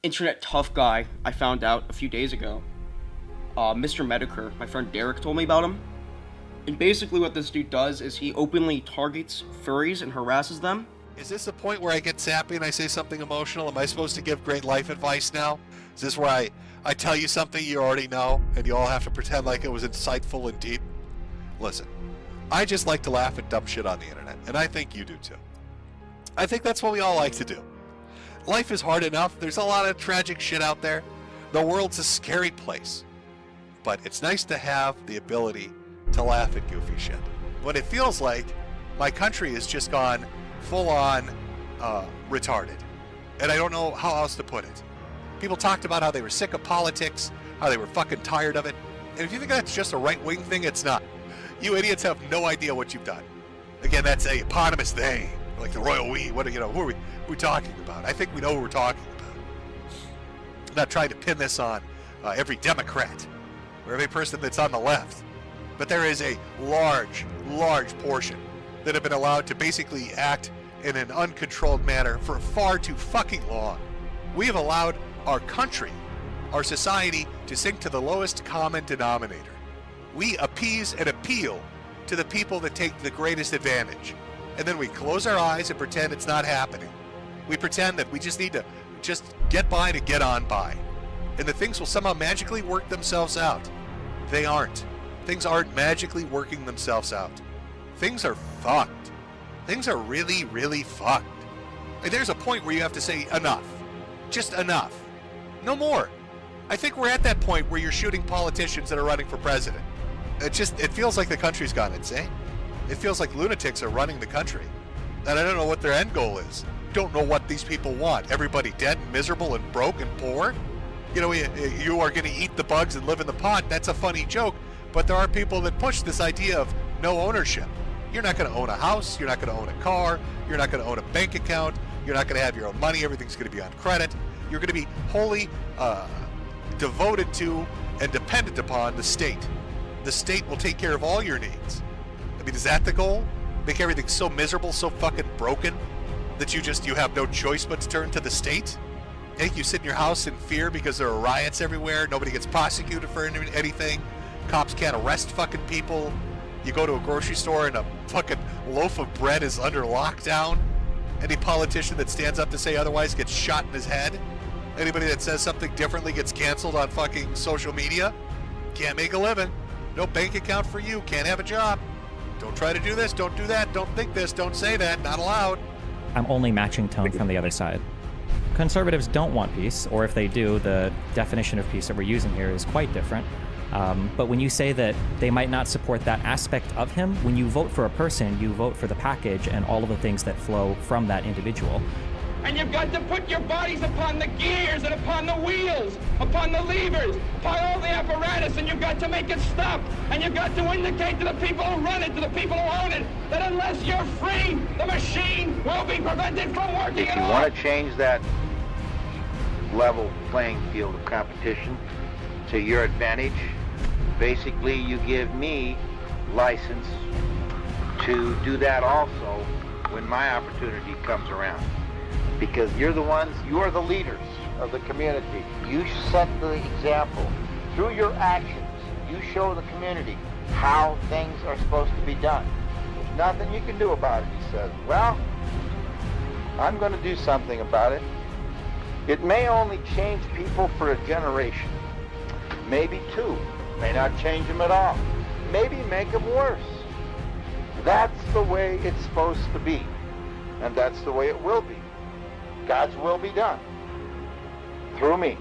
internet tough guy I found out a few days ago. Mr. Medicare, my friend Derek told me about him. And basically what this dude does is he openly targets furries and harasses them. Is this the point where I get sappy and I say something emotional? Am I supposed to give great life advice now? Is this where I tell you something you already know and you all have to pretend like it was insightful and deep? Listen, I just like to laugh at dumb shit on the internet, and I think you do too. I think that's what we all like to do. Life is hard enough. There's a lot of tragic shit out there. The world's a scary place. But it's nice to have the ability to laugh at goofy shit. When it feels like my country has just gone full-on retarded. And I don't know how else to put it. People talked about how they were sick of politics, how they were fucking tired of it. And if you think that's just a right-wing thing, it's not. You idiots have no idea what you've done. Again, that's a eponymous they, like the royal we. Who are we talking about? I think we know who we're talking about. I'm not trying to pin this on every Democrat or every person that's on the left. But there is a large portion that have been allowed to basically act in an uncontrolled manner for far too fucking long. We have allowed our country, our society, to sink to the lowest common denominator. We appease and appeal to the people that take the greatest advantage. And then we close our eyes and pretend it's not happening. We pretend that we just need to just get by to get on by. And that things will somehow magically work themselves out. They aren't. Things aren't magically working themselves out. Things are fucked. Things are really, really fucked. And there's a point where you have to say enough. Just enough. No more. I think we're at that point where you're shooting politicians that are running for president. It feels like the country's gone insane. It feels like lunatics are running the country. And I don't know what their end goal is. Don't know what these people want. Everybody dead and miserable and broke and poor? You know, you are going to eat the bugs and live in the pot. That's a funny joke. But there are people that push this idea of no ownership. You're not going to own a house. You're not going to own a car. You're not going to own a bank account. You're not going to have your own money. Everything's going to be on credit. You're going to be wholly devoted to and dependent upon the state. The state will take care of all your needs. I mean, is that the goal? Make everything so miserable, so fucking broken that you have no choice but to turn to the state? Make you sit in your house in fear because there are riots everywhere. Nobody gets prosecuted for anything. Cops can't arrest fucking people. You go to a grocery store and a fucking loaf of bread is under lockdown. Any politician that stands up to say otherwise gets shot in his head. Anybody that says something differently gets canceled on fucking social media. Can't make a living. No bank account for you. Can't have a job. Don't try to do this. Don't do that. Don't think this. Don't say that. Not allowed. I'm only matching tone from the other side. Conservatives don't want peace, or if they do, the definition of peace that we're using here is quite different. But when you say that they might not support that aspect of him, when you vote for a person, you vote for the package and all of the things that flow from that individual. And you've got to put your bodies upon the gears and upon the wheels, upon the levers, upon all the apparatus, and you've got to make it stop. And you've got to indicate to the people who run it, to the people who own it, that unless you're free, the machine will be prevented from working at all. If you want to change that level playing field of competition to your advantage, basically you give me license to do that also when my opportunity comes around. Because you're the ones, you are the leaders of the community. You set the example. Through your actions, you show the community how things are supposed to be done. There's nothing you can do about it, he says. Well, I'm going to do something about it. It may only change people for a generation. Maybe two. May not change them at all. Maybe make them worse. That's the way it's supposed to be. And that's the way it will be. God's will be done through me.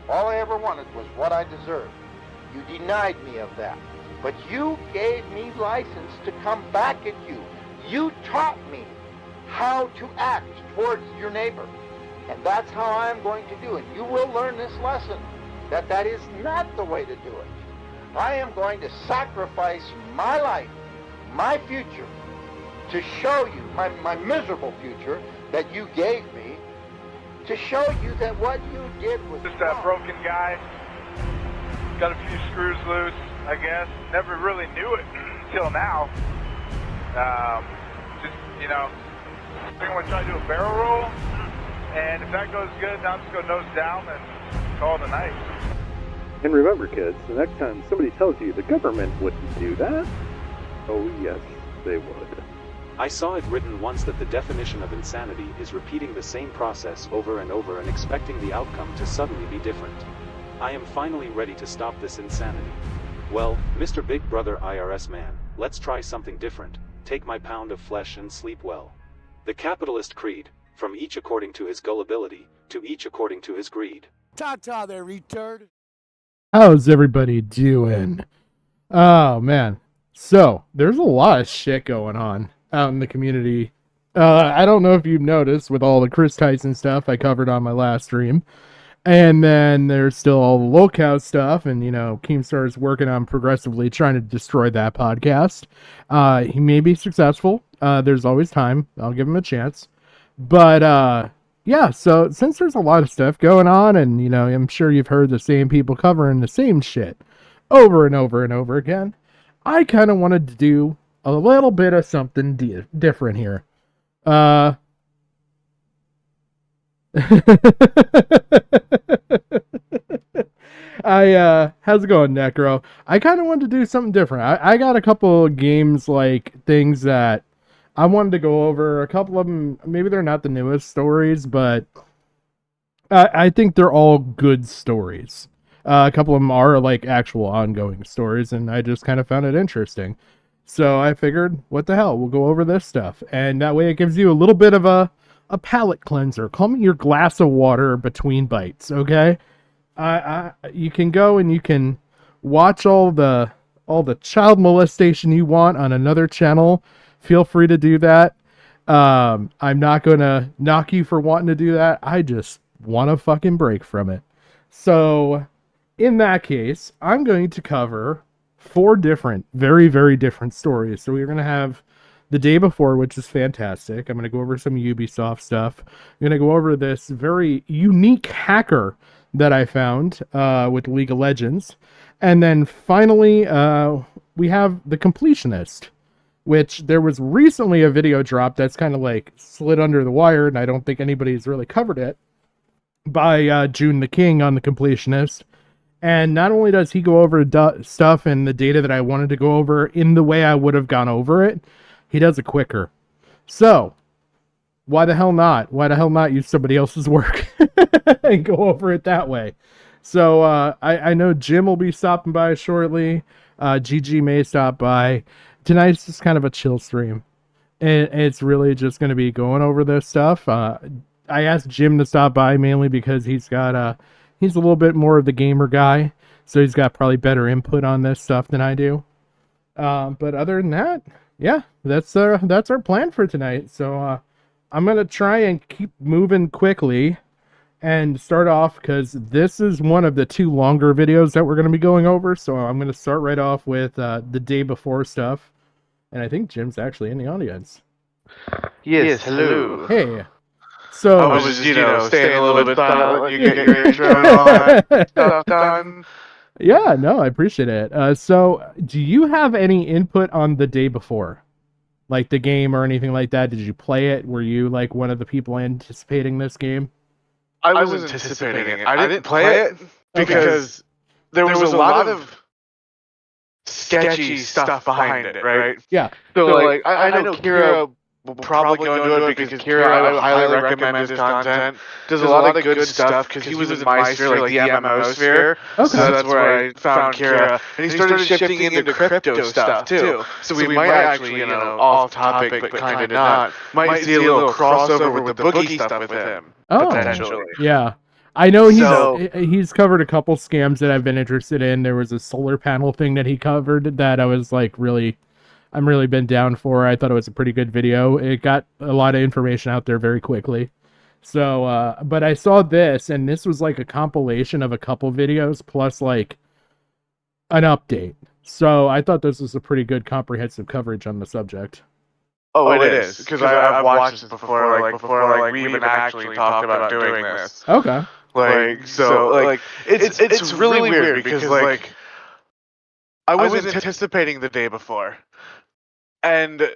All I ever wanted was what I deserved. You denied me of that. But you gave me license to come back at you. You taught me how to act towards your neighbor. And that's how I'm going to do it. You will learn this lesson, that that is not the way to do it. I am going to sacrifice my life, my future, to show you, my miserable future, that you gave me, to show you that what you did was just a broken guy. Got a few screws loose, I guess. Never really knew it until now. I think I'm gonna try to do a barrel roll, And if that goes good, then I'm just going to nose down and call it a night. And remember, kids, the next time somebody tells you the government wouldn't do that, oh yes, they would. I saw it written once that the definition of insanity is repeating the same process over and over and expecting the outcome to suddenly be different. I am finally ready to stop this insanity. Well, Mr. Big Brother IRS man, let's try something different. Take my pound of flesh and sleep well. The capitalist creed, from each according to his gullibility, to each according to his greed. Ta-ta there, retard. How's everybody doing? Oh, man. So, there's a lot of shit going on out in the community. I don't know if you've noticed with all the Chris Tyson stuff I covered on my last stream. And then there's still all the lolcow stuff, and, Keemstar is working on progressively trying to destroy that podcast. He may be successful. There's always time. I'll give him a chance. But, yeah, so since there's a lot of stuff going on, and, I'm sure you've heard the same people covering the same shit over and over and over again, I kind of wanted to do a little bit of something different here. How's it going, Necro? I kind of wanted to do something different. I got a couple of games, things that I wanted to go over. A couple of them, maybe they're not the newest stories, but I think they're all good stories. A couple of them are, actual ongoing stories, and I just kind of found it interesting. So I figured, what the hell, we'll go over this stuff. And that way it gives you a little bit of a palate cleanser. Call me your glass of water between bites, okay? You can go and you can watch all the child molestation you want on another channel. Feel free to do that. I'm not gonna knock you for wanting to do that. I just want a fucking break from it. So, in that case, I'm going to cover 4 different, very, very different stories. So we're going to have The Day Before, which is fantastic. I'm going to go over some Ubisoft stuff. I'm going to go over this very unique hacker that I found with League of Legends. And then finally, we have The Completionist, which there was recently a video drop that's kind of slid under the wire, and I don't think anybody's really covered it, by June the King on The Completionist. And not only does he go over stuff and the data that I wanted to go over in the way I would have gone over it, he does it quicker. So, why the hell not? Why the hell not use somebody else's work and go over it that way? So, I know Jim will be stopping by shortly. GG may stop by. Tonight's just kind of a chill stream. And it's really just going to be going over this stuff. I asked Jim to stop by mainly because he's got he's a little bit more of the gamer guy, so he's got probably better input on this stuff than I do. But other than that, yeah, that's our plan for tonight. So I'm gonna try and keep moving quickly and start off because this is one of the 2 longer videos that we're gonna be going over. So I'm gonna start right off with the Day Before stuff, and I think Jim's actually in the audience. Yes, hello. Hey. So I was just, staying a little bit silent. You get your intro and all that stuff done. Yeah, no, I appreciate it. So, do you have any input on The Day Before? Like the game or anything like that? Did you play it? Were you one of the people anticipating this game? I was anticipating it. I didn't play it because there was a lot of sketchy stuff behind it, right? Yeah. So, I know Kira will probably go into it because Kira, I highly recommend his content. Does a lot of good stuff because he was in my sphere, the MMO sphere. Okay. So that's where I found Kira. And he started shifting into crypto stuff too. So we might actually, off topic, but kind of not, might see a little crossover with the boogie stuff with him. Potentially. Yeah. I know he's covered a couple scams that I've been interested in. There was a solar panel thing that he covered that I was I'm really been down for. I thought it was a pretty good video. It got a lot of information out there very quickly. So, but I saw this, and this was a compilation of a couple videos plus an update. So I thought this was a pretty good comprehensive coverage on the subject. Oh, it is, because I've watched this before, before we even actually talked about doing this. Okay. It's really weird because I was anticipating The Day Before. And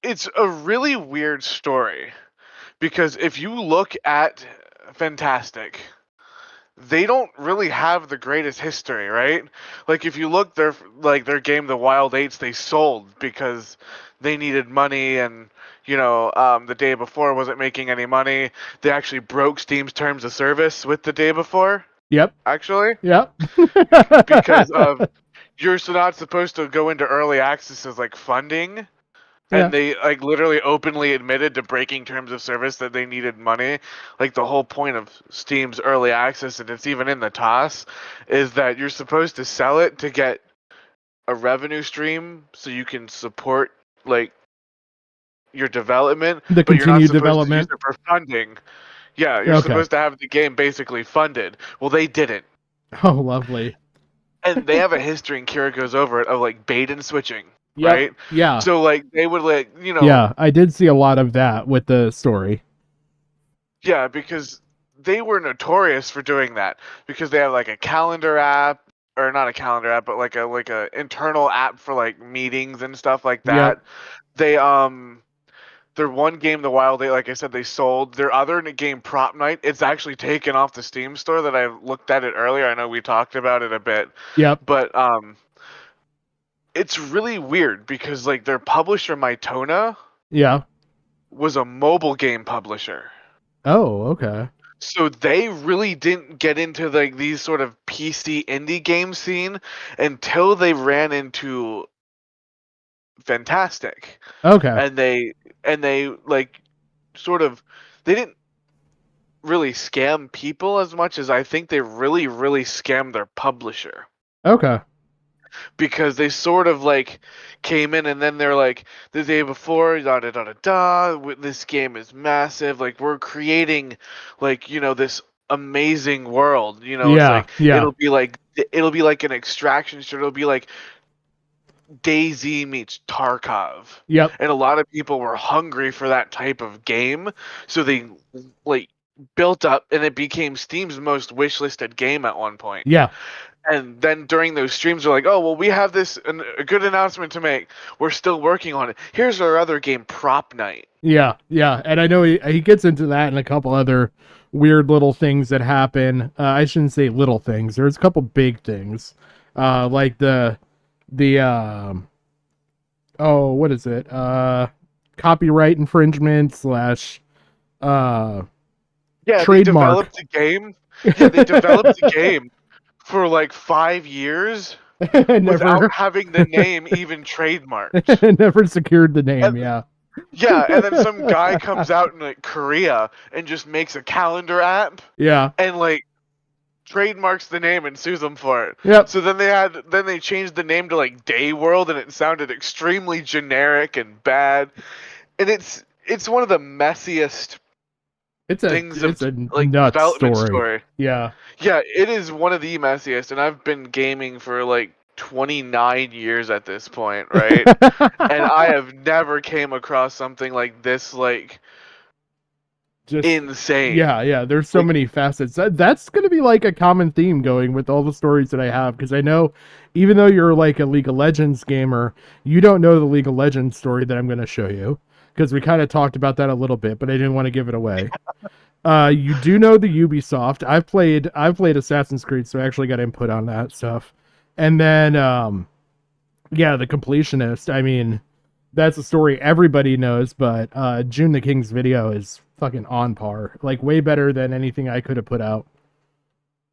it's a really weird story Because if you look at Fantastic, they don't really have the greatest history, right? Like if you look their game, The Wild Eights, they sold because they needed money, and the day before wasn't making any money. They actually broke Steam's terms of service with the day before. Yep. Actually. Yep. Because of you're not supposed to go into early access as like funding. Yeah. And they like literally openly admitted to breaking terms of service that they needed money. Like the whole point of Steam's early access, and it's even in the TOS, is that you're supposed to sell it to get a revenue stream so you can support like your development, The but you're not continued supposed development. to use it for funding. Yeah, you're Okay. supposed to have the game basically funded. Well, they didn't. Oh, lovely. And they have a history, and Kira goes over it, of like bait and switching, Yep. right? Yeah. So like they would like Yeah, I did see a lot of that with the story. Yeah, because they were notorious for doing that, because they have like a calendar app, or not a calendar app, but like a internal app for like meetings and stuff like that. Yep. They their one game, The Wild Eight, like I said, they sold. Their other game, Prop Night, it's actually taken off the Steam store. That I looked at it earlier. I know we talked about it a bit. Yep. But it's really weird because like their publisher, Mytona, Yeah. was a mobile game publisher. Oh, okay. So they really didn't get into like these sort of PC indie game scene until they ran into Fantastic. Okay. And they like sort of they didn't really scam people as much as I think they really scammed their publisher. Okay. Because they sort of like came in, and then they're like, the day before, da da da da da, this game is massive, like we're creating like this amazing world, Yeah, it's like yeah. it'll be like an extraction shit, it'll be like DayZ meets Tarkov. Yep. And a lot of people were hungry for that type of game, so they like built up, and it became Steam's most wishlisted game at one point. Yeah. And then during those streams, they're like, oh, well, we have a good announcement to make. We're still working on it. Here's our other game, Prop Night. Yeah, yeah. And I know he gets into that and a couple other weird little things that happen. I shouldn't say little things. There's a couple big things. Like the what is it? Copyright infringement / Yeah, trademark. they developed a game. Yeah, they developed a game for like 5 years without having the name even trademarked. Never secured the name, and, yeah. Yeah, and then some guy comes out in like Korea and just makes a calendar app. Yeah. And like trademarks the name and sues them for it. Yep. So then they changed the name to like Day World, and it sounded extremely generic and bad. And it's one of the messiest it's a like nuts development story. Yeah. Yeah, it is one of the messiest, and I've been gaming for like 29 years at this point, right? And I have never came across something like this, like just insane. Yeah. There's so many facets. That's going to be like a common theme going with all the stories that I have, because I know even though you're like a League of Legends gamer, you don't know the League of Legends story that I'm going to show you, because we kind of talked about that a little bit, but I didn't want to give it away. You do know the Ubisoft. I've played Assassin's Creed, so I actually got input on that stuff. And then, the Completionist. I mean, that's a story everybody knows, but June the King's video is fucking on par. Like, way better than anything I could have put out.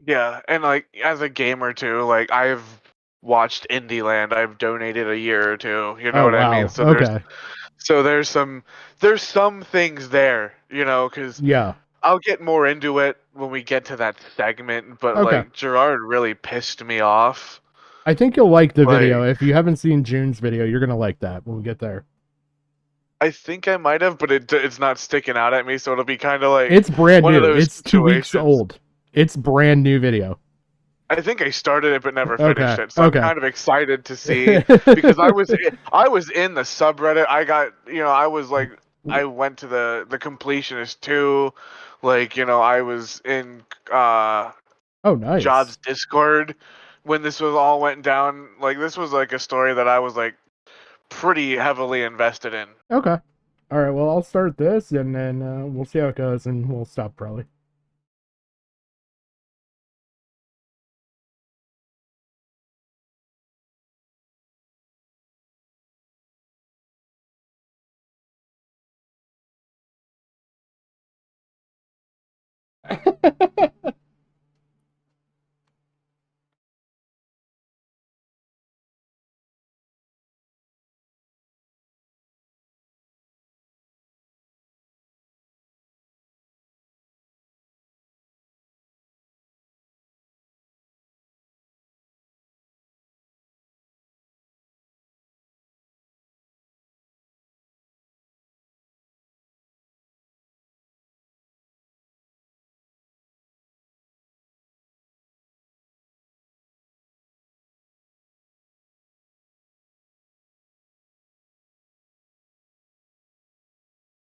Yeah, and like, as a gamer too, like, I've watched Indie Land. I've donated a year or two. You know what I mean? So there's some things there, because I'll get more into it when we get to that segment, but like Gerard really pissed me off. I think you'll like the video. If you haven't seen June's video, you're gonna like that when we get there. I think I might have, but it's not sticking out at me, so it'll be kind of like it's brand new. It's situations. 2 weeks old. It's brand new video. I think I started it but never finished it, so I'm kind of excited to see, because I was in the subreddit. I went to the Completionist too. Like, I was in nice. Jobs Discord when this was all went down. Like, this was like a story that I was like pretty heavily invested in. Okay. All right, well, I'll start this, and then we'll see how it goes, and we'll stop probably.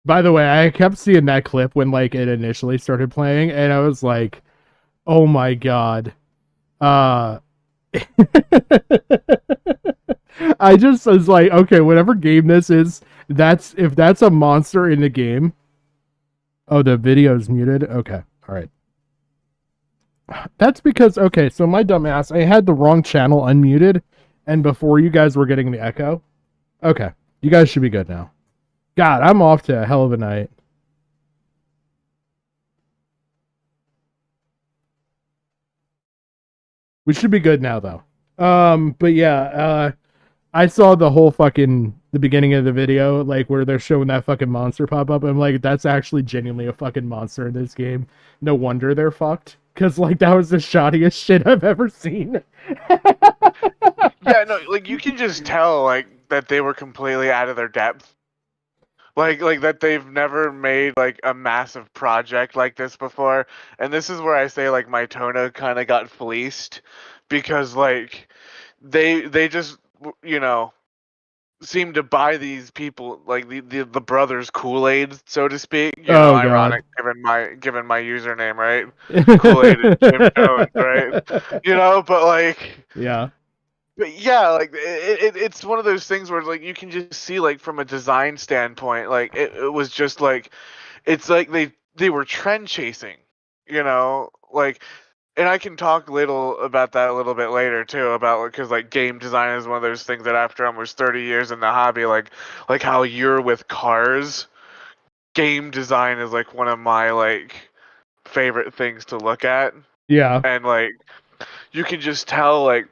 By the way, I kept seeing that clip when like it initially started playing, and I was like, "Oh my god!" I just was like, "Okay, whatever game this is, that's if that's a monster in the game." Oh, the video's muted. Okay, all right. That's because okay, so my dumbass, I had the wrong channel unmuted, and before you guys were getting the echo. Okay, you guys should be good now. God, I'm off to a hell of a night. We should be good now, though. But yeah, I saw the whole fucking the beginning of the video, like where they're showing that fucking monster pop up. I'm like, that's actually genuinely a fucking monster in this game. No wonder they're fucked. Cause like that was the shoddiest shit I've ever seen. Yeah, no, like you can just tell like that they were completely out of their depth. Like that they've never made like a massive project like this before. And this is where I say like Mytona kind of got fleeced because like they just seem to buy these people like the brothers Kool-Aid, so to speak. Ironic given my username, right? Kool-Aid and Jim Jones, right? But like yeah. But yeah, like it's one of those things where like you can just see like from a design standpoint, like it was just like it's like they were trend chasing, like. And I can talk about that a little bit later too, about because like game design is one of those things that after almost 30 years in the hobby, like how you're with cars, game design is like one of my like favorite things to look at. Yeah. And like you can just tell like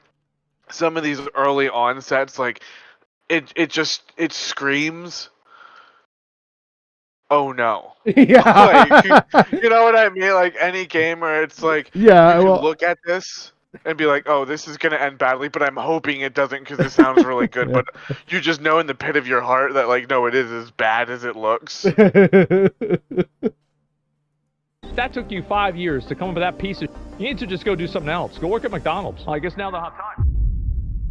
some of these early onsets, like it screams, oh no. Yeah. Like, you know what I mean? Like any game where it's like yeah, you can well, look at this and be like, oh, this is gonna end badly, but I'm hoping it doesn't because it sounds really good. Yeah. But you just know in the pit of your heart that like, no, it is as bad as it looks. That took you 5 years to come up with that piece of. You need to just go do something else. Go work at McDonald's. I guess now the hot time.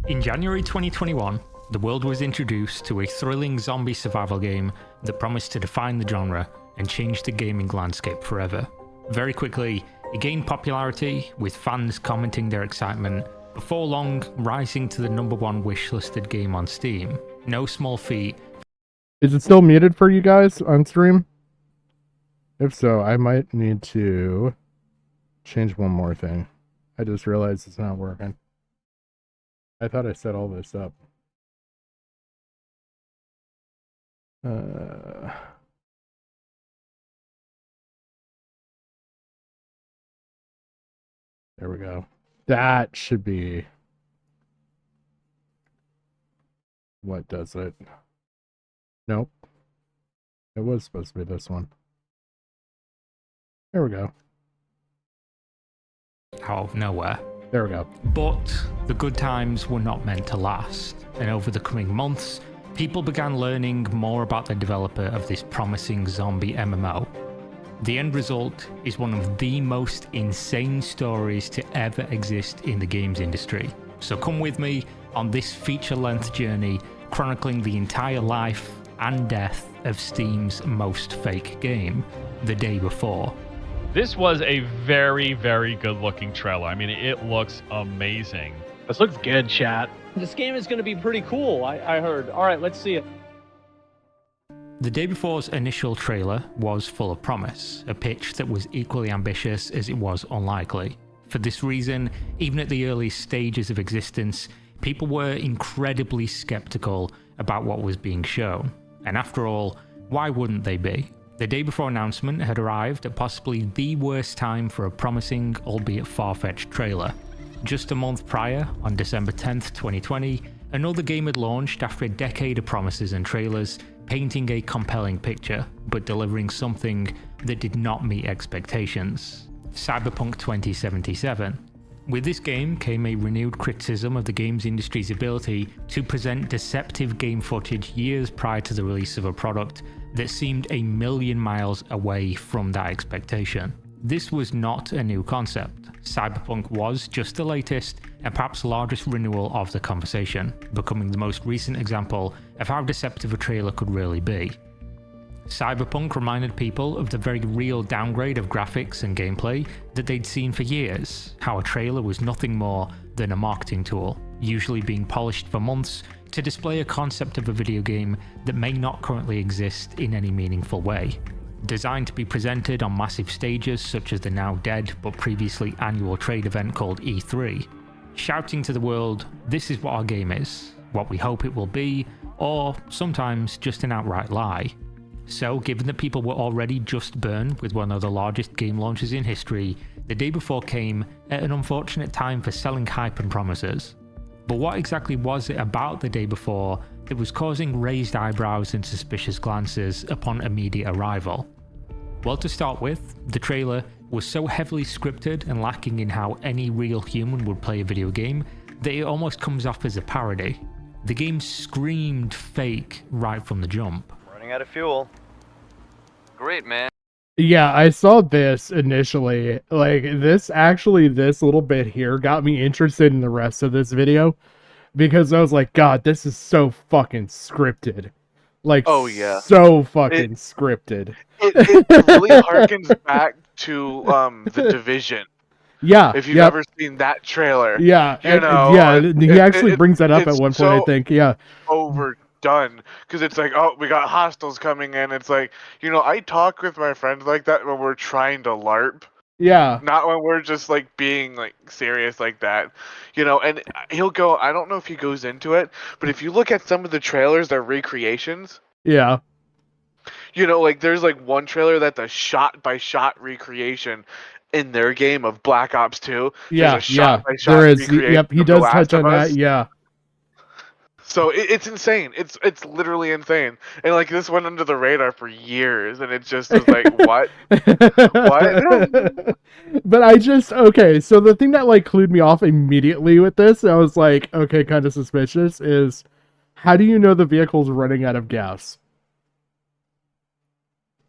In January 2021, the world was introduced to a thrilling zombie survival game that promised to define the genre and change the gaming landscape forever. Very quickly, it gained popularity, with fans commenting their excitement, before long rising to the #1 wishlisted game on Steam. No small feat. Is it still muted for you guys on stream? If so, I might need to change one more thing. I just realized it's not working. I thought I set all this up. There we go. That should be what does it. Nope. It was supposed to be this one. There we go. Out of nowhere. There we go. But the good times were not meant to last, and over the coming months, people began learning more about the developer of this promising zombie MMO. The end result is one of the most insane stories to ever exist in the games industry. So come with me on this feature-length journey, chronicling the entire life and death of Steam's most fake game, The Day Before. This was a very, very good-looking trailer. I mean, it looks amazing. This looks good, chat. This game is going to be pretty cool, I heard. All right, let's see it. The day before's initial trailer was full of promise, a pitch that was equally ambitious as it was unlikely. For this reason, even at the early stages of existence, people were incredibly skeptical about what was being shown. And after all, why wouldn't they be? The day before announcement had arrived at possibly the worst time for a promising, albeit far-fetched trailer. Just a month prior, on December 10th, 2020, another game had launched after a decade of promises and trailers, painting a compelling picture, but delivering something that did not meet expectations. Cyberpunk 2077. With this game came a renewed criticism of the games industry's ability to present deceptive game footage years prior to the release of a product that seemed a million miles away from that expectation. This was not a new concept. Cyberpunk was just the latest and perhaps largest renewal of the conversation, becoming the most recent example of how deceptive a trailer could really be. Cyberpunk reminded people of the very real downgrade of graphics and gameplay that they'd seen for years, how a trailer was nothing more than a marketing tool, usually being polished for months to display a concept of a video game that may not currently exist in any meaningful way. Designed to be presented on massive stages such as the now dead but previously annual trade event called E3, shouting to the world, this is what our game is, what we hope it will be, or sometimes just an outright lie. So, given that people were already just burned with one of the largest game launches in history, the day before came at an unfortunate time for selling hype and promises. But what exactly was it about the day before that was causing raised eyebrows and suspicious glances upon immediate arrival? Well, to start with, the trailer was so heavily scripted and lacking in how any real human would play a video game that it almost comes off as a parody. The game screamed fake right from the jump. Running out of fuel. Great, man. Yeah, I saw this initially. Like, this little bit here got me interested in the rest of this video. Because I was like, God, this is so fucking scripted. Like, oh yeah, so fucking scripted. It really harkens back to The Division. Yeah, if you've ever seen that trailer. Yeah, he actually brings that up at one point, I think. Yeah, overdone because it's like, oh, we got hostiles coming in. It's like, I talk with my friends like that when we're trying to LARP. Yeah. Not when we're just like being like serious like that, and he'll go, I don't know if he goes into it, but if you look at some of the trailers, they're recreations. Yeah. Like there's like one trailer that's a shot by shot recreation in their game of Black Ops 2. Yeah, there's a shot by shot there is. recreation Yep, he of The does Last touch of on Us. that. Yeah. So it's insane. It's literally insane. And like this went under the radar for years, and it just was like, what? What? But so the thing that like clued me off immediately with this, I was like, okay, kind of suspicious, is how do you know the vehicle's running out of gas?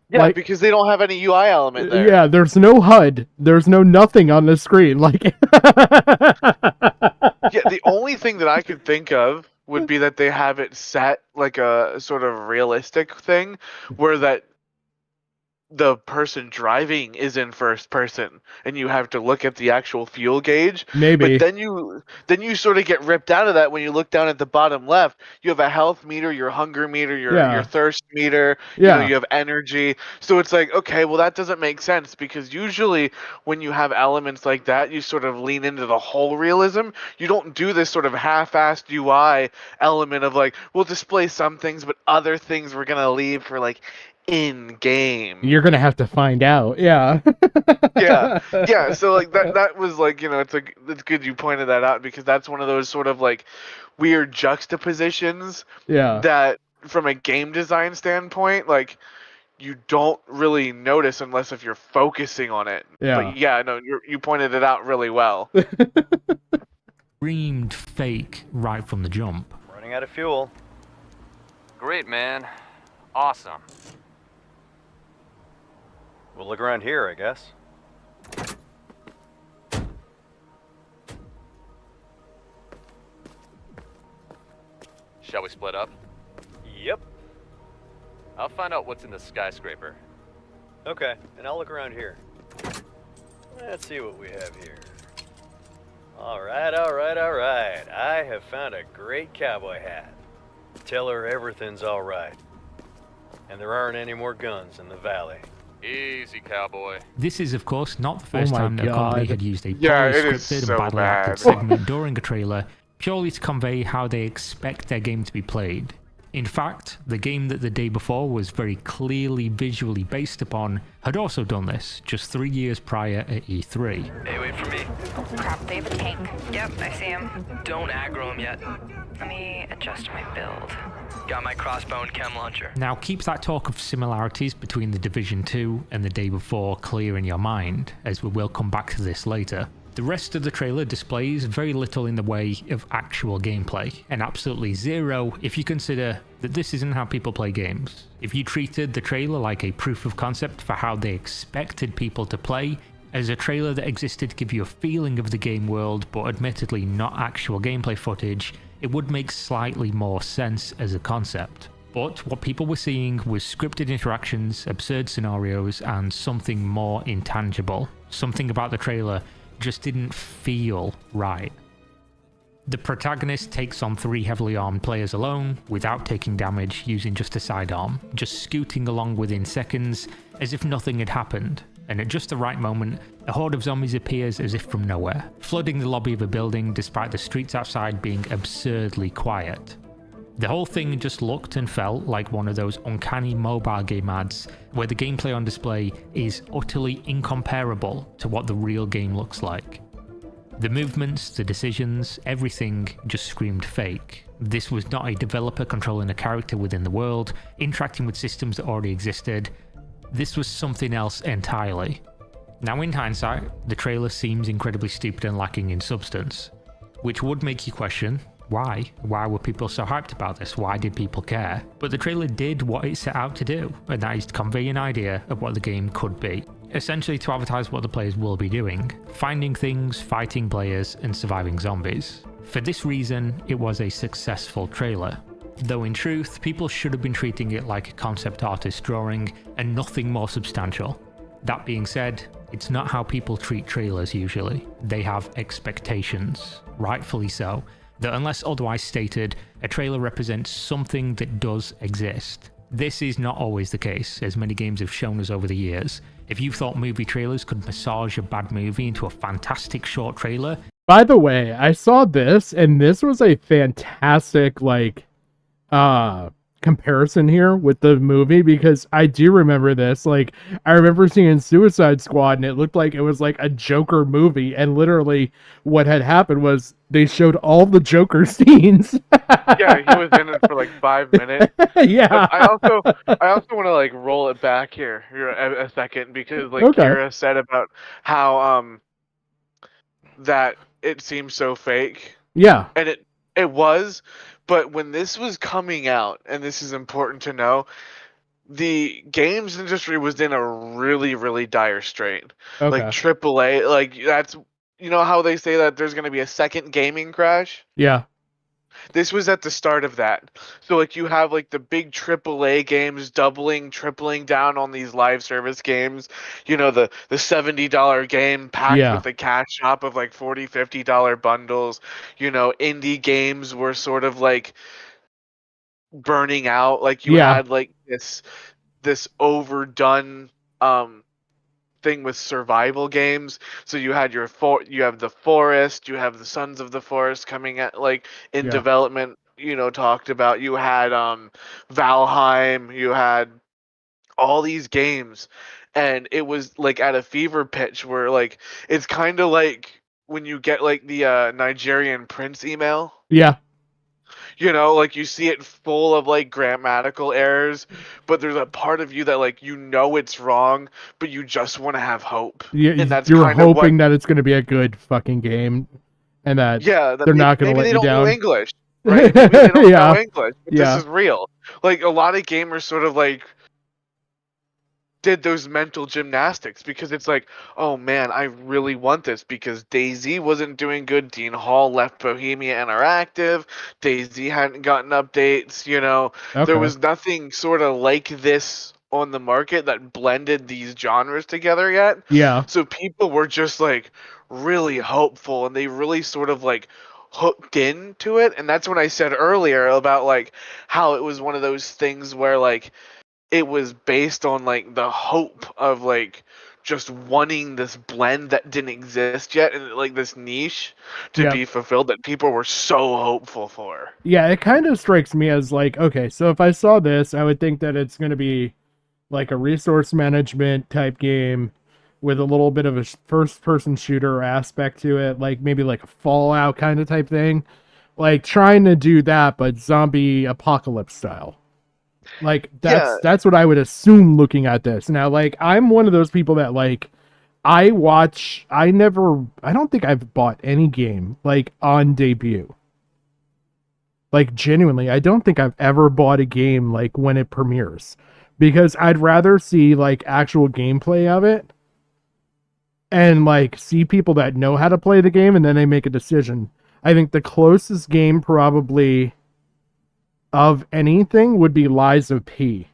Yeah, like, because they don't have any UI element there. Yeah, there's no HUD. There's no nothing on the screen. Like yeah, the only thing that I could think of would be that they have it set like a sort of realistic thing where that the person driving is in first person and you have to look at the actual fuel gauge. Maybe. But then you sort of get ripped out of that when you look down at the bottom left. You have a health meter, your hunger meter, your thirst meter, you have energy. So it's like, okay, well that doesn't make sense because usually when you have elements like that, you sort of lean into the whole realism. You don't do this sort of half-assed UI element of like, we'll display some things, but other things we're going to leave for like in game. You're gonna have to find out. Yeah. yeah. So like that was like, it's good you pointed that out because that's one of those sort of like weird juxtapositions. Yeah. That from a game design standpoint, like you don't really notice unless if you're focusing on it. Yeah. But yeah, no, you pointed it out really well. Screamed fake right from the jump. Running out of fuel. Great, man. Awesome. We'll look around here, I guess. Shall we split up? Yep. I'll find out what's in the skyscraper. Okay, and I'll look around here. Let's see what we have here. Alright. I have found a great cowboy hat. Tell her everything's alright. And there aren't any more guns in the valley. Easy, cowboy. This is, of course, not the first my time that a company God. had used a Yeah, poorly it is scripted so and badly acted bad. segment during a trailer purely to convey how they expect their game to be played. In fact, the game that the day before was very clearly visually based upon had also done this, just 3 years prior at E3. Hey, wait for me. Oh crap, they have a tank. Yep, I see him. Don't aggro him yet. Let me adjust my build. Got my crossbow and chem launcher. Now keep that talk of similarities between the Division 2 and the day before clear in your mind, as we will come back to this later. The rest of the trailer displays very little in the way of actual gameplay, and absolutely zero if you consider that this isn't how people play games. If you treated the trailer like a proof of concept for how they expected people to play, as a trailer that existed to give you a feeling of the game world but admittedly not actual gameplay footage, it would make slightly more sense as a concept. But what people were seeing was scripted interactions, absurd scenarios, and something more intangible. Something about the trailer just didn't feel right. The protagonist takes on 3 heavily armed players alone, without taking damage, using just a sidearm, just scooting along within seconds, as if nothing had happened. And at just the right moment, a horde of zombies appears as if from nowhere, flooding the lobby of a building despite the streets outside being absurdly quiet. The whole thing just looked and felt like one of those uncanny mobile game ads where the gameplay on display is utterly incomparable to what the real game looks like. The movements, the decisions, everything just screamed fake. This was not a developer controlling a character within the world, interacting with systems that already existed. This was something else entirely. Now in hindsight, the trailer seems incredibly stupid and lacking in substance, which would make you question, why? Why were people so hyped about this? Why did people care? But the trailer did what it set out to do, and that is to convey an idea of what the game could be. Essentially to advertise what the players will be doing, finding things, fighting players, and surviving zombies. For this reason, it was a successful trailer. Though in truth, people should have been treating it like a concept artist drawing, and nothing more substantial. That being said, it's not how people treat trailers usually. They have expectations, rightfully so, that unless otherwise stated, a trailer represents something that does exist. This is not always the case, as many games have shown us over the years. If you thought movie trailers could massage a bad movie into a fantastic short trailer... By the way, I saw this, and this was a fantastic, comparison here with the movie, because I do remember this. Like, I remember seeing Suicide Squad, and it looked like it was like a Joker movie, and literally what had happened was they showed all the Joker scenes. Yeah, he was in it for like 5 minutes. Yeah. But I also want to like roll it back here a second, because like Okay. Kira said about how that it seems so fake. Yeah. And it was, but when this was coming out, and this is important to know, the games industry was in a really, really dire strait. Okay. Like AAA, like that's, you know how they say that there's going to be a second gaming crash? Yeah. This was at the start of that. So like you have like the big AAA games tripling down on these live service games. You know, the $70 game packed with the cash shop of like $40, $50 bundles. You know, indie games were sort of like burning out. Like you had like this overdone thing with survival games. So you had you have the Forest, you have the Sons of the Forest coming at like in development, you know, talked about. You had Valheim, you had all these games, and it was like at a fever pitch where like it's kind of like when you get like the Nigerian Prince email. Yeah. You know, like you see it full of like grammatical errors, but there's a part of you that like you know it's wrong, but you just want to have hope. Yeah, and that's you're kind hoping that it's going to be a good fucking game, and that they're not going to let you down. Maybe they don't know English, right? Maybe they don't know English, but Yeah. this is real. Like a lot of gamers sort of like did those mental gymnastics, because it's like, oh man, I really want this, because DayZ wasn't doing good. Dean Hall left Bohemia Interactive. DayZ hadn't gotten updates, you know. There was nothing sort of like this on the market that blended these genres together yet. Yeah. So people were just like really hopeful, and they really sort of like hooked into it. And that's when I said earlier about like how it was one of those things where like it was based on like the hope of like just wanting this blend that didn't exist yet, and like this niche to be fulfilled that people were so hopeful for. Yeah, it kind of strikes me as like, okay, so if I saw this, I would think that it's going to be like a resource management type game with a little bit of a first person shooter aspect to it, like maybe like a Fallout kind of type thing. Like trying to do that but zombie apocalypse style. Like that's what I would assume looking at this. Now like I'm one of those people that like I don't think I've bought any game like on debut. Like genuinely, I don't think I've ever bought a game like when it premieres, because I'd rather see like actual gameplay of it and like see people that know how to play the game and then they make a decision. I think the closest game probably of anything would be Lies of P.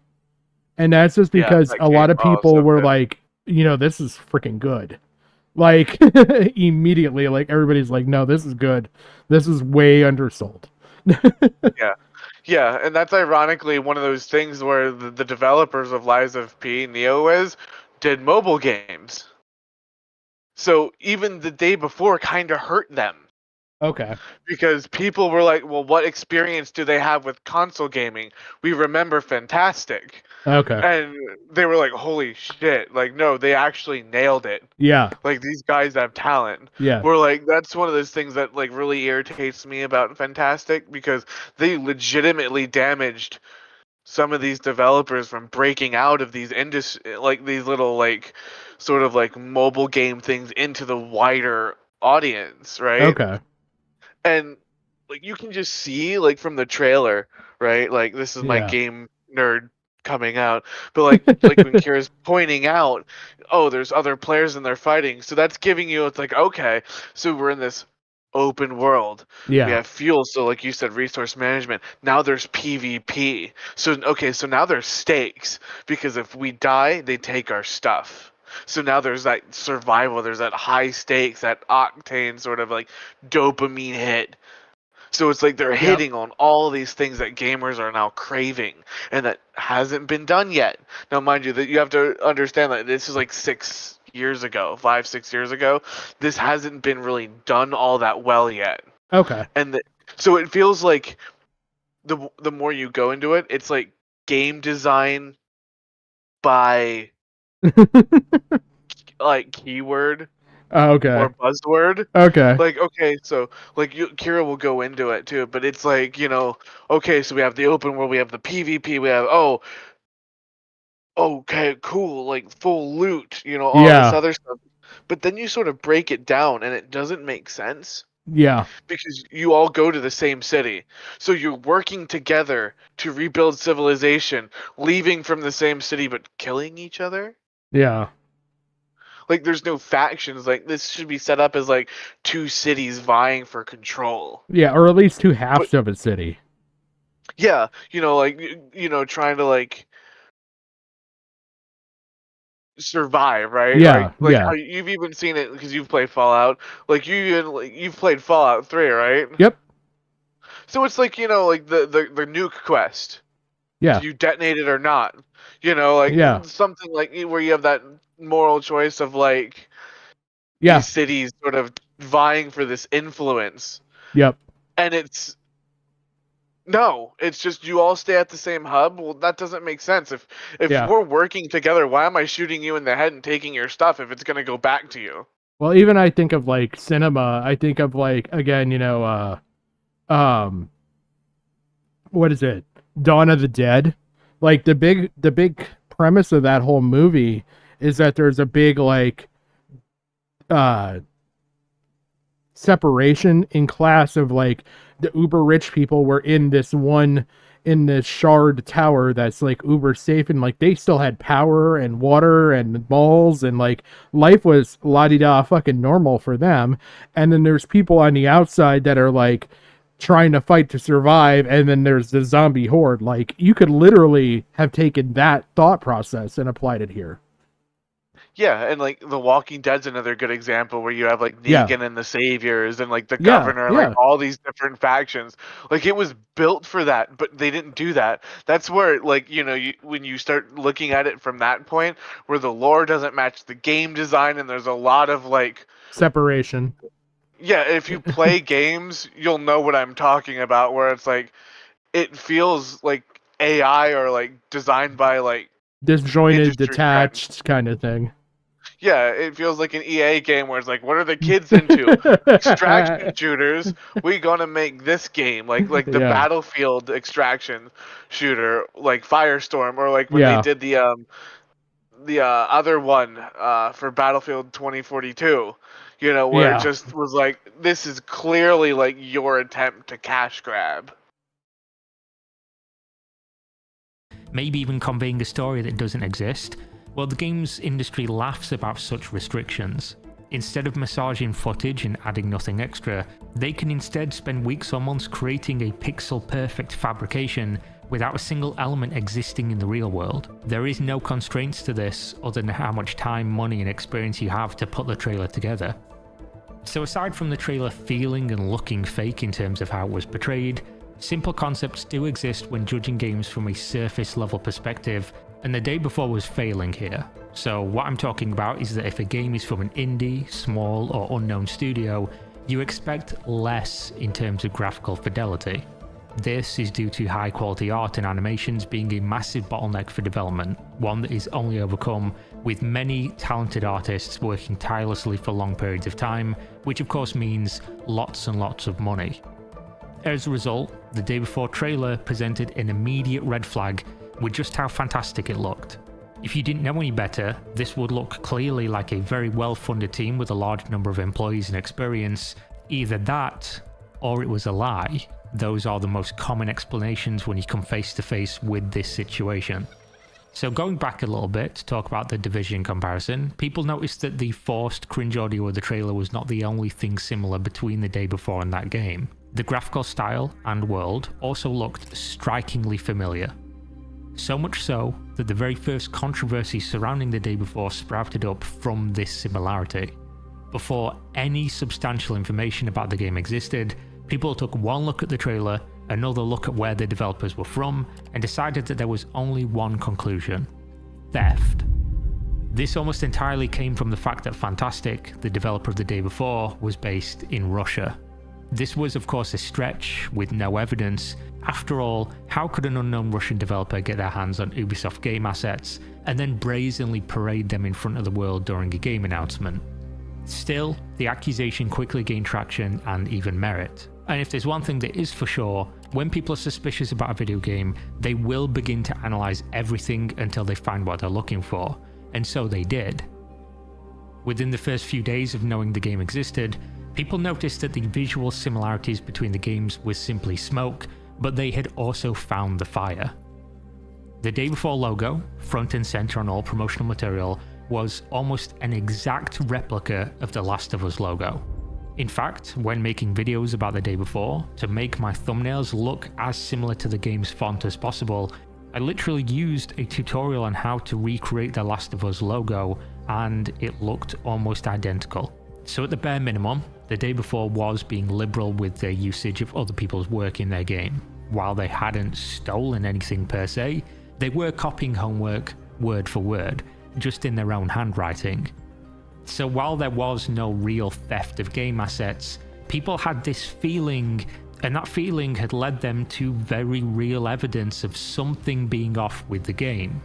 And that's just because a lot of people were like, you know, this is freaking good. Like immediately, like everybody's like, no, this is good. This is way undersold. Yeah, and that's ironically one of those things where the developers of Lies of P, NeoWiz, did mobile games. So even the day before kind of hurt them. Okay. Because people were like, well, what experience do they have with console gaming? We remember Fantastic. Okay. And they were like, holy shit. Like, no, they actually nailed it. Yeah. Like, these guys have talent. Yeah. We're like, that's one of those things that, like, really irritates me about Fantastic, because they legitimately damaged some of these developers from breaking out of these like, these little, like, sort of, like, mobile game things into the wider audience, right? Okay. And like you can just see like from the trailer, right? Like this is my game nerd coming out, but like when Kira's pointing out, oh, there's other players and they're fighting, so that's giving you, it's like, okay, so we're in this open world. We have fuel, so like you said, resource management. Now there's PvP. So okay, so now there's stakes, because if we die, they take our stuff. So now there's that survival, there's that high stakes, that octane sort of like dopamine hit. So it's like they're hitting on all these things that gamers are now craving, and that hasn't been done yet. Now, mind you, that you have to understand that this is like 6 years ago, 5-6 years ago. This hasn't been really done all that well yet. Okay. And so it feels like the more you go into it, it's like game design by like keyword okay. or buzzword. Okay. Like, okay, so like Kira will go into it too, but it's like, you know, okay, so we have the open world, we have the PvP, we have okay, cool, like full loot, you know, all this other stuff. But then you sort of break it down and it doesn't make sense. Yeah. Because you all go to the same city. So you're working together to rebuild civilization, leaving from the same city but killing each other? Yeah. Like, there's no factions. Like, this should be set up as, like, 2 cities vying for control. Yeah, or at least 2 halves of a city. Yeah, you know, like, you know, trying to, like, survive, right? Yeah, like how you've even seen it because you've played Fallout. Like, you've played Fallout 3, right? Yep. So it's like, you know, like the nuke quest. Yeah. Do you detonate it or not? You know, like something like where you have that moral choice of like these cities sort of vying for this influence. Yep. And it's just you all stay at the same hub. Well, that doesn't make sense. If we're working together, why am I shooting you in the head and taking your stuff if it's going to go back to you? Well, even I think of like cinema, I think of like, again, you know, what is it? Dawn of the Dead. Like the big premise of that whole movie is that there's a big like separation in class of like the uber rich people were in this shard tower that's like uber safe, and like they still had power and water and malls and like life was la-di-da fucking normal for them. And then there's people on the outside that are like trying to fight to survive, and then there's the zombie horde. Like you could literally have taken that thought process and applied it here. Yeah, and like The Walking Dead's another good example where you have like Yeah. Negan and the Saviors and like the Yeah, Governor, yeah. like all these different factions. Like it was built for that, but they didn't do that. That's where like when you start looking at it from that point, where the lore doesn't match the game design, and there's a lot of like Separation. yeah. If you play games, you'll know what I'm talking about. Where it's like it feels like AI or like designed by like Disjointed, industry detached kind of thing. Yeah, it feels like an EA game where it's like, what are the kids into? Extraction shooters. We gonna make this game like the Yeah. Battlefield extraction shooter, like Firestorm, or like when they did the other one for Battlefield 2042. Where it just was like, this is clearly like your attempt to cash grab. Maybe even conveying a story that doesn't exist. Well, the games industry laughs about such restrictions. Instead of massaging footage and adding nothing extra, they can instead spend weeks or months creating a pixel-perfect fabrication without a single element existing in the real world. There is no constraints to this other than how much time, money and experience you have to put the trailer together. So aside from the trailer feeling and looking fake in terms of how it was portrayed, simple concepts do exist when judging games from a surface level perspective, and the Day Before was failing here. So what I'm talking about is that if a game is from an indie, small or unknown studio, you expect less in terms of graphical fidelity. This is due to high quality art and animations being a massive bottleneck for development, one that is only overcome with many talented artists working tirelessly for long periods of time, which of course means lots and lots of money. As a result, the Day Before trailer presented an immediate red flag with just how fantastic it looked. If you didn't know any better, this would look clearly like a very well-funded team with a large number of employees and experience. Either that, or it was a lie. Those are the most common explanations when you come face to face with this situation. So going back a little bit to talk about the Division comparison, people noticed that the forced cringe audio of the trailer was not the only thing similar between the Day Before and that game. The graphical style and world also looked strikingly familiar. So much so that the very first controversy surrounding the Day Before sprouted up from this similarity. Before any substantial information about the game existed, people took one look at the trailer, another look at where the developers were from, and decided that there was only one conclusion: theft. This almost entirely came from the fact that Fantastic, the developer of the Day Before, was based in Russia. This was of course a stretch with no evidence. After all, how could an unknown Russian developer get their hands on Ubisoft game assets and then brazenly parade them in front of the world during a game announcement? Still, the accusation quickly gained traction and even merit. And if there's one thing that is for sure, when people are suspicious about a video game, they will begin to analyze everything until they find what they're looking for, and so they did. Within the first few days of knowing the game existed, people noticed that the visual similarities between the games was simply smoke, but they had also found the fire. The Day Before logo, front and center on all promotional material, was almost an exact replica of the Last of Us logo. In fact, when making videos about the Day Before, to make my thumbnails look as similar to the game's font as possible, I literally used a tutorial on how to recreate the Last of Us logo, and it looked almost identical. So at the bare minimum, the Day Before was being liberal with their usage of other people's work in their game. While they hadn't stolen anything per se, they were copying homework word for word, just in their own handwriting. So while there was no real theft of game assets, people had this feeling, and that feeling had led them to very real evidence of something being off with the game.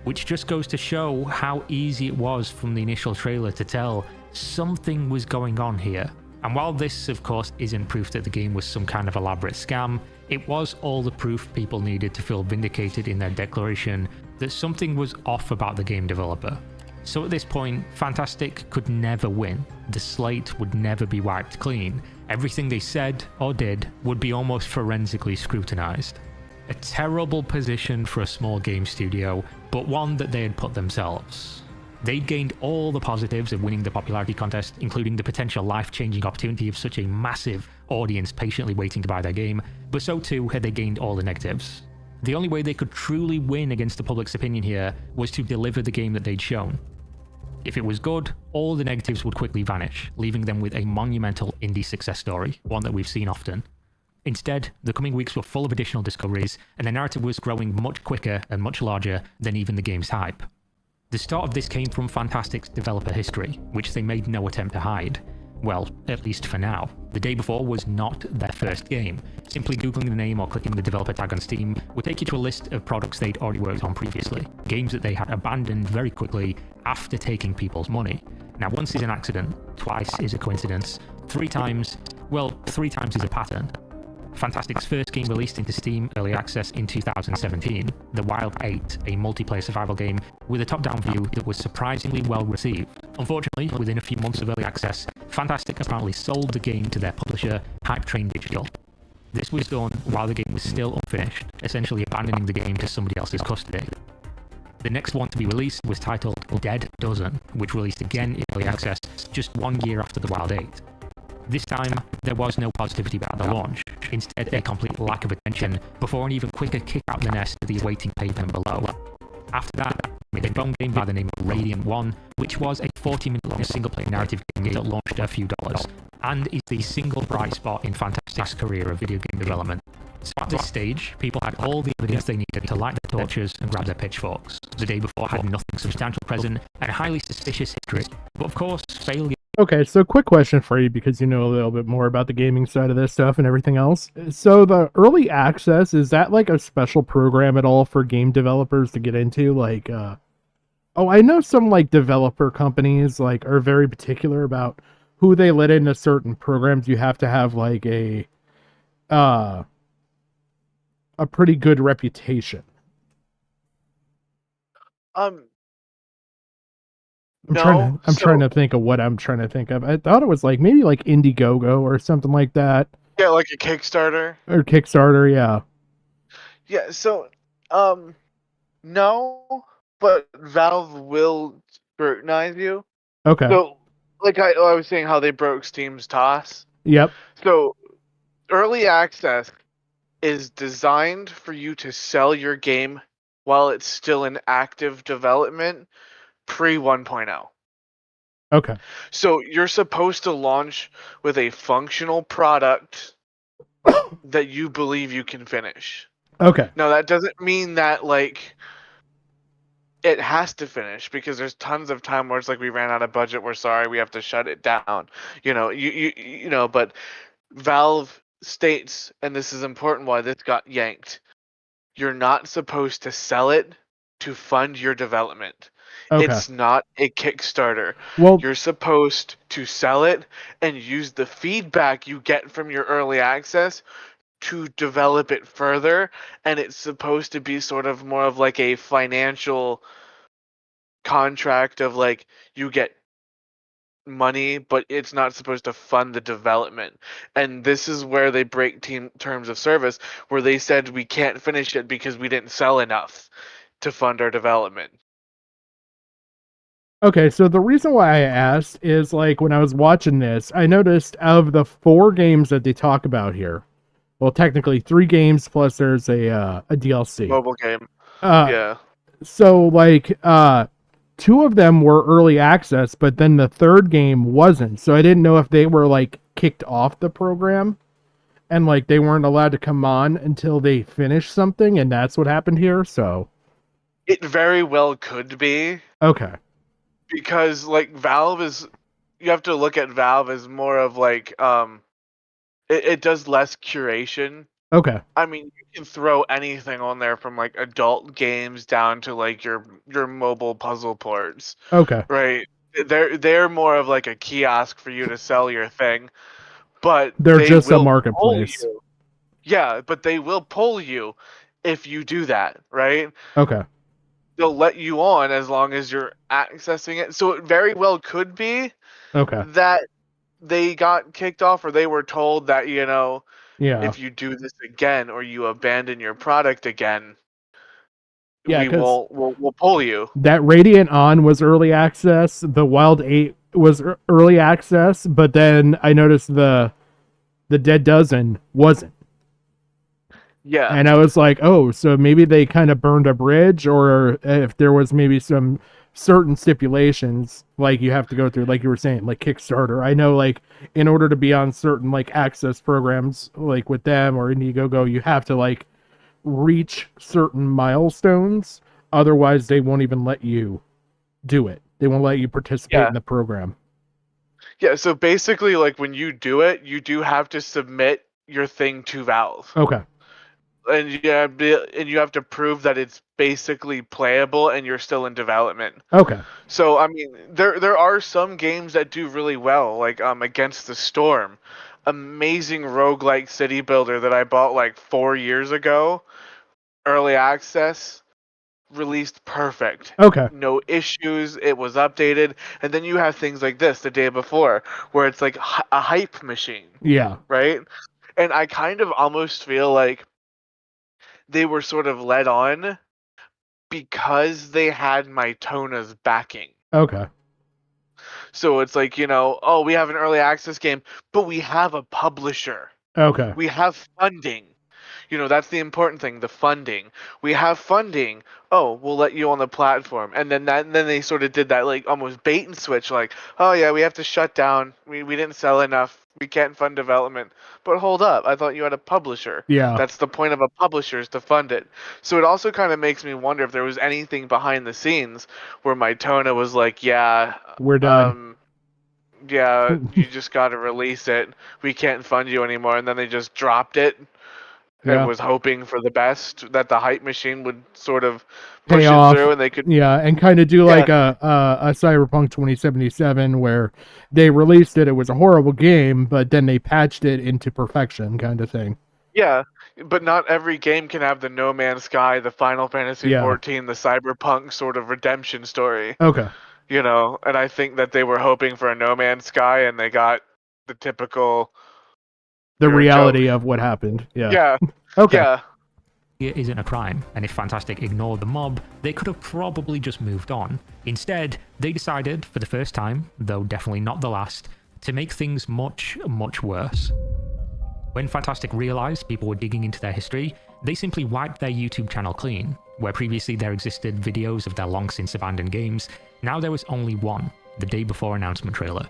Which just goes to show how easy it was from the initial trailer to tell something was going on here. And while this of course isn't proof that the game was some kind of elaborate scam, it was all the proof people needed to feel vindicated in their declaration that something was off about the game developer. So at this point, Fantastic could never win. The slate would never be wiped clean. Everything they said or did would be almost forensically scrutinized. A terrible position for a small game studio, but one that they had put themselves. They'd gained all the positives of winning the popularity contest, including the potential life-changing opportunity of such a massive audience patiently waiting to buy their game, but so too had they gained all the negatives. The only way they could truly win against the public's opinion here was to deliver the game that they'd shown. If it was good, all the negatives would quickly vanish, leaving them with a monumental indie success story, one that we've seen often. Instead, the coming weeks were full of additional discoveries, and the narrative was growing much quicker and much larger than even the game's hype. The start of this came from Fantastic's developer history, which they made no attempt to hide. Well, at least for now. The Day Before was not their first game. Simply googling the name or clicking the developer tag on Steam would take you to a list of products they'd already worked on previously, games that they had abandoned very quickly after taking people's money. Now, once is an accident, twice is a coincidence, three times is a pattern. Fantastic's first game released into Steam Early Access in 2017, The Wild 8, a multiplayer survival game with a top-down view that was surprisingly well received. Unfortunately, within a few months of Early Access, Fantastic apparently sold the game to their publisher, Hype Train Digital. This was done while the game was still unfinished, essentially abandoning the game to somebody else's custody. The next one to be released was titled Dead Dozen, which released again in Early Access just 1 year after The Wild 8. This time, there was no positivity about the launch, instead a complete lack of attention, before an even quicker kick out the nest to the awaiting pavement below. After that, made a phone game by the name of Radiant 1, which was a 40-minute long single-player narrative game that launched a few dollars, and is the single bright spot in Fantastic's career of video game development. So at this stage, people had all the evidence they needed to light their torches and grab their pitchforks. The Day Before had nothing substantial present, and a highly suspicious history. But of course, failure... Okay, so quick question for you, because you know a little bit more about the gaming side of this stuff and everything else. So the early access, is that like a special program at all for game developers to get into? Like, I know some like developer companies like are very particular about who they let into certain programs. You have to have like a pretty good reputation. I'm trying to think of what I'm trying to think of. I thought it was like maybe like Indiegogo or something like that. Yeah, like a Kickstarter. Or Kickstarter, yeah. Yeah, so no, but Valve will scrutinize you. Okay. So like I was saying how they broke Steam's toss. Yep. So early access is designed for you to sell your game while it's still in active development pre 1.0. Okay. So you're supposed to launch with a functional product that you believe you can finish. Okay. Now that doesn't mean that like it has to finish, because there's tons of time where it's like we ran out of budget, we're sorry, we have to shut it down. You know, but Valve states, and this is important why this got yanked, you're not supposed to sell it to fund your development. Okay. It's not a Kickstarter. Well, you're supposed to sell it and use the feedback you get from your early access to develop it further, and it's supposed to be sort of more of like a financial contract of like you get money, but it's not supposed to fund the development. And this is where they break terms of service, where they said we can't finish it because we didn't sell enough to fund our development. Okay, so the reason why I asked is like when I was watching this, I noticed of the 4 games that they talk about here, well, technically 3 games plus there's a DLC. Mobile game. Yeah. So like 2 of them were early access, but then the 3rd game wasn't. So I didn't know if they were like kicked off the program and like they weren't allowed to come on until they finished something, and that's what happened here. So it very well could be. Okay. Because like Valve is, you have to look at Valve as more of like it does less curation. Okay. I mean, you can throw anything on there from like adult games down to like your mobile puzzle ports. Okay. Right. They're more of like a kiosk for you to sell your thing, but they're just a will marketplace. pull you. Yeah, but they will pull you if you do that, right? Okay. They'll let you on as long as you're accessing it. So it very well could be that they got kicked off, or they were told that, you know, if you do this again or you abandon your product again, we'll pull you. That Radiant On was early access. The Wild 8 was early access, but then I noticed the Dead Dozen wasn't. Yeah. And I was like, oh, so maybe they kind of burned a bridge, or if there was maybe some certain stipulations, like you have to go through, like you were saying, like Kickstarter. I know, like, in order to be on certain like access programs, like with them or Indiegogo, you have to like reach certain milestones. Otherwise, they won't even let you do it. They won't let you participate in the program. Yeah, so basically, like, when you do it, you do have to submit your thing to Valve. Okay. And you have to prove that it's basically playable and you're still in development. Okay. So, I mean, there are some games that do really well, like Against the Storm. Amazing roguelike city builder that I bought like 4 years ago. Early access. Released perfect. Okay. No issues. It was updated. And then you have things like this the day before, where it's like a hype machine. Yeah. Right? And I kind of almost feel like they were sort of led on because they had Mytona's backing. Okay. So it's like, oh, we have an early access game, but we have a publisher. Okay. We have funding. That's the important thing, the funding. We have funding. Oh, we'll let you on the platform. And then they sort of did that like almost bait and switch, like, oh yeah, we have to shut down. We didn't sell enough. We can't fund development. But hold up, I thought you had a publisher. Yeah. That's the point of a publisher, is to fund it. So it also kind of makes me wonder if there was anything behind the scenes where Mytona was like, yeah, we're done. Yeah, you just got to release it. We can't fund you anymore. And then they just dropped it. And was hoping for the best, that the hype machine would sort of push pay it off through, and they could and kind of do like a Cyberpunk 2077 where they released it. It was a horrible game, but then they patched it into perfection, kind of thing. Yeah, but not every game can have the No Man's Sky, the Final Fantasy 14, the Cyberpunk sort of redemption story. Okay. And I think that they were hoping for a No Man's Sky, and they got the typical. The reality of what happened. Yeah. Yeah. Okay. Yeah. It isn't a crime, and if Fantastic ignored the mob, they could have probably just moved on. Instead, they decided, for the first time, though definitely not the last, to make things much, much worse. When Fantastic realized people were digging into their history, they simply wiped their YouTube channel clean. Where previously there existed videos of their long-since abandoned games, now there was only one, the day before announcement trailer.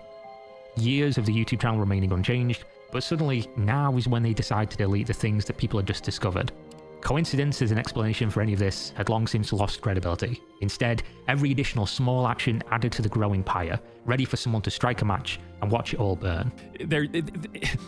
Years of the YouTube channel remaining unchanged, but suddenly now is when they decide to delete the things that people had just discovered. Coincidence as an explanation for any of this had long since lost credibility. Instead, every additional small action added to the growing pyre, ready for someone to strike a match and watch it all burn.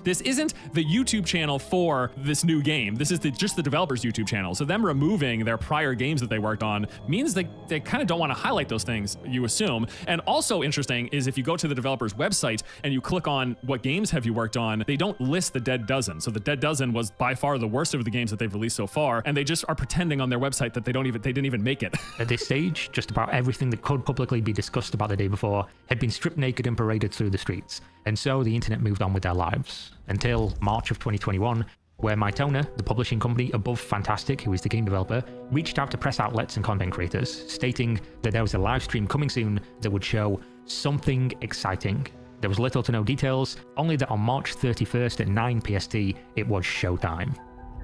This isn't the YouTube channel for this new game. This is just the developer's YouTube channel. So them removing their prior games that they worked on means they kind of don't want to highlight those things, you assume. And also interesting is if you go to the developer's website and you click on what games have you worked on, they don't list the Dead Dozen. So the Dead Dozen was by far the worst of the games that they've released so far, and they just are pretending on their website that they didn't even make it. At this stage, just about everything that could publicly be discussed about the day before had been stripped naked and paraded through the streets, and so the internet moved on with their lives. Until March of 2021, where Mytona, the publishing company above Fantastic, who is the game developer, reached out to press outlets and content creators, stating that there was a live stream coming soon that would show something exciting. There was little to no details, only that on March 31st at 9 PST, it was showtime.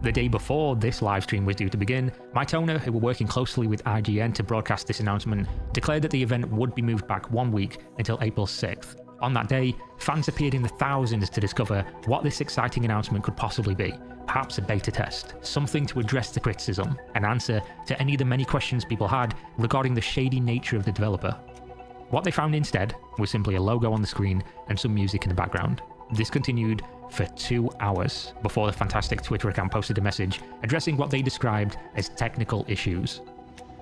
The day before this livestream was due to begin, Mytona, who were working closely with IGN to broadcast this announcement, declared that the event would be moved back 1 week until April 6th. On that day, fans appeared in the thousands to discover what this exciting announcement could possibly be. Perhaps a beta test, something to address the criticism, an answer to any of the many questions people had regarding the shady nature of the developer. What they found instead was simply a logo on the screen and some music in the background. This continued for 2 hours before the Fantastic Twitter account posted a message addressing what they described as technical issues.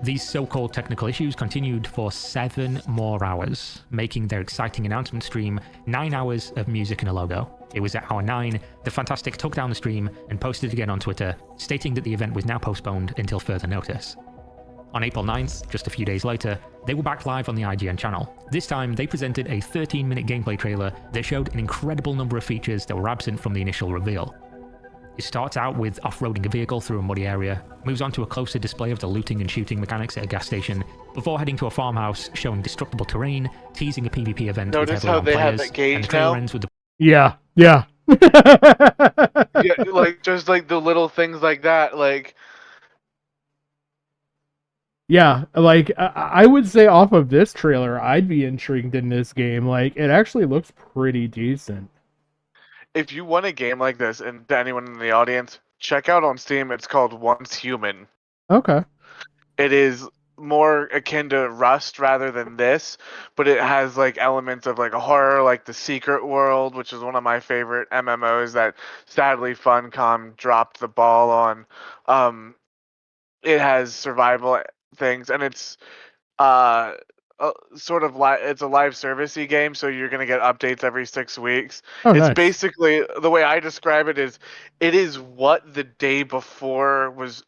These so-called technical issues continued for 7 more hours, making their exciting announcement stream 9 hours of music and a logo. It was at hour 9, the Fantastic took down the stream and posted again on Twitter, stating that the event was now postponed until further notice. On April 9th, just a few days later, they were back live on the IGN channel. This time, they presented a 13-minute gameplay trailer that showed an incredible number of features that were absent from the initial reveal. It starts out with off-roading a vehicle through a muddy area, moves on to a closer display of the looting and shooting mechanics at a gas station, before heading to a farmhouse showing destructible terrain, teasing a PvP event with Notice how heavily they armed have players, that gauge and the trailer now? ends with the Yeah. Yeah, like just like the little things like that, like Yeah, like I would say off of this trailer, I'd be intrigued in this game. Like it actually looks pretty decent. If you want a game like this, and to anyone in the audience, check out on Steam. It's called Once Human. Okay. It is more akin to Rust rather than this, but it has like elements of like a horror, like The Secret World, which is one of my favorite MMOs that sadly Funcom dropped the ball on. It has survival things, and it's uh sort of it's a live servicey game, so you're gonna get updates every 6 weeks. Oh, It's nice. basically, the way I describe it is, it is what the day before was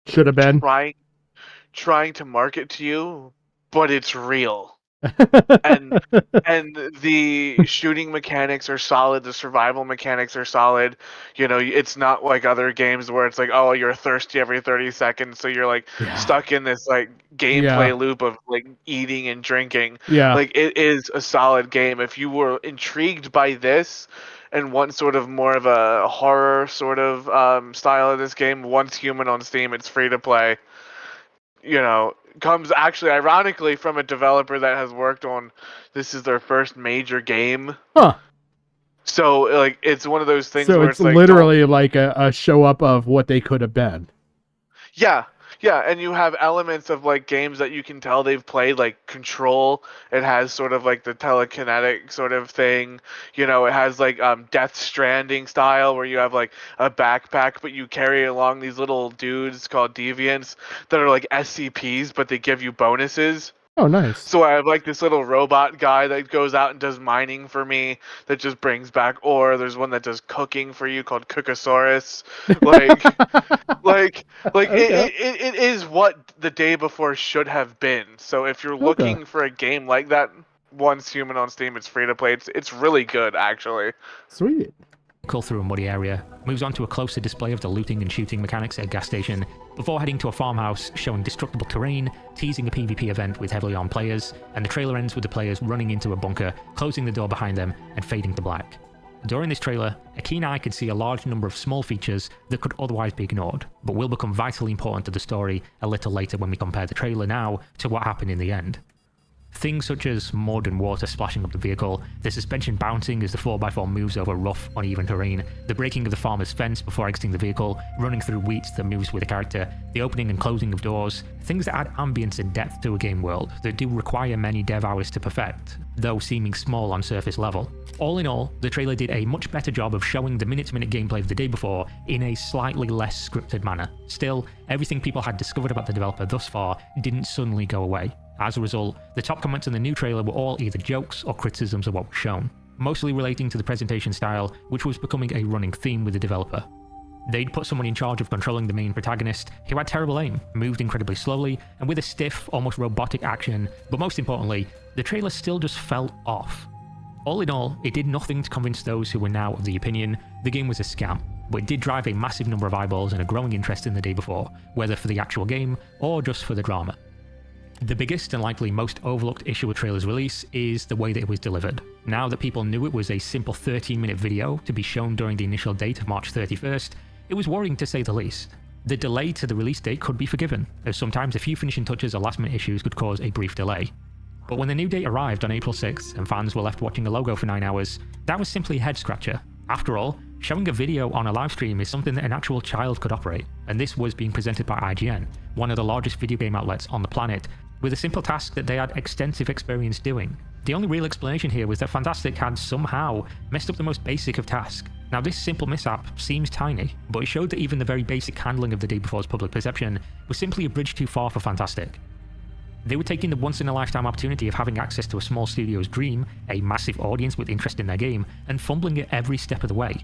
Should have been. trying to market to you, but it's real. and the shooting mechanics are solid, the survival mechanics are solid. You know, it's not like other games where it's like, oh, you're thirsty every 30 seconds, so you're like stuck in this like gameplay loop of like eating and drinking. Yeah. Like, it is a solid game. If you were intrigued by this and want sort of more of a horror sort of style of this game, Once Human on Steam, it's free to play. You know, comes actually ironically from a developer that has worked on, this is their first major game. Huh. So like, it's one of those things So where it's like, literally like a show up of what they could have been. yeah, and you have elements of like games that you can tell they've played, like Control. It has sort of like the telekinetic sort of thing. You know, it has like Death Stranding style, where you have like a backpack, but you carry along these little dudes called deviants that are like SCPs, but they give you bonuses. Oh, nice. So I have like this little robot guy that goes out and does mining for me, that just brings back ore. There's one that does cooking for you called Cookosaurus. Like, Okay. it is what the day before should have been. So if you're looking for a game like that, Once Human on Steam, it's free to play. It's really good, actually. Sweet. Cull through a muddy area, moves on to a closer display of the looting and shooting mechanics at a gas station, before heading to a farmhouse showing destructible terrain, teasing a PvP event with heavily armed players, and the trailer ends with the players running into a bunker, closing the door behind them, and fading to black. During this trailer, a keen eye could see a large number of small features that could otherwise be ignored, but will become vitally important to the story a little later when we compare the trailer now to what happened in the end. Things such as mud and water splashing up the vehicle, the suspension bouncing as the 4x4 moves over rough, uneven terrain, the breaking of the farmer's fence before exiting the vehicle, running through weeds that moves with the character, the opening and closing of doors, things that add ambience and depth to a game world that do require many dev hours to perfect, though seeming small on surface level. All in all, the trailer did a much better job of showing the minute-to-minute gameplay of the day before in a slightly less scripted manner. Still, everything people had discovered about the developer thus far didn't suddenly go away. As a result, the top comments in the new trailer were all either jokes or criticisms of what was shown, mostly relating to the presentation style, which was becoming a running theme with the developer. They'd put someone in charge of controlling the main protagonist who had terrible aim, moved incredibly slowly, and with a stiff, almost robotic action, but most importantly, the trailer still just felt off. All in all, it did nothing to convince those who were now of the opinion the game was a scam, but it did drive a massive number of eyeballs and a growing interest in the day before, whether for the actual game or just for the drama. The biggest and likely most overlooked issue with trailer's release is the way that it was delivered. Now that people knew it was a simple 13-minute video to be shown during the initial date of March 31st, it was worrying to say the least. The delay to the release date could be forgiven, as sometimes a few finishing touches or last-minute issues could cause a brief delay. But when the new date arrived on April 6th and fans were left watching a logo for 9 hours, that was simply a head-scratcher. After all, showing a video on a live stream is something that an actual child could operate, and this was being presented by IGN, one of the largest video game outlets on the planet, with a simple task that they had extensive experience doing. The only real explanation here was that Fantastic had somehow messed up the most basic of tasks. Now this simple mishap seems tiny, but it showed that even the very basic handling of the day before's public perception was simply a bridge too far for Fantastic. They were taking the once-in-a-lifetime opportunity of having access to a small studio's dream, a massive audience with interest in their game, and fumbling it every step of the way.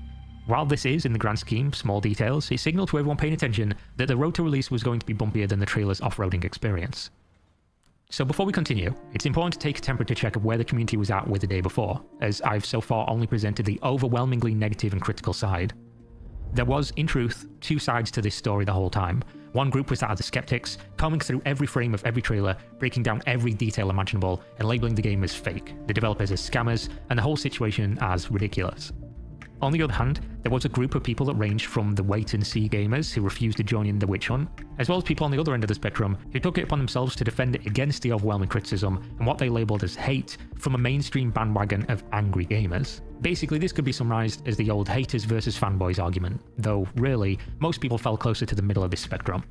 While this is, in the grand scheme, small details, it signaled to everyone paying attention that the road to release was going to be bumpier than the trailer's off-roading experience. So before we continue, it's important to take a temperature check of where the community was at with the day before, as I've so far only presented the overwhelmingly negative and critical side. There was, in truth, two sides to this story the whole time. One group was that of the skeptics, combing through every frame of every trailer, breaking down every detail imaginable, and labeling the game as fake, the developers as scammers, and the whole situation as ridiculous. On the other hand, there was a group of people that ranged from the wait-and-see gamers who refused to join in the witch hunt, as well as people on the other end of the spectrum who took it upon themselves to defend it against the overwhelming criticism and what they labelled as hate from a mainstream bandwagon of angry gamers. Basically, this could be summarised as the old haters versus fanboys argument, though really, most people fell closer to the middle of this spectrum.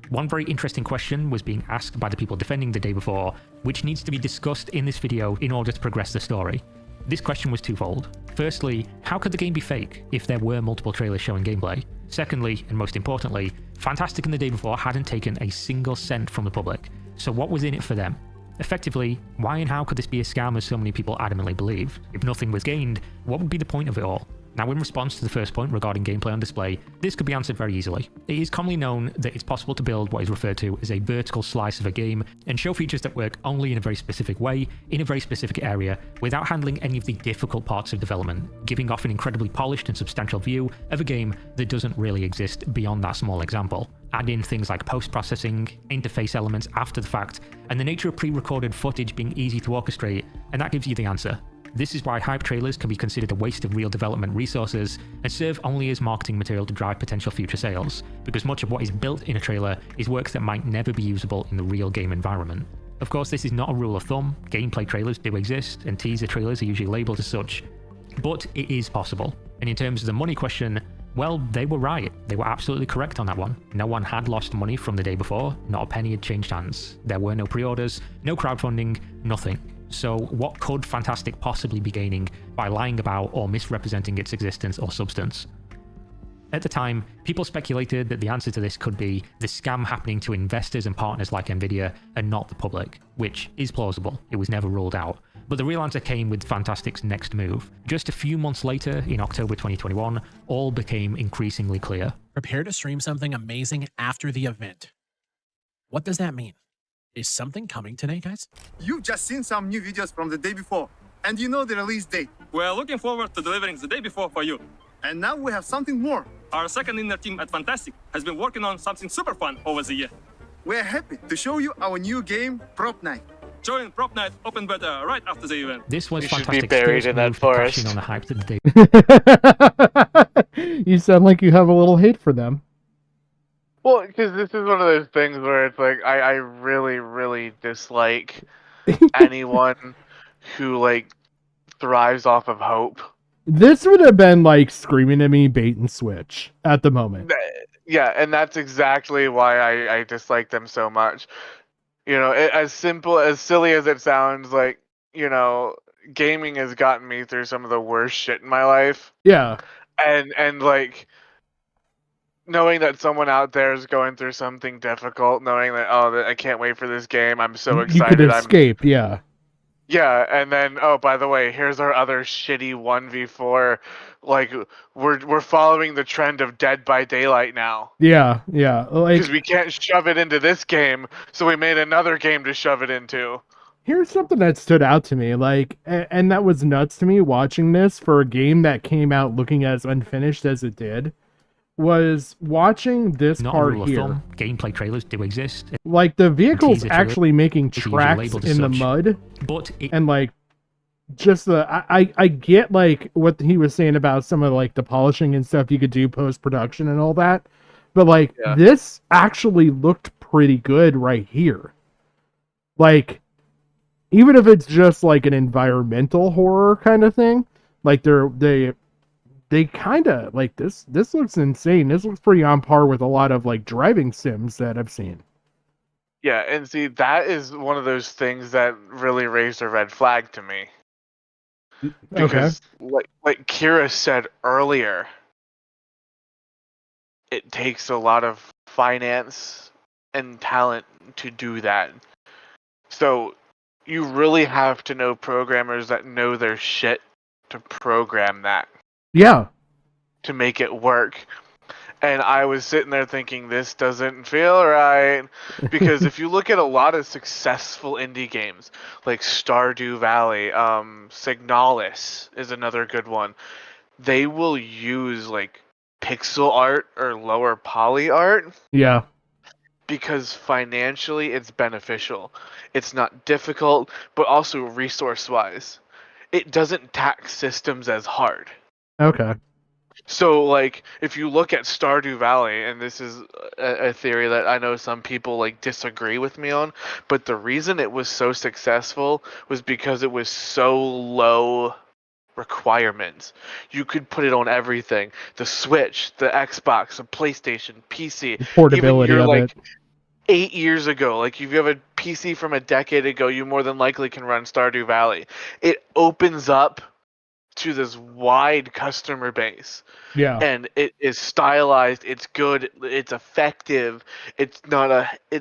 One very interesting question was being asked by the people defending the day before, which needs to be discussed in this video in order to progress the story. This question was twofold. Firstly, how could the game be fake if there were multiple trailers showing gameplay? Secondly, and most importantly, Fantastic and the day before hadn't taken a single cent from the public, so what was in it for them? Effectively, why and how could this be a scam as so many people adamantly believe? If nothing was gained, what would be the point of it all? Now, in response to the first point regarding gameplay on display, this could be answered very easily. It is commonly known that it's possible to build what is referred to as a vertical slice of a game and show features that work only in a very specific way, in a very specific area, without handling any of the difficult parts of development, giving off an incredibly polished and substantial view of a game that doesn't really exist beyond that small example. Add in things like post-processing, interface elements after the fact, and the nature of pre-recorded footage being easy to orchestrate, and that gives you the answer. This is why hype trailers can be considered a waste of real development resources and serve only as marketing material to drive potential future sales, because much of what is built in a trailer is work that might never be usable in the real game environment. Of course, this is not a rule of thumb. Gameplay trailers do exist, and teaser trailers are usually labelled as such, but it is possible. And in terms of the money question, well, they were right. They were absolutely correct on that one. No one had lost money from the day before, not a penny had changed hands. There were no pre-orders, no crowdfunding, nothing. So what could Fantastic possibly be gaining by lying about or misrepresenting its existence or substance? At the time, people speculated that the answer to this could be the scam happening to investors and partners like Nvidia and not the public, which is plausible. It was never ruled out. But the real answer came with Fantastic's next move. Just a few months later, in October 2021, all became increasingly clear. Prepare to stream something amazing after the event. What does that mean? Is something coming today, guys? You've just seen some new videos from the day before, and you know the release date. We're looking forward to delivering the day before for you. And now we have something more. Our second inner team at Fantastic has been working on something super fun over the year. We're happy to show you our new game, Prop Night. Join Prop Night open beta right after the event. This was You should Fantastic's be buried first in that move to forest. cashing on the hype of the day. You sound like you have a little hate for them. Well, because this is one of those things where it's like I really, really dislike anyone who like thrives off of hope. This would have been like screaming at me bait and switch at the moment. Yeah, and that's exactly why I dislike them so much. You know, as simple, as silly as it sounds, like, you know, gaming has gotten me through some of the worst shit in my life. Yeah. And like, knowing that someone out there is going through something difficult, knowing that, oh, I can't wait for this game, I'm so excited. You could escape, yeah. Yeah, and then, oh, by the way, here's our other shitty 1v4. Like, we're following the trend of Dead by Daylight now. Yeah, yeah. Like, because we can't shove it into this game, so we made another game to shove it into. Here's something that stood out to me, like, and that was nuts to me watching this for a game that came out looking as unfinished as it did, was watching this Not part a rule of here. thumb. Gameplay trailers do exist. Like, the vehicle's Teaser trailer, actually making which are usually tracks labeled as in the such. mud. But And, like, just the... I get, like, what he was saying about some of, like, the polishing and stuff you could do post-production and all that. But, like, this actually looked pretty good right here. Like, even if it's just, like, an environmental horror kind of thing, like, they kind of, like, this looks insane. This looks pretty on par with a lot of, like, driving sims that I've seen. Yeah, and see, that is one of those things that really raised a red flag to me. Because, like Kira said earlier, it takes a lot of finance and talent to do that. So, you really have to know programmers that know their shit to program that. Yeah. To make it work. And I was sitting there thinking, this doesn't feel right. Because if you look at a lot of successful indie games, like Stardew Valley, Signalis is another good one. They will use, like, pixel art or lower poly art. Yeah. Because financially it's beneficial. It's not difficult, but also resource-wise. It doesn't tax systems as hard. Okay. So, like, if you look at Stardew Valley, and this is a theory that I know some people, like, disagree with me on, but the reason it was so successful was because it was so low requirements. You could put it on everything. The Switch, the Xbox, the PlayStation, PC. Even Portability you're, of it. like, 8 years ago, like, if you have a PC from a decade ago, you more than likely can run Stardew Valley. It opens up to this wide customer base. Yeah. And it is stylized, it's good, it's effective, it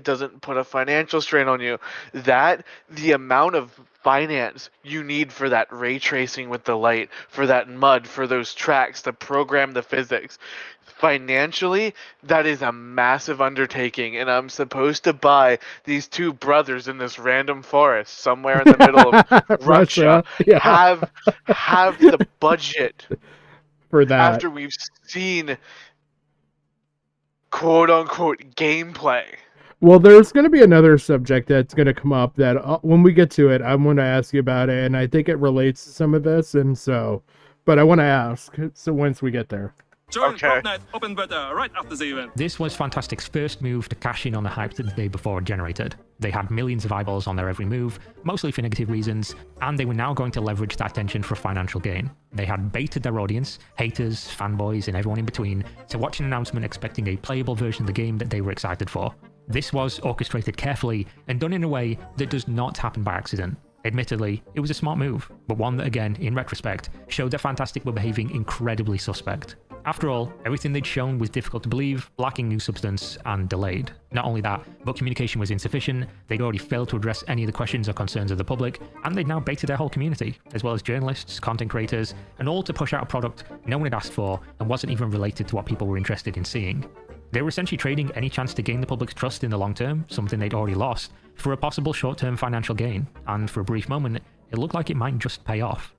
doesn't put a financial strain on you. The amount of finance you need for that ray tracing with the light, for that mud, for those tracks, to program the physics. Financially, that is a massive undertaking, and I'm supposed to buy these two brothers in this random forest somewhere in the middle of Russia, Yeah. have the budget For that. after we've seen quote unquote gameplay. Well, there's going to be another subject that's going to come up that when we get to it, I'm going to ask you about it, and I think it relates to some of this, and so, but I want to ask, so once we get there. Join Prop Night Open Beta right after the event. This was Fantastic's first move to cash in on the hype that the day before had generated. They had millions of eyeballs on their every move, mostly for negative reasons, and they were now going to leverage that attention for financial gain. They had baited their audience, haters, fanboys, and everyone in between, to watch an announcement expecting a playable version of the game that they were excited for. This was orchestrated carefully and done in a way that does not happen by accident. Admittedly, it was a smart move, but one that again, in retrospect, showed that Fantastic were behaving incredibly suspect. After all, everything they'd shown was difficult to believe, lacking new substance, and delayed. Not only that, but communication was insufficient, they'd already failed to address any of the questions or concerns of the public, and they'd now baited their whole community, as well as journalists, content creators, and all to push out a product no one had asked for and wasn't even related to what people were interested in seeing. They were essentially trading any chance to gain the public's trust in the long term, something they'd already lost, for a possible short-term financial gain, and for a brief moment, it looked like it might just pay off.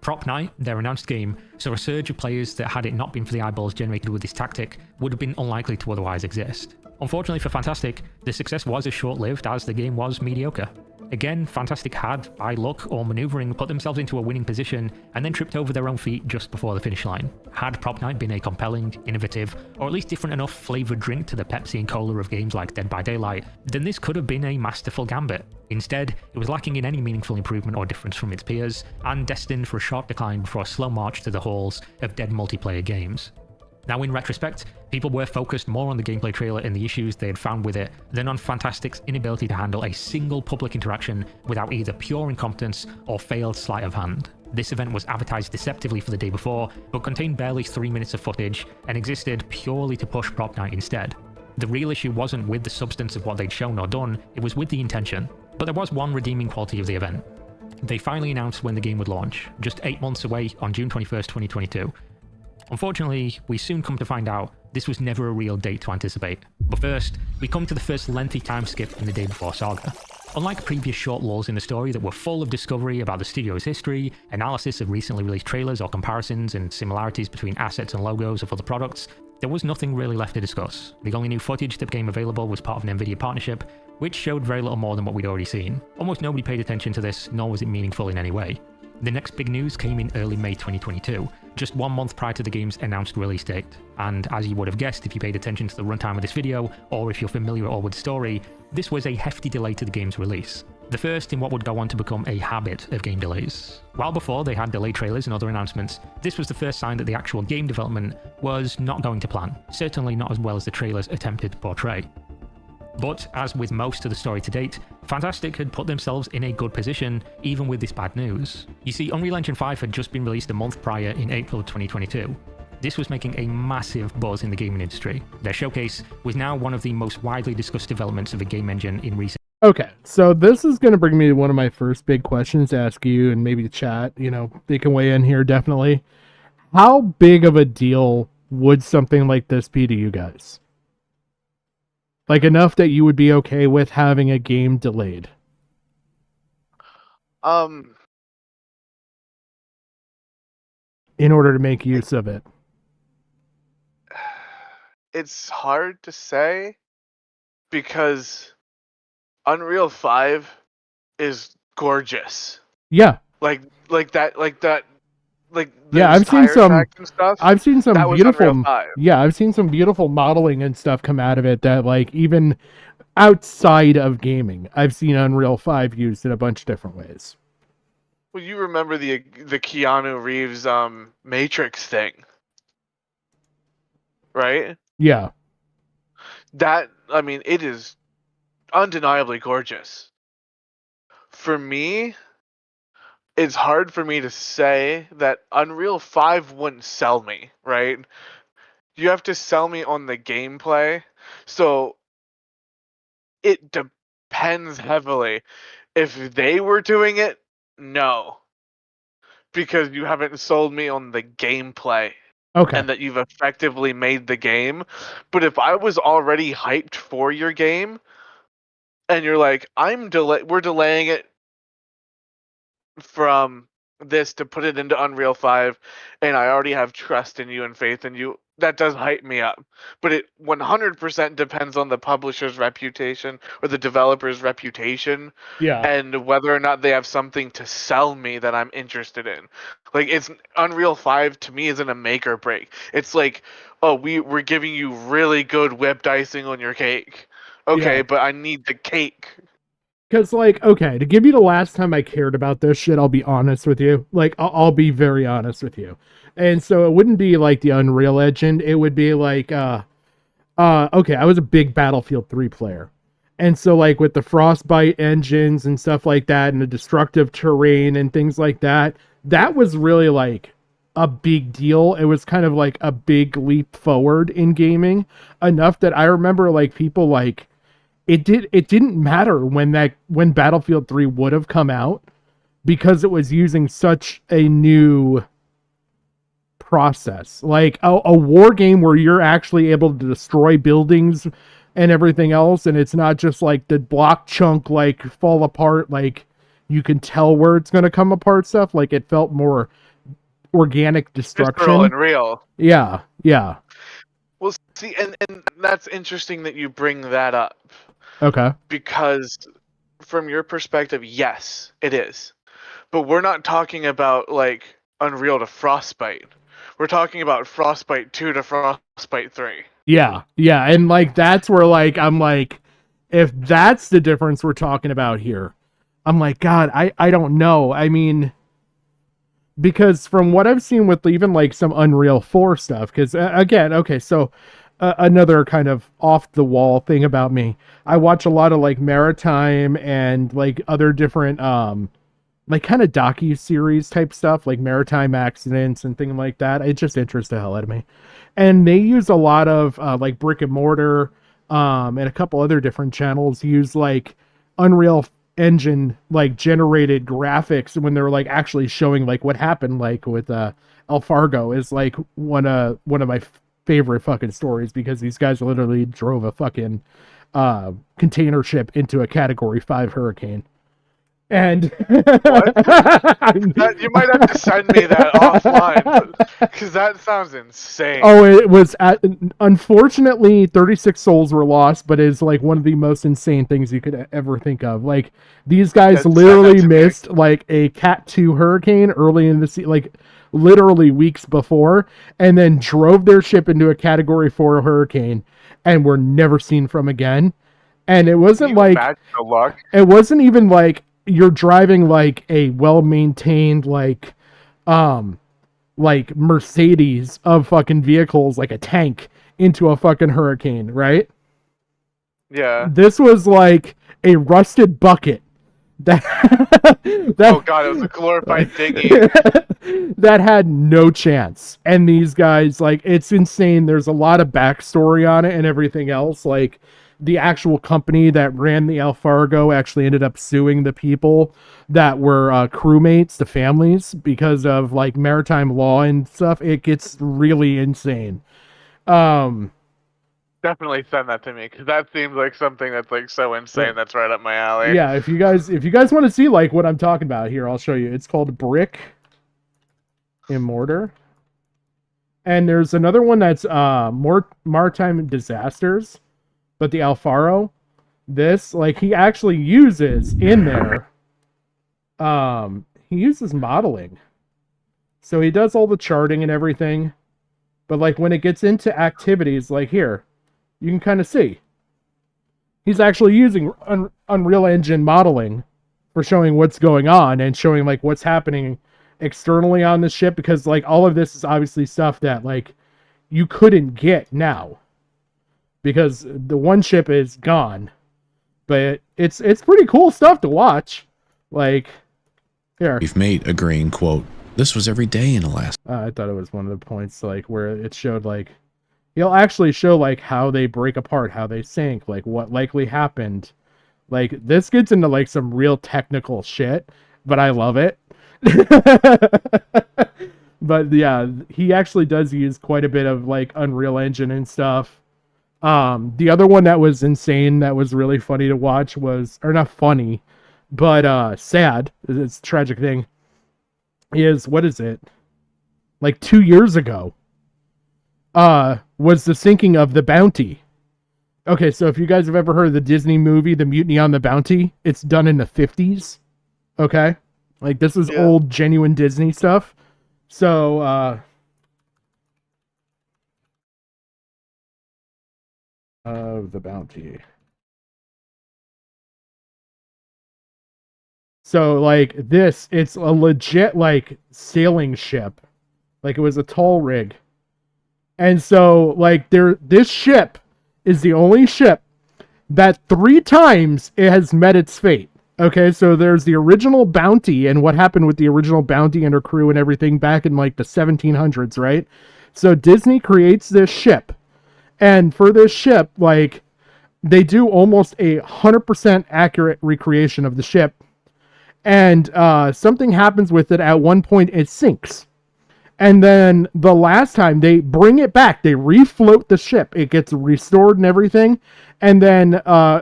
Prop Night, their announced game, saw a surge of players that, had it not been for the eyeballs generated with this tactic, would have been unlikely to otherwise exist. Unfortunately for Fantastic, the success was as short-lived as the game was mediocre. Again, Fantastic had, by luck or maneuvering, put themselves into a winning position and then tripped over their own feet just before the finish line. Had Prop Night been a compelling, innovative, or at least different enough flavoured drink to the Pepsi and Cola of games like Dead by Daylight, then this could have been a masterful gambit. Instead, it was lacking in any meaningful improvement or difference from its peers, and destined for a sharp decline before a slow march to the halls of dead multiplayer games. Now, in retrospect, people were focused more on the gameplay trailer and the issues they had found with it than on Fantastic's inability to handle a single public interaction without either pure incompetence or failed sleight of hand. This event was advertised deceptively for the day before, but contained barely 3 minutes of footage and existed purely to push Prop Night instead. The real issue wasn't with the substance of what they'd shown or done, it was with the intention. But there was one redeeming quality of the event. They finally announced when the game would launch, just 8 months away on June 21st, 2022. Unfortunately, we soon come to find out this was never a real date to anticipate. But first, we come to the first lengthy time skip in the day before saga. Unlike previous short lulls in the story that were full of discovery about the studio's history, analysis of recently released trailers or comparisons and similarities between assets and logos of other products, there was nothing really left to discuss. The only new footage that became available was part of an Nvidia partnership, which showed very little more than what we'd already seen. Almost nobody paid attention to this, nor was it meaningful in any way. The next big news came in early May 2022, just 1 month prior to the game's announced release date. And as you would have guessed if you paid attention to the runtime of this video, or if you're familiar at all with the story, this was a hefty delay to the game's release. The first in what would go on to become a habit of game delays. While before they had delayed trailers and other announcements, this was the first sign that the actual game development was not going to plan, certainly not as well as the trailers attempted to portray. But, as with most of the story to date, Fantastic had put themselves in a good position, even with this bad news. You see, Unreal Engine 5 had just been released a month prior in April 2022. This was making a massive buzz in the gaming industry. Their showcase was now one of the most widely discussed developments of a game engine in recent. Okay, so this is going to bring me to one of my first big questions to ask you, and maybe the chat, they can weigh in here definitely. How big of a deal would something like this be to you guys? Like enough that you would be okay with having a game delayed? In order to make use of it. It's hard to say because Unreal 5 is gorgeous. Yeah. Like that like Yeah, those I've seen tire some. tracks and stuff. I've seen some That was Unreal beautiful. 5. Yeah, I've seen some beautiful modeling and stuff come out of it. That like even outside of gaming, I've seen Unreal 5 used in a bunch of different ways. Well, you remember the Keanu Reeves Matrix thing, right? Yeah. That, I mean, it is undeniably gorgeous. For me, it's hard for me to say that Unreal 5 wouldn't sell me, right? You have to sell me on the gameplay. So it depends heavily. If they were doing it, no. Because you haven't sold me on the gameplay. Okay. And that you've effectively made the game. But if I was already hyped for your game, and you're like, we're delaying it from this to put it into Unreal 5, and I already have trust in you and faith in you, that does hype me up. But it 100% depends on the publisher's reputation or the developer's reputation, Yeah. and whether or not they have something to sell me that I'm interested in. Like, it's Unreal 5 to me isn't a make or break. It's like, oh, we're giving you really good whipped icing on your cake. Okay, Yeah. but I need the cake. Because, like, okay, to give you the last time I cared about this shit, I'll be honest with you. Like, I'll be very honest with you. And so it wouldn't be like the Unreal Engine. It would be like, okay, I was a big Battlefield 3 player. And so, like, with the Frostbite engines and stuff like that, and the destructive terrain and things like that, that was really, like, a big deal. It was kind of like a big leap forward in gaming. Enough that I remember, like, people, like, it didn't matter when Battlefield 3 would have come out because it was using such a new process. Like a war game where you're actually able to destroy buildings and everything else, and it's not just like the block chunk like fall apart, like you can tell where it's gonna come apart stuff. Like it felt more organic destruction. Visceral and real. Yeah, yeah. Well, see, and that's interesting that you bring that up. Okay. Because from your perspective, yes, it is. But we're not talking about like Unreal to Frostbite. We're talking about Frostbite 2 to Frostbite 3. Yeah, yeah, and like that's where like I'm like, if that's the difference we're talking about here, I'm like, God, I don't know. I mean, because from what I've seen with even like some Unreal 4 stuff, because again, okay, so another kind of off the wall thing about me, I watch a lot of like maritime and like other different like kind of docu-series type stuff, like maritime accidents and things like that. It just interests the hell out of me. And they use a lot of like Brick and Mortar and a couple other different channels use like Unreal Engine like generated graphics when they're like actually showing like what happened like with El Fargo is like one of my favorite fucking stories because these guys literally drove a fucking container ship into a Category 5 hurricane. And you might have to send me that offline because that sounds insane. Oh, it was unfortunately 36 souls were lost, but it's like one of the most insane things you could ever think of. Like these guys literally missed like a Cat 2 hurricane early in the sea, like literally weeks before, and then drove their ship into a Category 4 hurricane and were never seen from again. And it wasn't like it wasn't even like you're driving like a well-maintained like Mercedes of fucking vehicles, like a tank into a fucking hurricane, right? Yeah. This was like a rusted bucket that oh god, it was a glorified dinghy that had no chance. And these guys, like, it's insane. There's a lot of backstory on it and everything else. Like, the actual company that ran the El Fargo actually ended up suing the people that were crewmates, the families, because of like maritime law and stuff. It gets really insane. Definitely send that to me because that seems like something that's like so insane. That's right up my alley. Yeah, if you guys want to see like what I'm talking about here, I'll show you. It's called Brick and Mortar. And there's another one that's more maritime disasters. But the Alfaro, this, like, he actually uses in there, he uses modeling. So he does all the charting and everything. But like when it gets into activities, like here, you can kind of see he's actually using Unreal Engine modeling for showing what's going on and showing like what's happening externally on the ship, because like all of this is obviously stuff that like you couldn't get now because the one ship is gone. But it's pretty cool stuff to watch. Like here, We've made agreeing, quote, this was every day in Alaska. I thought it was one of the points like where it showed like he'll actually show like how they break apart, how they sink, like what likely happened. Like this gets into like some real technical shit, but I love it. But yeah, he actually does use quite a bit of like Unreal Engine and stuff. The other one that was insane, that was really funny to watch was, or not funny, but sad, it's a tragic thing, is, what is it? Like 2 years ago, was the sinking of the Bounty. Okay, so if you guys have ever heard of the Disney movie, The Mutiny on the Bounty, it's done in the 50s. Okay? Like, this is old, genuine Disney stuff. So, of the Bounty. So, like, this, it's a legit, like, sailing ship. Like, it was a tall rig. And so, like, this ship is the only ship that 3 times it has met its fate. Okay, so there's the original Bounty and what happened with the original Bounty and her crew and everything back in, like, the 1700s, right? So Disney creates this ship. And for this ship, like, they do almost 100% accurate recreation of the ship. And something happens with it. At one point, it sinks. And then the last time they bring it back, they refloat the ship. It gets restored and everything. And then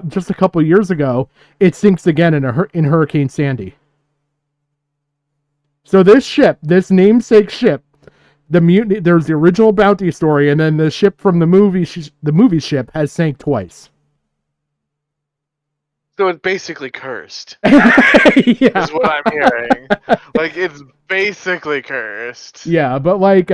just a couple years ago, it sinks again in Hurricane Sandy. So this ship, this namesake ship, the mutiny, there's the original Bounty story, and then the ship from the movie ship has sank twice. So it's basically cursed. Yeah. Is what I'm hearing. Like, it's basically cursed. Yeah, but like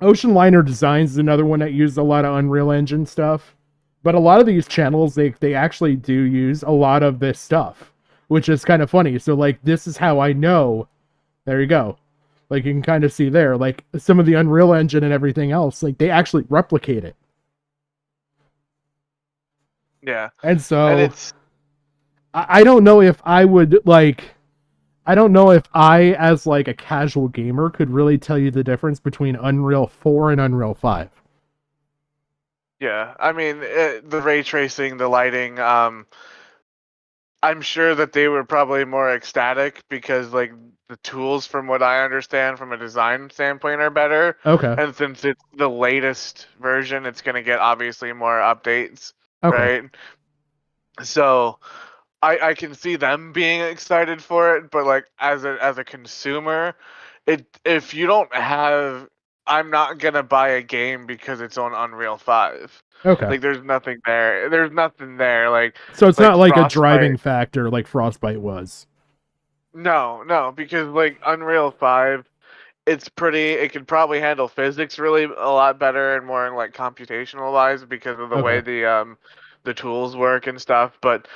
Ocean Liner Designs is another one that used a lot of Unreal Engine stuff. But a lot of these channels, they actually do use a lot of this stuff, which is kind of funny. So like, this is how I know. There you go. Like, you can kind of see there, like some of the Unreal Engine and everything else, like they actually replicate it. Yeah. And so and it's I don't know if I would like, I don't know if I, as like a casual gamer, could really tell you the difference between Unreal 4 and Unreal 5. Yeah, I mean, the ray tracing, the lighting, I'm sure that they were probably more ecstatic because, like, the tools, from what I understand from a design standpoint, are better. Okay. And since it's the latest version, it's going to get obviously more updates, Okay. right? So I can see them being excited for it, but like as a consumer, if you don't have, I'm not gonna buy a game because it's on Unreal 5. Okay. Like, there's nothing there. There's nothing there. Like, So it's not like a Frostbite. driving factor like Frostbite was. No, because like Unreal 5, it's pretty. It could probably handle physics really a lot better and more in like computational wise because of the way the tools work and stuff. But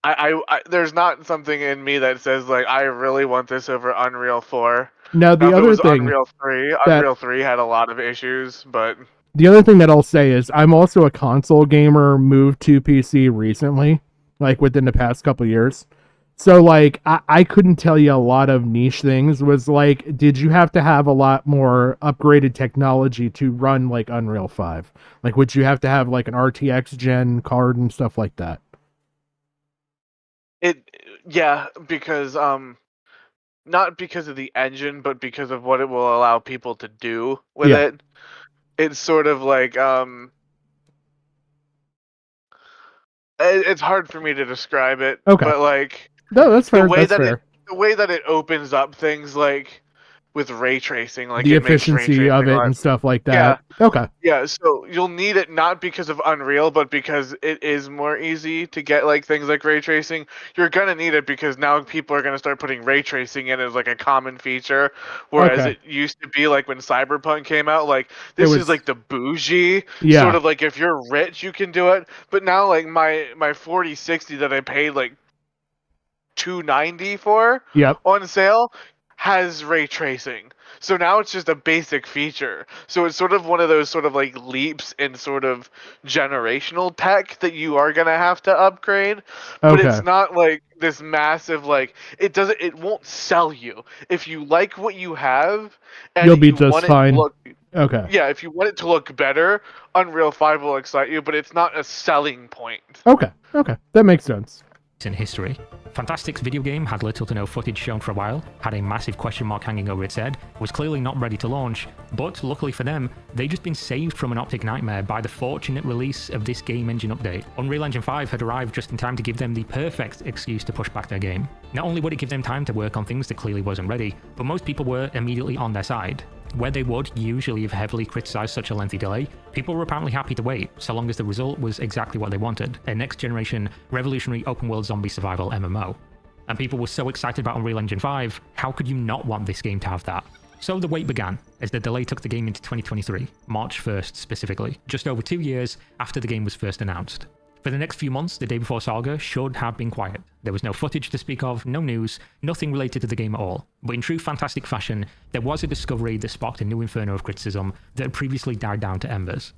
I there's not something in me that says like I really want this over Unreal 4. Now the if it other was thing Unreal 3, that- Unreal 3 had a lot of issues, but The other thing that I'll say is I'm also a console gamer, moved to PC recently, like within the past couple years. So like I couldn't tell you a lot of niche things. Was like, did you have to have a lot more upgraded technology to run like Unreal 5? Like, would you have to have like an RTX gen card and stuff like that? yeah, because not because of the engine, but because of what it will allow people to do with it. It's sort of like it's hard for me to describe it. Okay. But like, No, that's fair. the way That's that fair. the way that it opens up things, like with ray tracing, like the it makes ray efficiency tracing of it a lot- and stuff like Yeah. that. Okay. Yeah, so you'll need it not because of Unreal, but because it is more easy to get like things like ray tracing. You're gonna need it because now people are gonna start putting ray tracing in as like a common feature, whereas Okay. it used to be like when Cyberpunk came out, like this was- is like the bougie Yeah. sort of like if you're rich you can do it. But now like my 4060 that I paid like $290 for Yep. on sale has ray tracing. So now it's just a basic feature. So it's sort of one of those sort of like leaps in sort of generational tech that you are gonna have to upgrade. But Okay. it's not like this massive like it won't sell you. If you like what you have and You'll be you just want fine. it to look Okay. yeah, if you want it to look better, Unreal 5 will excite you, but it's not a selling point. Okay. That makes sense. In history. Fantastic's video game had little to no footage shown for a while, had a massive question mark hanging over its head, was clearly not ready to launch, but luckily for them, they'd just been saved from an optic nightmare by the fortunate release of this game engine update. Unreal Engine 5 had arrived just in time to give them the perfect excuse to push back their game. Not only would it give them time to work on things that clearly wasn't ready, but most people were immediately on their side. Where they would usually have heavily criticised such a lengthy delay, people were apparently happy to wait, so long as the result was exactly what they wanted, a next-generation, revolutionary open-world zombie survival MMO. And people were so excited about Unreal Engine 5, how could you not want this game to have that? So the wait began, as the delay took the game into 2023, March 1st specifically, just over 2 years after the game was first announced. For the next few months, the Day Before saga should have been quiet. There was no footage to speak of, no news, nothing related to the game at all. But in true Fantastic fashion, there was a discovery that sparked a new inferno of criticism that had previously died down to embers.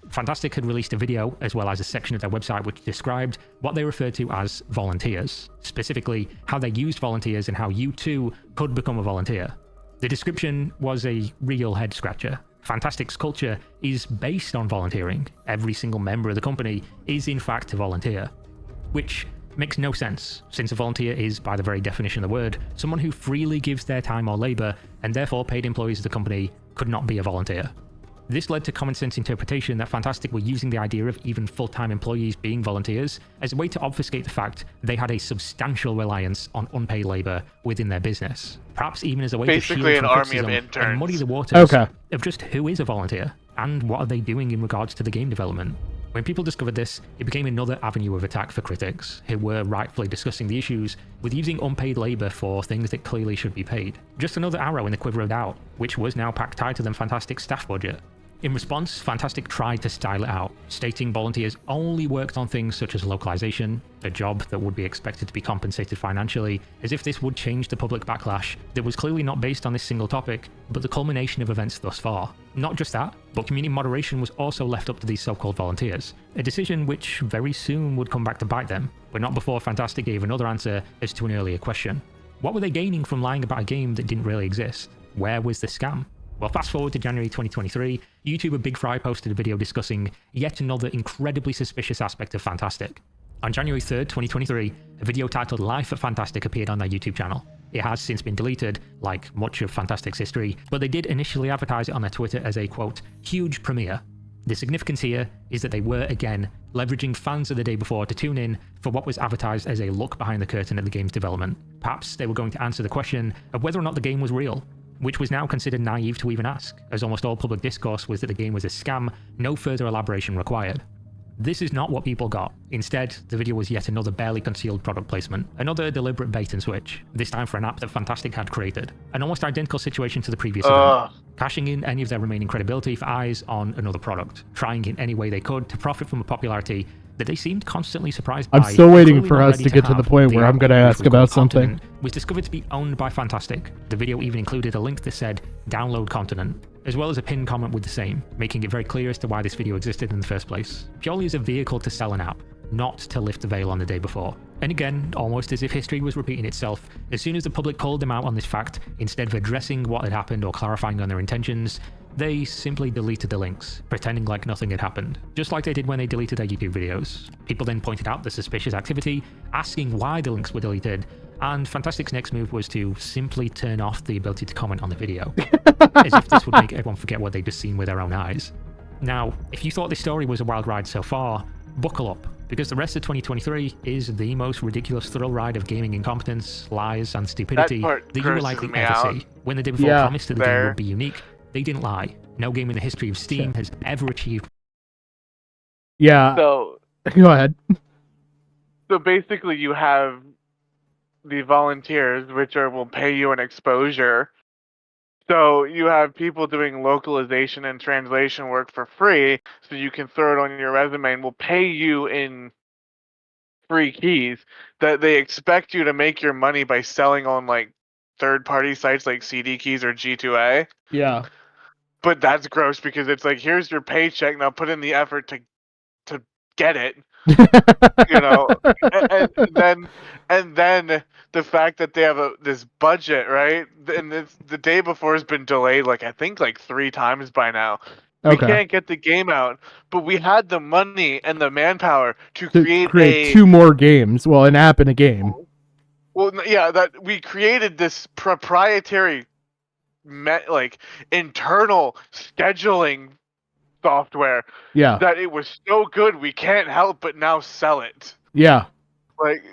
Fantastic had released a video, as well as a section of their website which described what they referred to as volunteers, specifically how they used volunteers and how you too could become a volunteer. The description was a real head-scratcher. Fantastic's culture is based on volunteering. Every single member of the company is in fact a volunteer. Which makes no sense, since a volunteer is, by the very definition of the word, someone who freely gives their time or labour, and therefore paid employees of the company could not be a volunteer. This led to common sense interpretation that Fantastic were using the idea of even full-time employees being volunteers as a way to obfuscate the fact they had a substantial reliance on unpaid labour within their business. Perhaps even as a way Basically to shield an from army of criticism interns. and muddy the waters Okay. of just who is a volunteer and what are they doing in regards to the game development. When people discovered this, it became another avenue of attack for critics, who were rightfully discussing the issues with using unpaid labour for things that clearly should be paid. Just another arrow in the quiver of doubt, which was now packed tied to them Fantastic's staff budget. In response, Fantastic tried to style it out, stating volunteers only worked on things such as localization, a job that would be expected to be compensated financially, as if this would change the public backlash that was clearly not based on this single topic, but the culmination of events thus far. Not just that, but community moderation was also left up to these so-called volunteers, a decision which very soon would come back to bite them, but not before Fantastic gave another answer as to an earlier question. What were they gaining from lying about a game that didn't really exist? Where was the scam? Well, fast forward to January 2023, YouTuber Big Fry posted a video discussing yet another incredibly suspicious aspect of Fantastic. On January 3rd, 2023, a video titled Life at Fantastic appeared on their YouTube channel. It has since been deleted, like much of Fantastic's history, but they did initially advertise it on their Twitter as a, quote, huge premiere. The significance here is that they were, again, leveraging fans of the Day Before to tune in for what was advertised as a look behind the curtain at the game's development. Perhaps they were going to answer the question of whether or not the game was real, which was now considered naive to even ask, as almost all public discourse was that the game was a scam, no further elaboration required. This is not what people got. Instead, the video was yet another barely concealed product placement, another deliberate bait and switch, this time for an app that Fantastic had created. An almost identical situation to the previous event, cashing in any of their remaining credibility for eyes on another product, trying in any way they could to profit from a popularity that they seemed constantly surprised by. I'm still waiting for us to get to the point where I'm going to ask about something. Was discovered to be owned by Fantastic. The video even included a link that said, download continent, as well as a pinned comment with the same, making it very clear as to why this video existed in the first place. Purely as a vehicle to sell an app, not to lift the veil on the Day Before. And again, almost as if history was repeating itself, as soon as the public called them out on this fact, instead of addressing what had happened or clarifying on their intentions, they simply deleted the links, pretending like nothing had happened, just like they did when they deleted their YouTube videos. People then pointed out the suspicious activity, asking why the links were deleted, and Fantastic's next move was to simply turn off the ability to comment on the video, as if this would make everyone forget what they'd just seen with their own eyes. Now, if you thought this story was a wild ride so far, buckle up, Because the rest of 2023 is the most ridiculous thrill ride of gaming incompetence, lies, and stupidity that you will likely ever see. When the day before promised that the game would be unique, they didn't lie. No game in the history of Steam has ever achieved. Yeah. So go ahead. So basically, you have the volunteers, which will pay you an exposure. So you have people doing localization and translation work for free, so you can throw it on your resume and will pay you in free keys that they expect you to make your money by selling on like third-party sites like CD Keys or G2A. Yeah. But that's gross because it's like, here's your paycheck, now put in the effort to get it. You know, and then the fact that they have this budget, right? And the day before has been delayed, like I think like 3 times by now. We can't get the game out, but we had the money and the manpower to create 2 more games. Well, an app and a game. Well, yeah, that we created this proprietary, internal scheduling software. Yeah. That it was so good we can't help but now sell it. Yeah. Like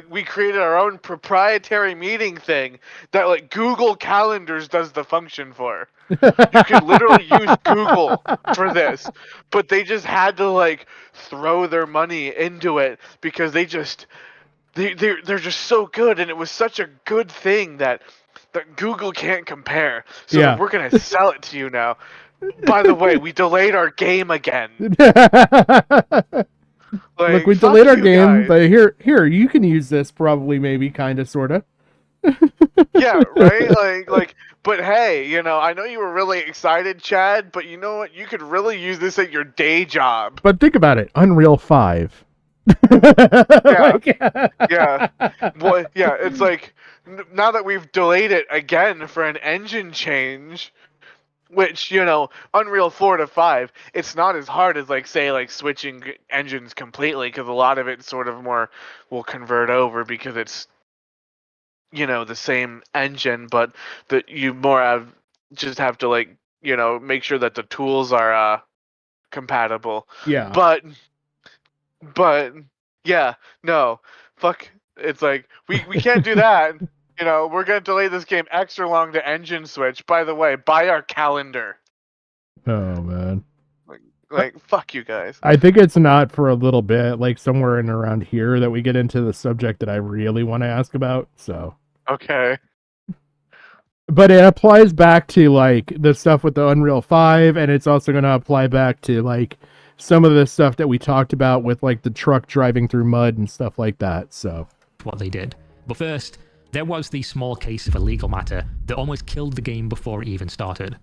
we created our own proprietary meeting thing that like Google Calendars does the function for. You could literally use Google for this, but they just had to like throw their money into it because they're just so good, and it was such a good thing that Google can't compare. So we're gonna sell it to you now. By the way, we delayed our game again. Look, we delayed our game, but here, you can use this probably, maybe, kind of, sort of. Yeah, right? But hey, you know, I know you were really excited, Chad, but you know what? You could really use this at your day job. But think about it. Unreal 5. Yeah. Well, yeah, it's like, now that we've delayed it again for an engine change, which, you know, Unreal 4 to 5, it's not as hard as, like, say, like, switching engines completely, because a lot of it sort of more will convert over because it's, you know, the same engine, but that you more just have to, like, you know, make sure that the tools are compatible. Yeah. But yeah, no, fuck. It's like we can't do that. You know, we're gonna delay this game extra long to engine switch. By the way, buy our calendar. Oh man. Like fuck you guys. I think it's not for a little bit, like somewhere in around here, that we get into the subject that I really want to ask about. So. Okay. But it applies back to like the stuff with the Unreal 5, and it's also going to apply back to like some of the stuff that we talked about with like the truck driving through mud and stuff like that. So. What they did. But first, there was the small case of a legal matter that almost killed the game before it even started.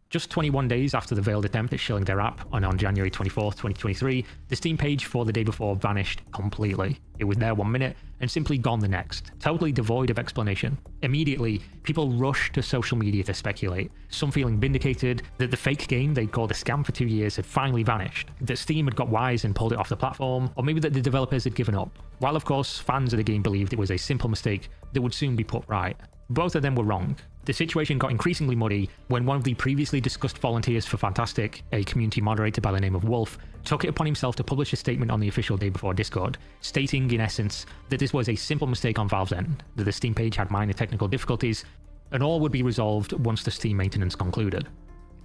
Just 21 days after the failed attempt at shilling their app, and on January 24th, 2023, the Steam page for the day before vanished completely. It was there 1 minute, and simply gone the next, totally devoid of explanation. Immediately, people rushed to social media to speculate, some feeling vindicated that the fake game they'd called a scam for 2 years had finally vanished, that Steam had got wise and pulled it off the platform, or maybe that the developers had given up, while of course fans of the game believed it was a simple mistake that would soon be put right. Both of them were wrong. The situation got increasingly muddy when one of the previously discussed volunteers for Fantastic, a community moderator by the name of Wolf, took it upon himself to publish a statement on the official Day Before Discord, stating in essence that this was a simple mistake on Valve's end, that the Steam page had minor technical difficulties, and all would be resolved once the Steam maintenance concluded.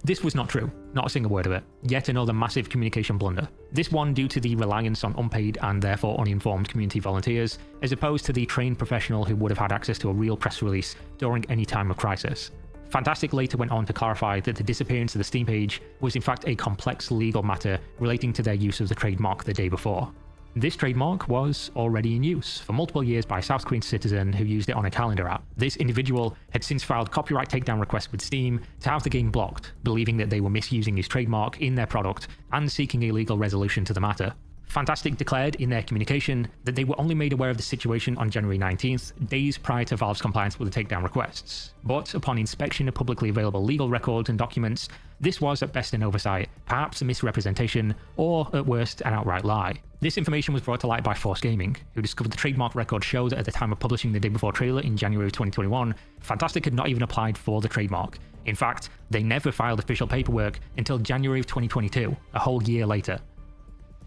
This was not true, not a single word of it. Yet another massive communication blunder. This one due to the reliance on unpaid and therefore uninformed community volunteers, as opposed to the trained professional who would have had access to a real press release during any time of crisis. Fantastic later went on to clarify that the disappearance of the Steam page was in fact a complex legal matter relating to their use of the trademark the day before. This trademark was already in use for multiple years by a South Korean citizen who used it on a calendar app. This individual had since filed copyright takedown requests with Steam to have the game blocked, believing that they were misusing his trademark in their product and seeking a legal resolution to the matter. Fantastic declared in their communication that they were only made aware of the situation on January 19th, days prior to Valve's compliance with the takedown requests. But upon inspection of publicly available legal records and documents, this was at best an oversight, perhaps a misrepresentation, or at worst an outright lie. This information was brought to light by Force Gaming, who discovered the trademark record showed at the time of publishing the Day Before trailer in January of 2021, Fantastic had not even applied for the trademark. In fact, they never filed official paperwork until January of 2022, a whole year later.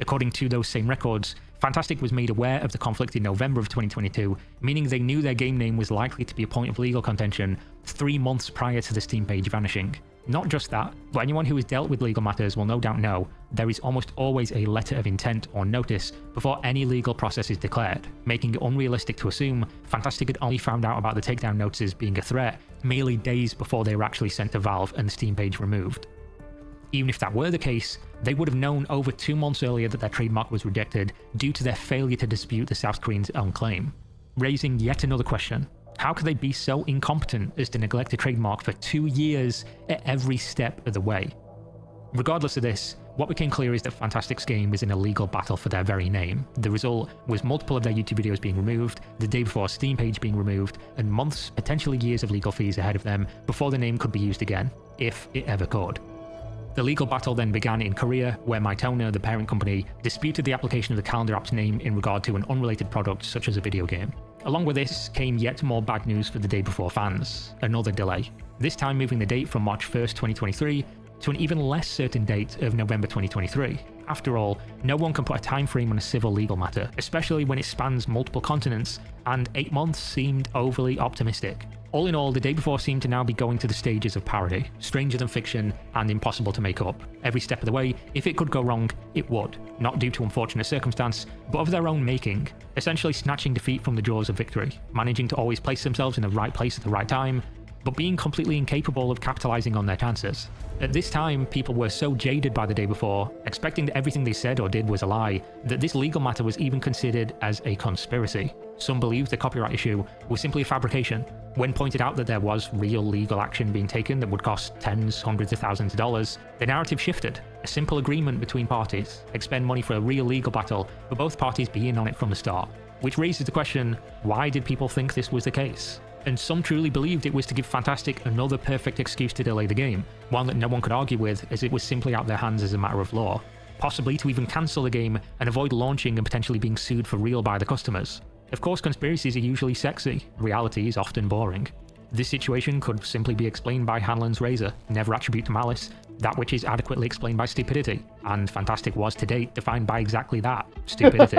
According to those same records, Fantastic was made aware of the conflict in November of 2022, meaning they knew their game name was likely to be a point of legal contention 3 months prior to the Steam page vanishing. Not just that, but anyone who has dealt with legal matters will no doubt know there is almost always a letter of intent or notice before any legal process is declared, making it unrealistic to assume Fantastic had only found out about the takedown notices being a threat merely days before they were actually sent to Valve and the Steam page removed. Even if that were the case, they would have known over 2 months earlier that their trademark was rejected due to their failure to dispute the South Koreans' own claim. Raising yet another question: how could they be so incompetent as to neglect a trademark for 2 years at every step of the way? Regardless of this, what became clear is that Fantastic's game is in a legal battle for their very name. The result was multiple of their YouTube videos being removed, the day before Steam page being removed, and months, potentially years of legal fees ahead of them before the name could be used again, if it ever could. The legal battle then began in Korea, where Mytona, the parent company, disputed the application of the calendar app's name in regard to an unrelated product such as a video game. Along with this came yet more bad news for the Day Before fans: another delay. This time moving the date from March 1st, 2023 to an even less certain date of November 2023. After all, no one can put a time frame on a civil legal matter, especially when it spans multiple continents, and 8 months seemed overly optimistic. All in all, The Day Before seemed to now be going to the stages of parody, stranger than fiction and impossible to make up. Every step of the way, if it could go wrong, it would. Not due to unfortunate circumstance, but of their own making. Essentially snatching defeat from the jaws of victory, managing to always place themselves in the right place at the right time, but being completely incapable of capitalizing on their chances. At this time, people were so jaded by The Day Before, expecting that everything they said or did was a lie, that this legal matter was even considered as a conspiracy. Some believed the copyright issue was simply a fabrication. When pointed out that there was real legal action being taken that would cost tens, hundreds of thousands of dollars, the narrative shifted. A simple agreement between parties, expend money for a real legal battle, but both parties be in on it from the start. Which raises the question, why did people think this was the case? And some truly believed it was to give Fantastic another perfect excuse to delay the game, one that no one could argue with as it was simply out of their hands as a matter of law. Possibly to even cancel the game and avoid launching and potentially being sued for real by the customers. Of course, conspiracies are usually sexy, reality is often boring. This situation could simply be explained by Hanlon's razor, never attribute to malice, that which is adequately explained by stupidity, and Fantastic was to date defined by exactly that, stupidity.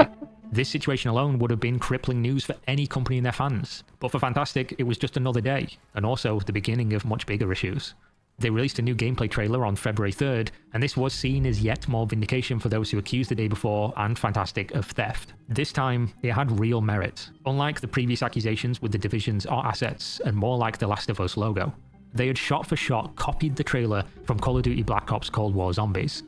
This situation alone would have been crippling news for any company and their fans, but for Fantastic it was just another day, and also the beginning of much bigger issues. They released a new gameplay trailer on February 3rd, and this was seen as yet more vindication for those who accused The Day Before and Fantastic of theft. This time, it had real merit, unlike the previous accusations with the Division's art assets and more like the Last of Us logo. They had shot for shot copied the trailer from Call of Duty Black Ops Cold War Zombies.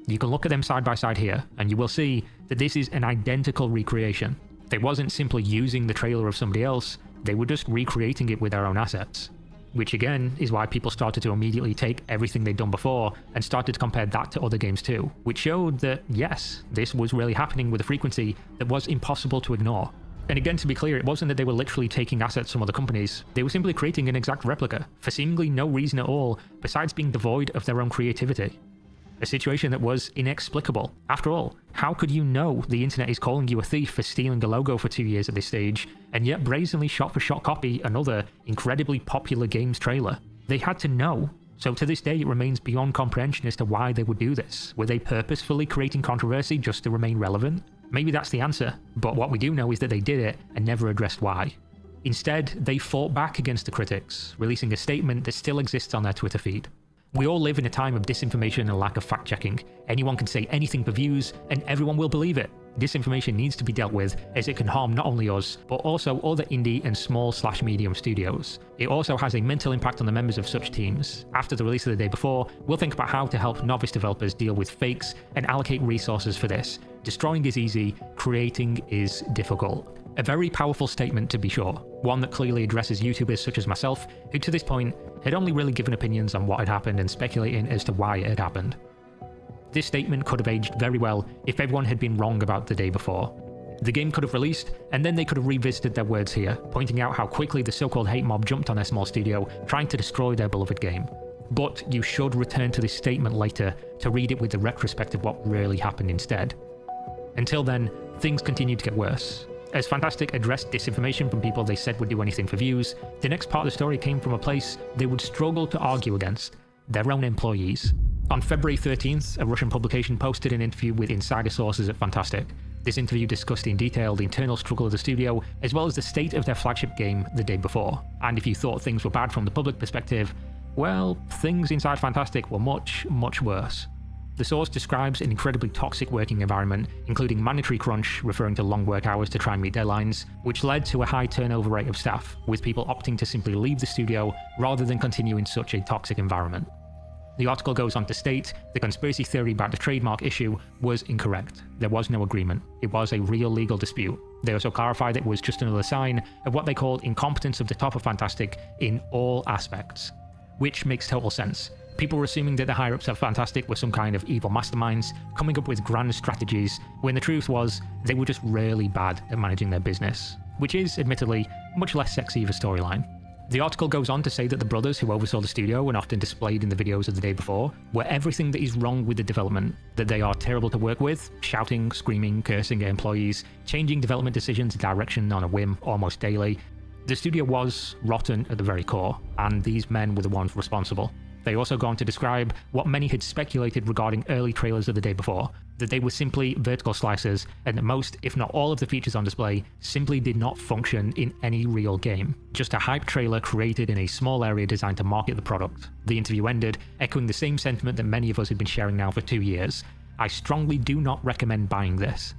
You can look at them side by side here, and you will see that this is an identical recreation. They wasn't simply using the trailer of somebody else, they were just recreating it with their own assets. Which again is why people started to immediately take everything they'd done before and started to compare that to other games too, which showed that yes, this was really happening with a frequency that was impossible to ignore. And again, to be clear, it wasn't that they were literally taking assets from other companies, they were simply creating an exact replica, for seemingly no reason at all, besides being devoid of their own creativity. A situation that was inexplicable. After all, how could you know the internet is calling you a thief for stealing a logo for 2 years at this stage, and yet brazenly shot-for-shot copy another incredibly popular game's trailer? They had to know. So to this day it remains beyond comprehension as to why they would do this. Were they purposefully creating controversy just to remain relevant? Maybe that's the answer, but what we do know is that they did it and never addressed why. Instead, they fought back against the critics, releasing a statement that still exists on their Twitter feed. We all live in a time of disinformation and lack of fact-checking. Anyone can say anything for views, and everyone will believe it. Disinformation needs to be dealt with, as it can harm not only us, but also other indie and small/medium studios. It also has a mental impact on the members of such teams. After the release of The Day Before, we'll think about how to help novice developers deal with fakes and allocate resources for this. Destroying is easy, creating is difficult. A very powerful statement to be sure, one that clearly addresses YouTubers such as myself, who to this point had only really given opinions on what had happened and speculating as to why it had happened. This statement could have aged very well if everyone had been wrong about The Day Before. The game could have released, and then they could have revisited their words here, pointing out how quickly the so-called hate mob jumped on their small studio, trying to destroy their beloved game. But you should return to this statement later to read it with the retrospect of what really happened instead. Until then, things continued to get worse. As Fantastic addressed disinformation from people they said would do anything for views, the next part of the story came from a place they would struggle to argue against: their own employees. On February 13th, a Russian publication posted an interview with insider sources at Fantastic. This interview discussed in detail the internal struggle of the studio, as well as the state of their flagship game the day before. And if you thought things were bad from the public perspective, well, things inside Fantastic were much, much worse. The source describes an incredibly toxic working environment, including mandatory crunch, referring to long work hours to try and meet deadlines, which led to a high turnover rate of staff, with people opting to simply leave the studio rather than continue in such a toxic environment. The article goes on to state the conspiracy theory about the trademark issue was incorrect. There was no agreement. It was a real legal dispute. They also clarified it was just another sign of what they called incompetence of the top of Fantastic in all aspects. Which makes total sense. People were assuming that the higher-ups of Fantastic were some kind of evil masterminds coming up with grand strategies, when the truth was they were just really bad at managing their business, which is, admittedly, much less sexy of a storyline. The article goes on to say that the brothers who oversaw the studio and often displayed in the videos of the day before were everything that is wrong with the development, that they are terrible to work with, shouting, screaming, cursing at employees, changing development decisions direction on a whim almost daily. The studio was rotten at the very core, and these men were the ones responsible. They also go on to describe what many had speculated regarding early trailers of the day before, that they were simply vertical slices, and that most, if not all of the features on display, simply did not function in any real game. Just a hype trailer created in a small area designed to market the product. The interview ended, echoing the same sentiment that many of us had been sharing now for 2 years. I strongly do not recommend buying this.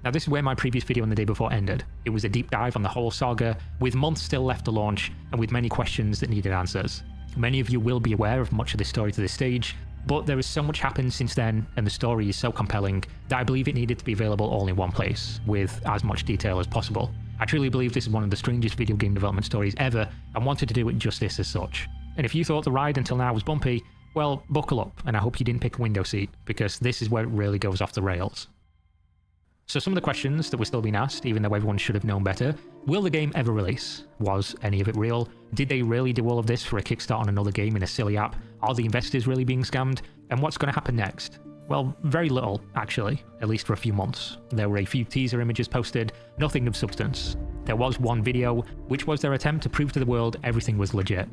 Now this is where my previous video on the day before ended. It was a deep dive on the whole saga, with months still left to launch, and with many questions that needed answers. Many of you will be aware of much of the story to this stage, but there has so much happened since then, and the story is so compelling, that I believe it needed to be available all in one place, with as much detail as possible. I truly believe this is one of the strangest video game development stories ever, and wanted to do it justice as such. And if you thought the ride until now was bumpy, well, buckle up, and I hope you didn't pick a window seat, because this is where it really goes off the rails. So some of the questions that were still being asked, even though everyone should have known better: will the game ever release? Was any of it real? Did they really do all of this for a kickstart on another game in a silly app? Are the investors really being scammed? And what's going to happen next? Well, very little, actually, at least for a few months. There were a few teaser images posted, nothing of substance. There was one video, which was their attempt to prove to the world everything was legit,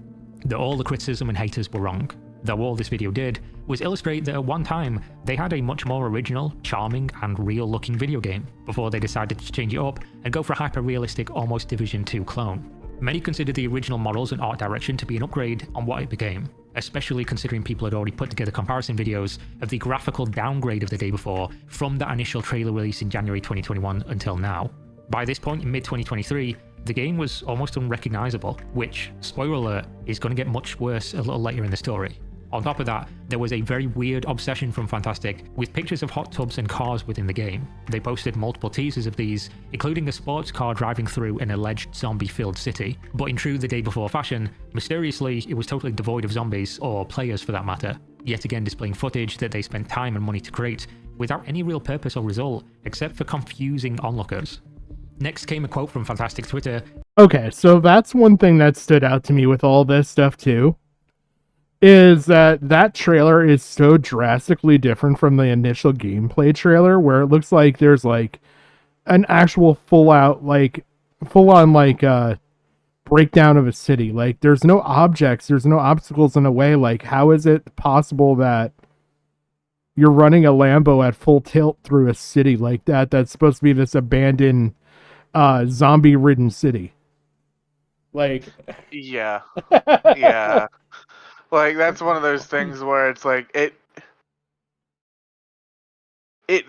that all the criticism and haters were wrong. Though all this video did was illustrate that at one time they had a much more original, charming, and real-looking video game, before they decided to change it up and go for a hyper-realistic, almost Division 2 clone. Many considered the original models and art direction to be an upgrade on what it became, especially considering people had already put together comparison videos of the graphical downgrade of the day before from that initial trailer release in January 2021 until now. By this point in mid-2023, the game was almost unrecognizable, which, spoiler alert, is going to get much worse a little later in the story. On top of that, there was a very weird obsession from Fantastic with pictures of hot tubs and cars within the game. They posted multiple teasers of these, including a sports car driving through an alleged zombie-filled city. But in true the day before fashion, mysteriously it was totally devoid of zombies, or players for that matter, yet again displaying footage that they spent time and money to create, without any real purpose or result, except for confusing onlookers. Next came a quote from Fantastic Twitter. Okay, so that's one thing that stood out to me with all this stuff too, is that trailer is so drastically different from the initial gameplay trailer, where it looks like there's like an actual full-on breakdown of a city. Like, there's no objects, there's no obstacles in a way. Like, how is it possible that you're running a Lambo at full tilt through a city like that that's supposed to be this abandoned zombie-ridden city? Like, yeah. Yeah. Like, that's one of those things where it's like, it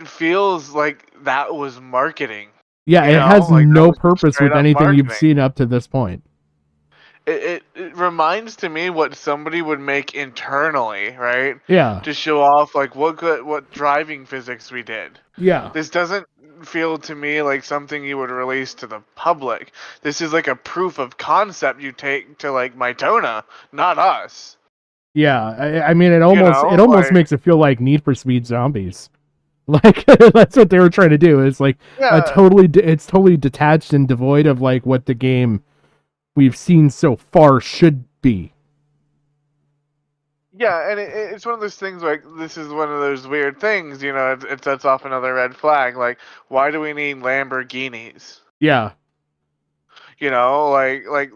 feels like that was marketing. Yeah, it has like, no purpose with anything marketing you've seen up to this point. It reminds to me what somebody would make internally, right? Yeah. To show off like what driving physics we did. Yeah. This doesn't feel to me like something you would release to the public. This is like a proof of concept you take to like Mytona, not us. Yeah, I mean, it almost makes it feel like Need for Speed Zombies. Like, that's what they were trying to do. It's like it's totally detached and devoid of like what the game we've seen so far should be. Yeah, and it's one of those things like, this is one of those weird things, you know, it sets off another red flag. Like, why do we need Lamborghinis? Yeah. You know, like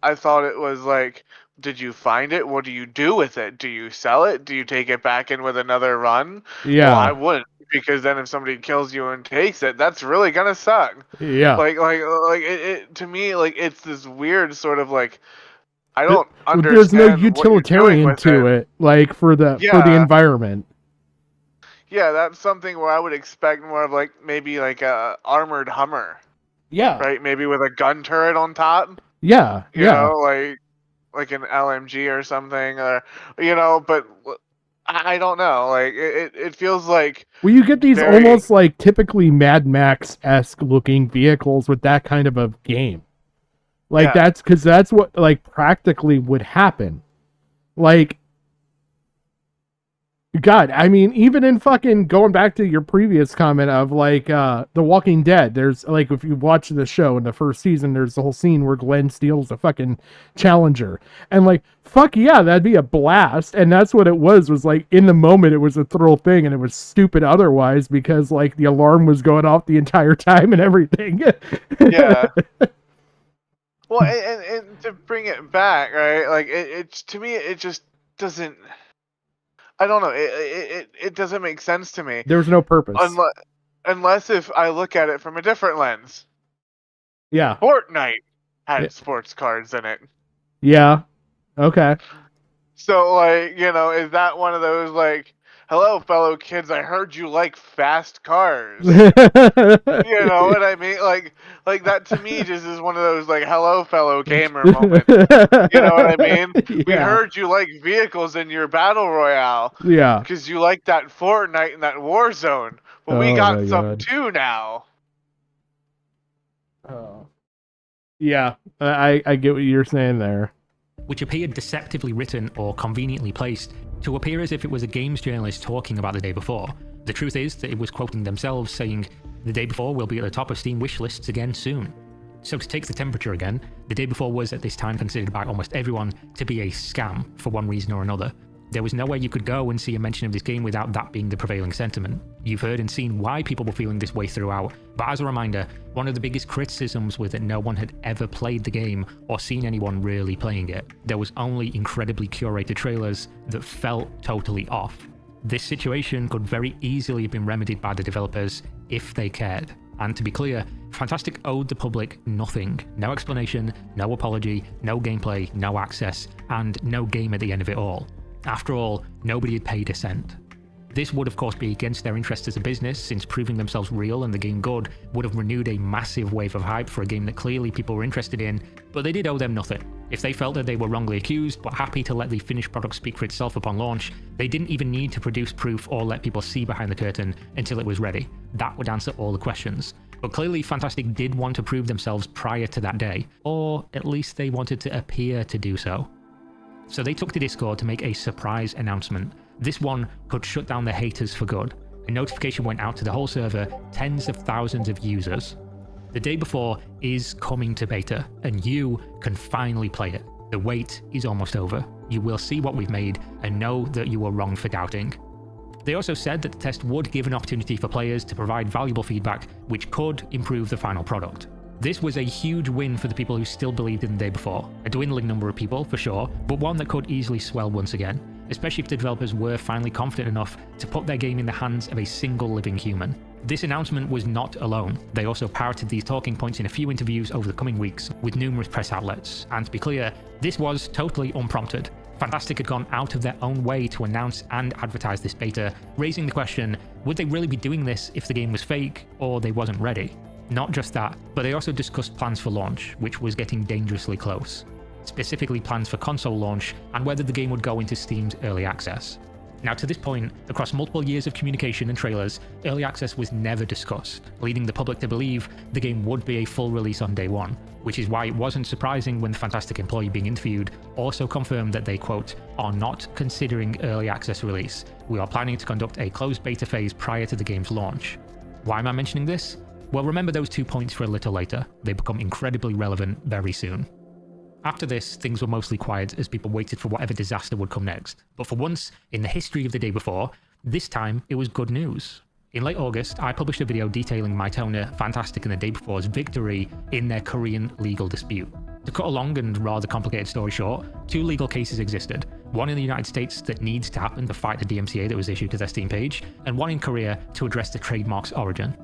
I thought it was like did you find it? What do you do with it? Do you sell it? Do you take it back in with another run? Yeah. Well, I wouldn't, because then if somebody kills you and takes it, that's really gonna suck. Yeah. Like it to me, like, it's this weird sort of like, I don't understand. There's no what you're doing utilitarian with to it, like for the environment. Yeah, that's something where I would expect more of like maybe like a armored Hummer. Yeah. Right, maybe with a gun turret on top. Yeah. You know, like an LMG or something, or but I don't know. Like it feels like. Well, you get these almost like typically Mad Max-esque looking vehicles with that kind of a game. Like that's because that's what like practically would happen. Like, God, I mean, even in fucking going back to your previous comment of like The Walking Dead, there's like, if you watch the show in the first season, there's the whole scene where Glenn steals the fucking Challenger, and like, fuck yeah, that'd be a blast. And that's what it was like, in the moment it was a thrill thing, and it was stupid otherwise because like the alarm was going off the entire time and everything. Yeah. Well, and to bring it back, right? Like it's to me, it just doesn't. I don't know. It doesn't make sense to me. There's no purpose. Unless if I look at it from a different lens. Yeah. Fortnite had sports cards in it. Yeah. Okay. So, like, is that one of those, like, hello, fellow kids, I heard you like fast cars. You know what I mean? Like that to me just is one of those, like, hello, fellow gamer moments. You know what I mean? Yeah. We heard you like vehicles in your battle royale. Yeah. Because you like that Fortnite and that Warzone. But we got some too now. Oh. Yeah, I get what you're saying there. Which appeared deceptively written or conveniently placed to appear as if it was a games journalist talking about the day before. The truth is that it was quoting themselves, saying, "The day before will be at the top of Steam wish lists again soon." So to take the temperature again, the day before was at this time considered by almost everyone to be a scam for one reason or another. There was nowhere you could go and see a mention of this game without that being the prevailing sentiment. You've heard and seen why people were feeling this way throughout, but as a reminder, one of the biggest criticisms was that no one had ever played the game or seen anyone really playing it. There was only incredibly curated trailers that felt totally off. This situation could very easily have been remedied by the developers if they cared. And to be clear, Fantastic owed the public nothing. No explanation, no apology, no gameplay, no access, and no game at the end of it all. After all, nobody had paid a cent. This would of course be against their interest as a business, since proving themselves real and the game good would have renewed a massive wave of hype for a game that clearly people were interested in, but they did owe them nothing. If they felt that they were wrongly accused, but happy to let the finished product speak for itself upon launch, they didn't even need to produce proof or let people see behind the curtain until it was ready. That would answer all the questions. But clearly Fantastic did want to prove themselves prior to that day, or at least they wanted to appear to do so. So they took to Discord to make a surprise announcement. This one could shut down the haters for good. A notification went out to the whole server, tens of thousands of users. The day before is coming to beta, and you can finally play it. The wait is almost over. You will see what we've made, and know that you were wrong for doubting. They also said that the test would give an opportunity for players to provide valuable feedback, which could improve the final product. This was a huge win for the people who still believed in the day before. A dwindling number of people, for sure, but one that could easily swell once again, especially if the developers were finally confident enough to put their game in the hands of a single living human. This announcement was not alone. They also parroted these talking points in a few interviews over the coming weeks with numerous press outlets, and to be clear, this was totally unprompted. Fantastic had gone out of their own way to announce and advertise this beta, raising the question, would they really be doing this if the game was fake, or they wasn't ready? Not just that, but they also discussed plans for launch, which was getting dangerously close. Specifically plans for console launch, and whether the game would go into Steam's early access. Now to this point, across multiple years of communication and trailers, early access was never discussed, leading the public to believe the game would be a full release on day one, which is why it wasn't surprising when the Fantastic employee being interviewed also confirmed that they, quote, are not considering early access release. We are planning to conduct a closed beta phase prior to the game's launch. Why am I mentioning this? Well, remember those 2 points for a little later. They become incredibly relevant very soon. After this, things were mostly quiet as people waited for whatever disaster would come next. But for once, in the history of the day before, this time it was good news. In late August, I published a video detailing my toner, Fantastic and the Day Before's victory in their Korean legal dispute. To cut a long and rather complicated story short, 2 legal cases existed. One in the United States that needs to happen to fight the DMCA that was issued to their Steam page, and one in Korea to address the trademark's origin.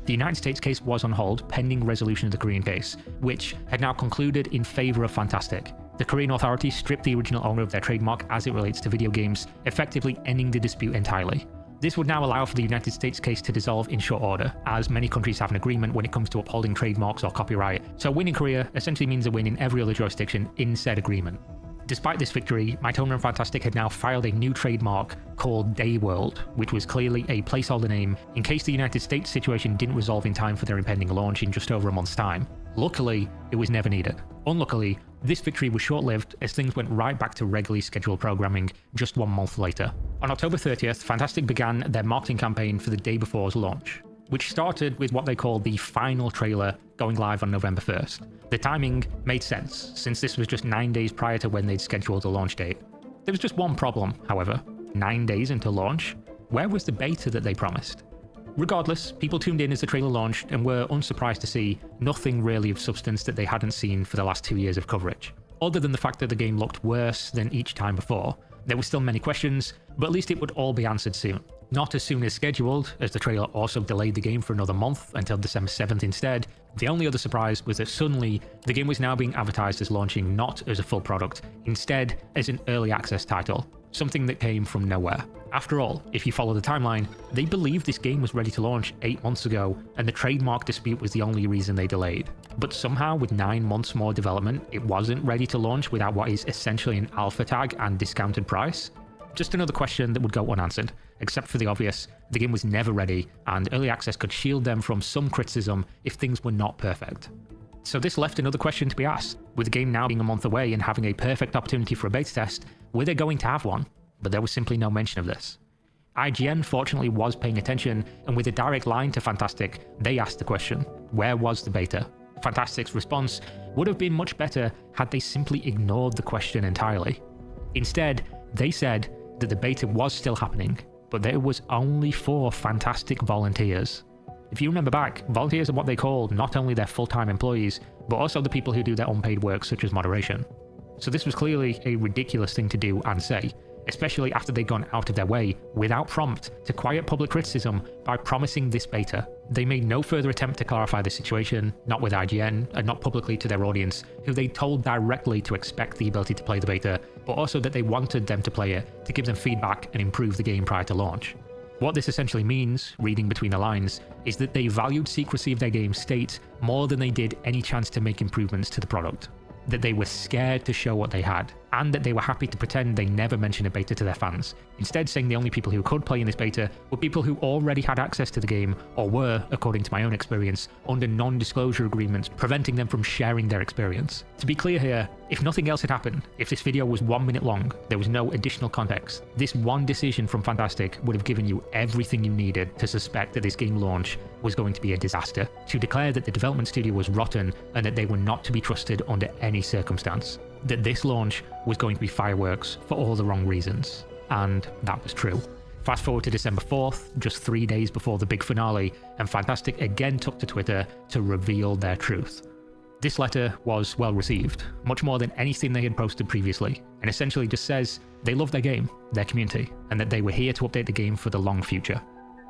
The United States case was on hold pending resolution of the Korean case, which had now concluded in favour of Fantastic. The Korean authorities stripped the original owner of their trademark as it relates to video games, effectively ending the dispute entirely. This would now allow for the United States case to dissolve in short order, as many countries have an agreement when it comes to upholding trademarks or copyright, so a win in Korea essentially means a win in every other jurisdiction in said agreement. Despite this victory, Mytona and Fantastic had now filed a new trademark called Dayworld, which was clearly a placeholder name in case the United States situation didn't resolve in time for their impending launch in just over a month's time. Luckily, it was never needed. Unluckily, this victory was short-lived as things went right back to regularly scheduled programming just 1 month later. On October 30th, Fantastic began their marketing campaign for the day before's launch, which started with what they called the final trailer going live on November 1st. The timing made sense, since this was just 9 days prior to when they'd scheduled the launch date. There was just one problem, however. 9 days into launch, where was the beta that they promised? Regardless, people tuned in as the trailer launched and were unsurprised to see nothing really of substance that they hadn't seen for the last 2 years of coverage. Other than the fact that the game looked worse than each time before, there were still many questions, but at least it would all be answered soon. Not as soon as scheduled, as the trailer also delayed the game for another month until December 7th instead. The only other surprise was that suddenly, the game was now being advertised as launching not as a full product, instead as an early access title, something that came from nowhere. After all, if you follow the timeline, they believed this game was ready to launch 8 months ago, and the trademark dispute was the only reason they delayed. But somehow, with 9 months more development, it wasn't ready to launch without what is essentially an alpha tag and discounted price? Just another question that would go unanswered. Except for the obvious, the game was never ready, and early access could shield them from some criticism if things were not perfect. So this left another question to be asked. With the game now being a month away and having a perfect opportunity for a beta test, were they going to have one? But there was simply no mention of this. IGN fortunately was paying attention, and with a direct line to Fantastic, they asked the question, where was the beta? Fantastic's response would have been much better had they simply ignored the question entirely. Instead, they said that the beta was still happening, but that it was only for Fantastic volunteers. If you remember back, volunteers are what they call not only their full-time employees, but also the people who do their unpaid work such as moderation. So this was clearly a ridiculous thing to do and say, especially after they'd gone out of their way, without prompt, to quiet public criticism by promising this beta. They made no further attempt to clarify the situation, not with IGN, and not publicly to their audience, who they told directly to expect the ability to play the beta, but also that they wanted them to play it to give them feedback and improve the game prior to launch. What this essentially means, reading between the lines, is that they valued secrecy of their game's state more than they did any chance to make improvements to the product. That they were scared to show what they had, and that they were happy to pretend they never mentioned a beta to their fans, instead saying the only people who could play in this beta were people who already had access to the game, or were, according to my own experience, under non-disclosure agreements preventing them from sharing their experience. To be clear here, if nothing else had happened, if this video was 1 minute long, there was no additional context, this one decision from Fantastic would have given you everything you needed to suspect that this game launch was going to be a disaster, to declare that the development studio was rotten and that they were not to be trusted under any circumstance, that this launch was going to be fireworks for all the wrong reasons. And that was true. Fast forward to December 4th, just 3 days before the big finale, and Fantastic again took to Twitter to reveal their truth. This letter was well received, much more than anything they had posted previously, and essentially just says they love their game, their community, and that they were here to update the game for the long future.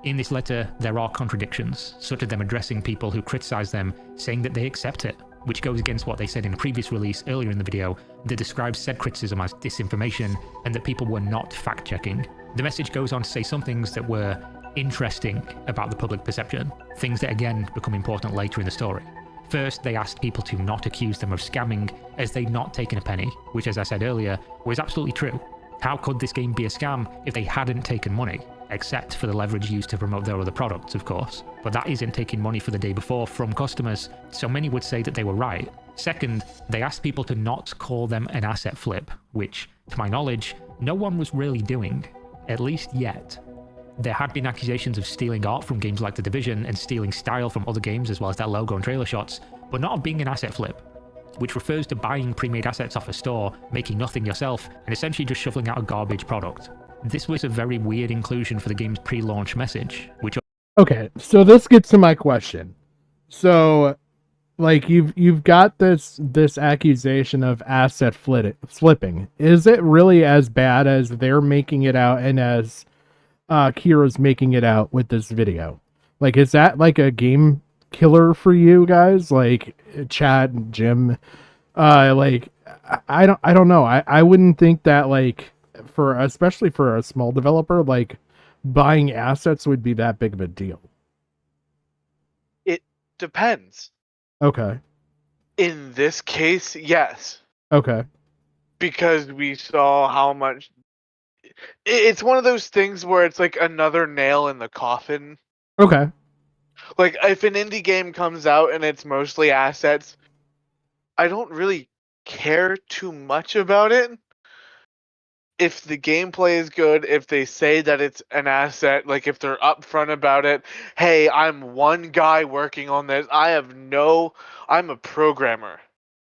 In this letter, there are contradictions, such as them addressing people who criticize them, saying that they accept it, which goes against what they said in a previous release earlier in the video that describes said criticism as disinformation and that people were not fact-checking. The message goes on to say some things that were interesting about the public perception, things that again become important later in the story. First, they asked people to not accuse them of scamming as they'd not taken a penny, which, as I said earlier, was absolutely true. How could this game be a scam if they hadn't taken money? Except for the leverage used to promote their other products, of course. But that isn't taking money for the day before from customers, so many would say that they were right. Second, they asked people to not call them an asset flip, which, to my knowledge, no one was really doing, at least yet. There had been accusations of stealing art from games like The Division and stealing style from other games as well as their logo and trailer shots, but not of being an asset flip, which refers to buying pre-made assets off a store, making nothing yourself, and essentially just shoveling out a garbage product. This was a very weird inclusion for the game's pre-launch message, which... Okay, so this gets to my question. So, like you've got this accusation of asset flipping. Is it really as bad as they're making it out and as Kira's making it out with this video? Like, is that like a game killer for you guys? Like, Chad and Jim, like, I don't know. I wouldn't think that, like, for especially for a small developer, like buying assets would be that big of a deal. It depends. Okay. In this case, yes. Okay. Because we saw how much. It's one of those things where it's like another nail in the coffin. Okay. Like, if an indie game comes out and it's mostly assets, I don't really care too much about it. If the gameplay is good, if they say that it's an asset, like if they're upfront about it, hey, I'm one guy working on this. I'm a programmer.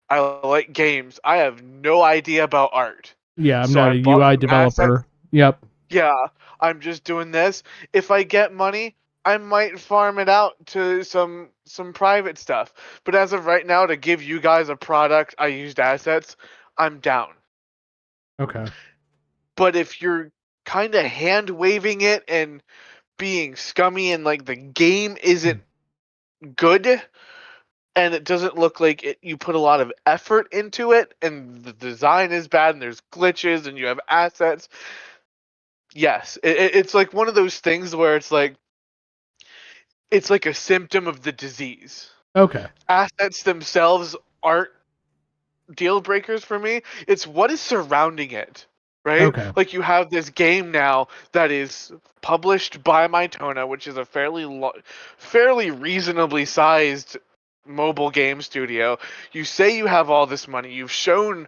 I like games. I have no idea about art. Yeah, I'm So not I a bought UI some developer. assets. Yep. Yeah, I'm just doing this. If I get money, I might farm it out to some private stuff. But as of right now, to give you guys a product, I used assets, I'm down. Okay. But if you're kind of hand waving it and being scummy and like the game isn't good and it doesn't look like you put a lot of effort into it and the design is bad and there's glitches and you have assets, yes, it's like one of those things where it's like a symptom of the disease. Okay. Assets themselves aren't deal breakers for me. It's what is surrounding it, right? Okay. Like, you have this game now that is published by Mytona, which is a fairly reasonably sized mobile game studio. You say you have all this money. You've shown,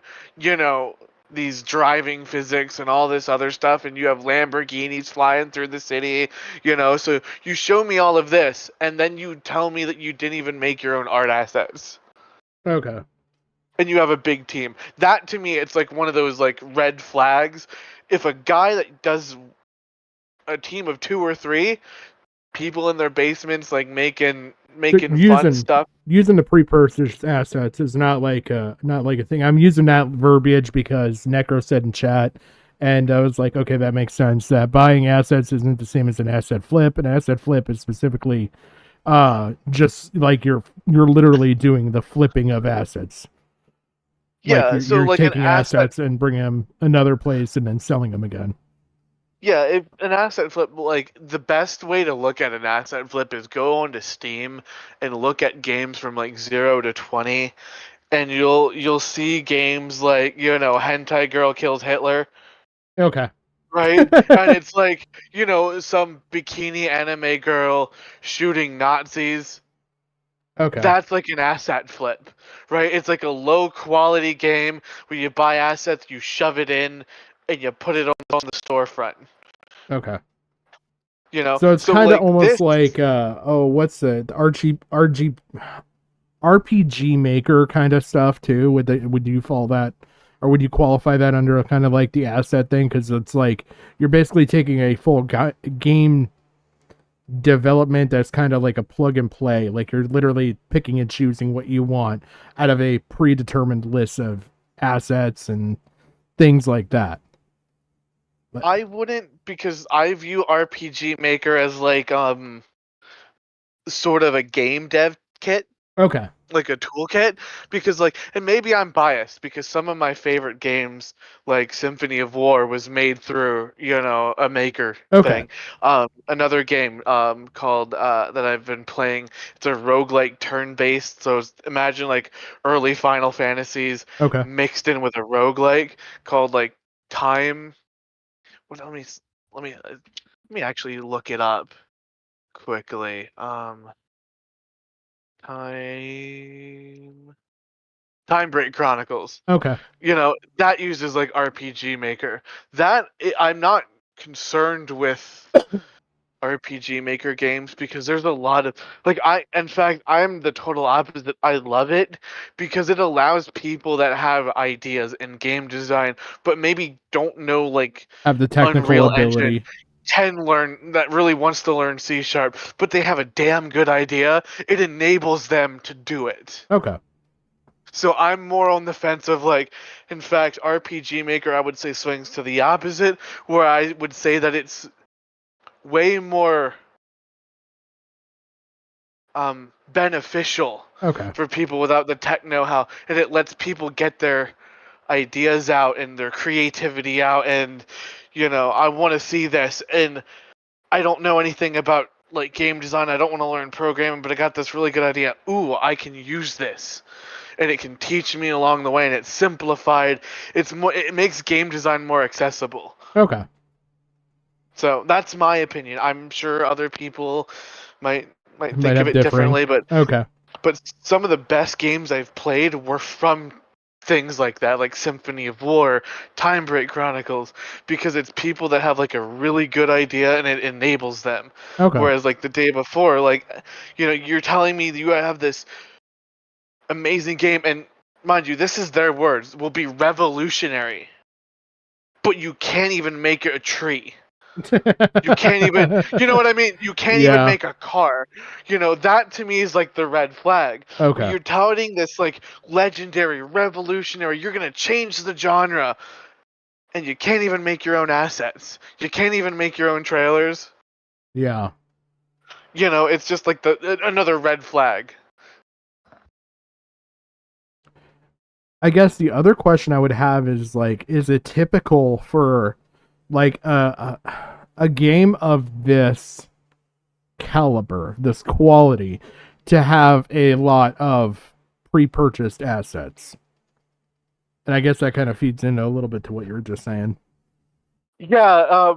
these driving physics and all this other stuff, and you have Lamborghinis flying through the city, so you show me all of this, and then you tell me that you didn't even make your own art assets. Okay. And you have a big team. That, to me, it's like one of those like red flags. If a guy that does a team of 2 or 3 people in their basements, like making fun stuff. Using the pre-purchase assets is not like a thing. I'm using that verbiage because Necro said in chat, and I was like, okay, that makes sense. That buying assets isn't the same as an asset flip. An asset flip is specifically just like you're literally doing the flipping of assets. Yeah, like so you're like taking an asset, assets and bringing them another place and then selling them again. yeah, if an asset flip, like the best way to look at an asset flip is go onto Steam and look at games from like 0 to 20, and you'll see games like Hentai Girl Kills Hitler. Okay. Right? And it's like, some bikini anime girl shooting Nazis. Okay. That's like an asset flip, right? It's like a low quality game where you buy assets, you shove it in, and you put it on the storefront. Okay. So it's kind of like almost this, like what's the RPG Maker kind of stuff too? Would you follow that, or would you qualify that under a kind of like the asset thing? Because it's like you're basically taking a full game development that's kind of like a plug and play. Like you're literally picking and choosing what you want out of a predetermined list of assets and things like that. I wouldn't, because I view RPG Maker as like sort of a game dev kit. Okay. Like a toolkit, because like, and maybe I'm biased because some of my favorite games like Symphony of War was made through a maker thing. Another game called that I've been playing, it's a roguelike turn-based, so imagine like early Final Fantasies mixed in with a roguelike called like Time. Let me actually look it up quickly. Time Break Chronicles. Okay. That uses like RPG Maker. I'm not concerned with RPG Maker games because there's a lot of in fact, I'm the total opposite. I love it because it allows people that have ideas in game design but maybe don't know like have the technical Unreal ability. Engine. really wants to learn C#, but they have a damn good idea, it enables them to do it. Okay. So I'm more on the fence of like, in fact, RPG Maker I would say swings to the opposite, where I would say that it's way more beneficial Okay. for people without the tech know-how, and it lets people get their ideas out and their creativity out, and I want to see this, and I don't know anything about like game design, I don't want to learn programming, but I got this really good idea. Ooh, I can use this, and it can teach me along the way, and it's simplified. It makes game design more accessible. Okay. So that's my opinion. I'm sure other people might think Might of have it differently, but okay. But some of the best games I've played were from things like that, like Symphony of War, Time Break Chronicles, because it's people that have like a really good idea and it enables them. Okay. Whereas like the day before, like, you're telling me that you have this amazing game, and mind you, this is their words, will be revolutionary, but you can't even make it a tree. You can't even, you know what I mean? You can't even make a car. That to me is like the red flag. Okay. Where you're touting this like legendary, revolutionary, you're going to change the genre, and you can't even make your own assets. You can't even make your own trailers. Yeah. It's just like another red flag. I guess the other question I would have is like, is it typical for like a game of this caliber, this quality, to have a lot of pre-purchased assets? And I guess that kind of feeds into a little bit to what you were just saying. Yeah,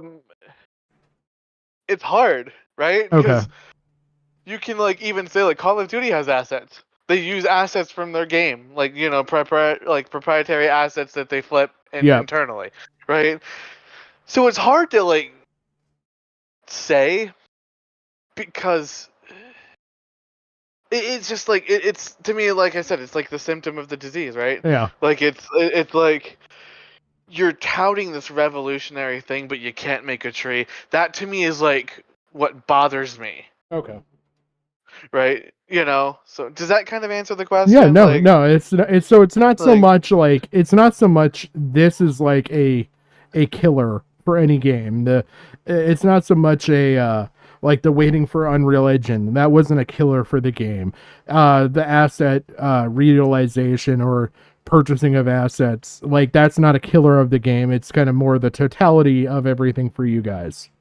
it's hard, right? Because you can like even say like Call of Duty has assets. They use assets from their game, like proprietary assets that they flip internally, right? So it's hard to like say, because it's just like it's to me, like I said, it's like the symptom of the disease, right? Yeah. Like it's like you're touting this revolutionary thing, but you can't make a tree. That to me is like what bothers me. Okay. Right? So does that kind of answer the question? Yeah, no, it's not so much like, it's not so much this is like a killer for any game. It's not so much a like the waiting for Unreal Engine. That wasn't a killer for the game. The asset reutilization or purchasing of assets, like that's not a killer of the game. It's kind of more the totality of everything for you guys.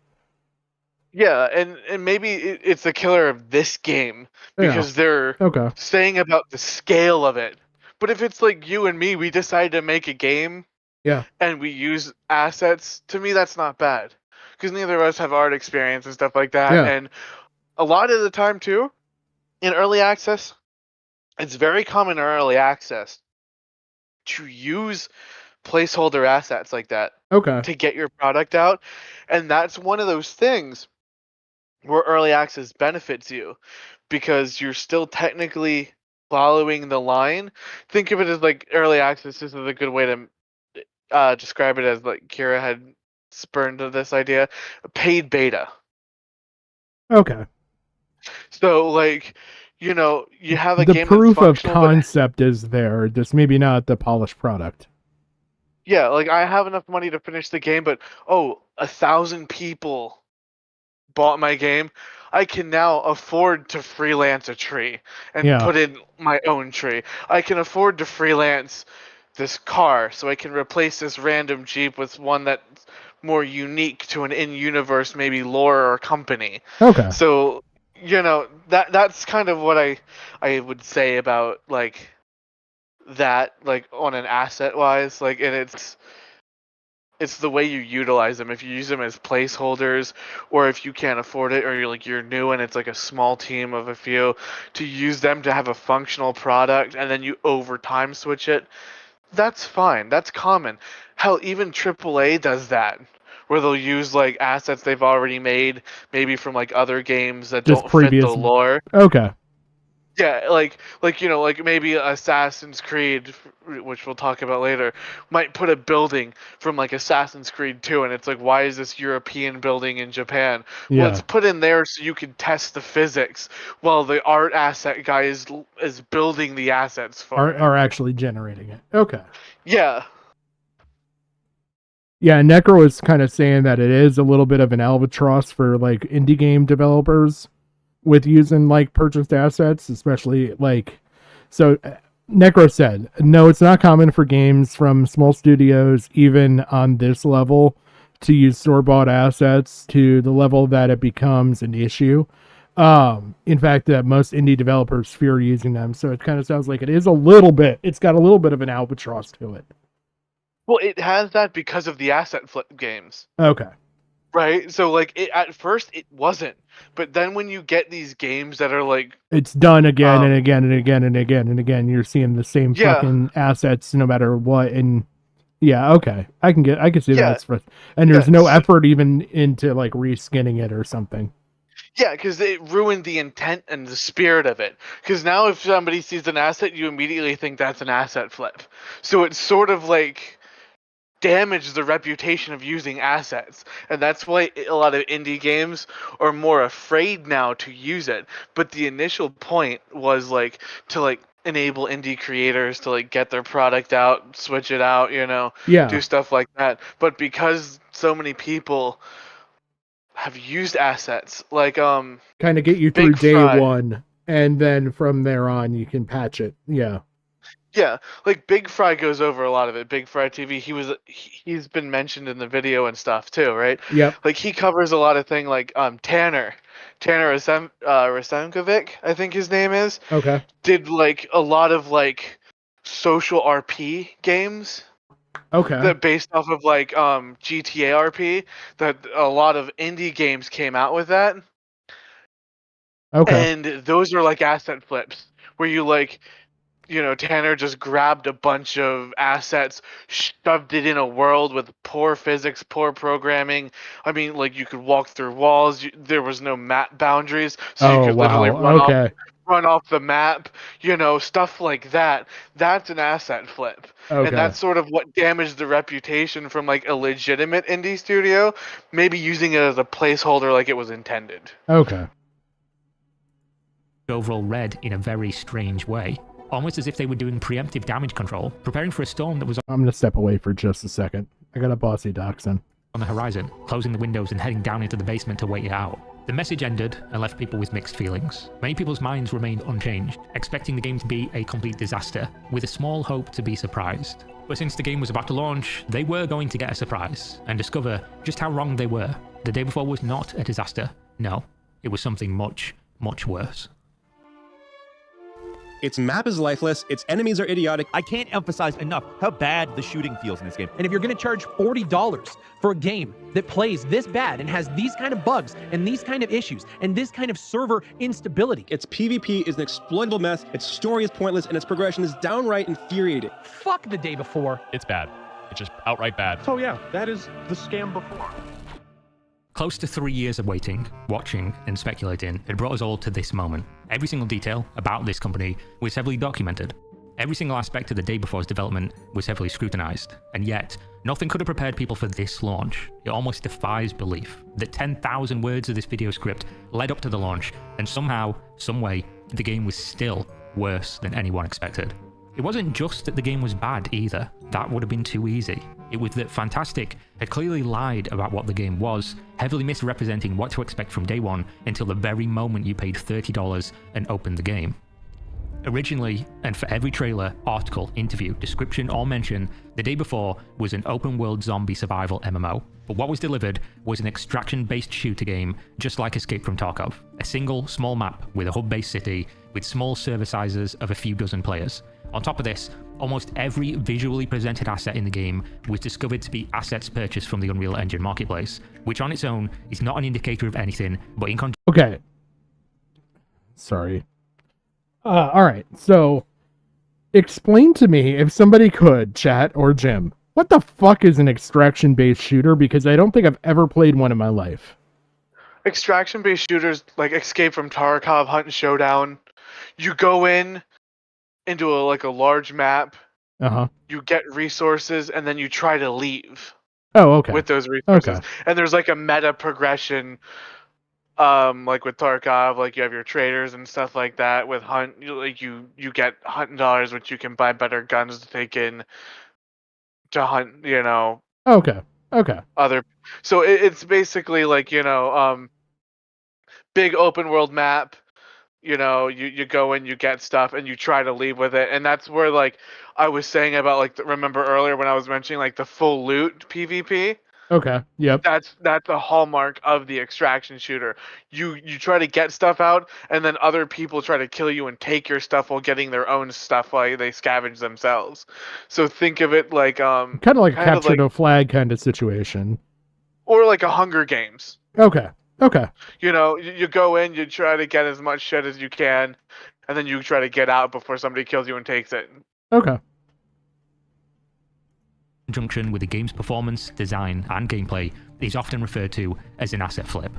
Yeah, and maybe it's a killer of this game because they're saying about the scale of it. But if it's like you and me, we decide to make a game, and we use assets, to me that's not bad, because neither of us have art experience and stuff like that. And a lot of the time too, in early access, it's very common in early access to use placeholder assets like that to get your product out, and that's one of those things where early access benefits you, because you're still technically following the line. Think of it as like early access. This is a good way to describe it, as like Kira had spurned this idea, paid beta. Okay. So like, you have a the game proof that's of functional, concept is there, just maybe not the polished product. Yeah, like I have enough money to finish the game, but 1,000 people bought my game. I can now afford to freelance a tree and put in my own tree. I can afford to freelance this car, so I can replace this random Jeep with one that's more unique to an in-universe, maybe lore or company. Okay. So, that's kind of what I would say about like that, like on an asset wise, like, and it's the way you utilize them. If you use them as placeholders, or if you can't afford it, or you're new and it's like a small team of a few, to use them to have a functional product, and then you over time switch it, that's fine. That's common. Hell, even AAA does that, where they'll use like assets they've already made, maybe from like other games that Just don't previous fit the lore. Okay. Yeah, like maybe Assassin's Creed, which we'll talk about later, might put a building from like Assassin's Creed 2, and it's like, why is this European building in Japan? Well, Yeah. it's put in there so you can test the physics while the art asset guy is building the assets for it. Are actually generating it. Okay. Yeah. Yeah, Necro is kind of saying that it is a little bit of an albatross for like indie game developers with using like purchased assets, especially like. So Necro said, no, it's not common for games from small studios, even on this level, to use store-bought assets to the level that it becomes an issue. In fact, most indie developers fear using them. So it kind of sounds like it is a little bit. It's got a little bit of an albatross to it. Well, it has that because of the asset flip games. Okay. Right? So, like, at first it wasn't. But then when you get these games that are like... It's done again and again and again and again and again. You're seeing the same fucking assets no matter what. And yeah, okay. I can see that. And there's no effort even into, like, reskinning it or something. Yeah, because it ruined the intent and the spirit of it. Because now if somebody sees an asset, you immediately think that's an asset flip. So it's sort of like... damage the reputation of using assets, and that's why a lot of indie games are more afraid now to use it. But the initial point was like to like enable indie creators to like get their product out, switch it out, do stuff like that. But because so many people have used assets, like kind of get you through day one, and then from there on you can patch it. Yeah, like Big Fry goes over a lot of it. Big Fry TV, he's been mentioned in the video and stuff too, right? Yep. Like he covers a lot of things. Like Tanner Rasenkovic, I think his name is. Okay. Did like a lot of like social RP games. Okay. That based off of like GTA RP. That a lot of indie games came out with that. Okay. And those are like asset flips where you like. Tanner just grabbed a bunch of assets, shoved it in a world with poor physics, poor programming. I mean, like, you could walk through walls. There was no map boundaries, so you could literally run off the map, stuff like that. That's an asset flip. Okay. And that's sort of what damaged the reputation from, like, a legitimate indie studio, maybe using it as a placeholder like it was intended. Okay. Overall read in a very strange way. Almost as if they were doing preemptive damage control, preparing for a storm that was I'm going to step away for just a second. I got a bossy dachshund on the horizon, closing the windows and heading down into the basement to wait it out. The message ended and left people with mixed feelings. Many people's minds remained unchanged, expecting the game to be a complete disaster, with a small hope to be surprised. But since the game was about to launch, they were going to get a surprise, and discover just how wrong they were. The day before was not a disaster. No, it was something much, much worse. Its map is lifeless, its enemies are idiotic. I can't emphasize enough how bad the shooting feels in this game. And if you're going to charge $40 for a game that plays this bad and has these kind of bugs and these kind of issues and this kind of server instability. Its PvP is an exploitable mess, its story is pointless, and its progression is downright infuriating. Fuck the day before. It's bad. It's just outright bad. Oh yeah, that is the scam before. Close to 3 years of waiting, watching, and speculating had brought us all to this moment. Every single detail about this company was heavily documented. Every single aspect of the day before's development was heavily scrutinized. And yet, nothing could have prepared people for this launch. It almost defies belief that 10,000 words of this video script led up to the launch, and somehow, someway, the game was still worse than anyone expected. It wasn't just that the game was bad either. That would have been too easy. It was that Fantastic had clearly lied about what the game was, heavily misrepresenting what to expect from day one until the very moment you paid $30 and opened the game. Originally, and for every trailer, article, interview, description, or mention, the day before was an open-world zombie survival MMO. But what was delivered was an extraction-based shooter game, just like Escape from Tarkov. A single, small map with a hub-based city, with small server sizes of a few dozen players. On top of this, almost every visually presented asset in the game was discovered to be assets purchased from the Unreal Engine marketplace, which on its own is not an indicator of anything, but in Okay. Sorry. Alright, so explain to me, if somebody could, chat or Jim, what the fuck is an extraction-based shooter? Because I don't think I've ever played one in my life. Extraction-based shooters like Escape from Tarkov, Hunt and Showdown, you go into a large map, you get resources, and then you try to leave. Oh, okay. With those resources. Okay. And there's like a meta progression, like with Tarkov, like you have your traders and stuff like that. With Hunt, you get hunting dollars, which you can buy better guns to take in to hunt, Okay. Okay. So it's basically like, big open world map. You go in, you get stuff, and you try to leave with it. And that's where, like, I was saying about, like, remember earlier when I was mentioning, like, the full loot PvP? Okay. Yep. That's the hallmark of the extraction shooter. You try to get stuff out, and then other people try to kill you and take your stuff while getting their own stuff while they scavenge themselves. So think of it like kind of like a capture the flag kind of situation. Or like a Hunger Games. Okay. Okay. You go in, you try to get as much shit as you can, and then you try to get out before somebody kills you and takes it. Okay. Conjunction with the game's performance, design, and gameplay is often referred to as an asset flip.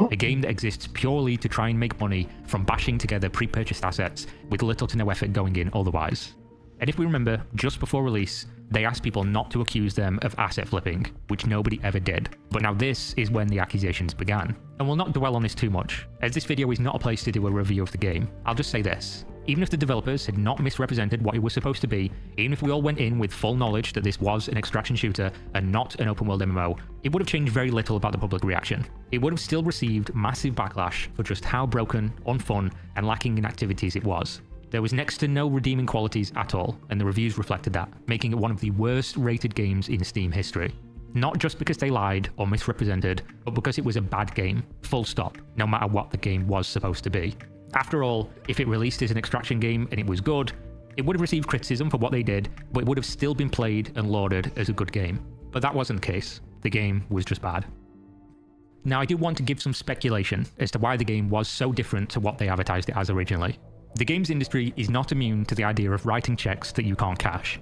A game that exists purely to try and make money from bashing together pre-purchased assets with little to no effort going in otherwise. And if we remember, just before release, they asked people not to accuse them of asset flipping, which nobody ever did. But now this is when the accusations began. And we'll not dwell on this too much, as this video is not a place to do a review of the game. I'll just say this. Even if the developers had not misrepresented what it was supposed to be, even if we all went in with full knowledge that this was an extraction shooter and not an open world MMO, it would have changed very little about the public reaction. It would have still received massive backlash for just how broken, unfun, and lacking in activities it was. There was next to no redeeming qualities at all, and the reviews reflected that, making it one of the worst rated games in Steam history. Not just because they lied or misrepresented, but because it was a bad game, full stop, no matter what the game was supposed to be. After all, if it released as an extraction game and it was good, it would have received criticism for what they did, but it would have still been played and lauded as a good game. But that wasn't the case. The game was just bad. Now, I do want to give some speculation as to why the game was so different to what they advertised it as originally. The games industry is not immune to the idea of writing checks that you can't cash.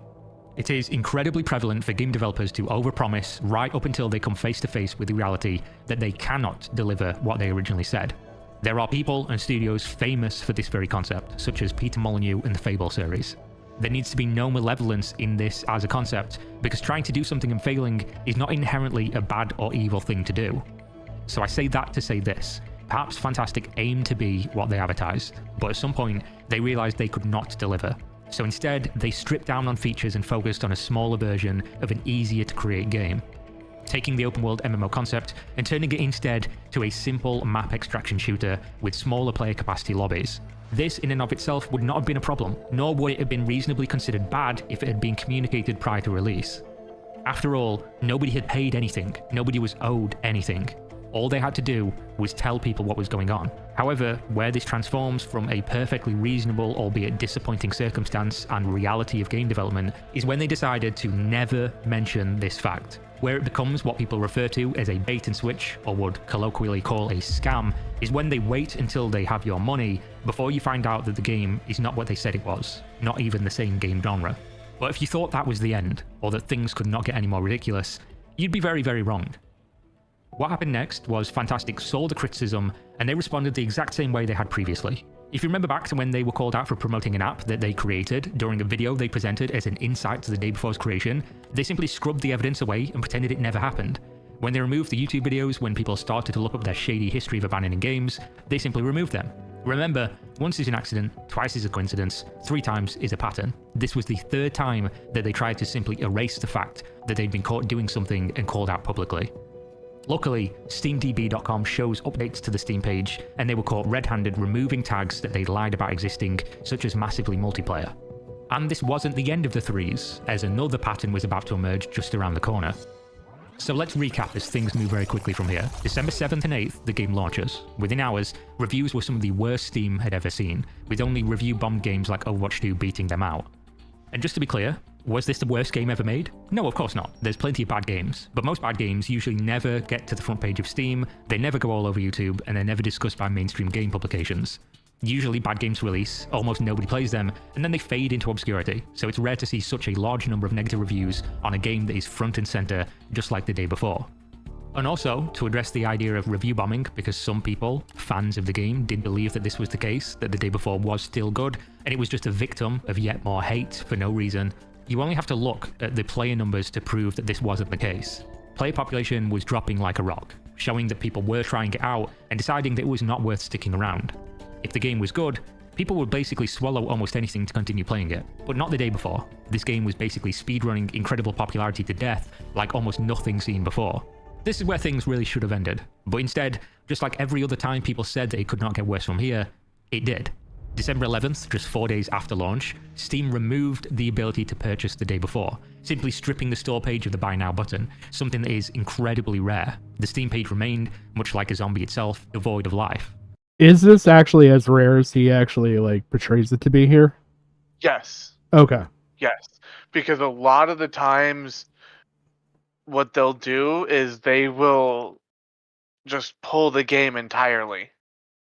It is incredibly prevalent for game developers to overpromise right up until they come face to face with the reality that they cannot deliver what they originally said. There are people and studios famous for this very concept, such as Peter Molyneux and the Fable series. There needs to be no malevolence in this as a concept, because trying to do something and failing is not inherently a bad or evil thing to do. So I say that to say this. Perhaps Fantastic aimed to be what they advertised, but at some point, they realized they could not deliver. So instead, they stripped down on features and focused on a smaller version of an easier-to-create game, taking the open-world MMO concept and turning it instead to a simple map extraction shooter with smaller player capacity lobbies. This in and of itself would not have been a problem, nor would it have been reasonably considered bad if it had been communicated prior to release. After all, nobody had paid anything, nobody was owed anything. All they had to do was tell people what was going on. However, where this transforms from a perfectly reasonable, albeit disappointing circumstance and reality of game development, is when they decided to never mention this fact. Where it becomes what people refer to as a bait and switch, or would colloquially call a scam, is when they wait until they have your money before you find out that the game is not what they said it was, not even the same game genre. But if you thought that was the end, or that things could not get any more ridiculous, you'd be very, very wrong. What happened next was Fantastic saw the criticism, and they responded the exact same way they had previously. If you remember back to when they were called out for promoting an app that they created during a video they presented as an insight to the day before's creation, they simply scrubbed the evidence away and pretended it never happened. When they removed the YouTube videos when people started to look up their shady history of abandoning games, they simply removed them. Remember, once is an accident, twice is a coincidence, 3 times is a pattern. This was the 3rd time that they tried to simply erase the fact that they'd been caught doing something and called out publicly. Luckily, SteamDB.com shows updates to the Steam page, and they were caught red-handed removing tags that they'd lied about existing, such as massively multiplayer. And this wasn't the end of the 3s, as another pattern was about to emerge just around the corner. So let's recap as things move very quickly from here. December 7th and 8th, the game launches. Within hours, reviews were some of the worst Steam had ever seen, with only review-bombed games like Overwatch 2 beating them out. And just to be clear, was this the worst game ever made? No, of course not. There's plenty of bad games, but most bad games usually never get to the front page of Steam, they never go all over YouTube, and they're never discussed by mainstream game publications. Usually bad games release, almost nobody plays them, and then they fade into obscurity, so it's rare to see such a large number of negative reviews on a game that is front and center, just like the day before. And also, to address the idea of review bombing, because some people, fans of the game, did believe that this was the case, that the day before was still good, and it was just a victim of yet more hate for no reason, you only have to look at the player numbers to prove that this wasn't the case. Player population was dropping like a rock, showing that people were trying it out and deciding that it was not worth sticking around. If the game was good, people would basically swallow almost anything to continue playing it, but not the day before. This game was basically speedrunning incredible popularity to death like almost nothing seen before. This is where things really should have ended, but instead, just like every other time people said that it could not get worse from here, it did. December 11th, just 4 days after launch, Steam removed the ability to purchase the day before, simply stripping the store page of the Buy Now button, something that is incredibly rare. The Steam page remained, much like a zombie itself, devoid of life. Is this actually as rare as he actually like portrays it to be here? Yes. Okay. Yes. Because a lot of the times what they'll do is they will just pull the game entirely.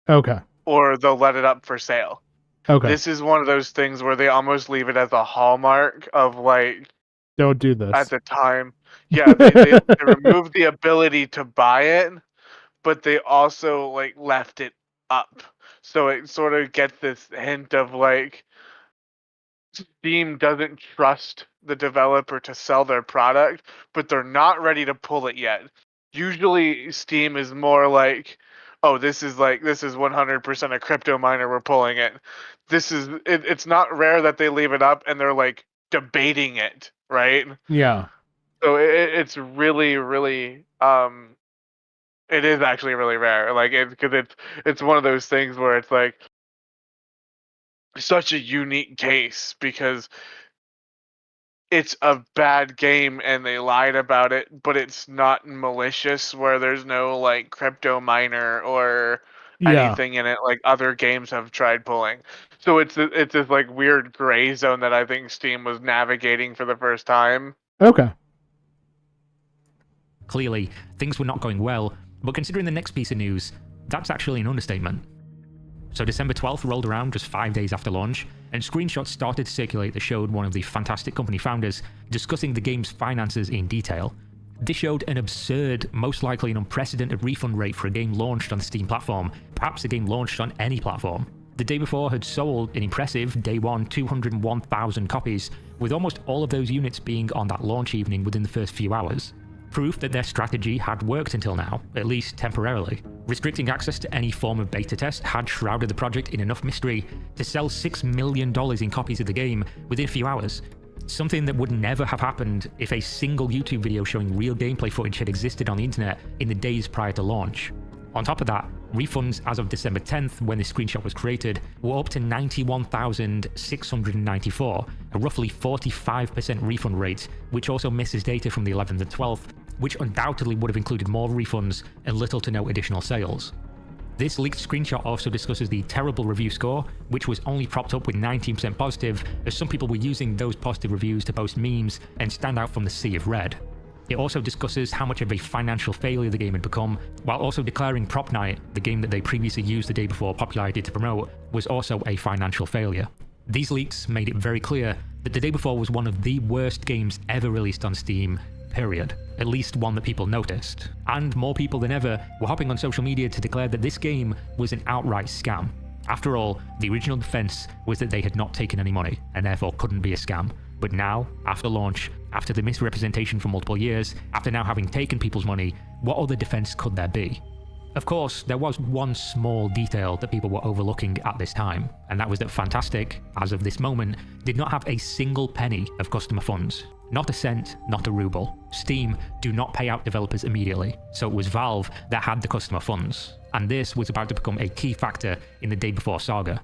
Okay. Or they'll let it up for sale. Okay. This is one of those things where they almost leave it as a hallmark of like, don't do this. At the time. Yeah, they removed the ability to buy it, but they also like left it up. So it sort of gets this hint of like Steam doesn't trust the developer to sell their product, but they're not ready to pull it yet. Usually Steam is more like, oh, this is 100% a crypto miner, we're pulling it. It's not rare that they leave it up and they're like debating it, right? Yeah. So it's really, really, it is actually really rare. Like, because it's one of those things where it's like such a unique case because it's a bad game and they lied about it, but it's not malicious where there's no like crypto miner or anything in it like other games have tried pulling. So it's this like weird gray zone that I think Steam was navigating for the first time. Okay. Clearly, things were not going well, but considering the next piece of news, that's actually an understatement. So December 12th rolled around just 5 days after launch, and screenshots started to circulate that showed one of the Fantastic Company founders discussing the game's finances in detail. This showed an absurd, most likely an unprecedented refund rate for a game launched on the Steam platform, perhaps a game launched on any platform. The day before had sold an impressive day one 201,000 copies, with almost all of those units being on that launch evening within the first few hours. Proof that their strategy had worked until now, at least temporarily. Restricting access to any form of beta test had shrouded the project in enough mystery to sell $6 million in copies of the game within a few hours. Something that would never have happened if a single YouTube video showing real gameplay footage had existed on the internet in the days prior to launch. On top of that, refunds as of December 10th, when this screenshot was created, were up to 91,694, a roughly 45% refund rate, which also misses data from the 11th and 12th, which undoubtedly would have included more refunds and little to no additional sales. This leaked screenshot also discusses the terrible review score, which was only propped up with 19% positive, as some people were using those positive reviews to post memes and stand out from the sea of red. It also discusses how much of a financial failure the game had become, while also declaring Prop Night, the game that they previously used the day before popularity to promote, was also a financial failure. These leaks made it very clear that the day before was one of the worst games ever released on Steam, period. At least one that people noticed. And more people than ever were hopping on social media to declare that this game was an outright scam. After all, the original defense was that they had not taken any money, and therefore couldn't be a scam. But now, after launch, after the misrepresentation for multiple years, after now having taken people's money, what other defense could there be? Of course, there was one small detail that people were overlooking at this time, and that was that Fantastic, as of this moment, did not have a single penny of customer funds. Not a cent, not a ruble. Steam do not pay out developers immediately, so it was Valve that had the customer funds, and this was about to become a key factor in the day before saga.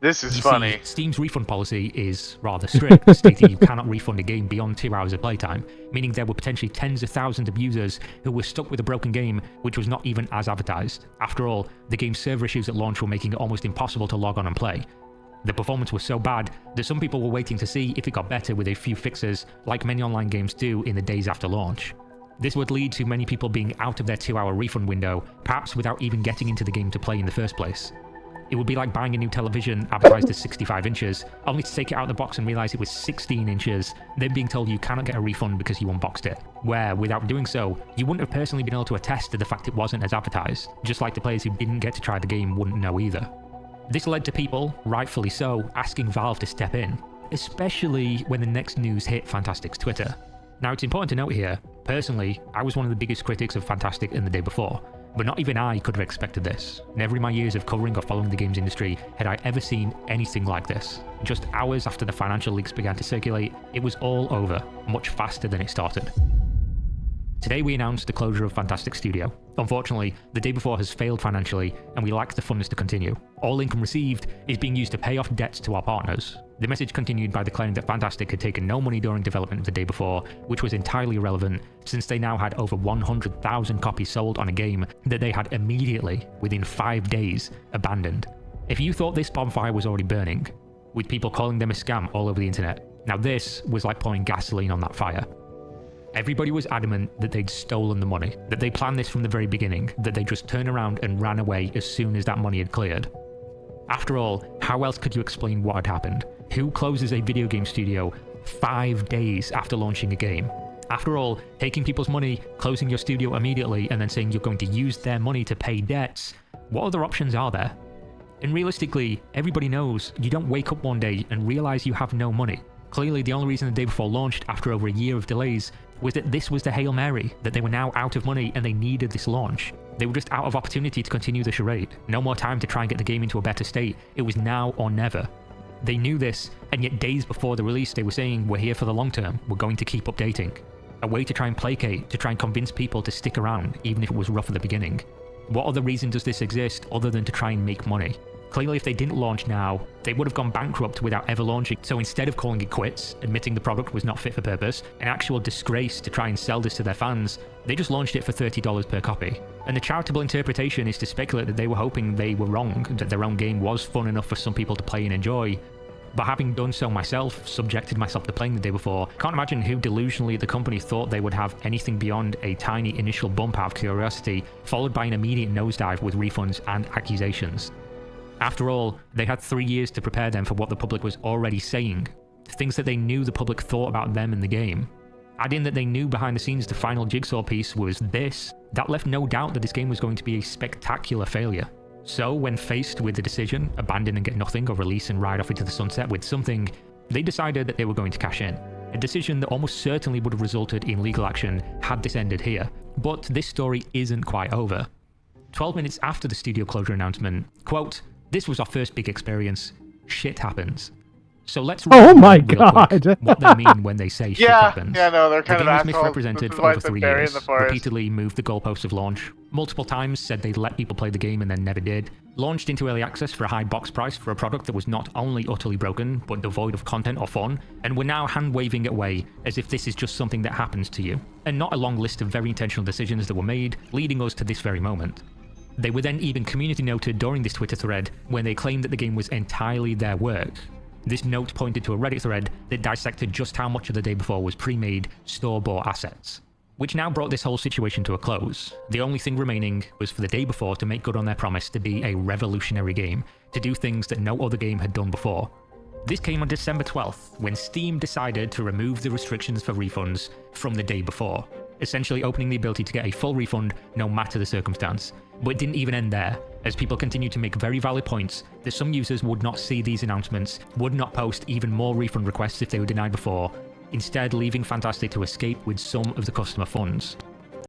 This is funny. Steam's refund policy is rather strict, stating you cannot refund a game beyond 2 hours of playtime, meaning there were potentially tens of thousands of users who were stuck with a broken game which was not even as advertised. After all, the game's server issues at launch were making it almost impossible to log on and play. The performance was so bad that some people were waiting to see if it got better with a few fixes, like many online games do in the days after launch. This would lead to many people being out of their 2-hour refund window, perhaps without even getting into the game to play in the first place. It would be like buying a new television advertised as 65 inches, only to take it out of the box and realize it was 16 inches, then being told you cannot get a refund because you unboxed it. Where, without doing so, you wouldn't have personally been able to attest to the fact it wasn't as advertised, just like the players who didn't get to try the game wouldn't know either. This led to people, rightfully so, asking Valve to step in, especially when the next news hit Fantastic's Twitter. Now, it's important to note here, personally, I was one of the biggest critics of Fantastic in the day before, but not even I could have expected this. Never in my years of covering or following the games industry had I ever seen anything like this. Just hours after the financial leaks began to circulate, it was all over, much faster than it started. Today we announced the closure of Fantastic Studio. Unfortunately, the day before has failed financially, and we lack the funds to continue. All income received is being used to pay off debts to our partners. The message continued by declaring that Fantastic had taken no money during development of the day before, which was entirely irrelevant since they now had over 100,000 copies sold on a game that they had immediately, within 5 days, abandoned. If you thought this bonfire was already burning, with people calling them a scam all over the internet, now this was like pouring gasoline on that fire. Everybody was adamant that they'd stolen the money, that they planned this from the very beginning, that they just turned around and ran away as soon as that money had cleared. After all, how else could you explain what had happened? Who closes a video game studio 5 days after launching a game? After all, taking people's money, closing your studio immediately, and then saying you're going to use their money to pay debts, what other options are there? And realistically, everybody knows you don't wake up one day and realize you have no money. Clearly, the only reason the day before launched, after over a year of delays, was that this was the Hail Mary, that they were now out of money and they needed this launch. They were just out of opportunity to continue the charade. No more time to try and get the game into a better state. It was now or never. They knew this, and yet days before the release they were saying, we're here for the long term, we're going to keep updating. A way to try and placate, to try and convince people to stick around, even if it was rough at the beginning. What other reason does this exist other than to try and make money? Clearly, if they didn't launch now, they would have gone bankrupt without ever launching. So instead of calling it quits, admitting the product was not fit for purpose, an actual disgrace to try and sell this to their fans, they just launched it for $30 per copy. And the charitable interpretation is to speculate that they were hoping they were wrong, that their own game was fun enough for some people to play and enjoy. But having done so myself, subjected myself to playing the day before, can't imagine who delusionally the company thought they would have anything beyond a tiny initial bump out of curiosity, followed by an immediate nosedive with refunds and accusations. After all, they had 3 years to prepare them for what the public was already saying, things that they knew the public thought about them in the game. Add in that they knew behind the scenes the final jigsaw piece was this, that left no doubt that this game was going to be a spectacular failure. So when faced with the decision, abandon and get nothing or release and ride off into the sunset with something, they decided that they were going to cash in. A decision that almost certainly would have resulted in legal action had this ended here. But this story isn't quite over. 12 minutes after the studio closure announcement, quote, "This was our first big experience. Shit happens." So let's oh my real god, quick what they mean when they say shit happens. Yeah, no, they're kind the of game was misrepresented for over 3 years, repeatedly moved the goalposts of launch, multiple times said they'd let people play the game and then never did, launched into early access for a high box price for a product that was not only utterly broken, but devoid of content or fun, and were now hand-waving it away as if this is just something that happens to you, and not a long list of very intentional decisions that were made, leading us to this very moment. They were then even community noted during this Twitter thread when they claimed that the game was entirely their work. This note pointed to a Reddit thread that dissected just how much of the day before was pre-made, store-bought assets. Which now brought this whole situation to a close. The only thing remaining was for the day before to make good on their promise to be a revolutionary game, to do things that no other game had done before. This came on December 12th, when Steam decided to remove the restrictions for refunds from the day before, essentially opening the ability to get a full refund no matter the circumstance. But it didn't even end there, as people continued to make very valid points that some users would not see these announcements, would not post even more refund requests if they were denied before, instead leaving Fantastic to escape with some of the customer funds,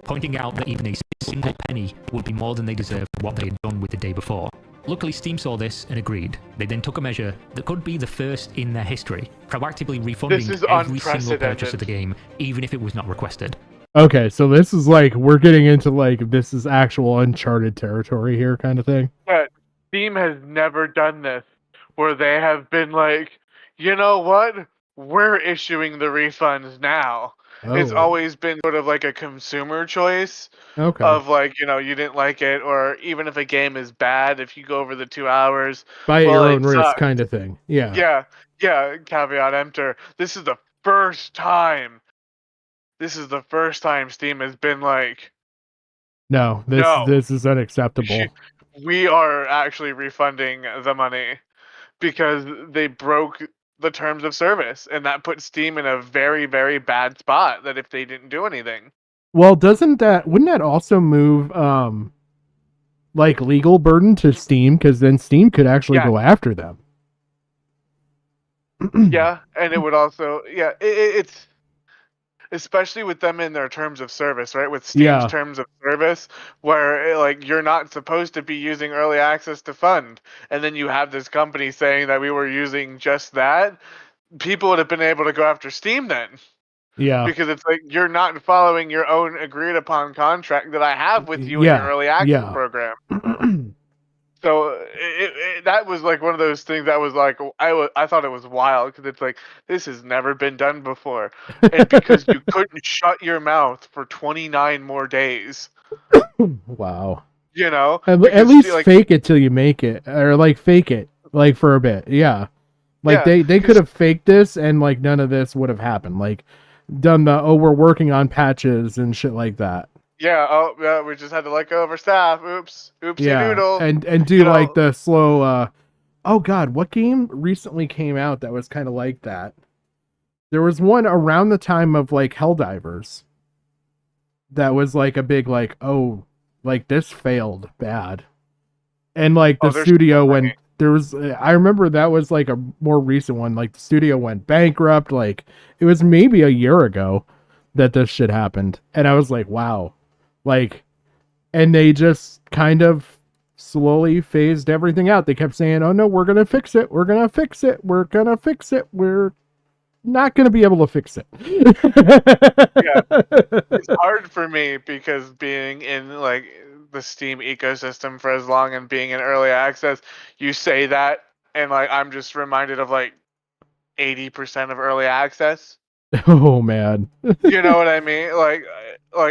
pointing out that even a single penny would be more than they deserved for what they had done with the day before. Luckily, Steam saw this and agreed. They then took a measure that could be the first in their history, proactively refunding every single purchase of the game, even if it was not requested. Okay, so this is like, we're getting into like, this is actual uncharted territory here kind of thing. But Steam has never done this, where they have been like, you know what? We're issuing the refunds now. Oh. It's always been sort of like a consumer choice of like, you know, you didn't like it, or even if a game is bad, if you go over the 2 hours, By your own risk kind of thing. Yeah. Yeah, caveat emptor. This is the first time Steam has been like, No, this is unacceptable. we are actually refunding the money because they broke the terms of service, and that put Steam in a very, very bad spot that if they didn't do anything. Well, wouldn't that also move like legal burden to Steam, because then Steam could actually go after them. Yeah, and it would also it's especially with them in their terms of service, right? With Steam's terms of service, where like you're not supposed to be using early access to fund, and then you have this company saying that we were using just that. People would have been able to go after Steam then. Yeah. Because it's like you're not following your own agreed upon contract that I have with you in your early access program. So that was like one of those things that was like I thought it was wild because it's like this has never been done before, and because you couldn't shut your mouth for 29 more days. Wow. You know, at least like, fake it till you make it, or like fake it like for a bit. Yeah. Like they could have faked this and like none of this would have happened. Like done we're working on patches and shit like that. Yeah, yeah, we just had to let go of our staff. Oopsie doodle. And do like the slow oh god, what game recently came out that was kind of like that? There was one around the time of like Helldivers that was like a big like, oh, like this failed bad. And like the studio went there was I remember that was like a more recent one, like the studio went bankrupt, like it was maybe a year ago that this shit happened. And I was like, wow. Like, and they just kind of slowly phased everything out. They kept saying, oh no, we're going to fix it. We're going to fix it. We're going to fix it. We're not going to be able to fix it. Yeah. It's hard for me because being in like the Steam ecosystem for as long and being in early access, you say that and like I'm just reminded of like 80% of early access. Oh man. You know what I mean? Like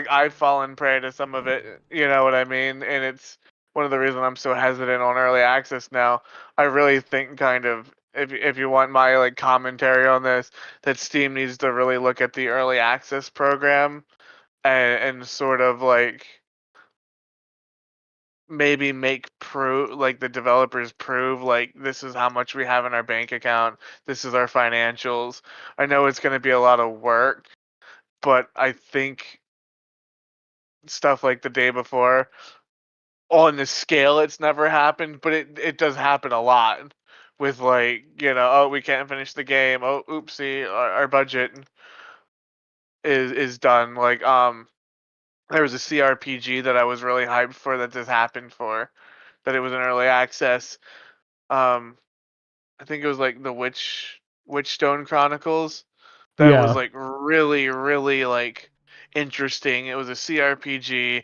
I've fallen prey to some of it, you know what I mean? And it's one of the reasons I'm so hesitant on early access now. I really think kind of if you want my like commentary on this, that Steam needs to really look at the early access program and sort of like maybe make like the developers prove like this is how much we have in our bank account, this is our financials. I know it's going to be a lot of work, but I think stuff like the day before on the scale it's never happened, but it does happen a lot with like, you know, oh, we can't finish the game, oh oopsie, our budget is done. Like there was a CRPG that I was really hyped for that this happened for, that it was in early access. I think it was like the Witchstone Chronicles. That was like really, really like interesting. It was a CRPG.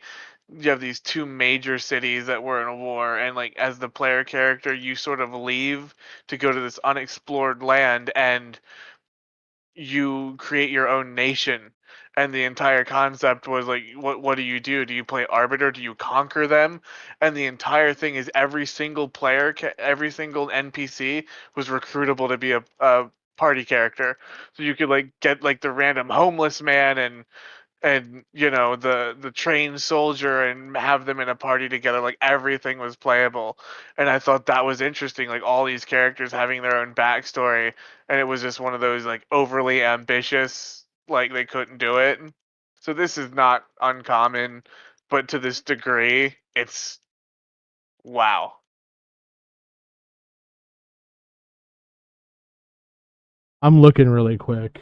You have these two major cities that were in a war, and like as the player character, you sort of leave to go to this unexplored land, and you create your own nation. And the entire concept was like, what do you do? Do you play arbiter? Do you conquer them? And the entire thing is every single player, every single NPC was recruitable to be a party character. So you could like get like the random homeless man and you know the trained soldier and have them in a party together. Like everything was playable, and I thought that was interesting, like all these characters having their own backstory, and it was just one of those like overly ambitious, like they couldn't do it. So this is not uncommon, but to this degree it's wow. I'm looking really quick.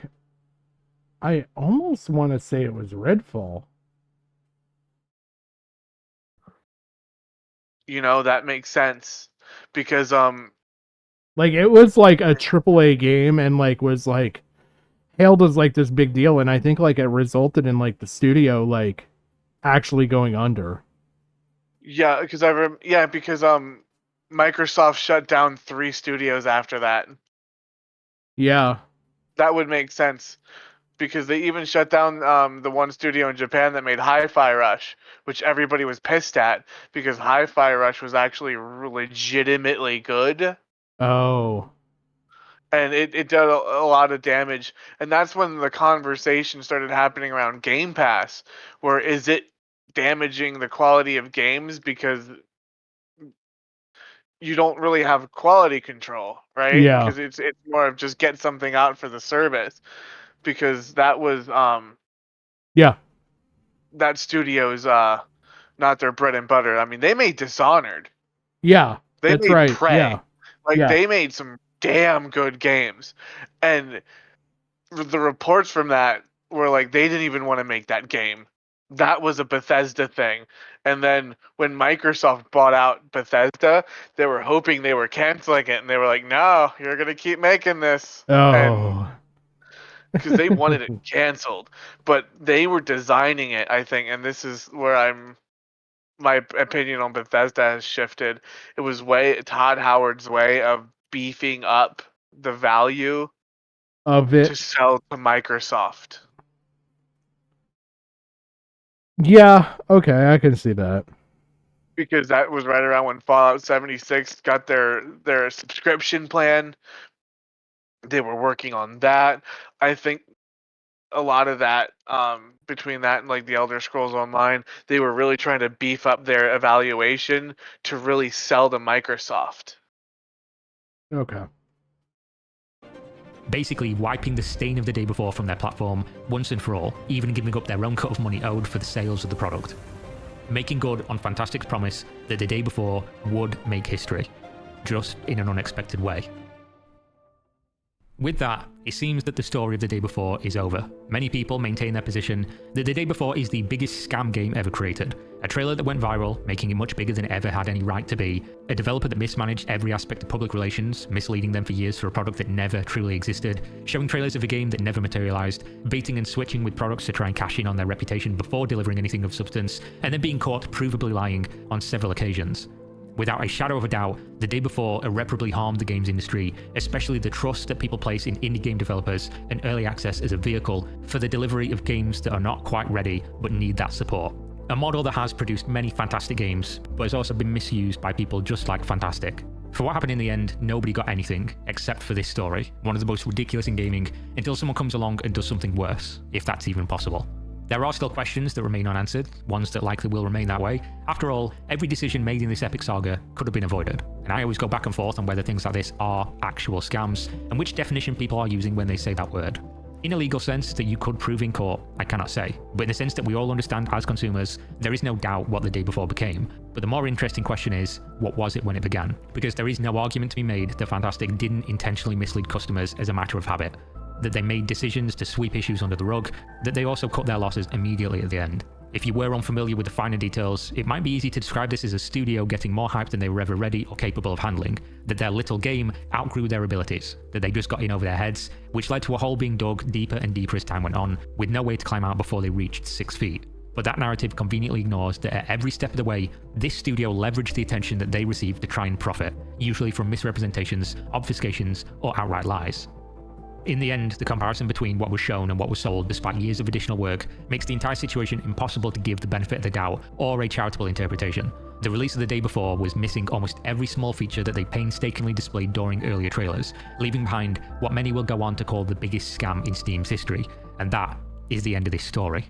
I almost want to say it was Redfall. You know, that makes sense because like it was like a AAA game and like was like hailed as like this big deal, and I think like it resulted in like the studio like actually going under. Yeah, because because Microsoft shut down 3 studios after that. Yeah. That would make sense because they even shut down the one studio in Japan that made Hi-Fi Rush, which everybody was pissed at because Hi-Fi Rush was actually legitimately good. Oh. And it did a lot of damage. And that's when the conversation started happening around Game Pass, where is it damaging the quality of games because you don't really have quality control, right? Yeah. Because it's more of just get something out for the service. Because that was Yeah. that studio's not their bread and butter. I mean, they made Dishonored. Yeah. They That's made right. Prey. Yeah. Like Yeah. they made some damn good games. And the reports from that were like they didn't even want to make that game. That was a Bethesda thing. And then when Microsoft bought out Bethesda, they were hoping they were canceling it, and they were like, "No, you're gonna keep making this." Oh. Because they wanted it canceled, but they were designing it, I think, and this is where my opinion on Bethesda has shifted. It was Todd Howard's way of beefing up the value of it to sell to Microsoft. Yeah, okay, I can see that. Because that was right around when Fallout 76 got their subscription plan. They were working on that. I think a lot of that, between that and like the Elder Scrolls Online, they were really trying to beef up their evaluation to really sell to Microsoft. Okay. Basically wiping the stain of the day before from their platform once and for all, even giving up their own cut of money owed for the sales of the product. Making good on Fantastic's promise that the day before would make history, just in an unexpected way. With that, it seems that the story of the day before is over. Many people maintain their position that the day before is the biggest scam game ever created. A trailer that went viral, making it much bigger than it ever had any right to be. A developer that mismanaged every aspect of public relations, misleading them for years for a product that never truly existed. Showing trailers of a game that never materialized. Baiting and switching with products to try and cash in on their reputation before delivering anything of substance. And then being caught provably lying on several occasions. Without a shadow of a doubt, the day before irreparably harmed the games industry, especially the trust that people place in indie game developers and early access as a vehicle for the delivery of games that are not quite ready but need that support. A model that has produced many fantastic games, but has also been misused by people just like Fantastic. For what happened in the end, nobody got anything, except for this story, one of the most ridiculous in gaming, until someone comes along and does something worse, if that's even possible. There are still questions that remain unanswered, ones that likely will remain that way. After all, every decision made in this epic saga could have been avoided, and I always go back and forth on whether things like this are actual scams, and which definition people are using when they say that word. In a legal sense that you could prove in court, I cannot say, but in the sense that we all understand as consumers, there is no doubt what the day before became. But the more interesting question is, what was it when it began? Because there is no argument to be made that Fantastic didn't intentionally mislead customers as a matter of habit. That they made decisions to sweep issues under the rug, that they also cut their losses immediately at the end. If you were unfamiliar with the finer details, it might be easy to describe this as a studio getting more hype than they were ever ready or capable of handling, that their little game outgrew their abilities, that they just got in over their heads, which led to a hole being dug deeper and deeper as time went on, with no way to climb out before they reached 6 feet. But that narrative conveniently ignores that at every step of the way, this studio leveraged the attention that they received to try and profit, usually from misrepresentations, obfuscations, or outright lies. In the end, the comparison between what was shown and what was sold, despite years of additional work, makes the entire situation impossible to give the benefit of the doubt or a charitable interpretation. The release of the day before was missing almost every small feature that they painstakingly displayed during earlier trailers, leaving behind what many will go on to call the biggest scam in Steam's history, and that is the end of this story.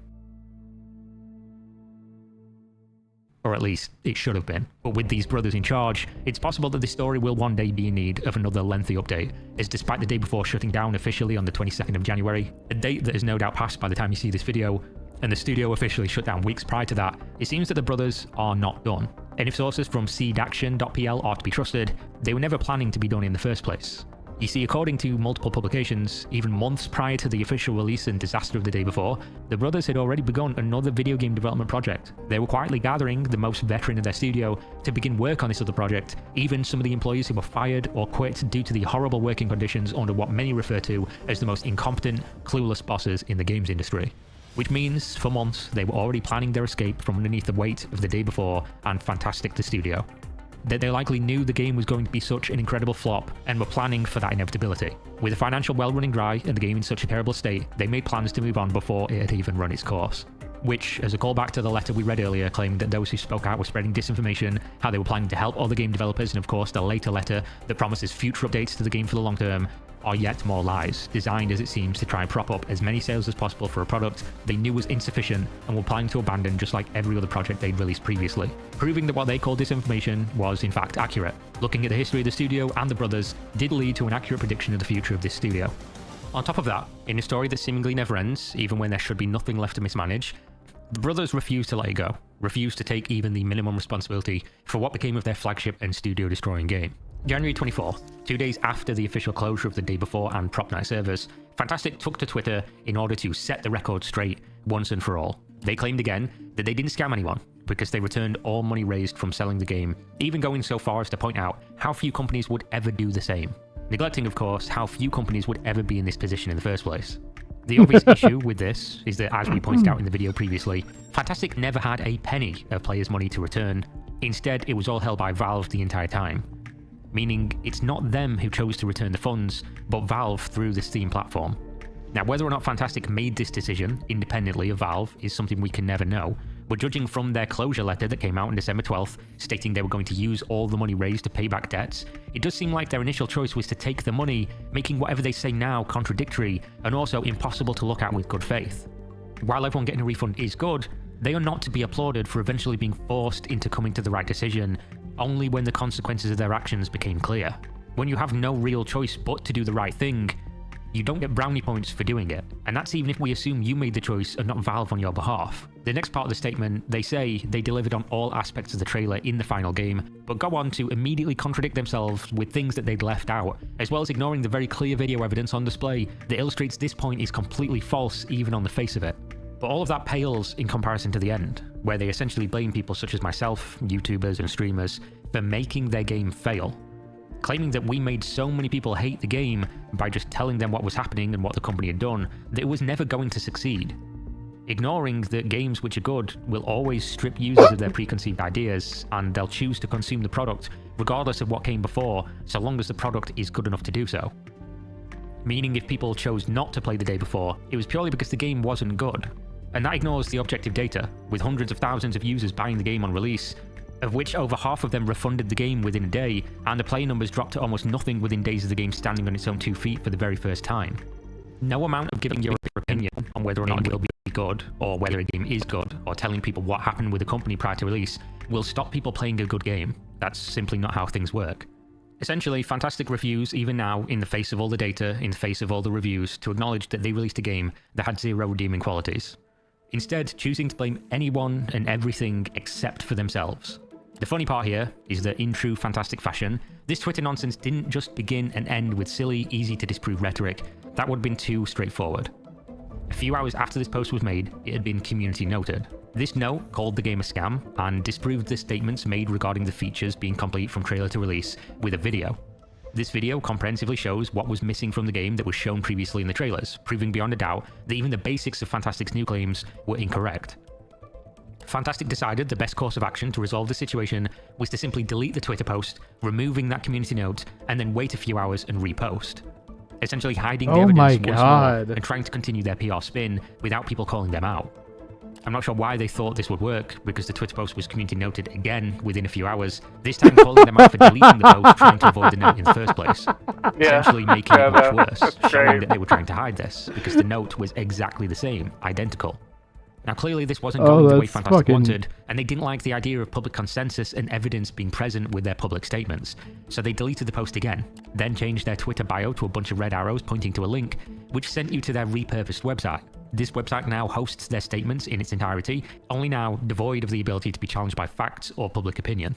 Or at least, it should have been. But with these brothers in charge, it's possible that this story will one day be in need of another lengthy update, as despite the day before shutting down officially on the 22nd of January, a date that is no doubt passed by the time you see this video, and the studio officially shut down weeks prior to that, it seems that the brothers are not done. And if sources from seedaction.pl are to be trusted, they were never planning to be done in the first place. You see, according to multiple publications, even months prior to the official release and disaster of the day before, the brothers had already begun another video game development project. They were quietly gathering the most veteran of their studio to begin work on this other project, even some of the employees who were fired or quit due to the horrible working conditions under what many refer to as the most incompetent, clueless bosses in the games industry. Which means, for months, they were already planning their escape from underneath the weight of the day before and Fantastic the studio. That they likely knew the game was going to be such an incredible flop and were planning for that inevitability. With the financial well running dry and the game in such a terrible state, they made plans to move on before it had even run its course. which, as a callback to the letter we read earlier, claimed that those who spoke out were spreading disinformation, how they were planning to help other game developers, and of course the later letter that promises future updates to the game for the long term, are yet more lies, designed as it seems to try and prop up as many sales as possible for a product they knew was insufficient and were planning to abandon just like every other project they'd released previously, proving that what they called disinformation was in fact accurate. Looking at the history of the studio and the brothers did lead to an accurate prediction of the future of this studio. On top of that, in a story that seemingly never ends, even when there should be nothing left to mismanage, the brothers refused to let it go, refused to take even the minimum responsibility for what became of their flagship and studio-destroying game. January 24th, 2 days after the official closure of the Day Before and Prop Night servers, Fantastic took to Twitter in order to set the record straight once and for all. They claimed again that they didn't scam anyone, because they returned all money raised from selling the game, even going so far as to point out how few companies would ever do the same. Neglecting, of course, how few companies would ever be in this position in the first place. The obvious issue with this is that, as we pointed out in the video previously, Fantastic never had a penny of players' money to return. Instead, it was all held by Valve the entire time. Meaning, it's not them who chose to return the funds, but Valve through the Steam platform. Now, whether or not Fantastic made this decision independently of Valve is something we can never know, but judging from their closure letter that came out on December 12th, stating they were going to use all the money raised to pay back debts, it does seem like their initial choice was to take the money, making whatever they say now contradictory, and also impossible to look at with good faith. While everyone getting a refund is good, they are not to be applauded for eventually being forced into coming to the right decision, only when the consequences of their actions became clear. When you have no real choice but to do the right thing, you don't get brownie points for doing it, and that's even if we assume you made the choice and not Valve on your behalf. The next part of the statement, they say they delivered on all aspects of the trailer in the final game, but go on to immediately contradict themselves with things that they'd left out, as well as ignoring the very clear video evidence on display that illustrates this point is completely false even on the face of it. But all of that pales in comparison to the end, where they essentially blame people such as myself, YouTubers and streamers, for making their game fail, claiming that we made so many people hate the game by just telling them what was happening and what the company had done that it was never going to succeed. Ignoring that games which are good will always strip users of their preconceived ideas, and they'll choose to consume the product regardless of what came before, so long as the product is good enough to do so. Meaning if people chose not to play the Day Before, it was purely because the game wasn't good. And that ignores the objective data, with hundreds of thousands of users buying the game on release, of which over half of them refunded the game within a day, and the play numbers dropped to almost nothing within days of the game standing on its own 2 feet for the very first time. No amount of giving your opinion on whether or not it will be good, or whether a game is good, or telling people what happened with the company prior to release, will stop people playing a good game. That's simply not how things work. Essentially, Fantastic refuse, even now, in the face of all the data, in the face of all the reviews, to acknowledge that they released a game that had zero redeeming qualities. Instead, choosing to blame anyone and everything except for themselves. The funny part here is that in true Fantastic fashion, this Twitter nonsense didn't just begin and end with silly, easy to disprove rhetoric. That would have been too straightforward. A few hours after this post was made, it had been community noted. This note called the game a scam and disproved the statements made regarding the features being complete from trailer to release with a video. This video comprehensively shows what was missing from the game that was shown previously in the trailers, proving beyond a doubt that even the basics of Fantastic's new claims were incorrect. Fantastic decided the best course of action to resolve the situation was to simply delete the Twitter post, removing that community note, and then wait a few hours and repost. Essentially hiding the evidence once more and trying to continue their PR spin without people calling them out. I'm not sure why they thought this would work, because the Twitter post was community noted again within a few hours, this time calling them out for deleting the post, trying to avoid the note in the first place. Essentially making it much worse, showing that they were trying to hide this, because the note was exactly the same, identical. Now clearly this wasn't going the way Fantastic wanted, and they didn't like the idea of public consensus and evidence being present with their public statements, so they deleted the post again, then changed their Twitter bio to a bunch of red arrows pointing to a link, which sent you to their repurposed website. This website now hosts their statements in its entirety, only now devoid of the ability to be challenged by facts or public opinion.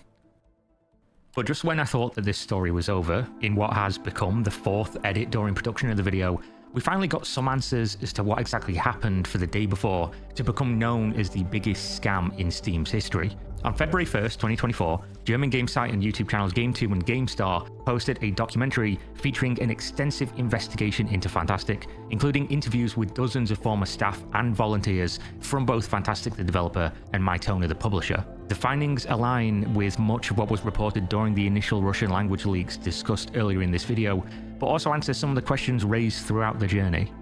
But just when I thought that this story was over, in what has become the fourth edit during production of the video, we finally got some answers as to what exactly happened for the Day Before to become known as the biggest scam in Steam's history. On February 1st, 2024, German game site and YouTube channels Game2 and GameStar posted a documentary featuring an extensive investigation into Fantastic, including interviews with dozens of former staff and volunteers from both Fantastic the developer and Mytona the publisher. The findings align with much of what was reported during the initial Russian language leaks discussed earlier in this video, but also answer some of the questions raised throughout the journey.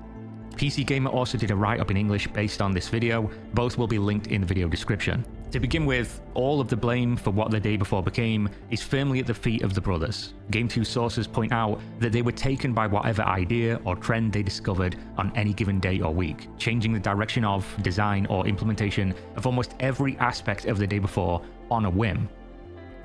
PC Gamer also did a write-up in English based on this video. Both will be linked in the video description. To begin with, all of the blame for what the day before became is firmly at the feet of the brothers. Game 2 sources point out that they were taken by whatever idea or trend they discovered on any given day or week, changing the direction of, design, or implementation of almost every aspect of the day before on a whim.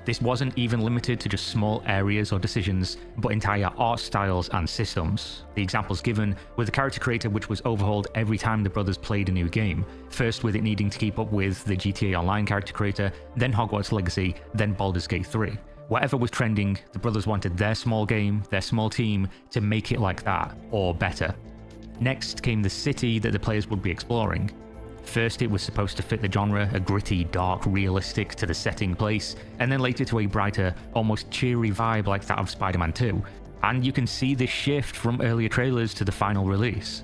This wasn't even limited to just small areas or decisions, but entire art styles and systems. The examples given were the character creator, which was overhauled every time the brothers played a new game, first with it needing to keep up with the GTA Online character creator, then Hogwarts Legacy, then Baldur's Gate 3. Whatever was trending, the brothers wanted their small game, their small team, to make it like that, or better. Next came the city that the players would be exploring. First, it was supposed to fit the genre, a gritty, dark, realistic to the setting place, and then later to a brighter, almost cheery vibe like that of Spider-Man 2. And you can see this shift from earlier trailers to the final release.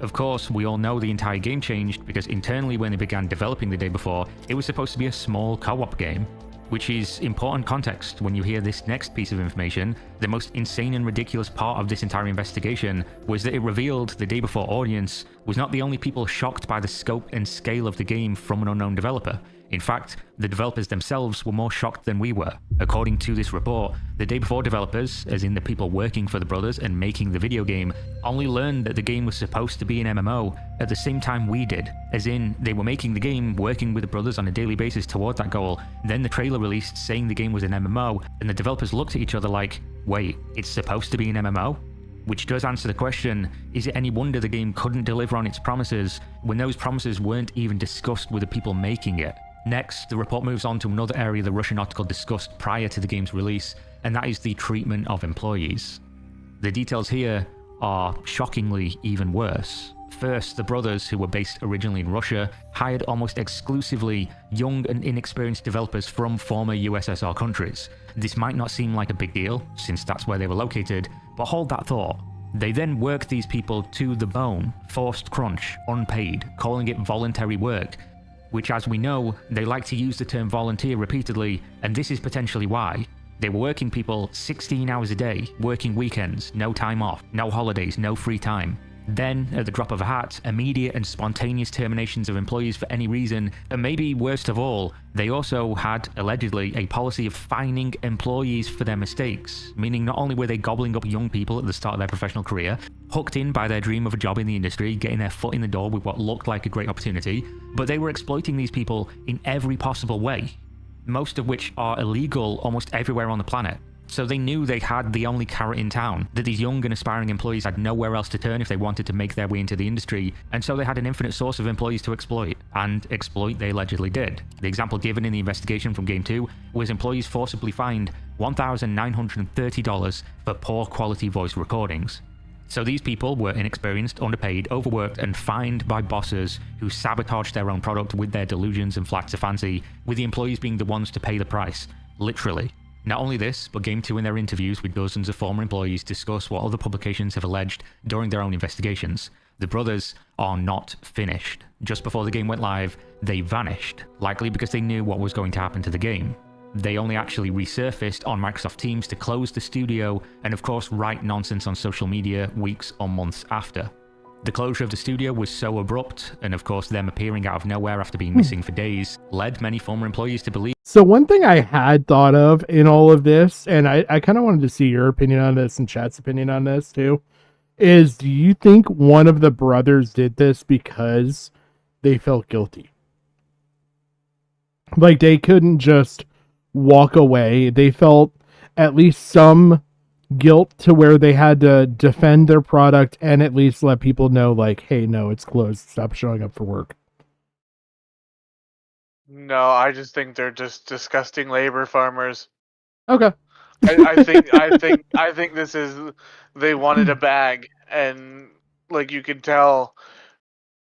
Of course, we all know the entire game changed because internally when they began developing the day before, it was supposed to be a small co-op game. Which is important context when you hear this next piece of information. The most insane and ridiculous part of this entire investigation was that it revealed the day before audience was not the only people shocked by the scope and scale of the game from an unknown developer. In fact, the developers themselves were more shocked than we were. According to this report, the day before developers, as in the people working for the brothers and making the video game, only learned that the game was supposed to be an MMO at the same time we did. As in, they were making the game, working with the brothers on a daily basis toward that goal, then the trailer released saying the game was an MMO, and the developers looked at each other like, wait, it's supposed to be an MMO? Which does answer the question, is it any wonder the game couldn't deliver on its promises when those promises weren't even discussed with the people making it? Next, the report moves on to another area the Russian article discussed prior to the game's release, and that is the treatment of employees. The details here are shockingly even worse. First, the brothers, who were based originally in Russia, hired almost exclusively young and inexperienced developers from former USSR countries. This might not seem like a big deal, since that's where they were located, but hold that thought. They then worked these people to the bone, forced crunch, unpaid, calling it voluntary work, which, as we know, they like to use the term volunteer repeatedly, and this is potentially why. They were working people 16 hours a day, working weekends, no time off, no holidays, no free time. Then, at the drop of a hat, immediate and spontaneous terminations of employees for any reason, and maybe worst of all, they also had, allegedly, a policy of fining employees for their mistakes, meaning not only were they gobbling up young people at the start of their professional career, hooked in by their dream of a job in the industry, getting their foot in the door with what looked like a great opportunity, but they were exploiting these people in every possible way, most of which are illegal almost everywhere on the planet. So they knew they had the only carrot in town, that these young and aspiring employees had nowhere else to turn if they wanted to make their way into the industry, and so they had an infinite source of employees to exploit, and exploit they allegedly did. The example given in the investigation from Game 2 was employees forcibly fined $1,930 for poor quality voice recordings. So these people were inexperienced, underpaid, overworked, and fined by bosses who sabotaged their own product with their delusions and flights of fancy, with the employees being the ones to pay the price, literally. Not only this, but Game 2 in their interviews with dozens of former employees discuss what other publications have alleged during their own investigations. The brothers are not finished. Just before the game went live, they vanished, likely because they knew what was going to happen to the game. They only actually resurfaced on Microsoft Teams to close the studio and of course write nonsense on social media weeks or months after. The closure of the studio was so abrupt, and of course them appearing out of nowhere after being missing for days, led many former employees to believe. So one thing I had thought of in all of this, and I kind of wanted to see your opinion on this and chat's opinion on this too, is do you think one of the brothers did this because they felt guilty? Like they couldn't just walk away. They felt at least some guilt to where they had to defend their product and at least let people know, like, hey, no, it's closed. Stop showing up for work. No, I just think they're just disgusting labor farmers. Okay. I think this is, they wanted a bag, and like you could tell,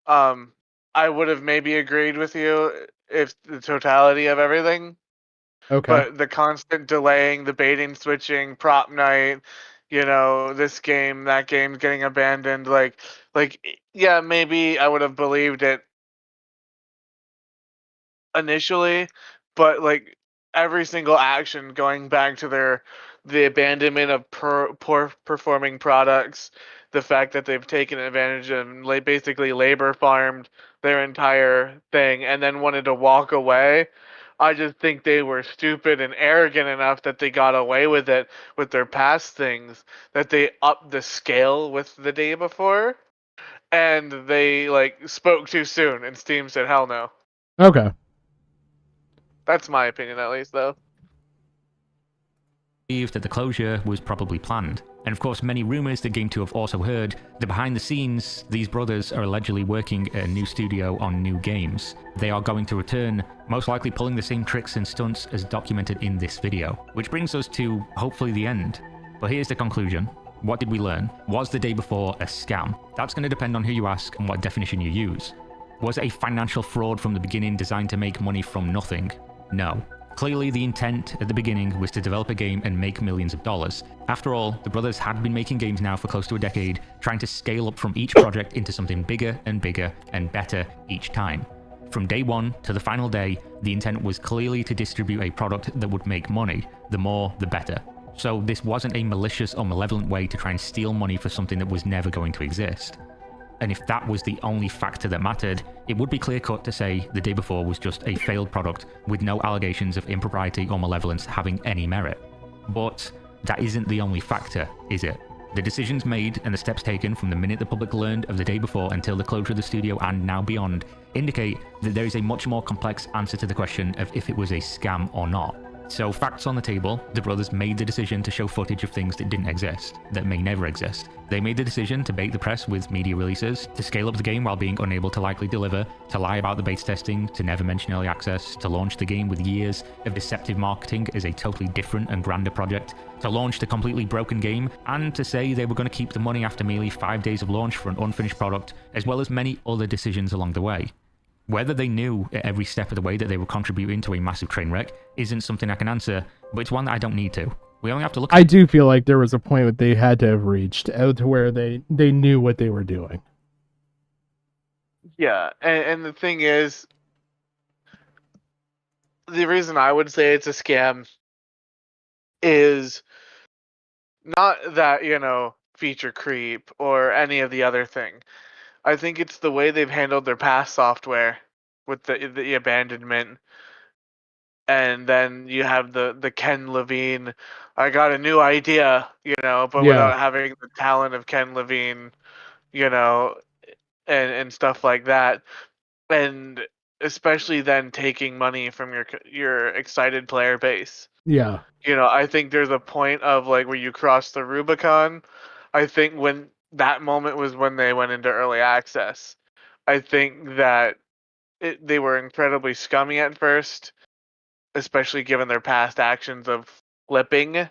I would have maybe agreed with you if the totality of everything. Okay. But the constant delaying, the baiting, switching, prop night, this game, that game getting abandoned, like yeah, maybe I would have believed it initially, but like every single action going back to the abandonment of poor performing products, the fact that they've taken advantage of basically labor farmed their entire thing and then wanted to walk away. I just think they were stupid and arrogant enough that they got away with it with their past things, that they upped the scale with the day before, and they like spoke too soon, and Steam said, hell no. Okay. That's my opinion, at least, though. Believed that the closure was probably planned. And of course, many rumors that Game 2 have also heard that behind the scenes, these brothers are allegedly working at a new studio on new games. They are going to return, most likely pulling the same tricks and stunts as documented in this video. Which brings us to, hopefully, the end. But here's the conclusion. What did we learn? Was the day before a scam? That's going to depend on who you ask and what definition you use. Was it a financial fraud from the beginning designed to make money from nothing? No. Clearly, the intent at the beginning was to develop a game and make millions of dollars. After all, the brothers had been making games now for close to a decade, trying to scale up from each project into something bigger and bigger and better each time. From day one to the final day, the intent was clearly to distribute a product that would make money. The more, the better. So this wasn't a malicious or malevolent way to try and steal money for something that was never going to exist. And if that was the only factor that mattered, it would be clear-cut to say the day before was just a failed product with no allegations of impropriety or malevolence having any merit. But that isn't the only factor, is it? The decisions made and the steps taken from the minute the public learned of the day before until the closure of the studio and now beyond indicate that there is a much more complex answer to the question of if it was a scam or not. So facts on the table, the brothers made the decision to show footage of things that didn't exist, that may never exist. They made the decision to bait the press with media releases, to scale up the game while being unable to likely deliver, to lie about the beta testing, to never mention early access, to launch the game with years of deceptive marketing as a totally different and grander project, to launch the completely broken game, and to say they were going to keep the money after merely 5 days of launch for an unfinished product, as well as many other decisions along the way. Whether they knew at every step of the way that they were contributing to a massive train wreck isn't something I can answer, but it's one that I don't need to. We only have to look I do feel like there was a point that they had to have reached out to where they knew what they were doing. Yeah, and the thing is, the reason I would say it's a scam is not that, feature creep or any of the other thing. I think it's the way they've handled their past software with the abandonment. And then you have the Ken Levine, I got a new idea, but without having the talent of Ken Levine, and stuff like that. And especially then taking money from your excited player base. Yeah. I think there's a point of like where you cross the Rubicon. I think when that moment was when they went into early access. I think that they were incredibly scummy at first, especially given their past actions of flipping.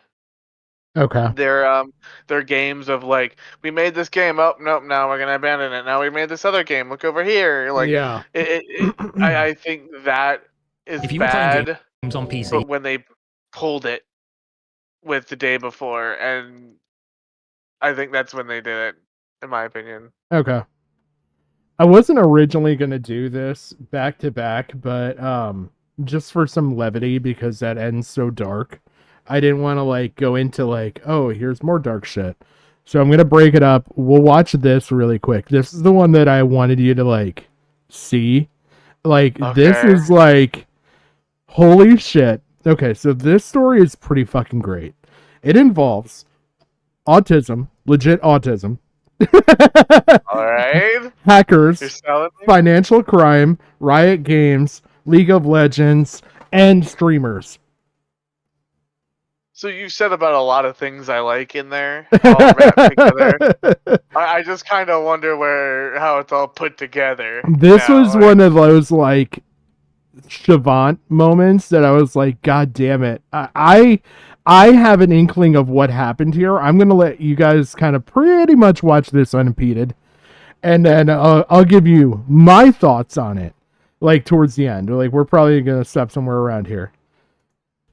Okay. Their games of like, we made this game, oh nope, now we're gonna abandon it. Now we made this other game, look over here. Like, yeah. I think that is if you were bad. Playing games on PC, but when they pulled it with the day before, and I think that's when they did it, in my opinion. Okay. I wasn't originally gonna do this back to back, but just for some levity because that ends so dark. I didn't want to like go into like, oh, here's more dark shit. So I'm going to break it up. We'll watch this really quick. This is the one that I wanted you to like see. Like this is like holy shit. Okay, so this story is pretty fucking great. It involves autism, legit autism. All right. Hackers, financial crime, Riot Games, League of Legends, and streamers. So you said about a lot of things I like in there, all wrapped together. I just kind of wonder how it's all put together. This was one of those like Shavant moments that I was like, God damn it! I have an inkling of what happened here. I'm gonna let you guys kind of pretty much watch this unimpeded, and then I'll give you my thoughts on it, like towards the end. Like we're probably gonna stop somewhere around here.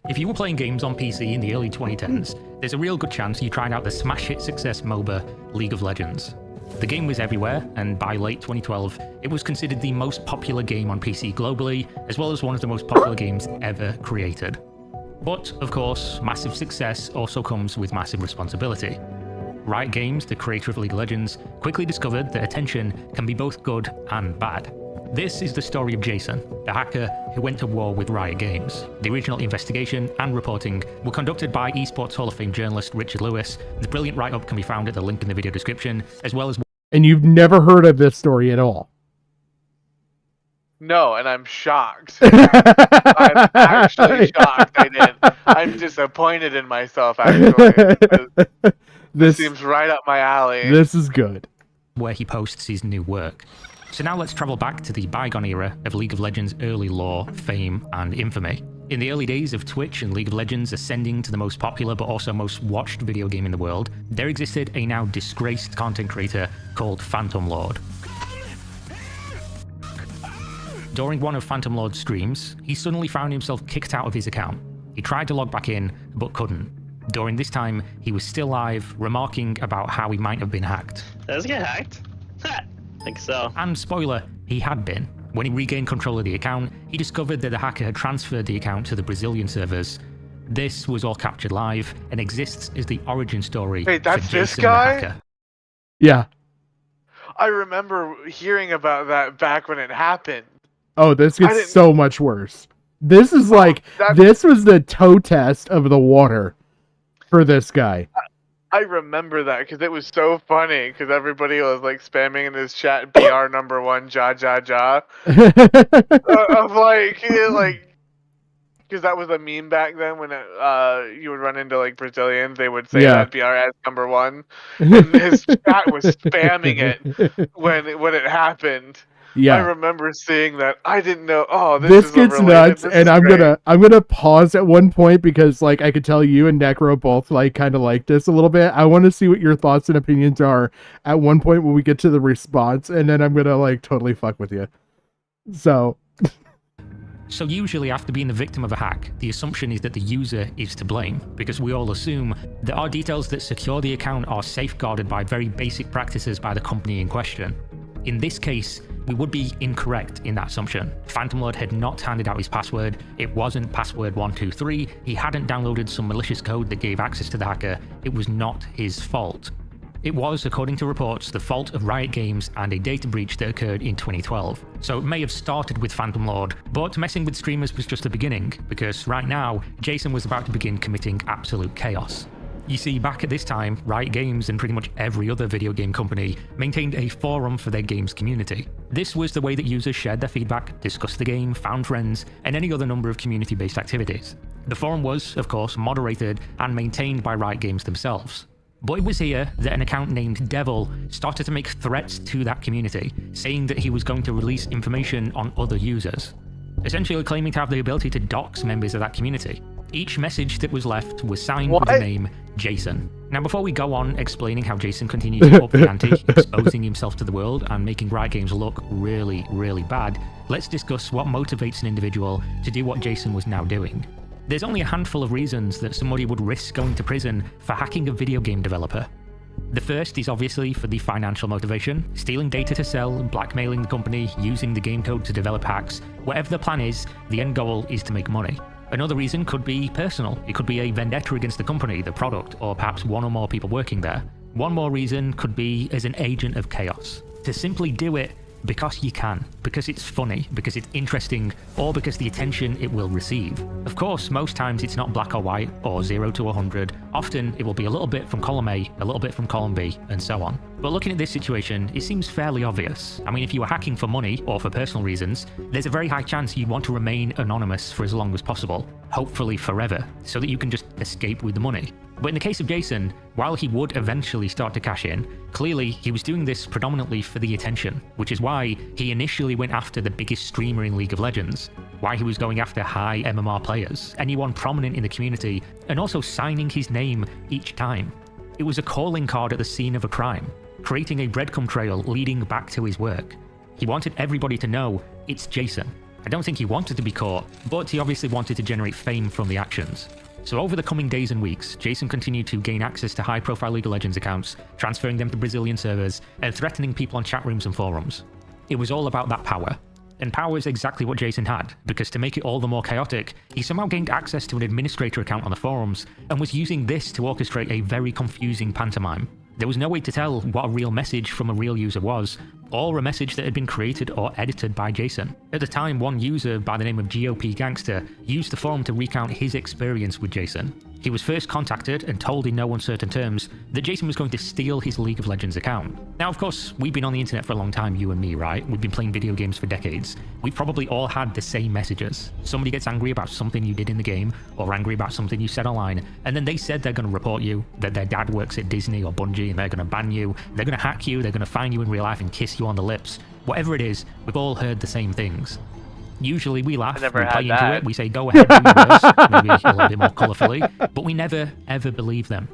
If you were playing games on PC in the early 2010s, there's a real good chance you tried out the smash hit success MOBA League of Legends. The game was everywhere, and by late 2012, it was considered the most popular game on PC globally, as well as one of the most popular games ever created. But, of course, massive success also comes with massive responsibility. Riot Games, the creator of League of Legends, quickly discovered that attention can be both good and bad. This is the story of Jason, the hacker who went to war with Riot Games. The original investigation and reporting were conducted by Esports Hall of Fame journalist Richard Lewis. The brilliant write-up can be found at the link in the video description, as well as... And you've never heard of this story at all? No, and I'm shocked. I'm actually shocked I didn't. I'm disappointed in myself, actually. This seems right up my alley. This is good. Where he posts his new work. So now let's travel back to the bygone era of League of Legends' early lore, fame, and infamy. In the early days of Twitch and League of Legends ascending to the most popular but also most watched video game in the world, there existed a now disgraced content creator called Phantom Lord. During one of Phantom Lord's streams, he suddenly found himself kicked out of his account. He tried to log back in, but couldn't. During this time, he was still live, remarking about how he might have been hacked. Does it get hacked? I think so. And spoiler, he had been. When he regained control of the account, he discovered that the hacker had transferred the account to the Brazilian servers. This was all captured live and exists as the origin story. Wait, that's for this Jason guy? the hacker. Yeah. I remember hearing about that back when it happened. Oh, this gets so much worse. This is like, this was the toe test of the water for this guy. I remember that because it was so funny because everybody was like spamming in his chat BR number one ja ja ja of like because that was a meme back then when you would run into like Brazilians, they would say that BR as number one, and his chat was spamming it when it happened. Yeah. I remember seeing that. I didn't know. Oh, this gets nuts, and I'm gonna pause at one point because like I could tell you and Necro both like kind of like this a little bit. I want to see what your thoughts and opinions are at one point when we get to the response, and then I'm gonna like totally fuck with you. So usually after being the victim of a hack, the assumption is that the user is to blame, because we all assume that our details that secure the account are safeguarded by very basic practices by the company in question. In this case, we would be incorrect in that assumption. Phantom Lord had not handed out his password, it wasn't password 123, he hadn't downloaded some malicious code that gave access to the hacker, it was not his fault. It was, according to reports, the fault of Riot Games and a data breach that occurred in 2012. So it may have started with Phantom Lord, but messing with streamers was just the beginning, because right now, Jason was about to begin committing absolute chaos. You see, back at this time, Riot Games and pretty much every other video game company maintained a forum for their games community. This was the way that users shared their feedback, discussed the game, found friends, and any other number of community-based activities. The forum was, of course, moderated and maintained by Riot Games themselves. But it was here that an account named Devil started to make threats to that community, saying that he was going to release information on other users, essentially claiming to have the ability to dox members of that community. Each message that was left was signed with the name Jason. Now, before we go on explaining how Jason continued to up the ante, exposing himself to the world and making Riot Games look really, really bad, let's discuss what motivates an individual to do what Jason was now doing. There's only a handful of reasons that somebody would risk going to prison for hacking a video game developer. The first is obviously for the financial motivation, stealing data to sell, blackmailing the company, using the game code to develop hacks. Whatever the plan is, the end goal is to make money. Another reason could be personal. It could be a vendetta against the company, the product, or perhaps one or more people working there. One more reason could be as an agent of chaos. To simply do it because you can, because it's funny, because it's interesting, or because the attention it will receive. Of course, most times it's not black or white, or 0 to 100. Often it will be a little bit from column A, a little bit from column B, and so on. But looking at this situation, it seems fairly obvious. I mean, if you were hacking for money, or for personal reasons, there's a very high chance you'd want to remain anonymous for as long as possible, hopefully forever, so that you can just escape with the money. But in the case of Jason, while he would eventually start to cash in, clearly he was doing this predominantly for the attention, which is why he initially went after the biggest streamer in League of Legends, why he was going after high MMR players, anyone prominent in the community, and also signing his name each time. It was a calling card at the scene of a crime, creating a breadcrumb trail leading back to his work. He wanted everybody to know it's Jason. I don't think he wanted to be caught, but he obviously wanted to generate fame from the actions. So over the coming days and weeks, Jason continued to gain access to high-profile League of Legends accounts, transferring them to Brazilian servers, and threatening people on chat rooms and forums. It was all about that power. And power is exactly what Jason had, because to make it all the more chaotic, he somehow gained access to an administrator account on the forums, and was using this to orchestrate a very confusing pantomime. There was no way to tell what a real message from a real user was, or a message that had been created or edited by Jason. At the time, one user by the name of GOP Gangster used the forum to recount his experience with Jason. He was first contacted and told in no uncertain terms that Jason was going to steal his League of Legends account. Now, of course, we've been on the internet for a long time, you and me, right? We've been playing video games for decades. We've probably all had the same messages. Somebody gets angry about something you did in the game, or angry about something you said online, and then they said they're going to report you, that their dad works at Disney or Bungie and they're going to ban you, they're going to hack you, they're going to find you in real life and kiss you on the lips. Whatever it is, we've all heard the same things. Usually we laugh, we play into it, we say go ahead, do yours, maybe a little bit more colourfully, but we never ever believe them,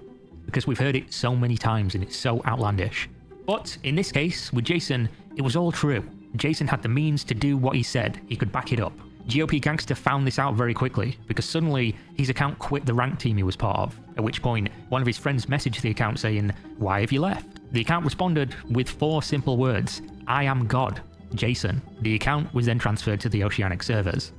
because we've heard it so many times and it's so outlandish. But in this case, with Jason, it was all true. Jason had the means to do what he said, he could back it up. GOP Gangster found this out very quickly, because suddenly his account quit the rank team he was part of, at which point one of his friends messaged the account saying, "Why have you left?" The account responded with 4 simple words: "I am God, Jason." The account was then transferred to the Oceanic servers.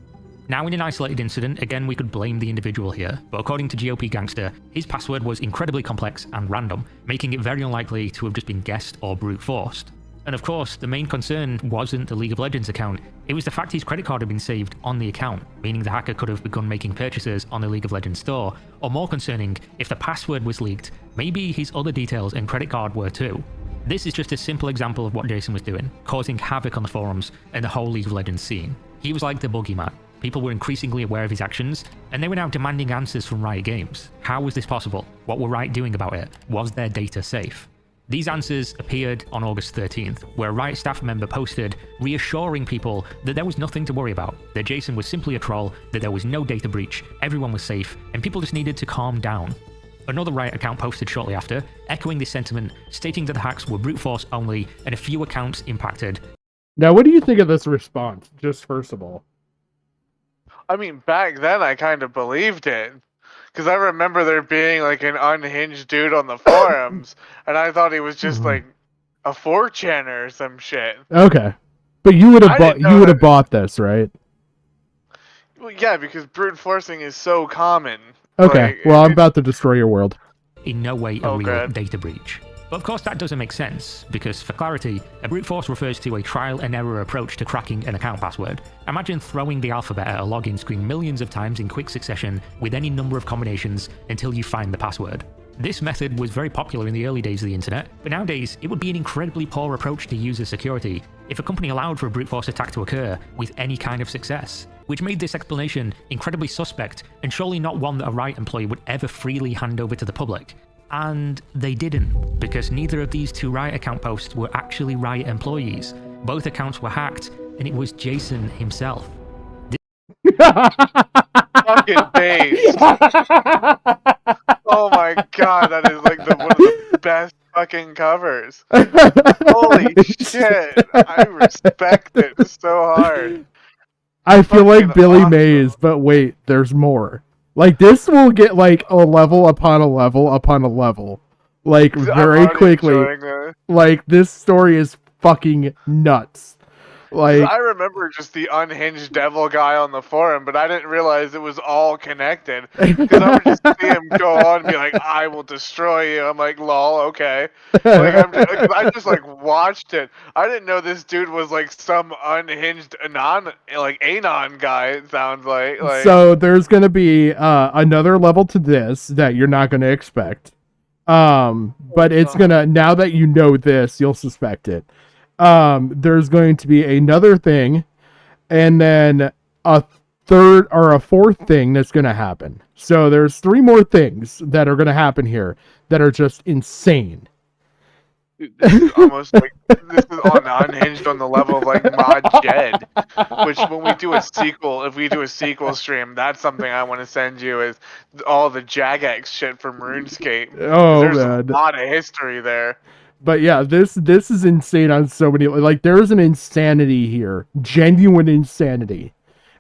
Now, in an isolated incident, again we could blame the individual here, but according to GOP Gangster, his password was incredibly complex and random, making it very unlikely to have just been guessed or brute forced. And of course, the main concern wasn't the League of Legends account, it was the fact his credit card had been saved on the account, meaning the hacker could have begun making purchases on the League of Legends store, or more concerning, if the password was leaked, maybe his other details and credit card were too. This is just a simple example of what Jason was doing, causing havoc on the forums and the whole League of Legends scene. He was like the boogeyman. People were increasingly aware of his actions, and they were now demanding answers from Riot Games. How was this possible? What were Riot doing about it? Was their data safe? These answers appeared on August 13th, where a Riot staff member posted reassuring people that there was nothing to worry about, that Jason was simply a troll, that there was no data breach, everyone was safe, and people just needed to calm down. Another Riot account posted shortly after, echoing this sentiment, stating that the hacks were brute force only and a few accounts impacted. Now, what do you think of this response, just first of all? I mean, back then I kind of believed it. Because I remember there being like an unhinged dude on the forums, and I thought he was just like a 4chaner or some shit. Okay. But you would have bought this, right? Well, yeah, because brute forcing is so common. Okay, like, well, I'm about to destroy your world. In no way a real data breach. But of course that doesn't make sense, because for clarity, a brute force refers to a trial and error approach to cracking an account password. Imagine throwing the alphabet at a login screen millions of times in quick succession with any number of combinations until you find the password. This method was very popular in the early days of the internet, but nowadays it would be an incredibly poor approach to user security if a company allowed for a brute force attack to occur with any kind of success, which made this explanation incredibly suspect and surely not one that a Riot employee would ever freely hand over to the public. And they didn't, because neither of these 2 Riot account posts were actually Riot employees. Both accounts were hacked, and it was Jason himself. Fucking days. Oh my god, that is like one of the best fucking covers. Holy shit, I respect it so hard. I feel like Billy Mays, but wait, there's more. Like, this will get, like, a level upon a level upon a level. Like, very quickly. Like, this story is fucking nuts. Like, I remember just the unhinged devil guy on the forum, but I didn't realize it was all connected. Because I would just see him go on and be like, "I will destroy you." I'm like, "Lol, okay." Like, I just like watched it. I didn't know this dude was like some unhinged anon guy. It sounds like. So there's gonna be another level to this that you're not gonna expect. But it's gonna, now that you know this, you'll suspect it. There's going to be another thing, and then a third or a fourth thing that's going to happen. So there's 3 more things that are going to happen here that are just insane. This is almost like this is on unhinged on the level of like Mod Jed, which when we do a sequel, if we do a sequel stream, that's something I want to send you is all the Jagex shit from RuneScape. Oh, there's man. a lot of history there. But yeah, this is insane on so many, like, there's an insanity here, genuine insanity,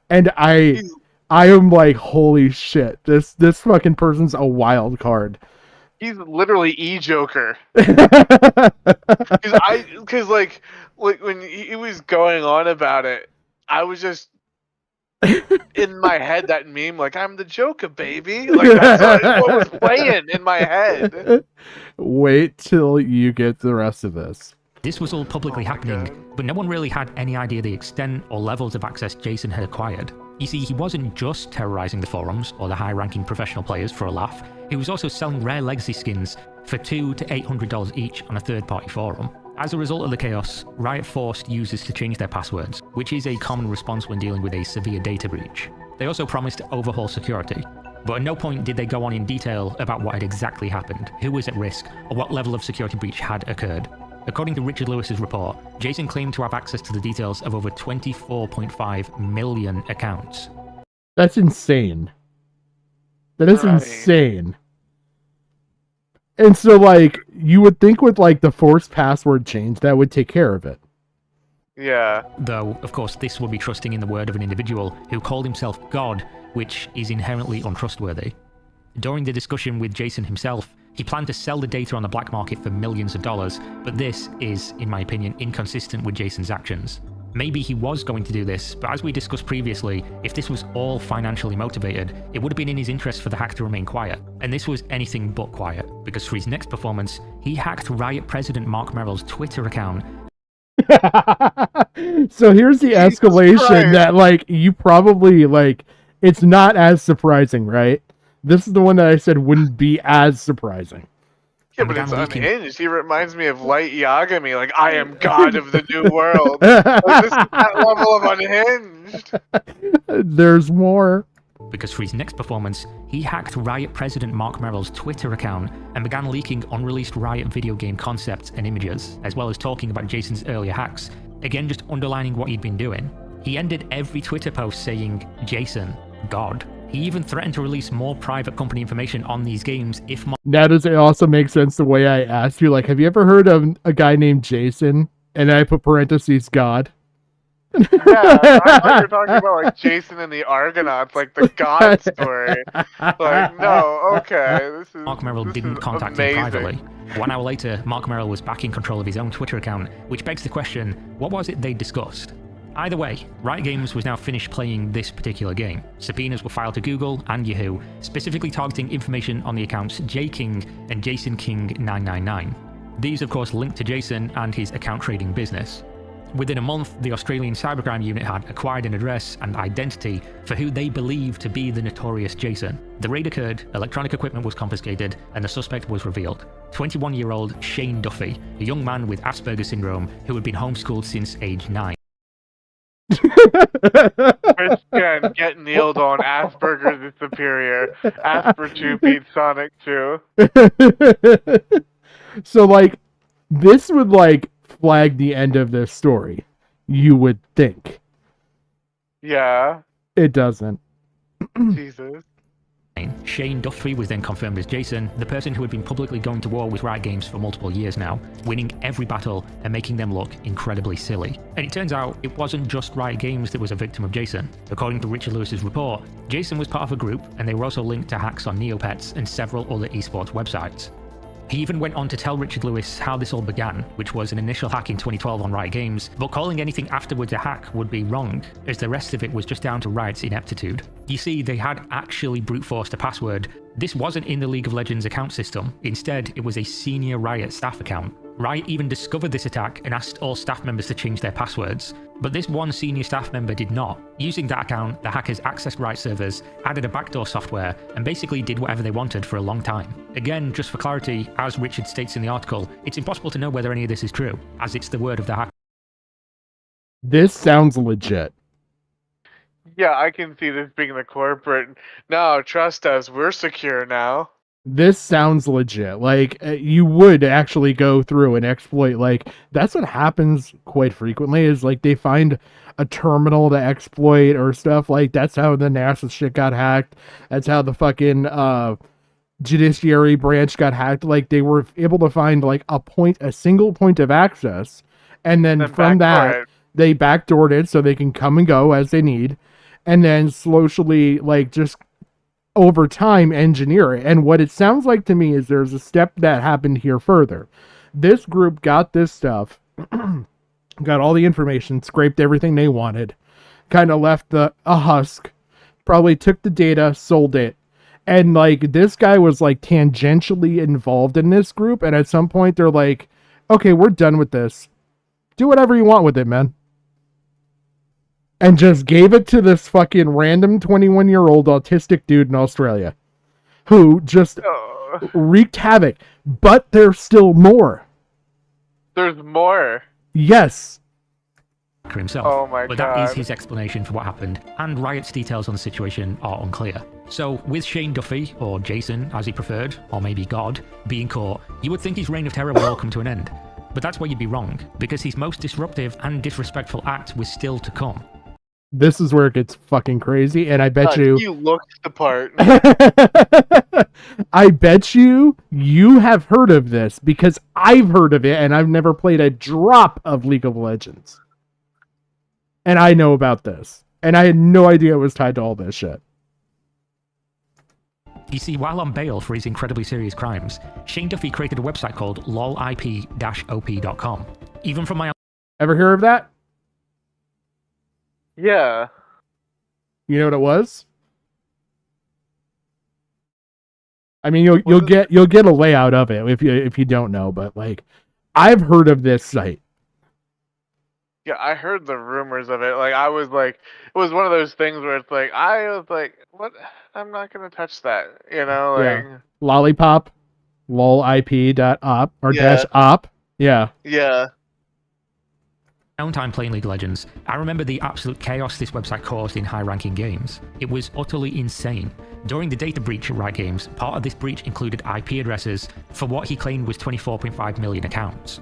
and I am like, holy shit, this fucking person's a wild card. He's literally E-Joker. Because like when he was going on about it, I was just in my head, that meme, like, I'm the Joker, baby. Like, that's what was playing in my head. Wait till you get the rest of this. This was all publicly happening, but no one really had any idea the extent or levels of access Jason had acquired. You see, he wasn't just terrorizing the forums or the high-ranking professional players for a laugh, he was also selling rare legacy skins for $200 to $800 each on a third-party forum. As a result of the chaos, Riot forced users to change their passwords, which is a common response when dealing with a severe data breach. They also promised to overhaul security, but at no point did they go on in detail about what had exactly happened, who was at risk, or what level of security breach had occurred. According to Richard Lewis's report, Jason claimed to have access to the details of over 24.5 million accounts. That's insane. That is insane. And so, like, you would think with, like, the forced password change, that would take care of it. Yeah. Though, of course, this would be trusting in the word of an individual who called himself God, which is inherently untrustworthy. During the discussion with Jason himself, he planned to sell the data on the black market for millions of dollars, but this is, in my opinion, inconsistent with Jason's actions. Maybe he was going to do this, but as we discussed previously, if this was all financially motivated, it would have been in his interest for the hack to remain quiet. And this was anything but quiet, because for his next performance, he hacked Riot President Mark Merrill's Twitter account. So here's the escalation that, like, you probably, like, it's not as surprising, right? This is the one that I said wouldn't be as surprising. Yeah, but it's unhinged. He reminds me of Light Yagami, like, I am God of the New World. Like, this is that level of unhinged. There's more. Because for his next performance, he hacked Riot President Mark Merrill's Twitter account and began leaking unreleased Riot video game concepts and images, as well as talking about Jason's earlier hacks, again just underlining what he'd been doing. He ended every Twitter post saying, Jason, God. He even threatened to release more private company information on these games if... Now, does it also make sense the way I asked you? Like, have you ever heard of a guy named Jason? And I put parentheses, God. Yeah, I thought you were talking about, like, Jason and the Argonauts, like the God story. Like, no, okay, this is Mark Merrill didn't contact him privately. 1 hour later, Mark Merrill was back in control of his own Twitter account, which begs the question, what was it they discussed? Either way, Riot Games was now finished playing this particular game. Subpoenas were filed to Google and Yahoo, specifically targeting information on the accounts JKing and JasonKing999. These, of course, linked to Jason and his account trading business. Within a month, the Australian cybercrime unit had acquired an address and identity for who they believed to be the notorious Jason. The raid occurred, electronic equipment was confiscated, and the suspect was revealed. 21-year-old Shane Duffy, a young man with Asperger's syndrome who had been homeschooled since age 9. Christian, get nailed on. Asperger's is superior. Asper 2 beats Sonic 2. So, like, this would, like, flag the end of this story, you would think. Yeah. It doesn't. Jesus. Shane Duffy was then confirmed as Jason, the person who had been publicly going to war with Riot Games for multiple years now, winning every battle and making them look incredibly silly. And it turns out it wasn't just Riot Games that was a victim of Jason. According to Richard Lewis's report, Jason was part of a group, and they were also linked to hacks on Neopets and several other esports websites. He even went on to tell Richard Lewis how this all began, which was an initial hack in 2012 on Riot Games, but calling anything afterwards a hack would be wrong, as the rest of it was just down to Riot's ineptitude. You see, they had actually brute forced a password. This wasn't in the League of Legends account system. Instead, it was a senior Riot staff account. Riot even discovered this attack and asked all staff members to change their passwords. But this one senior staff member did not. Using that account, the hackers accessed Riot servers, added a backdoor software, and basically did whatever they wanted for a long time. Again, just for clarity, as Richard states in the article, it's impossible to know whether any of this is true, as it's the word of the hacker. This sounds legit. Yeah, I can see this being the corporate. No, trust us, we're secure now. This sounds legit. Like, you would actually go through and exploit. Like, that's what happens quite frequently, is like they find a terminal to exploit or stuff. Like, that's how the NASA shit got hacked. That's how the fucking judiciary branch got hacked. Like, they were able to find like a single point of access, and then from that they backdoored it so they can come and go as they need, and then slowly, like, just over time engineer it. And what it sounds like to me is there's a step that happened here further. This group got this stuff, got all the information, scraped everything they wanted. kind of left a husk, probably took the data, sold it. And like this guy was like tangentially involved in this group, and at some point they're like, okay, we're done with this. Do whatever you want with it, man. And just gave it to this fucking random 21-year-old autistic dude in Australia who just wreaked havoc. But there's still more. There's more. Yes. Himself. Oh my but God. That is his explanation for what happened, and Riot's details on the situation are unclear. So, with Shane Duffy, or Jason as he preferred, or maybe God, being caught, you would think his reign of terror will all come to an end. But that's where you'd be wrong, because his most disruptive and disrespectful act was still to come. This is where it gets fucking crazy, and I bet you... You looked the part. I bet you have heard of this, because I've heard of it, and I've never played a drop of League of Legends. And I know about this. And I had no idea it was tied to all this shit. You see, while on bail for his incredibly serious crimes, Shane Duffy created a website called lolip-op.com. Even from my... Ever hear of that? Yeah. You know what it was? I mean, you'll get a layout of it if you don't know, but like, I've heard of this site. Yeah, I heard the rumors of it. Like, I was like, it was one of those things where it's like, I was like, what? I'm not gonna touch that, you know? Like, Yeah. Lollipop, lolip.op or Yeah. -op. Yeah. Yeah. My own time playing League of Legends, I remember the absolute chaos this website caused in high-ranking games. It was utterly insane. During the data breach at Riot Games, part of this breach included IP addresses for what he claimed was 24.5 million accounts.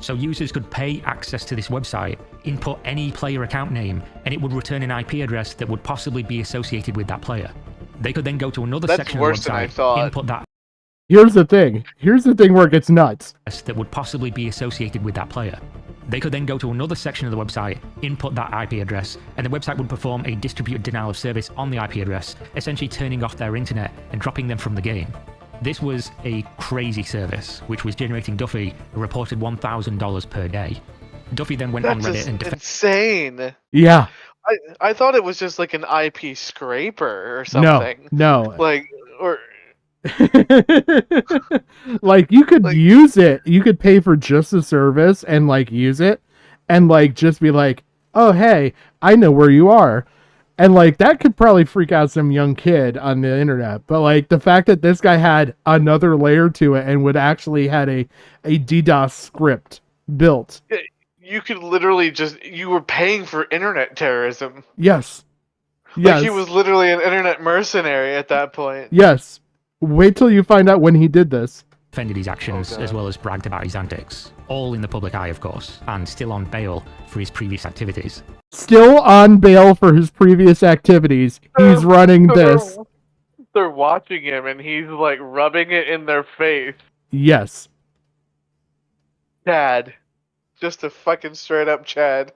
So users could pay access to this website, input any player account name, and it would return an IP address that would possibly be associated with that player. They could then go to another section of the worse than I website, thought. input that Here's the thing where it gets nuts. that would possibly be associated with that player. They could then go to another section of the website, input that IP address, and the website would perform a distributed denial of service on the IP address, essentially turning off their internet and dropping them from the game. This was a crazy service, which was generating Duffy a reported $1,000 per day. Duffy then went on Reddit and insane. Yeah. I thought it was just like an IP scraper or something. No. Like, or like you could use it. You could pay for just the service and like use it and like just be like, oh hey, I know where you are. And like that could probably freak out some young kid on the internet. But like the fact that this guy had another layer to it and would actually had a DDoS script built. you could literally you were paying for internet terrorism. Yes. Like he was literally an internet mercenary at that point. Yes. Wait till you find out when he did this. defended his actions as well as bragged about his antics. All in the public eye, of course, and still on bail for his previous activities. Still on bail for his previous activities. He's running this. They're watching him and he's like rubbing it in their face. Yes. Chad. Just a fucking straight up Chad.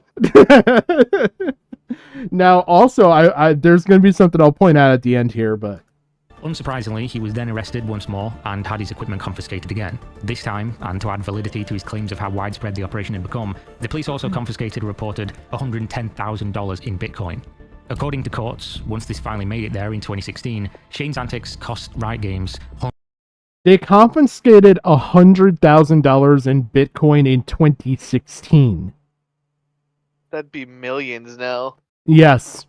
Now, also, I there's going to be something I'll point out at the end here, but... Unsurprisingly, he was then arrested once more and had his equipment confiscated again. This time, and to add validity to his claims of how widespread the operation had become, the police also confiscated a reported $110,000 in Bitcoin. According to courts, once this finally made it there in 2016, Shane's antics cost Riot Games... They confiscated $100,000 in Bitcoin in 2016. That'd be millions now. Yes.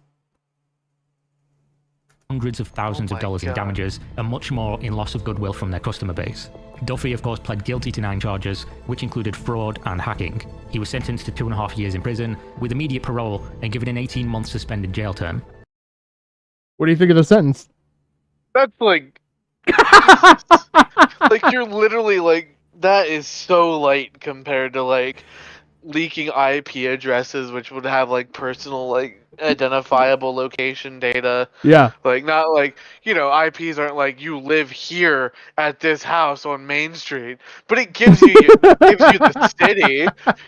Hundreds of thousands of dollars in damages, and much more in loss of goodwill from their customer base. Duffy, of course, pled guilty to 9 charges, which included fraud and hacking. He was sentenced to 2.5 years in prison, with immediate parole, and given an 18-month suspended jail term. What do you think of the sentence? That's like... like, you're literally like... That is so light compared to, like, leaking IP addresses, which would have, like, personal, like, identifiable location data. Yeah. Like, not like, you know, IPs aren't like, you live here at this house on Main Street, but it gives you the city.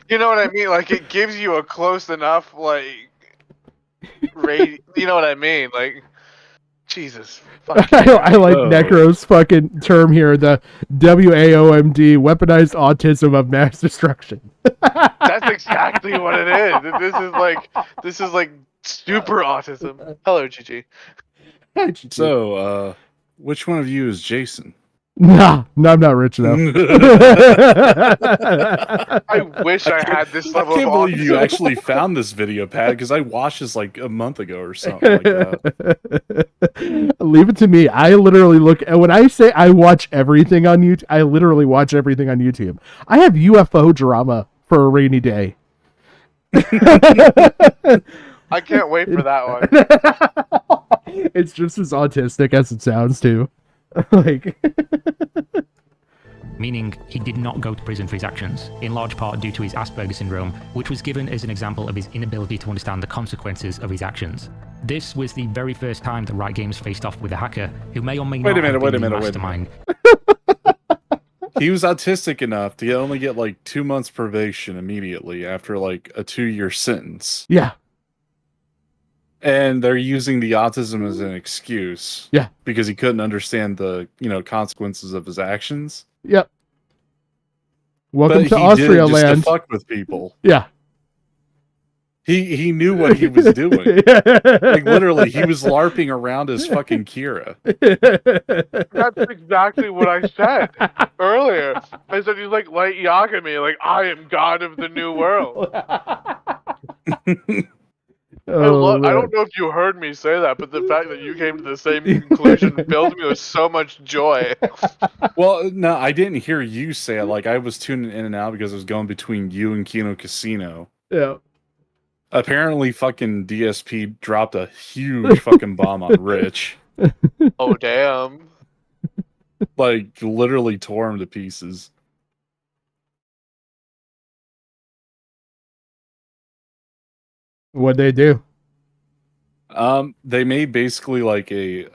You know what I mean? Like, it gives you a close enough, like, you know what I mean? Like, Jesus. I like Necro's fucking term here, the WAOMD, weaponized autism of mass destruction. That's exactly what it is. This is like Super autism. Hello, Gigi. So, which one of you is Jason? Nah, no, I'm not rich enough. I wish I had this level I can't of believe you autism. actually found this video, Pat, because I watched this like a month ago or something like that. Leave it to me. I literally look, and when I say I watch everything on YouTube, I literally watch everything on YouTube. I have UFO drama for a rainy day. I can't wait for that one. It's just as autistic as it sounds, too. Like, meaning he did not go to prison for his actions, in large part due to his Asperger's syndrome, which was given as an example of his inability to understand the consequences of his actions. This was the very first time that Riot Games faced off with a hacker who may or may not have been the mastermind. He was autistic enough to only get like 2 months probation immediately after like a 2-year sentence. Yeah. And they're using the autism as an excuse. Yeah. Because he couldn't understand the, consequences of his actions. Yep. Welcome but to he Austria did it just land. to fuck with people. Yeah. He knew what he was doing. Like literally, he was LARPing around as fucking Kira. That's exactly what I said earlier. I said he's like Light Yagami, like I am God of the New World. I don't know if you heard me say that, but the fact that you came to the same conclusion fills me with so much joy. Well, no, I didn't hear you say it. Like I was tuning in and out because I was going between you and Kino Casino. Yeah. Apparently, fucking DSP dropped a huge fucking bomb on Rich. Oh damn! Like literally tore him to pieces. What'd they do? They made basically like I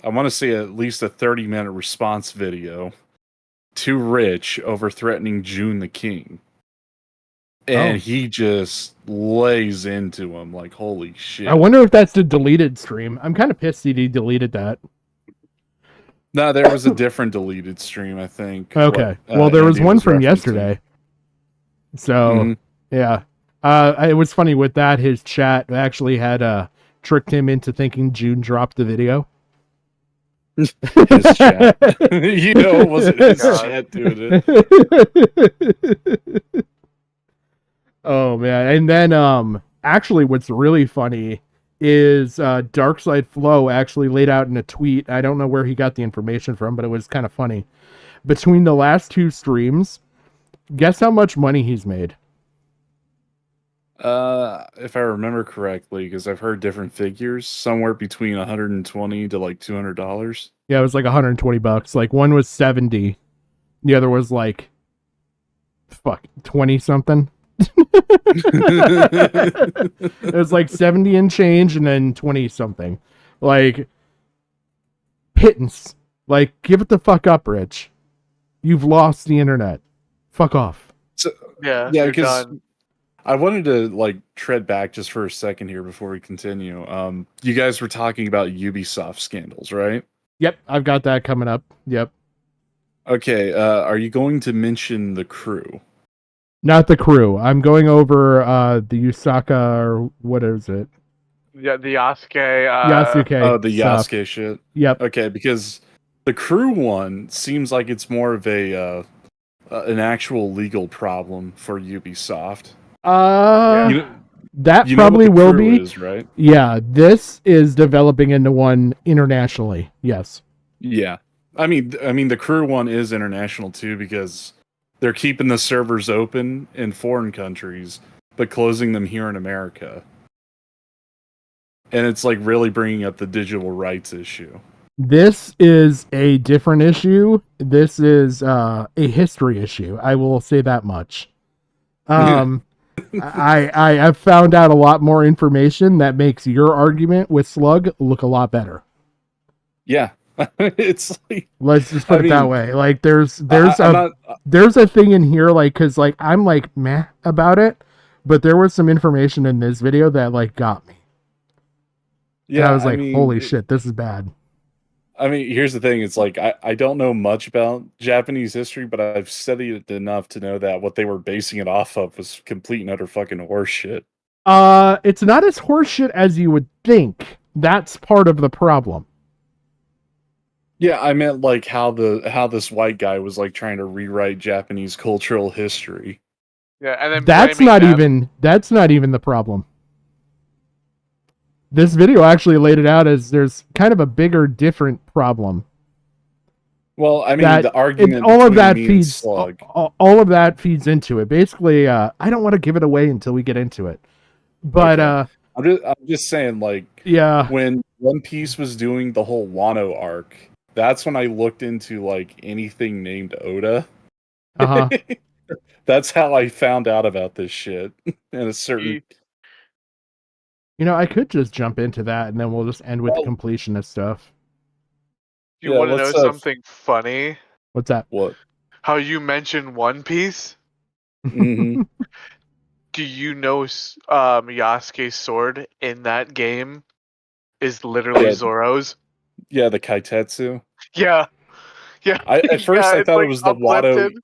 want to say at least a 30-minute response video to Rich over threatening June the King. And he just lays into him like, holy shit. I wonder if that's the deleted stream. I'm kind of pissed he deleted that. No, there was a different deleted stream, I think. Okay. Well, there was one from yesterday. So, yeah. It was funny with that. His chat actually had tricked him into thinking June dropped the video. His chat. It wasn't his chat doing it. Oh man. And then actually what's really funny is Darkside Flow actually laid out in a tweet. I don't know where he got the information from, but it was kind of funny. Between the last 2 streams, guess how much money he's made? If I remember correctly, because I've heard different figures, somewhere between $120 to like $200. Yeah, it was like $120. Like one was 70, the other was like 20 something. It was like 70 and change, and then 20 something. Like pittance. Like give it the fuck up, Rich. You've lost the internet. Fuck off. So, yeah, because I wanted to like tread back just for a second here before we continue. You guys were talking about Ubisoft scandals, right? Yep, I've got that coming up. Yep. Okay, are you going to mention the crew? Not the crew. I'm going over the Yusaka, or what is it? Yeah, the Yasuke. Yasuke. Oh, the stuff. Yasuke shit. Yep. Okay, because the crew one seems like it's more of an actual legal problem for Ubisoft. That you probably will be. Is, right? Yeah, this is developing into one internationally. Yes. Yeah, I mean, the crew one is international too because they're keeping the servers open in foreign countries, but closing them here in America. And it's like really bringing up the digital rights issue. This is a different issue. This is a history issue. I will say that much. I have found out a lot more information that makes your argument with Slug look a lot better. Yeah. It's like, let's just put it that way. Like there's a thing in here, like, cause like I'm like meh about it, but there was some information in this video that like got me. Yeah, and I was like, holy shit, this is bad. I mean, here's the thing. It's like, I don't know much about Japanese history, but I've studied it enough to know that what they were basing it off of was complete and utter fucking horseshit. It's not as horseshit as you would think. That's part of the problem. Yeah, I meant like how this white guy was like trying to rewrite Japanese cultural history. Yeah, and then That's not even the problem. This video actually laid it out as there's kind of a bigger, different problem. Well, I mean, the argument all of between that me and feeds Slug. all of that feeds into it. Basically, I don't want to give it away until we get into it. But I'm just saying, like, yeah, when One Piece was doing the whole Wano arc, that's when I looked into like anything named Oda. Uh-huh. That's how I found out about this shit. In a certain. I could just jump into that and then we'll just end with the completionist stuff. You want to know something funny? What's that? What? How you mentioned One Piece? Mm-hmm. Do you know Yasuke's sword in that game is literally Zoro's? Yeah, the Kaitetsu. Yeah. Yeah. At first I thought it was the Wado. uplifted.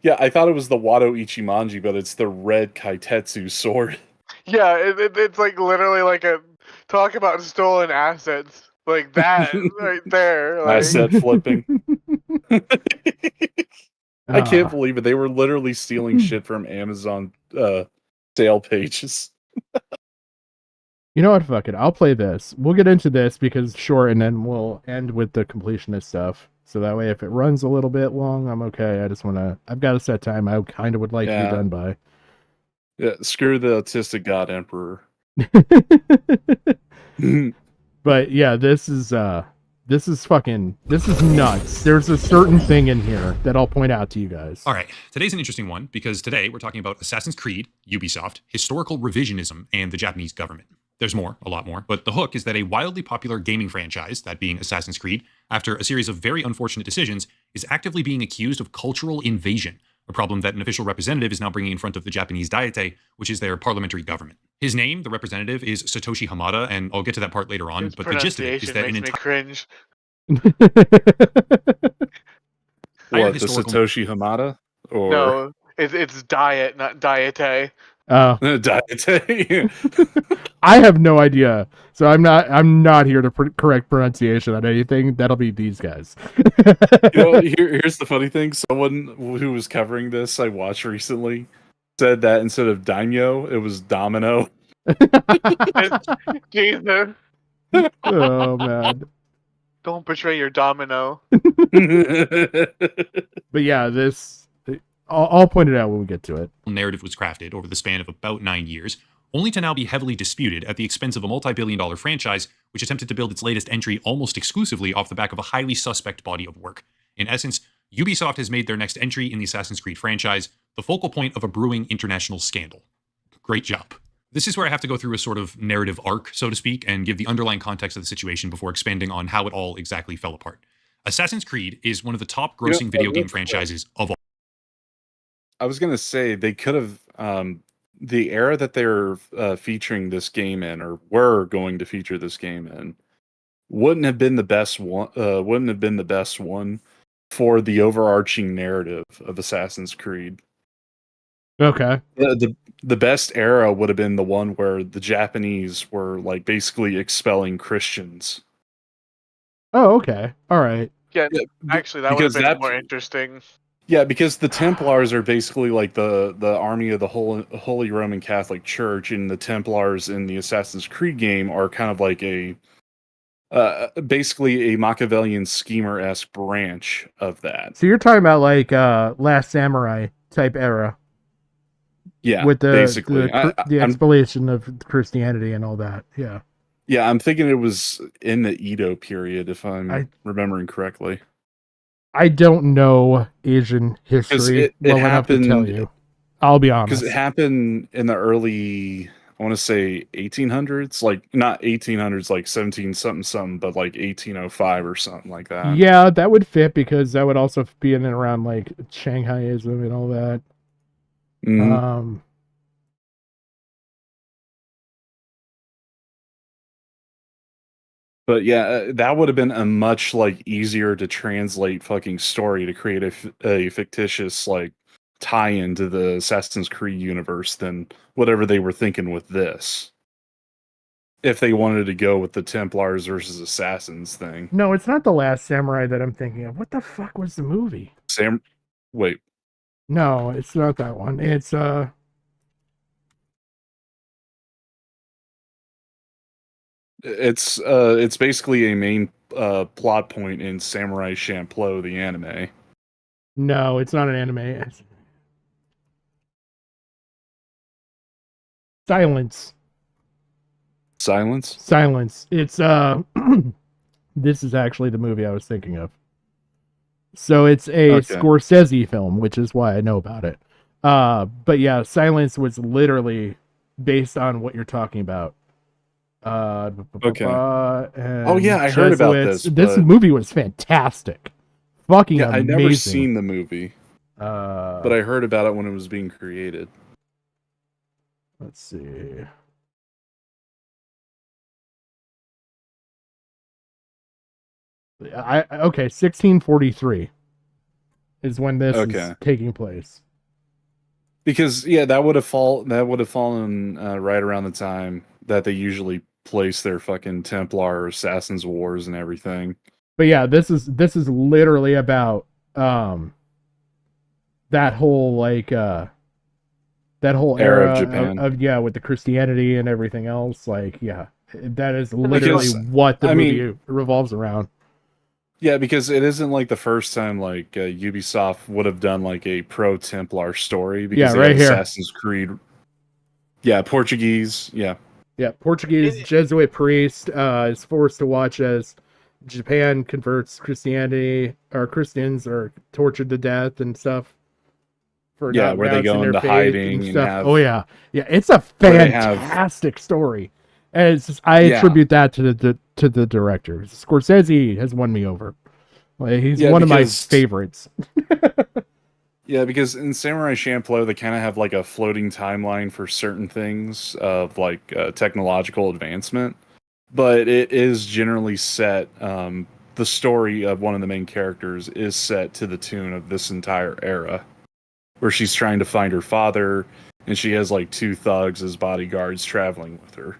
Yeah, I thought it was the Wado Ichimonji, but it's the red Kaitetsu sword. Yeah, it's like literally like a talk about stolen assets. Like that right there. Like, Asset flipping. I can't believe it. They were literally stealing shit from Amazon sale pages. You know what? Fuck it. I'll play this. We'll get into this because it's short, and then we'll end with the completionist stuff. So that way, if it runs a little bit long, I'm okay. I've got a set time I kind of would like to be done by. Yeah, screw the autistic god emperor. But yeah, this is nuts. There's a certain thing in here that I'll point out to you guys. All right, today's an interesting one because today we're talking about Assassin's Creed, Ubisoft, historical revisionism, and the Japanese government. There's more, a lot more, but the hook is that a wildly popular gaming franchise, that being Assassin's Creed, after a series of very unfortunate decisions, is actively being accused of cultural invasion, a problem that an official representative is now bringing in front of the Japanese Diete, which is their parliamentary government. His name, the representative, is Satoshi Hamada, and I'll get to that part later on, but the gist of it is that makes me cringe. What, the Satoshi Hamada? Or... No, it's diet, not diete. Oh. Diete. I have no idea. So I'm not here to correct pronunciation on anything. That'll be these guys. Here's the funny thing. Someone who was covering this I watched recently said that instead of daimyo, it was domino. Jesus. Oh man. Don't betray your domino. But yeah, I'll point it out when we get to it. Narrative was crafted over the span of about 9 years, only to now be heavily disputed at the expense of a multi-billion-dollar franchise which attempted to build its latest entry almost exclusively off the back of a highly suspect body of work. In essence, Ubisoft has made their next entry in the Assassin's Creed franchise the focal point of a brewing international scandal. Great job. This is where I have to go through a sort of narrative arc, so to speak, and give the underlying context of the situation before expanding on how it all exactly fell apart. Assassin's Creed is one of the top grossing video game franchises of all. I was gonna say they could have the era that they're featuring this game in, or were going to feature this game in, wouldn't have been the best one. Wouldn't have been the best one for the overarching narrative of Assassin's Creed. Okay. The best era would have been the one where the Japanese were like basically expelling Christians. Oh, okay. All right. Yeah, actually, that would have been more interesting. Yeah, because the Templars are basically like the army of the Holy Roman Catholic Church, and the Templars in the Assassin's Creed game are kind of like basically a Machiavellian schemer-esque branch of that. So you're talking about like Last Samurai type era. Yeah, with basically the explanation of Christianity and all that. Yeah. Yeah, I'm thinking it was in the Edo period, if I'm remembering correctly. I don't know Asian history well enough to tell you. I'll be honest. Because it happened in the early, I want to say 1800s, like not 1800s, like 17 something, but like 1805 or something like that. Yeah, that would fit because that would also be in and around like Shanghaiism and all that. Mm-hmm. But yeah, that would have been a much like easier to translate fucking story to create a fictitious like tie into the Assassin's Creed universe than whatever they were thinking with this. If they wanted to go with the Templars versus Assassins thing. No, it's not The Last Samurai that I'm thinking of. What the fuck was the movie? Wait. No, it's not that one. It's basically a main plot point in Samurai Champloo, the anime. No, it's not an anime. Silence. It's this is actually the movie I was thinking of. So it's a Scorsese film, which is why I know about it. But yeah, Silence was literally based on what you're talking about. Okay. Oh yeah, I heard about this. This movie was fantastic. Fucking amazing. I never seen the movie. But I heard about it when it was being created. Let's see. Okay, 1643 is when this is taking place. Because that would have fallen right around the time that they usually place their fucking Templar or Assassins Wars and everything. But yeah, this is literally about that whole that whole era of Japan of with the Christianity and everything else. That is literally what the movie revolves around. Yeah, because it isn't like the first time Ubisoft would have done a pro Templar story. Because they right here. Assassin's Creed. Yeah, Portuguese. Yeah. Yeah, Portuguese Jesuit priest is forced to watch as Japan converts Christianity or Christians are tortured to death and stuff. For not where they go into hiding and stuff. It's a fantastic story. And it's I attribute that to the director. Scorsese has won me over. He's one of my favorites. Yeah, because in Samurai Champloo, they kind of have a floating timeline for certain things of technological advancement, but it is generally set. The story of one of the main characters is set to the tune of this entire era, where she's trying to find her father, and she has 2 thugs as bodyguards traveling with her.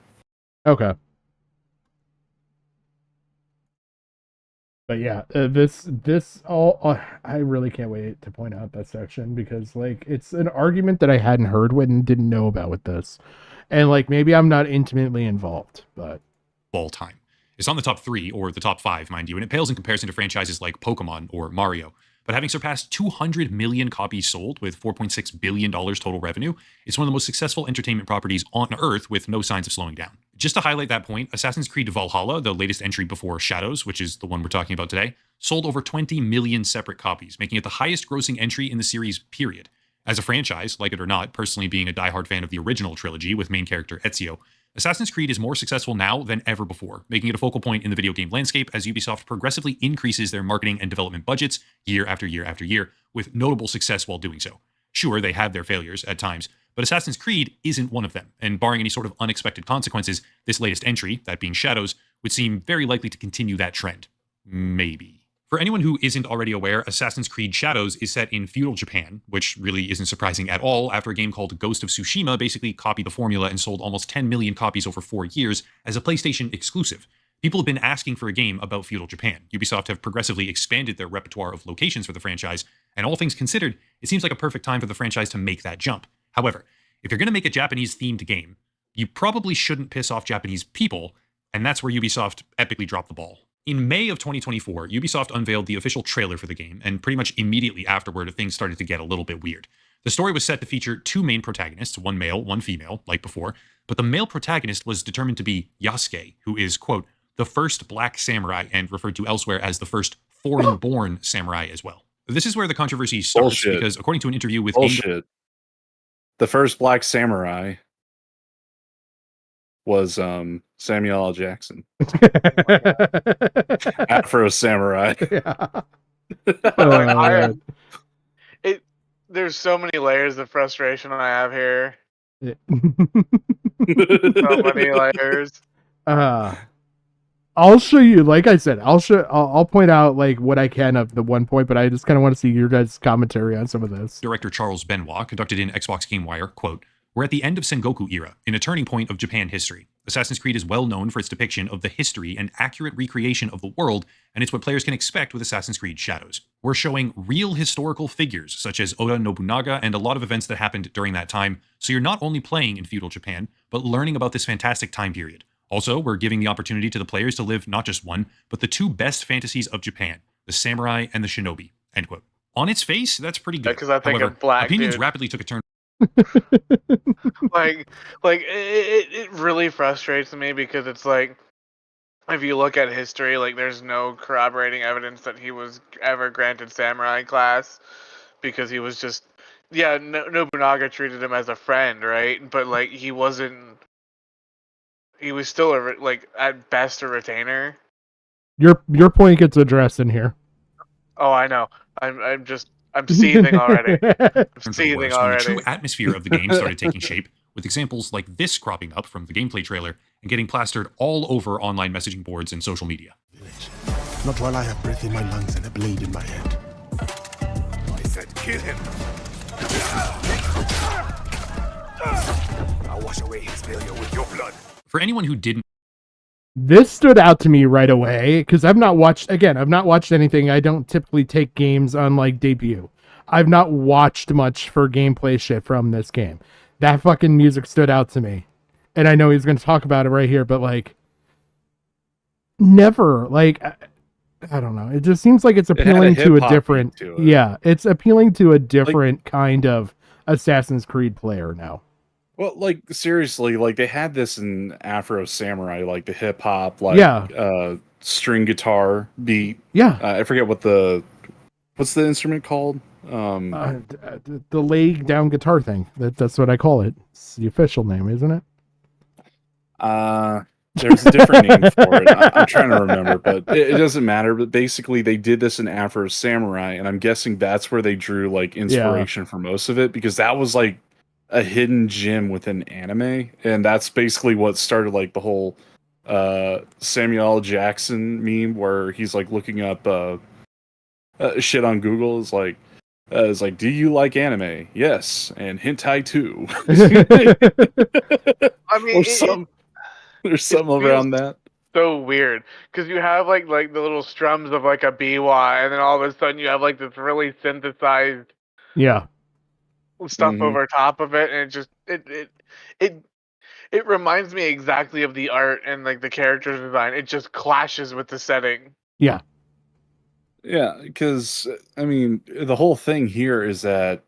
Okay. But yeah, this all I really can't wait to point out that section because it's an argument that I hadn't heard with and didn't know about with this. And maybe I'm not intimately involved, but all time. It's on the top 3 or the top 5, mind you, and it pales in comparison to franchises like Pokemon or Mario. But having surpassed 200 million copies sold with $4.6 billion total revenue, it's one of the most successful entertainment properties on Earth with no signs of slowing down. Just to highlight that point, Assassin's Creed Valhalla, the latest entry before Shadows, which is the one we're talking about today, sold over 20 million separate copies, making it the highest grossing entry in the series, period. As a franchise, like it or not, personally being a diehard fan of the original trilogy with main character Ezio, Assassin's Creed is more successful now than ever before, making it a focal point in the video game landscape as Ubisoft progressively increases their marketing and development budgets year after year after year, with notable success while doing so. Sure, they have their failures at times, but Assassin's Creed isn't one of them, and barring any sort of unexpected consequences, this latest entry, that being Shadows, would seem very likely to continue that trend. Maybe. For anyone who isn't already aware, Assassin's Creed Shadows is set in feudal Japan, which really isn't surprising at all after a game called Ghost of Tsushima basically copied the formula and sold almost 10 million copies over 4 years as a PlayStation exclusive. People have been asking for a game about feudal Japan. Ubisoft have progressively expanded their repertoire of locations for the franchise, and all things considered, it seems like a perfect time for the franchise to make that jump. However, if you're going to make a Japanese-themed game, you probably shouldn't piss off Japanese people, and that's where Ubisoft epically dropped the ball. In May of 2024, Ubisoft unveiled the official trailer for the game, and pretty much immediately afterward, things started to get a little bit weird. The story was set to feature 2 main protagonists, one male, one female, like before, but the male protagonist was determined to be Yasuke, who is, quote, the first black samurai and referred to elsewhere as the first foreign-born samurai as well. This is where the controversy starts, because according to an interview with... The first black samurai was Samuel L. Jackson. Afro Samurai. There's so many layers of frustration I have here. So many layers. I'll show you. Like I said, I'll point out like what I can of the one point, but I just kind of want to see your guys' commentary on some of this. Director Charles Benoit conducted in Xbox GameWire, quote, "We're at the end of Sengoku era, in a turning point of Japan history. Assassin's Creed is well known for its depiction of the history and accurate recreation of the world, and it's what players can expect with Assassin's Creed Shadows. We're showing real historical figures, such as Oda Nobunaga and a lot of events that happened during that time, so you're not only playing in feudal Japan, but learning about this fantastic time period. Also, we're giving the opportunity to the players to live not just one, but the two best fantasies of Japan, the samurai and the shinobi," end quote. On its face, that's pretty good. Because I think However, a black opinions dude. rapidly took a turn. like it really frustrates me because it's like, if you look at history, like there's no corroborating evidence that he was ever granted samurai class, because he was just, yeah, Nobunaga treated him as a friend, right? But like he was still like at best a retainer. Your point gets addressed in here. Oh, I know. I'm seething already. I'm seething when already. the true atmosphere of the game started taking shape, with examples like this cropping up from the gameplay trailer and getting plastered all over online messaging boards and social media. Not while I have breath in my lungs and a blade in my head. I said kill him. I'll wash away his failure with your blood. For anyone who didn't, this stood out to me right away because I've not watched anything. I don't typically take games on like debut. I've not watched much for gameplay shit from this game. That fucking music stood out to me. And I know he's going to talk about it right here, but like never, like I don't know. It just seems like it's appealing to a different yeah, it's appealing to a different kind of Assassin's Creed player now. Well, like seriously, like they had this in Afro Samurai, like the hip hop, like string guitar beat. Yeah, I forget what's the instrument called? The lay down guitar thing. That's what I call it. It's the official name, isn't it? There's a different name for it. I'm trying to remember, but it doesn't matter. But basically, they did this in Afro Samurai, and I'm guessing that's where they drew like inspiration for most of it, because that was like a hidden gem within anime, and that's basically what started like the whole Samuel L. Jackson meme, where he's like looking up shit on Google. It's like, do you like anime? Yes, and hentai too. I mean, there's something around that. So weird, because you have like the little strums of like a biwa, and then all of a sudden you have like this really synthesized stuff over top of it, and it just it reminds me exactly of the art and like the character design. It just clashes with the setting. Yeah, because I mean, the whole thing here is that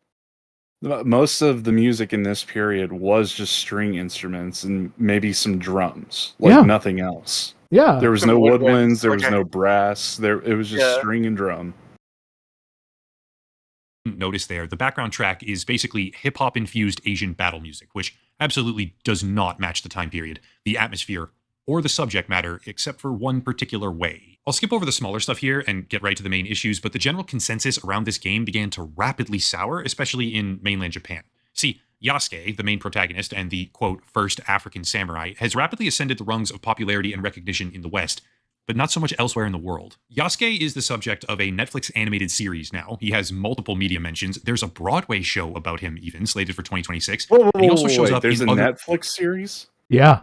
most of the music in this period was just string instruments and maybe some drums, like nothing else. Yeah, there was no woodwinds, there was no brass. It was just string and drum. Notice there, the background track is basically hip-hop infused Asian battle music, which absolutely does not match the time period, the atmosphere, or the subject matter, except for one particular way. I'll skip over the smaller stuff here and get right to the main issues, but the general consensus around this game began to rapidly sour, especially in mainland Japan. See, Yasuke, the main protagonist and the, quote, first African samurai, has rapidly ascended the rungs of popularity and recognition in the West, but not so much elsewhere in the world. Yasuke is the subject of a Netflix animated series now. He has multiple media mentions. There's a Broadway show about him even, slated for 2026. Whoa, and he also shows up there's in a other... Netflix series? Yeah.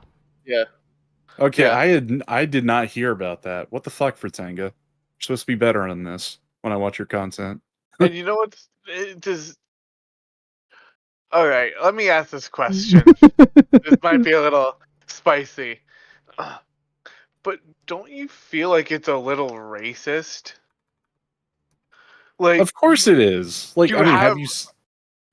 Okay, I did not hear about that. What the fuck, Fratanga? You're supposed to be better on this when I watch your content. And you know what's all right, let me ask this question. This might be a little spicy. But don't you feel like it's a little racist? Like, of course it is. Like, I mean, have you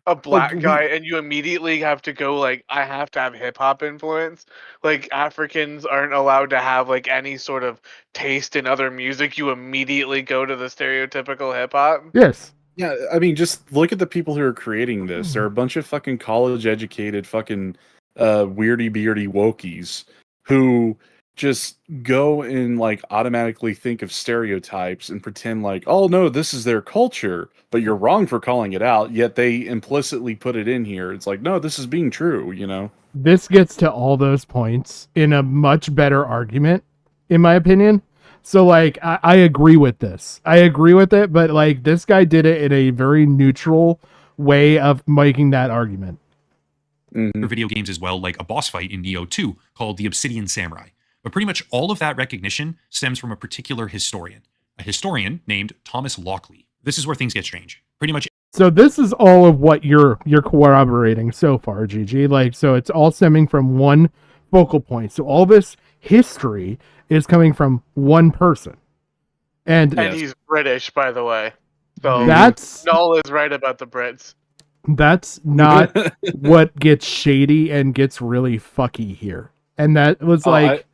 a black guy and you immediately have to go like, I have to have hip hop influence? Like, Africans aren't allowed to have like any sort of taste in other music. You immediately go to the stereotypical hip hop. Yes. Yeah, I mean, just look at the people who are creating this. They're a bunch of fucking college educated fucking weirdy beardy wokies who just go and like automatically think of stereotypes and pretend like, oh no, this is their culture, but you're wrong for calling it out, yet they implicitly put it in here. It's like, no, this is being true, you know? This gets to all those points in a much better argument in my opinion. So like I agree with this. I agree with it, but like this guy did it in a very neutral way of making that argument. For video games as well, like a boss fight in Neo 2 called the Obsidian Samurai. But pretty much all of that recognition stems from a particular historian, a historian named Thomas Lockley. This is where things get strange. Pretty much. So this is all of what you're corroborating so far, GG. Like, so it's all stemming from one focal point. So all this history is coming from one person. And he's British, by the way. So that's Null is right about the Brits. That's not what gets shady and gets really fucky here. And that was like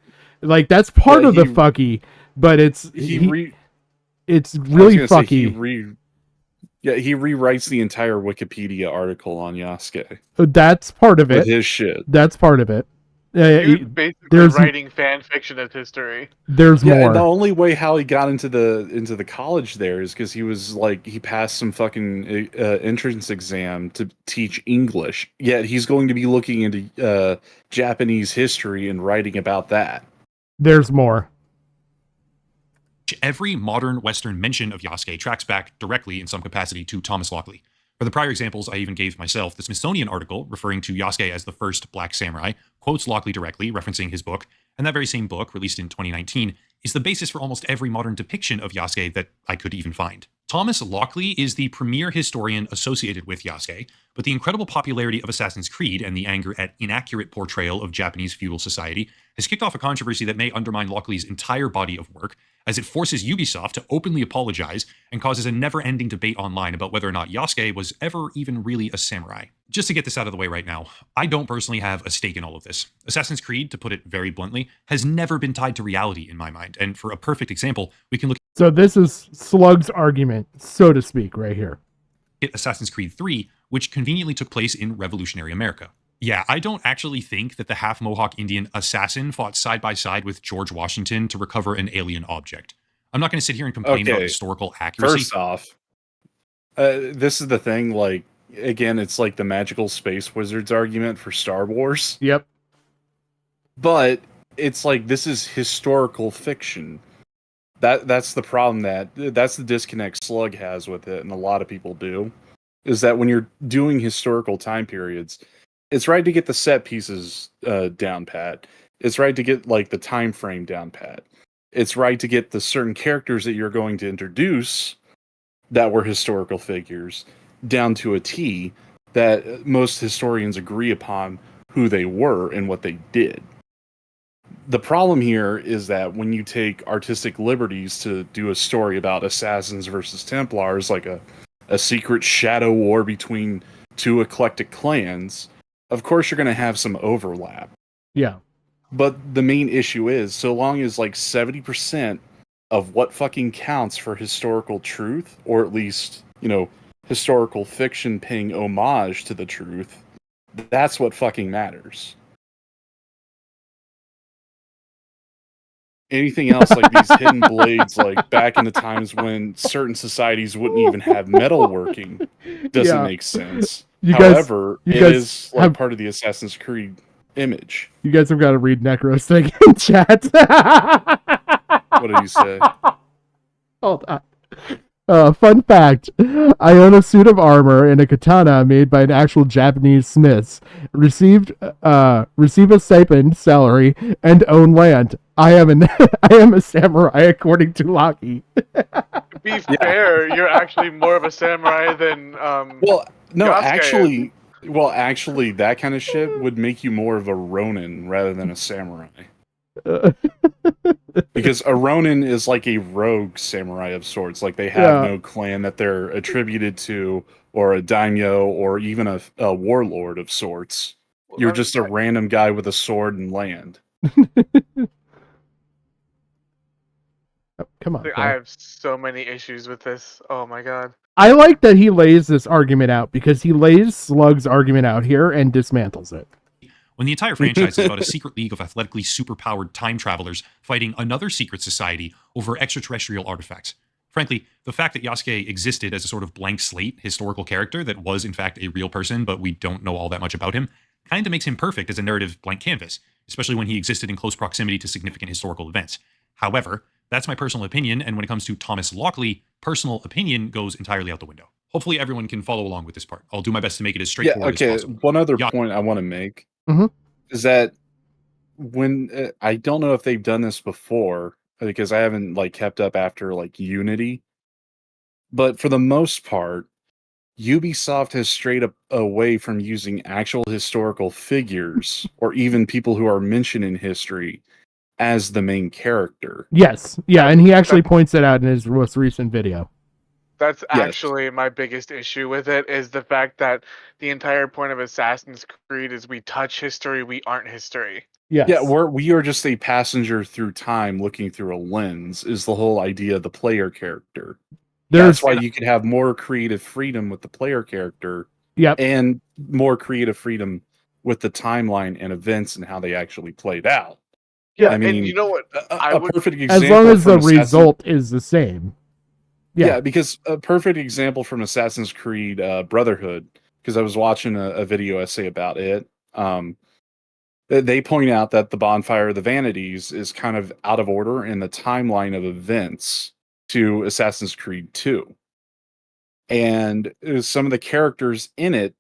that's part of the fucky, but it's it's really fucky. He rewrites the entire Wikipedia article on Yasuke. That's part of it. With his shit. That's part of it. He's basically writing fan fiction of history. There's more. And the only way how he got into the college there is because he passed some fucking entrance exam to teach English. Yet he's going to be looking into Japanese history and writing about that. There's more. Every modern Western mention of Yasuke tracks back directly in some capacity to Thomas Lockley. For the prior examples, I even gave myself the Smithsonian article referring to Yasuke as the first black samurai, quotes Lockley directly, referencing his book, and that very same book, released in 2019, is the basis for almost every modern depiction of Yasuke that I could even find. Thomas Lockley is the premier historian associated with Yasuke, but the incredible popularity of Assassin's Creed and the anger at inaccurate portrayal of Japanese feudal society has kicked off a controversy that may undermine Lockley's entire body of work, as it forces Ubisoft to openly apologize and causes a never-ending debate online about whether or not Yasuke was ever even really a samurai. Just to get this out of the way right now, I don't personally have a stake in all of this. Assassin's Creed, to put it very bluntly, has never been tied to reality in my mind, and for a perfect example, we can look So this is Slug's argument, so to speak, right here. at Assassin's Creed 3, which conveniently took place in revolutionary America. Yeah, I don't actually think that the half-Mohawk Indian assassin fought side by side with George Washington to recover an alien object. I'm not going to sit here and complain about historical accuracy. First off, this is the thing, like, again, it's like the magical space wizards argument for Star Wars. Yep. But it's like, this is historical fiction. That's the problem, that's the disconnect Slug has with it, and a lot of people do, is that when you're doing historical time periods, it's right to get the set pieces down pat. It's right to get like the time frame down pat. It's right to get the certain characters that you're going to introduce that were historical figures down to a T that most historians agree upon who they were and what they did. The problem here is that when you take artistic liberties to do a story about assassins versus Templars, like a secret shadow war between two eclectic clans, of course you're going to have some overlap. Yeah. But the main issue is, so long as like 70% of what fucking counts for historical truth, or at least, you know, historical fiction paying homage to the truth, that's what fucking matters. Anything else like these hidden blades, like back in the times when certain societies wouldn't even have metalworking, doesn't make sense. However, it is like part of the Assassin's Creed image. You guys have got to read Necro's thing in chat. What did you say? Hold on. Fun fact, I own a suit of armor and a katana made by an actual Japanese smith. Receive a stipend, salary, and own land. I am a samurai according to Locky. To be fair, you're actually more of a samurai than Well, no, Yasuke. actually, that kind of shit would make you more of a Ronin rather than a samurai. Because a Ronin is like a rogue samurai of sorts. Like, they have no clan that they're attributed to, or a daimyo, or even a warlord of sorts. You're just a random guy with a sword and land. Come on. I have so many issues with this. Oh my god. I like that he lays this argument out, because he lays Slug's argument out here and dismantles it. When the entire franchise is about a secret league of athletically superpowered time travelers fighting another secret society over extraterrestrial artifacts. Frankly, the fact that Yasuke existed as a sort of blank slate historical character that was in fact a real person, but we don't know all that much about him, kind of makes him perfect as a narrative blank canvas, especially when he existed in close proximity to significant historical events. However, that's my personal opinion, and when it comes to Thomas Lockley, personal opinion goes entirely out the window. Hopefully everyone can follow along with this part. I'll do my best to make it as straightforward as possible. One other point I want to make is that when I don't know if they've done this before, because I haven't like kept up after like Unity, but for the most part, Ubisoft has strayed up away from using actual historical figures or even people who are mentioned in history as the main character. Yes, yeah, and he actually points that out in his most recent video. That's actually my biggest issue with it, is the fact that the entire point of Assassin's Creed is we touch history, we aren't history. Yes. Yeah, we are just a passenger through time looking through a lens, is the whole idea of the player character. That's why you can have more creative freedom with the player character. Yep. And more creative freedom with the timeline and events and how they actually played out. Yeah, I mean, and you know what? a perfect example as long as the from result is the same. Yeah, because a perfect example from Assassin's Creed Brotherhood, because I was watching a video essay about it. They point out that the Bonfire of the Vanities is kind of out of order in the timeline of events to Assassin's Creed 2. And some of the characters in it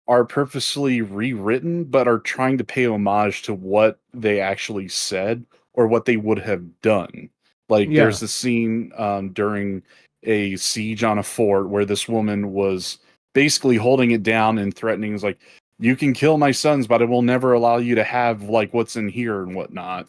are purposely rewritten, but are trying to pay homage to what they actually said or what they would have done. Like there's a scene during a siege on a fort where this woman was basically holding it down and threatening, is like, you can kill my sons, but I will never allow you to have like what's in here and whatnot,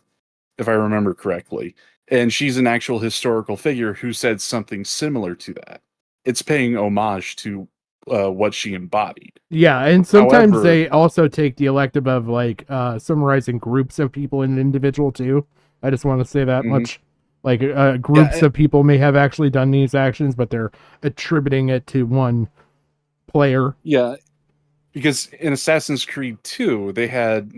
if I remember correctly. And she's an actual historical figure who said something similar to that. It's paying homage to what she embodied. Yeah, and sometimes However, they also take the elective of like summarizing groups of people in an individual too. I just want to say that much. Like groups of people may have actually done these actions, but they're attributing it to one player. Yeah, because in Assassin's Creed 2, they had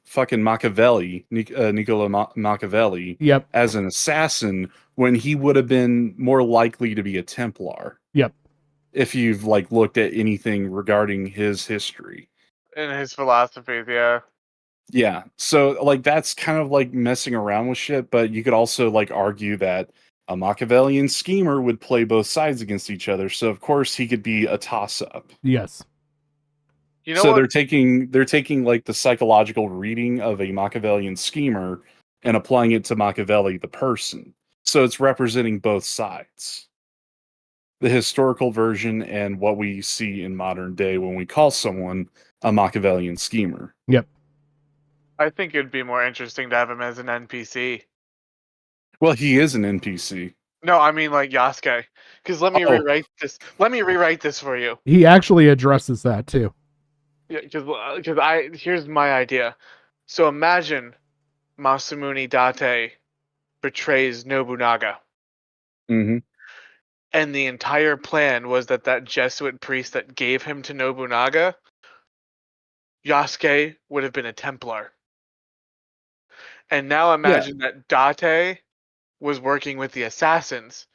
fucking Machiavelli, Niccolo Machiavelli, as an assassin when he would have been more likely to be a Templar. Yep. If you've like looked at anything regarding his history. And his philosophies, yeah. Yeah, so like that's kind of like messing around with shit, but you could also like argue that a Machiavellian schemer would play both sides against each other, so of course he could be a toss-up. Yes. You know so what? they're taking like the psychological reading of a Machiavellian schemer and applying it to Machiavelli the person. So it's representing both sides. The historical version and what we see in modern day when we call someone a Machiavellian schemer. Yep. I think it'd be more interesting to have him as an NPC. Well, he is an NPC. No, I mean like Yasuke. Because let me rewrite this. Let me rewrite this for you. He actually addresses that too. Yeah, because here's my idea. So imagine Masamune Date betrays Nobunaga. Mm-hmm. And the entire plan was that Jesuit priest that gave him to Nobunaga, Yasuke would have been a Templar. And now imagine that Date was working with the assassins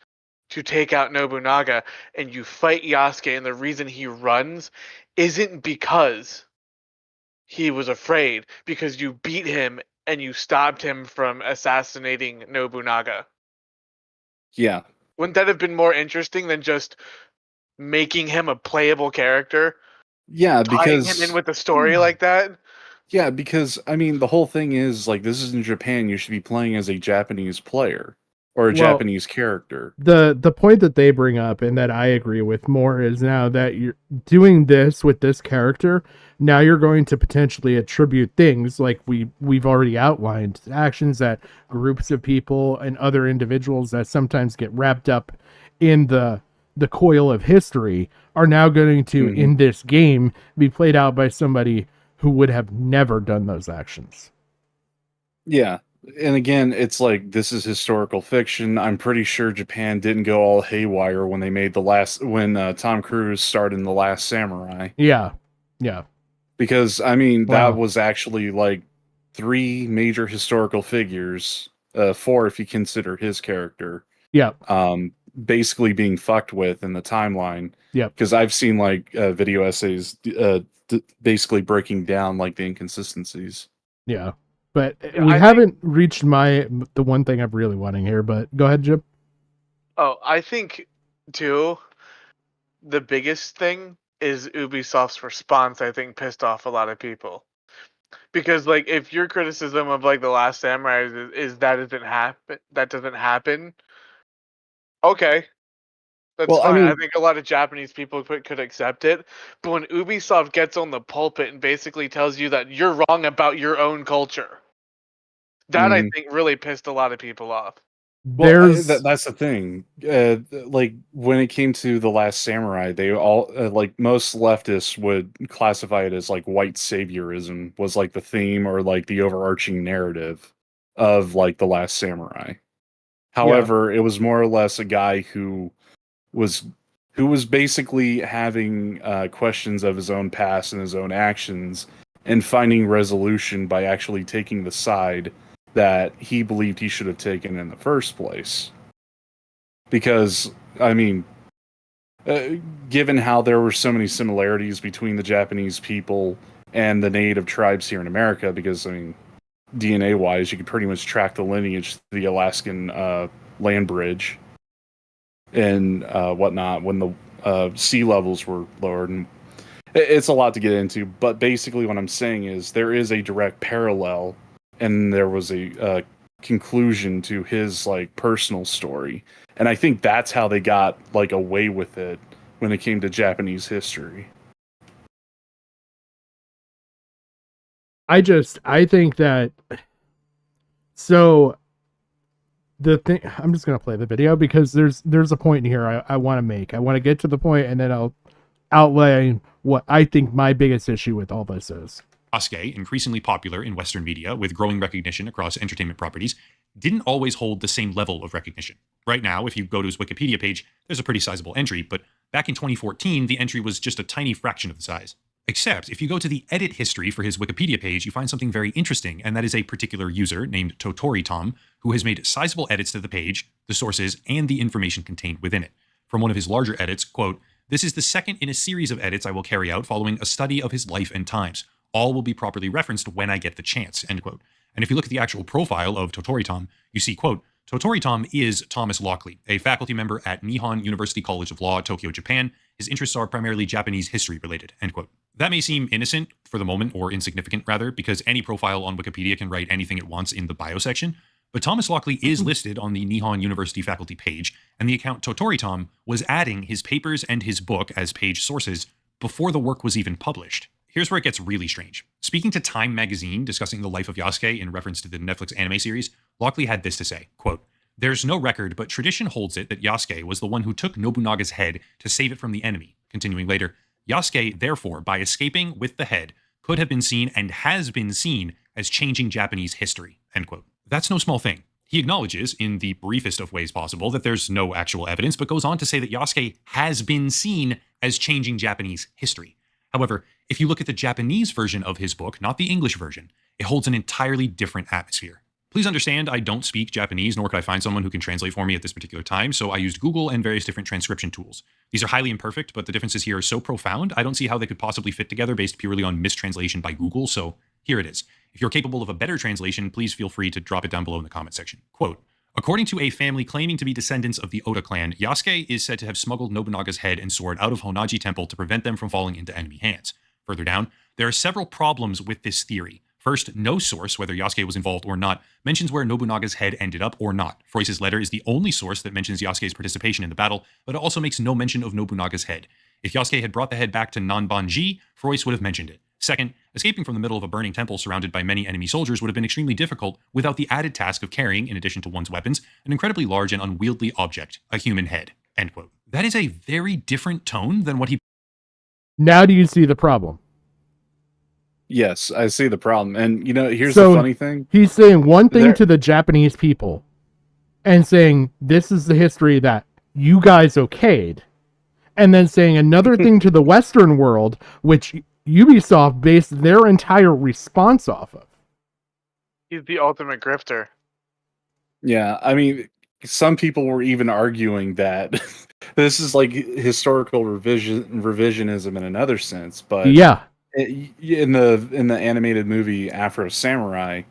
to take out Nobunaga, and you fight Yasuke, and the reason he runs isn't because he was afraid, because you beat him and you stopped him from assassinating Nobunaga. Yeah. Wouldn't that have been more interesting than just making him a playable character? Yeah, because tying him in with the story like that? Yeah, because I mean the whole thing is like, this is in Japan, you should be playing as a Japanese player or a Japanese character. The point that they bring up and that I agree with more is now that you're doing this with this character, now you're going to potentially attribute things like we've already outlined, actions that groups of people and other individuals that sometimes get wrapped up in the coil of history are now going to in this game be played out by somebody who would have never done those actions. Yeah. And again, it's like, this is historical fiction. I'm pretty sure Japan didn't go all haywire when they made when Tom Cruise starred in The Last Samurai. Yeah. Yeah. Because, I mean, that was actually like 3 major historical figures, 4 if you consider his character. Yeah. Basically being fucked with in the timeline. Yeah. Because I've seen like video essays basically breaking down like the inconsistencies. Yeah. But we haven't reached the one thing I'm really wanting here. But go ahead, Jim. Oh, I think too. The biggest thing is Ubisoft's response. I think pissed off a lot of people. Because like, if your criticism of like The Last Samurai is that doesn't happen. Okay, that's fine. I think a lot of Japanese people could accept it. But when Ubisoft gets on the pulpit and basically tells you that you're wrong about your own culture, that I think really pissed a lot of people off. Well, that's the thing. Like when it came to The Last Samurai, they all like most leftists would classify it as like white saviorism was like the theme or like the overarching narrative of like The Last Samurai. However, it was more or less a guy who was basically having questions of his own past and his own actions and finding resolution by actually taking the side that he believed he should have taken in the first place. Because, I mean, given how there were so many similarities between the Japanese people and the native tribes here in America, because, I mean, DNA-wise, you could pretty much track the lineage to the Alaskan land bridge and whatnot when the sea levels were lowered. And it's a lot to get into, but basically what I'm saying is there is a direct parallel, and there was a conclusion to his like personal story, and I think that's how they got like away with it when it came to Japanese history. I think that so the thing, I'm just gonna play the video because there's a point here I want to make. I want to get to the point and then I'll outline what I think my biggest issue with all this is. Yasuke, increasingly popular in Western media with growing recognition across entertainment properties, didn't always hold the same level of recognition. Right now, if you go to his Wikipedia page, there's a pretty sizable entry, but back in 2014, the entry was just a tiny fraction of the size. Except, if you go to the edit history for his Wikipedia page, you find something very interesting, and that is a particular user named Totori Tom, who has made sizable edits to the page, the sources, and the information contained within it. From one of his larger edits, quote, "This is the second in a series of edits I will carry out following a study of his life and times. All will be properly referenced when I get the chance," end quote. And if you look at the actual profile of Totori Tom, you see, quote, "Totori Tom is Thomas Lockley, a faculty member at Nihon University College of Law, Tokyo, Japan. His interests are primarily Japanese history related," end quote. That may seem innocent for the moment, or insignificant rather, because any profile on Wikipedia can write anything it wants in the bio section. But Thomas Lockley is listed on the Nihon University faculty page, and the account Totori Tom was adding his papers and his book as page sources before the work was even published. Here's where it gets really strange. Speaking to Time magazine discussing the life of Yasuke in reference to the Netflix anime series, Lockley had this to say, quote, "There's no record, but tradition holds it that Yasuke was the one who took Nobunaga's head to save it from the enemy." Continuing later, "Yasuke, therefore, by escaping with the head, could have been seen and has been seen as changing Japanese history," end quote. That's no small thing. He acknowledges, in the briefest of ways possible, that there's no actual evidence, but goes on to say that Yasuke has been seen as changing Japanese history. However, if you look at the Japanese version of his book, not the English version, it holds an entirely different atmosphere. Please understand, I don't speak Japanese, nor could I find someone who can translate for me at this particular time, so I used Google and various different transcription tools. These are highly imperfect, but the differences here are so profound, I don't see how they could possibly fit together based purely on mistranslation by Google, so here it is. If you're capable of a better translation, please feel free to drop it down below in the comment section. Quote, "According to a family claiming to be descendants of the Oda clan, Yasuke is said to have smuggled Nobunaga's head and sword out of Honnaji Temple to prevent them from falling into enemy hands." Further down, there are several problems with this theory. First, no source, whether Yasuke was involved or not, mentions where Nobunaga's head ended up or not. Froyce's letter is the only source that mentions Yasuke's participation in the battle, but it also makes no mention of Nobunaga's head. If Yasuke had brought the head back to Nanbanji, Froyce would have mentioned it. Second, escaping from the middle of a burning temple surrounded by many enemy soldiers would have been extremely difficult without the added task of carrying, in addition to one's weapons, an incredibly large and unwieldy object, a human head, end quote. That is a very different tone than what he... Now do you see the problem? Yes, I see the problem. And, you know, here's the funny thing. He's saying one thing to the Japanese people and saying, this is the history that you guys okayed. And then saying another thing to the Western world, which Ubisoft based their entire response off of. He's the ultimate grifter. Yeah, I mean, some people were even arguing that this is like historical revisionism in another sense, but yeah. In the animated movie Afro Samurai,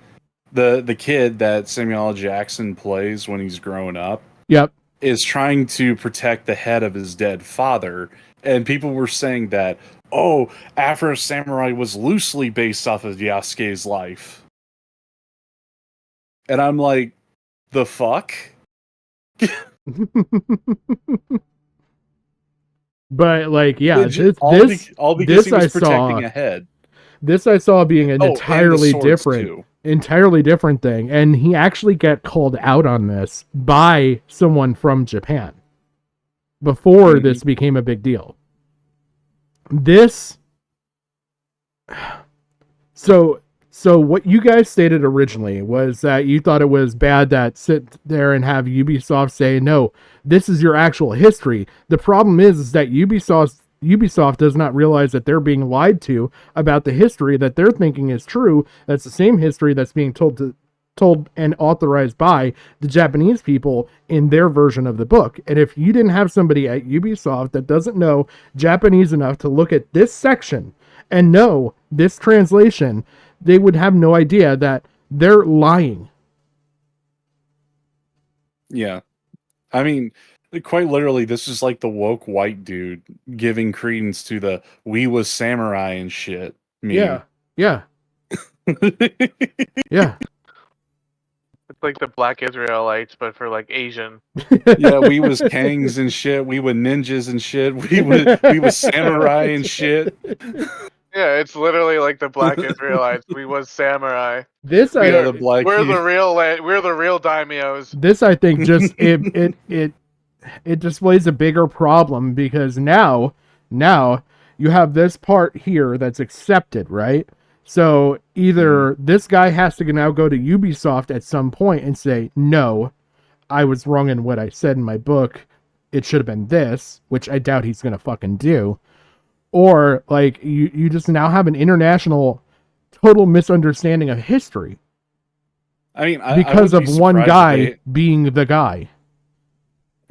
the kid that Samuel L. Jackson plays when he's growing up. Yep. Is trying to protect the head of his dead father, and people were saying that, oh, Afro Samurai was loosely based off of Yasuke's life. And I'm like, the fuck? But like, yeah, all because he was protecting a head. This I saw being an entirely different thing, and he actually got called out on this by someone from Japan before this became a big deal. So what you guys stated originally was that you thought it was bad that sit there and have Ubisoft say, no, this is your actual history. The problem is that Ubisoft does not realize that they're being lied to about the history that they're thinking is true. That's the same history that's being told and authorized by the Japanese people in their version of the book. And if you didn't have somebody at Ubisoft that doesn't know Japanese enough to look at this section and know this translation, they would have no idea that they're lying. Yeah. I mean, quite literally, this is like the woke white dude giving credence to the "we was samurai" and shit meme. Yeah. Yeah. Yeah. It's like the Black Israelites, but for like Asian. Yeah, we was kangs and shit. We were ninjas and shit. We was samurai and shit. Yeah, it's literally like the Black Israelites. We was samurai. We're the real daimyos. This, I think, just it displays a bigger problem, because now you have this part here that's accepted, right? So either this guy has to now go to Ubisoft at some point and say, no, I was wrong in what I said in my book. It should have been this, which I doubt he's going to fucking do. Or like you just now have an international total misunderstanding of history. I mean, because of one guy being the guy.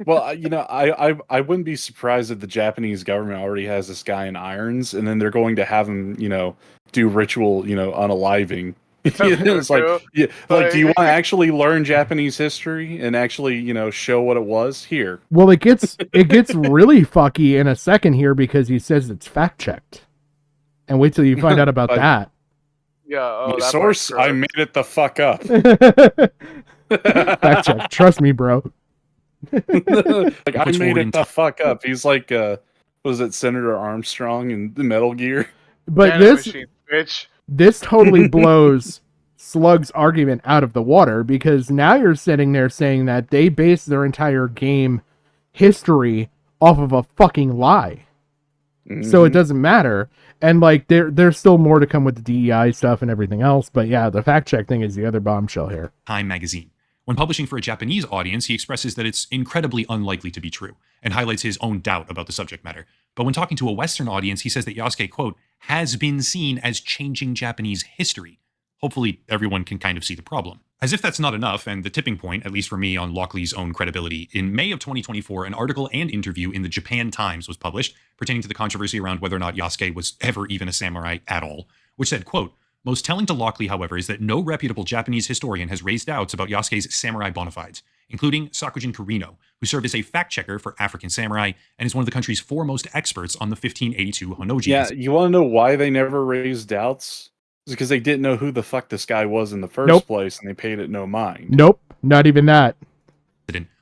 Well, I wouldn't be surprised if the Japanese government already has this guy in irons, and then they're going to have him, do ritual, unaliving. It's like, do you want to actually learn Japanese history and actually, show what it was here? Well, it gets really fucky in a second here, because he says it's fact checked, and wait till you find out about that. Yeah, my source, I made it the fuck up. Fact check, trust me, bro. I made it the fuck up. He's like, was it Senator Armstrong in the Metal Gear? But this totally blows Slug's argument out of the water, because now you're sitting there saying that they base their entire game history off of a fucking lie. So it doesn't matter. And like there's still more to come with the DEI stuff and everything else, but yeah, the fact check thing is the other bombshell here. Time magazine. When publishing for a Japanese audience, he expresses that it's incredibly unlikely to be true and highlights his own doubt about the subject matter. But when talking to a Western audience, he says that Yasuke, quote, has been seen as changing Japanese history. Hopefully everyone can kind of see the problem. As if that's not enough, and the tipping point, at least for me, on Lockley's own credibility, in May of 2024, an article and interview in the Japan Times was published pertaining to the controversy around whether or not Yasuke was ever even a samurai at all, which said, quote, most telling to Lockley, however, is that no reputable Japanese historian has raised doubts about Yasuke's samurai bona fides, including Sakujin Kirino, who served as a fact-checker for African samurai and is one of the country's foremost experts on the 1582 Honnoji. Yeah, you want to know why they never raised doubts? It's because they didn't know who the fuck this guy was in the first place, and they paid it no mind. Nope, not even that.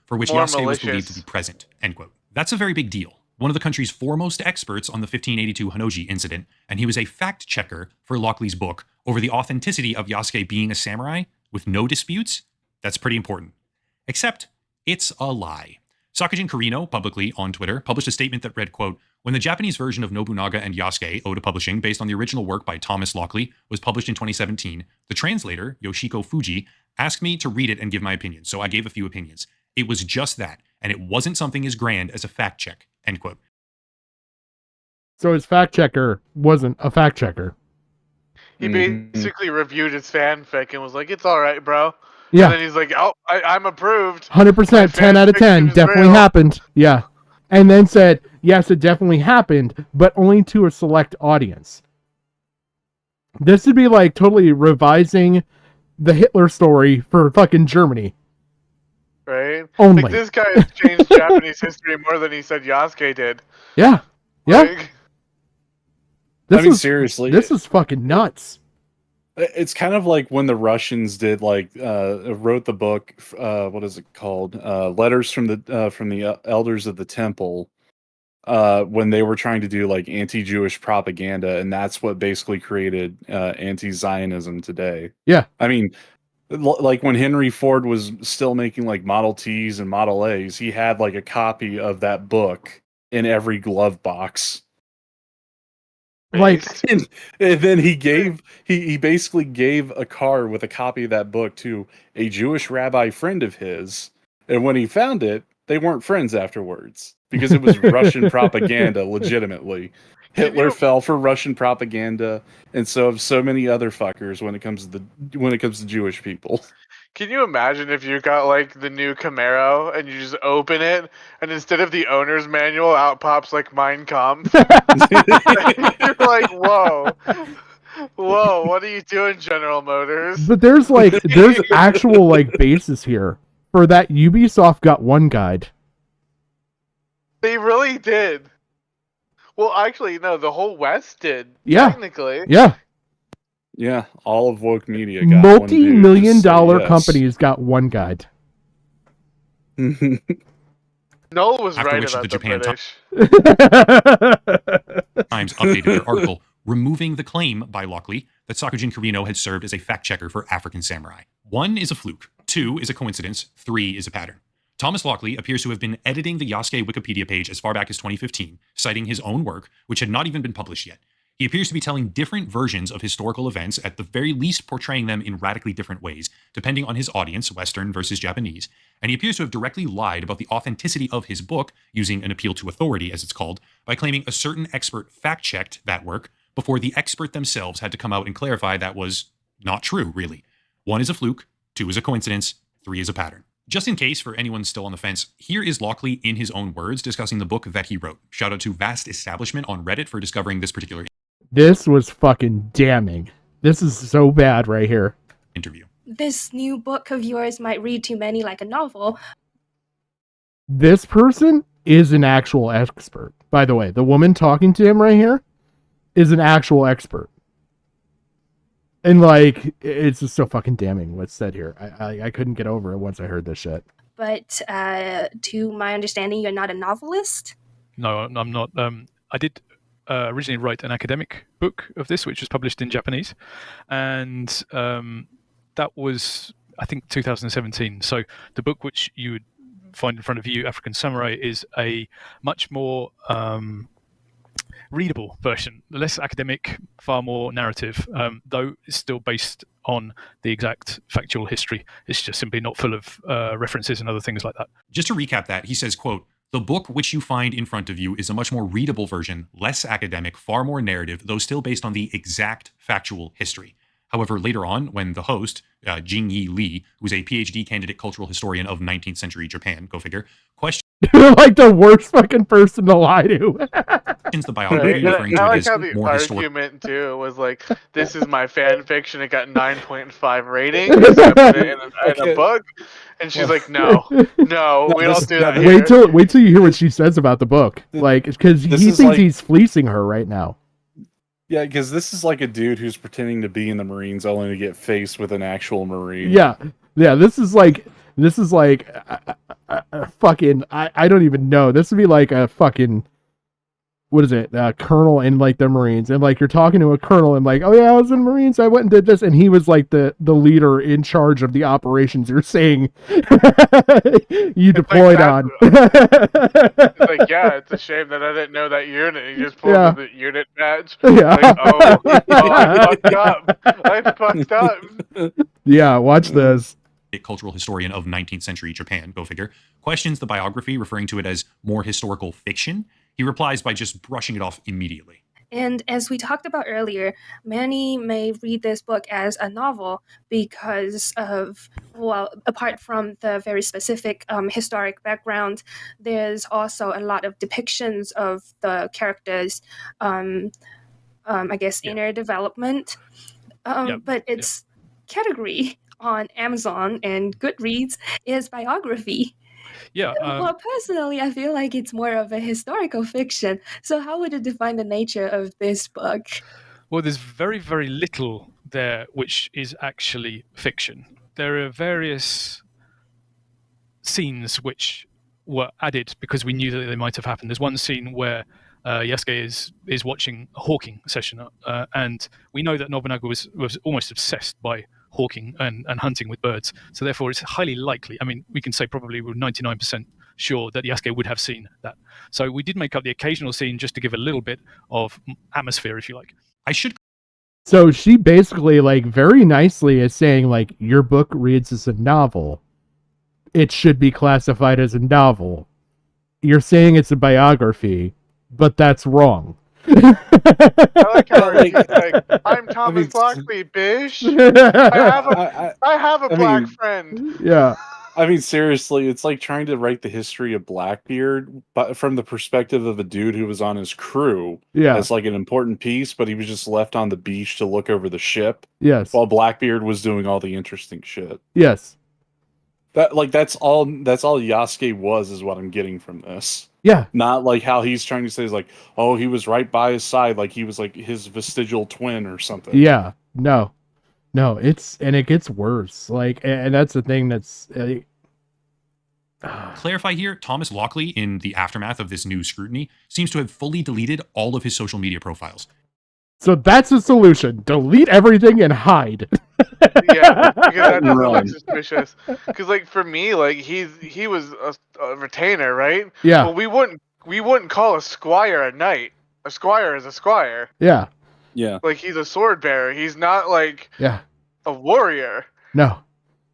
For which Yasuke was believed to be present, end quote. That's a very big deal. One of the country's foremost experts on the 1582 Honnoji incident, and he was a fact-checker for Lockley's book over the authenticity of Yasuke being a samurai with no disputes. That's pretty important. Except, it's a lie. Sakujin Kirino, publicly on Twitter, published a statement that read, quote, when the Japanese version of Nobunaga and Yasuke, Ode to Publishing, based on the original work by Thomas Lockley, was published in 2017, the translator, Yoshiko Fuji, asked me to read it and give my opinion, so I gave a few opinions. It was just that, and it wasn't something as grand as a fact check, end quote. So his fact checker wasn't a fact checker. He basically reviewed his fanfic and was like, it's alright, bro. Yeah. And then he's like, oh, I'm approved. 100%, 10 out of 10, definitely happened. Yeah. And then said, yes, it definitely happened, but only to a select audience. This would be like totally revising the Hitler story for fucking Germany. Right? Only. Like, this guy has changed Japanese history more than he said Yasuke did. Yeah. Yeah. Like, Seriously. This is fucking nuts. It's kind of like when the Russians did wrote the book. What is it called? Letters from the Elders of the Temple. When they were trying to do like anti-Jewish propaganda, and that's what basically created anti-Zionism today. Yeah. I mean, like when Henry Ford was still making like Model Ts and Model As, he had like a copy of that book in every glove box. Like, and then he basically gave a card with a copy of that book to a Jewish rabbi friend of his, and when he found it, they weren't friends afterwards because it was Russian propaganda. Legitimately, Hitler fell for Russian propaganda, and so have so many other fuckers when it comes to Jewish people. Can you imagine if you got like the new Camaro and you just open it and instead of the owner's manual out pops like Mein Kampf? You're like, whoa, what are you doing, General Motors? But there's actual like basis here for that. Ubisoft got one guide. They really did. Well, actually, no, the whole West did. Yeah. Technically. Yeah. Yeah, all of woke media got multi-million-dollar companies got one guide. Noel was After right which about the the Japan British. Times updated their article, removing the claim by Lockley that Sakujin Kirino had served as a fact-checker for African samurai. 1 is a fluke, 2 is a coincidence, 3 is a pattern. Thomas Lockley appears to have been editing the Yasuke Wikipedia page as far back as 2015, citing his own work, which had not even been published yet. He appears to be telling different versions of historical events, at the very least portraying them in radically different ways, depending on his audience, Western versus Japanese. And he appears to have directly lied about the authenticity of his book, using an appeal to authority, as it's called, by claiming a certain expert fact-checked that work before the expert themselves had to come out and clarify that was not true, really. 1 is a fluke, 2 is a coincidence, 3 is a pattern. Just in case, for anyone still on the fence, here is Lockley in his own words discussing the book that he wrote. Shout out to Vast Establishment on Reddit for discovering this particular This was fucking damning. This is so bad right here. Interview. This new book of yours might read to many like a novel. This person is an actual expert. By the way, the woman talking to him right here is an actual expert. And like, it's just so fucking damning what's said here. I couldn't get over it once I heard this shit. But to my understanding, you're not a novelist? No, I'm not. I did originally write an academic book of this, which was published in Japanese. And that was, I think, 2017. So the book which you would find in front of you, African Samurai, is a much more readable version, less academic, far more narrative, though it's still based on the exact factual history. It's just simply not full of references and other things like that. Just to recap that, he says, quote, "The book which you find in front of you is a much more readable version, less academic, far more narrative, though still based on the exact factual history." However, later on, when the host, Jingyi Lee, who's a PhD candidate cultural historian of 19th century Japan, go figure, questions like the worst fucking person to lie to. the biography, referring to I it like as how the more historical. argument too was like, "This is my fan fiction. It got 9.5 ratings. I put it in a book," and she's like, "No, we don't do that here." Wait till you hear what she says about the book. Like, because he thinks he's fleecing her right now. Yeah, because this is like a dude who's pretending to be in the Marines only to get faced with an actual Marine. Yeah. This is like fucking. I don't even know. This would be like a fucking. What is it? Colonel in like the Marines, and like you're talking to a colonel, and like, oh yeah, I was in the Marines. I went and did this, and he was like the leader in charge of the operations you're saying you deployed on. It's like, yeah, it's a shame that I didn't know that unit. He just pulled the unit badge. Yeah. Like, I fucked up. Yeah, watch this. A cultural historian of 19th century Japan, go figure, questions the biography, referring to it as more historical fiction. He replies by just brushing it off immediately. And as we talked about earlier, many may read this book as a novel because of, well, apart from the very specific historic background, there's also a lot of depictions of the characters' inner development. But its category on Amazon and Goodreads is biography. Yeah. Well, personally, I feel like it's more of a historical fiction. So how would you define the nature of this book? Well, there's very, very little there which is actually fiction. There are various scenes which were added because we knew that they might have happened. There's one scene where Yasuke is watching a hawking session, and we know that Nobunaga was almost obsessed by hawking and hunting with birds. So therefore, it's highly likely. I mean, we can say probably we're 99% sure that Yasuke would have seen that. So we did make up the occasional scene just to give a little bit of atmosphere, if you like. So she basically, like, very nicely is saying, like, your book reads as a novel. It should be classified as a novel. You're saying it's a biography, but that's wrong. I like how he's like, I'm Thomas Lockley, bish. I have a black friend. Yeah. I mean, seriously, it's like trying to write the history of Blackbeard, but from the perspective of a dude who was on his crew as like an important piece, but he was just left on the beach to look over the ship. Yes. While Blackbeard was doing all the interesting shit. Yes. That's all Yasuke was, is what I'm getting from this. Yeah. Not like how he's trying to say is like, oh, he was right by his side, like he was like his vestigial twin or something. Yeah. No, it gets worse. Like, and that's the thing that's. Clarify here, Thomas Lockley, in the aftermath of this new scrutiny, seems to have fully deleted all of his social media profiles. So that's the solution. Delete everything and hide. Yeah, because that doesn't look suspicious. Because, like, for me, like, he was a retainer, right? Yeah. But we wouldn't call a squire a knight. A squire is a squire. Yeah. Yeah. Like, he's a sword bearer. He's not like a warrior. No,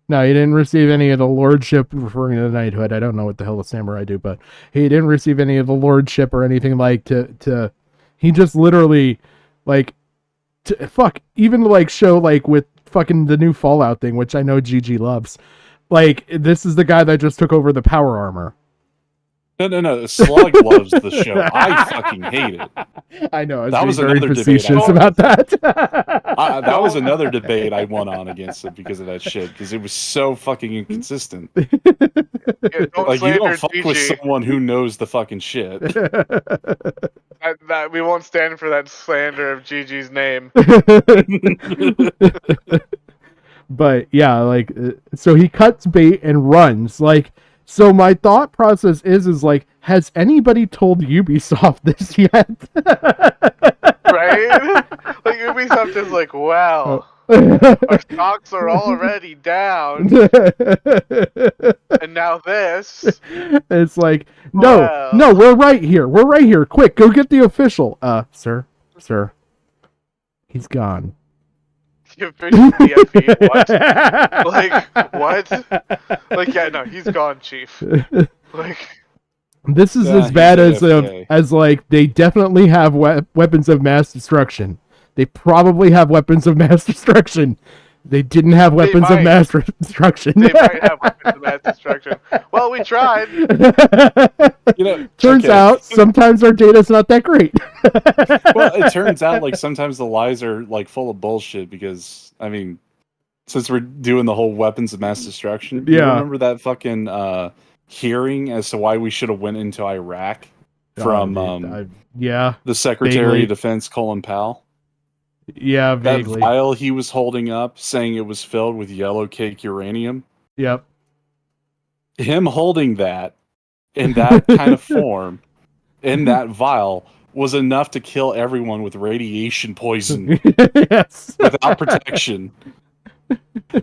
he didn't receive any of the lordship, referring to the knighthood. I don't know what the hell a samurai do, but he didn't receive any of the lordship or anything like to. He just literally, like, even like show like with fucking the new Fallout thing, which I know GG loves. Like, this is the guy that just took over the power armor. No. Slug loves the show. I fucking hate it. I know. That was very another facetious debate about that. That was another debate I won on against it because of that shit. Because it was so fucking inconsistent. Yeah, like, you don't fuck with someone who knows the fucking shit. That we won't stand for that slander of Gigi's name. But yeah, like, so he cuts bait and runs. Like, so my thought process is like, has anybody told Ubisoft this yet? Right? Like, Ubisoft is like, wow, our stocks are already down, and now this. It's like, no, we're right here. Quick, go get the official. Sir, he's gone. The official DFE? What? Like, what? Like, yeah, no, he's gone, Chief. Like, this is as bad as like, they definitely have weapons of mass destruction. They probably have weapons of mass destruction. They didn't have weapons of mass destruction. They might have weapons of mass destruction. Well, we tried. Turns out sometimes our data's not that great. Well, it turns out like sometimes the lies are like full of bullshit because, I mean, since we're doing the whole weapons of mass destruction, do you remember that fucking hearing as to why we should have went into Iraq from the Secretary of Defense Colin Powell? Yeah, vaguely. That vial he was holding up saying it was filled with yellow cake uranium. Yep. Him holding that in that kind of form, in that vial, was enough to kill everyone with radiation poison. Yes. Without protection.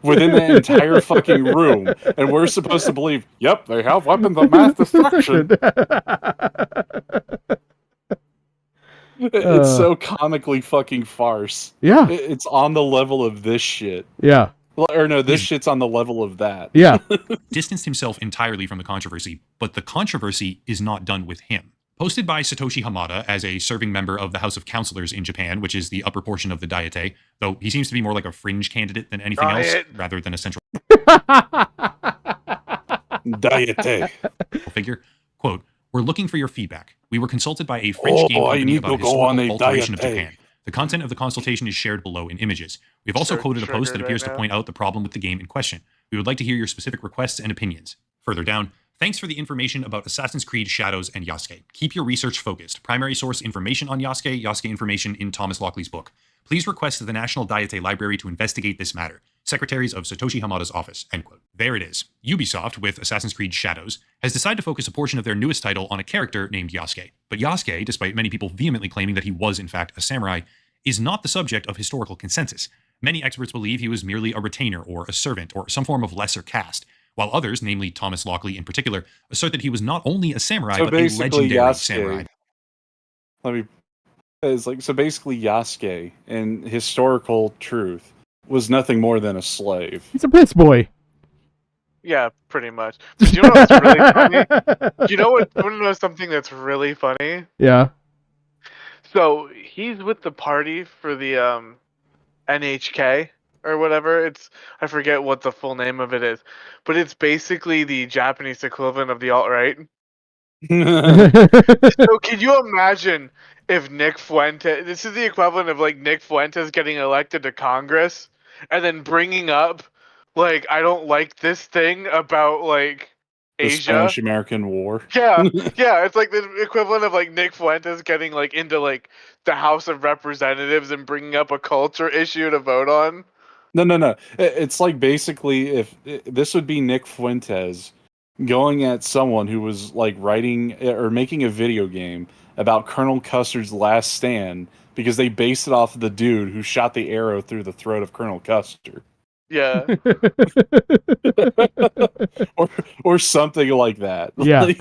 Within the entire fucking room. And we're supposed to believe, yep, they have weapons of mass destruction. It's so comically fucking farce. Yeah. It's on the level of this shit. Yeah. Or no, this shit's on the level of that. Yeah. Distanced himself entirely from the controversy, but the controversy is not done with him. Posted by Satoshi Hamada as a serving member of the House of Councilors in Japan, which is the upper portion of the Diete, though he seems to be more like a fringe candidate than anything else, rather than a central Diete figure. Quote, "We're looking for your feedback. We were consulted by a French game company about historical alteration of Japan. The content of the consultation is shared below in images. We've also quoted a post that appears to point out the problem with the game in question. We would like to hear your specific requests and opinions. Further down, thanks for the information about Assassin's Creed Shadows and Yasuke. Keep your research focused. Primary source information on Yasuke, Yasuke information in Thomas Lockley's book. Please request the National Diete Library to investigate this matter. Secretaries of Satoshi Hamada's office, end quote. There it is. Ubisoft, with Assassin's Creed Shadows, has decided to focus a portion of their newest title on a character named Yasuke. But Yasuke, despite many people vehemently claiming that he was in fact a samurai, is not the subject of historical consensus. Many experts believe he was merely a retainer or a servant or some form of lesser caste, while others, namely Thomas Lockley in particular, assert that he was not only a samurai but a legendary Yasuke, samurai. So basically Yasuke, in historical truth, was nothing more than a slave. He's a piss boy. Yeah, pretty much. But you know what's really funny? You know what? Want to know something that's really funny? Yeah. So he's with the party for the NHK or whatever. I forget what the full name of it is, but it's basically the Japanese equivalent of the alt-right. So can you imagine if Nick Fuentes? This is the equivalent of like Nick Fuentes getting elected to Congress and then bringing up like, I don't like this thing about like The Asia. Spanish-American War. Yeah, yeah, it's like the equivalent of like Nick Fuentes getting like into like the House of Representatives and bringing up a culture issue to vote on. No. It's like basically if this would be Nick Fuentes going at someone who was like writing or making a video game about Colonel Custer's last stand because they based it off of the dude who shot the arrow through the throat of Colonel Custer. Yeah. or something like that. Yeah.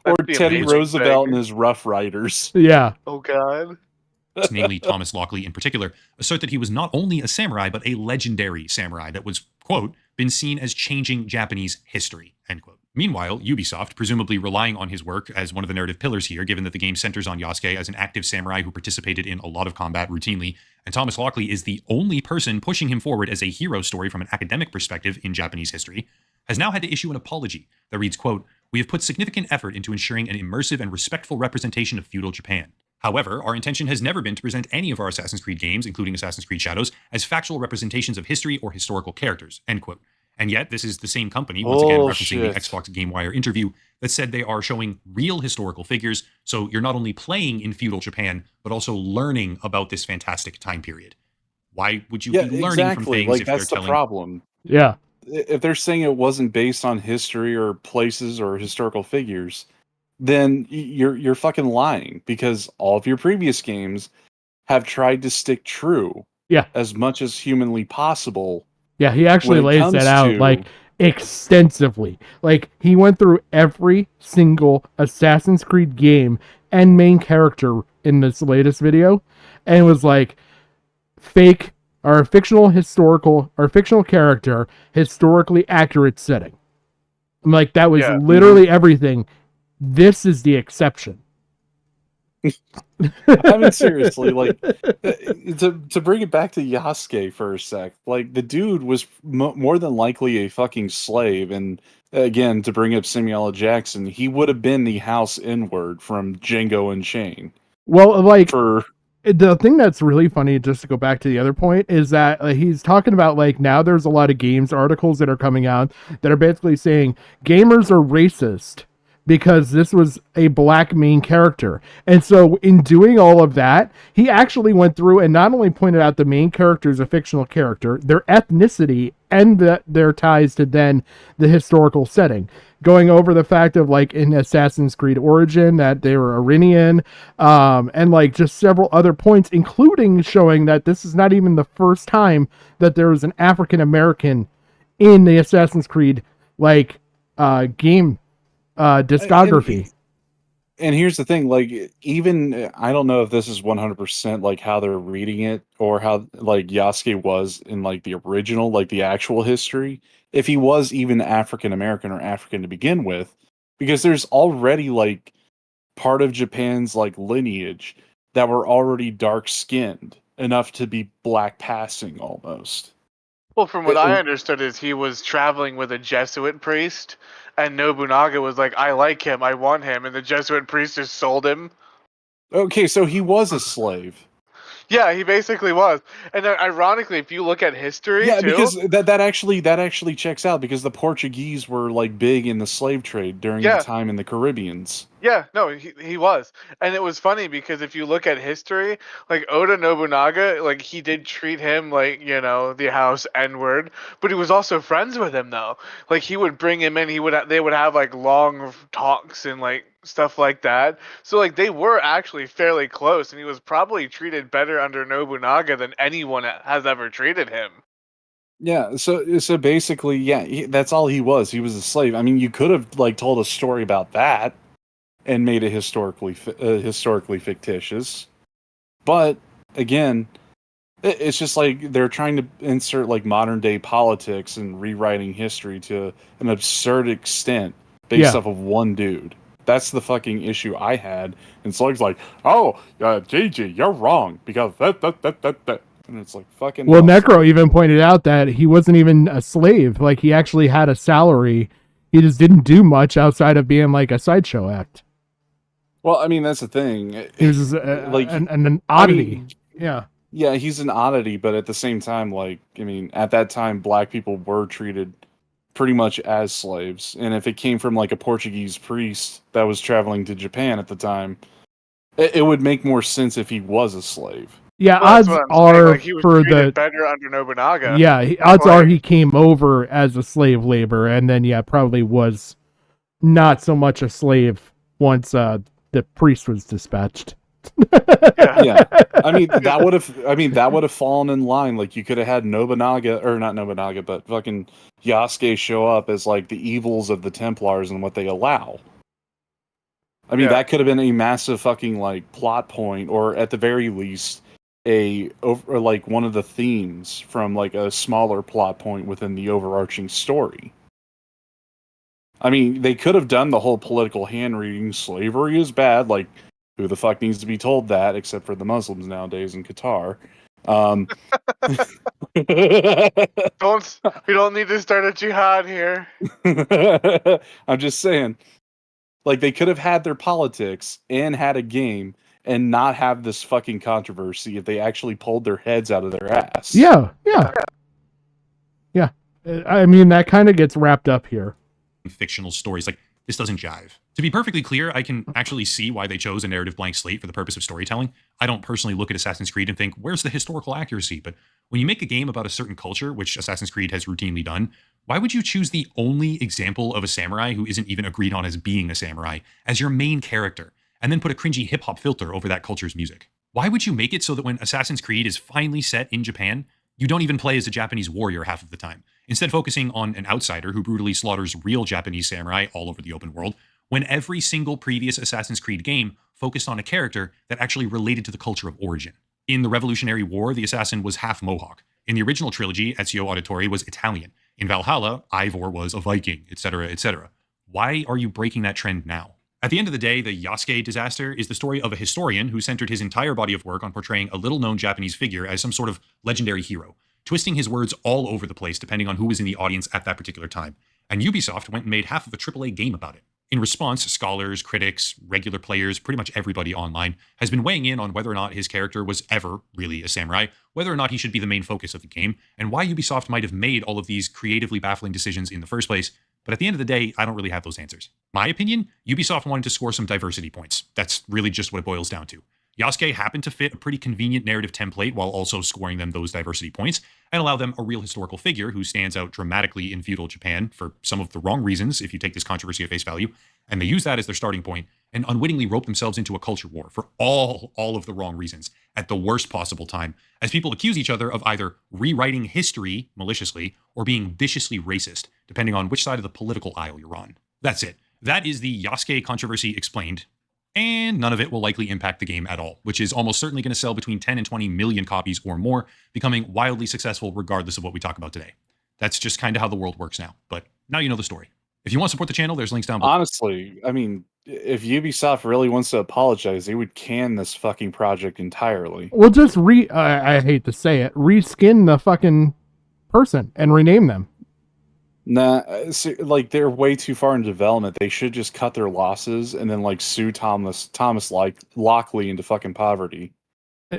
Or That'd be Teddy amazing Roosevelt thing. and his Rough Riders. Yeah. Oh God. Namely Thomas Lockley in particular, assert that he was not only a samurai, but a legendary samurai that was, quote, been seen as changing Japanese history, end quote. Meanwhile, Ubisoft, presumably relying on his work as one of the narrative pillars here, given that the game centers on Yasuke as an active samurai who participated in a lot of combat routinely, and Thomas Lockley is the only person pushing him forward as a hero story from an academic perspective in Japanese history, has now had to issue an apology that reads, quote, "We have put significant effort into ensuring an immersive and respectful representation of feudal Japan. However, our intention has never been to present any of our Assassin's Creed games, including Assassin's Creed Shadows, as factual representations of history or historical characters," end quote. And yet, this is the same company, once again referencing the Xbox GameWire interview, that said they are showing real historical figures, so you're not only playing in feudal Japan, but also learning about this fantastic time period. Why would you be learning from things like, if that's they're the telling... problem. Yeah. If they're saying it wasn't based on history or places or historical figures, then you're fucking lying, because all of your previous games have tried to stick true as much as humanly possible. Yeah, he actually lays that out like extensively. Like he went through every single Assassin's Creed game and main character in this latest video and was like, fake or fictional character, historically accurate setting. I'm like, that was literally everything. This is the exception. I mean, seriously, like, to bring it back to Yasuke for a sec, like, the dude was more than likely a fucking slave, and again, to bring up Samuel L. Jackson, he would have been the House N-word from Django Unchained. Well, like, the thing that's really funny, just to go back to the other point, is that he's talking about, like, now there's a lot of games articles that are coming out that are basically saying gamers are racist because this was a black main character. And so in doing all of that, he actually went through and not only pointed out the main character is a fictional character, their ethnicity, and their ties to then the historical setting. Going over the fact of, like, in Assassin's Creed Origin, that they were Iranian, and, like, just several other points, including showing that this is not even the first time that there was an African-American in the Assassin's Creed, like, game discography. And here's the thing, like, even I don't know if this is 100% like how they're reading it or how like Yasuke was in like the original, like the actual history, if he was even African American or African to begin with, because there's already like part of Japan's like lineage that were already dark skinned enough to be black passing almost. Well, from what I understood is he was traveling with a Jesuit priest, and Nobunaga was like, I like him, I want him, and the Jesuit priest just sold him. Okay, so he was a slave. Yeah, he basically was. And ironically, if you look at history, Yeah, too, because that actually checks out, because the Portuguese were like big in the slave trade during the time in the Caribbeans. Yeah, no, he was. And it was funny because if you look at history, like Oda Nobunaga, like he did treat him like, the house N-word, but he was also friends with him though. Like he would bring him in, they would have like long talks and like stuff like that. So like they were actually fairly close, and he was probably treated better under Nobunaga than anyone has ever treated him. Yeah, so basically, yeah, that's all he was. He was a slave. I mean, you could have like told a story about that and made it historically fictitious. But again, it's just like they're trying to insert like modern day politics and rewriting history to an absurd extent based off of one dude. That's the fucking issue I had. And Slug's like, "Oh, Gigi, you're wrong because that." And it's like, fucking Well, hell. Necro even pointed out that he wasn't even a slave. Like, he actually had a salary. He just didn't do much outside of being like a sideshow act. Well, I mean, that's the thing. He was just an oddity. Yeah. Yeah, he's an oddity, but at the same time, like, I mean, at that time, black people were treated pretty much as slaves. And if it came from like a Portuguese priest that was traveling to Japan at the time, it would make more sense if he was a slave. Yeah, Well, odds are like, he was for treated the better under Nobunaga. yeah, odds are he came over as a slave labor, and then probably was not so much a slave once the priest was dispatched. Yeah. I mean that would have fallen in line. Like you could have had Nobunaga, or not Nobunaga, but fucking Yasuke show up as like the evils of the Templars and what they allow. I mean, that could have been a massive fucking like plot point, or at the very least or like one of the themes from like a smaller plot point within the overarching story. I mean, they could have done the whole political hand reading, slavery is bad, like who the fuck needs to be told that except for the Muslims nowadays in Qatar. We don't need to start a jihad here. I'm just saying, like, they could have had their politics and had a game and not have this fucking controversy if they actually pulled their heads out of their ass. Yeah. I mean, that kind of gets wrapped up here. Fictional stories, like, this doesn't jive. To be perfectly clear, I can actually see why they chose a narrative blank slate for the purpose of storytelling. I don't personally look at Assassin's Creed and think, where's the historical accuracy? But when you make a game about a certain culture, which Assassin's Creed has routinely done, why would you choose the only example of a samurai who isn't even agreed on as being a samurai as your main character, and then put a cringy hip-hop filter over that culture's music? Why would you make it so that when Assassin's Creed is finally set in Japan, you don't even play as a Japanese warrior half of the time, instead focusing on an outsider who brutally slaughters real Japanese samurai all over the open world, when every single previous Assassin's Creed game focused on a character that actually related to the culture of origin? In the Revolutionary War, the assassin was half Mohawk. In the original trilogy, Ezio Auditore was Italian. In Valhalla, Ivor was a Viking, etc., etc. Why are you breaking that trend now? At the end of the day, the Yasuke disaster is the story of a historian who centered his entire body of work on portraying a little-known Japanese figure as some sort of legendary hero, twisting his words all over the place depending on who was in the audience at that particular time. And Ubisoft went and made half of a AAA game about it. In response, scholars, critics, regular players, pretty much everybody online has been weighing in on whether or not his character was ever really a samurai, whether or not he should be the main focus of the game, and why Ubisoft might have made all of these creatively baffling decisions in the first place. But at the end of the day, I don't really have those answers. My opinion, Ubisoft wanted to score some diversity points. That's really just what it boils down to. Yasuke happened to fit a pretty convenient narrative template while also scoring them those diversity points and allow them a real historical figure who stands out dramatically in feudal Japan for some of the wrong reasons if you take this controversy at face value, and they use that as their starting point and unwittingly rope themselves into a culture war for all of the wrong reasons at the worst possible time, as people accuse each other of either rewriting history maliciously or being viciously racist, depending on which side of the political aisle you're on. That's it. That is the Yasuke controversy explained. And none of it will likely impact the game at all, which is almost certainly going to sell between 10 and 20 million copies or more, becoming wildly successful regardless of what we talk about today. That's just kind of how the world works now, but now you know the story. If you want to support the channel, there's links down below. Honestly, I mean, if Ubisoft really wants to apologize, they would can this fucking project entirely. Well, just I hate to say it, reskin the fucking person and rename them. Nah, like they're way too far in development. They should just cut their losses and then like sue Thomas Lockley into fucking poverty.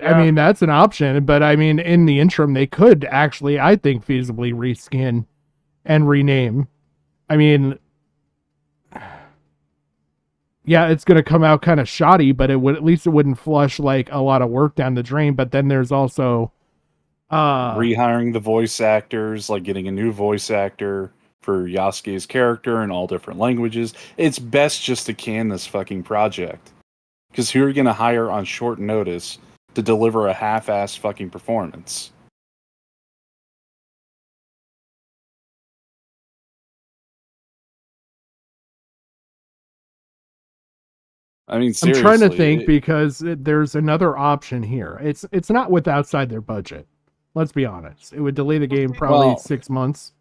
I mean, that's an option, but I mean, in the interim, they could actually, I think, feasibly reskin and rename. I mean, yeah, it's going to come out kind of shoddy, but it would, at least it wouldn't flush like a lot of work down the drain. But then there's also rehiring the voice actors, like getting a new voice actor for Yasuke's character in all different languages. It's best just to can this fucking project. Because who are you going to hire on short notice to deliver a half-assed fucking performance? I mean, seriously. I'm trying to think because there's another option here. It's not with outside their budget. Let's be honest. It would delay the game probably 6 months.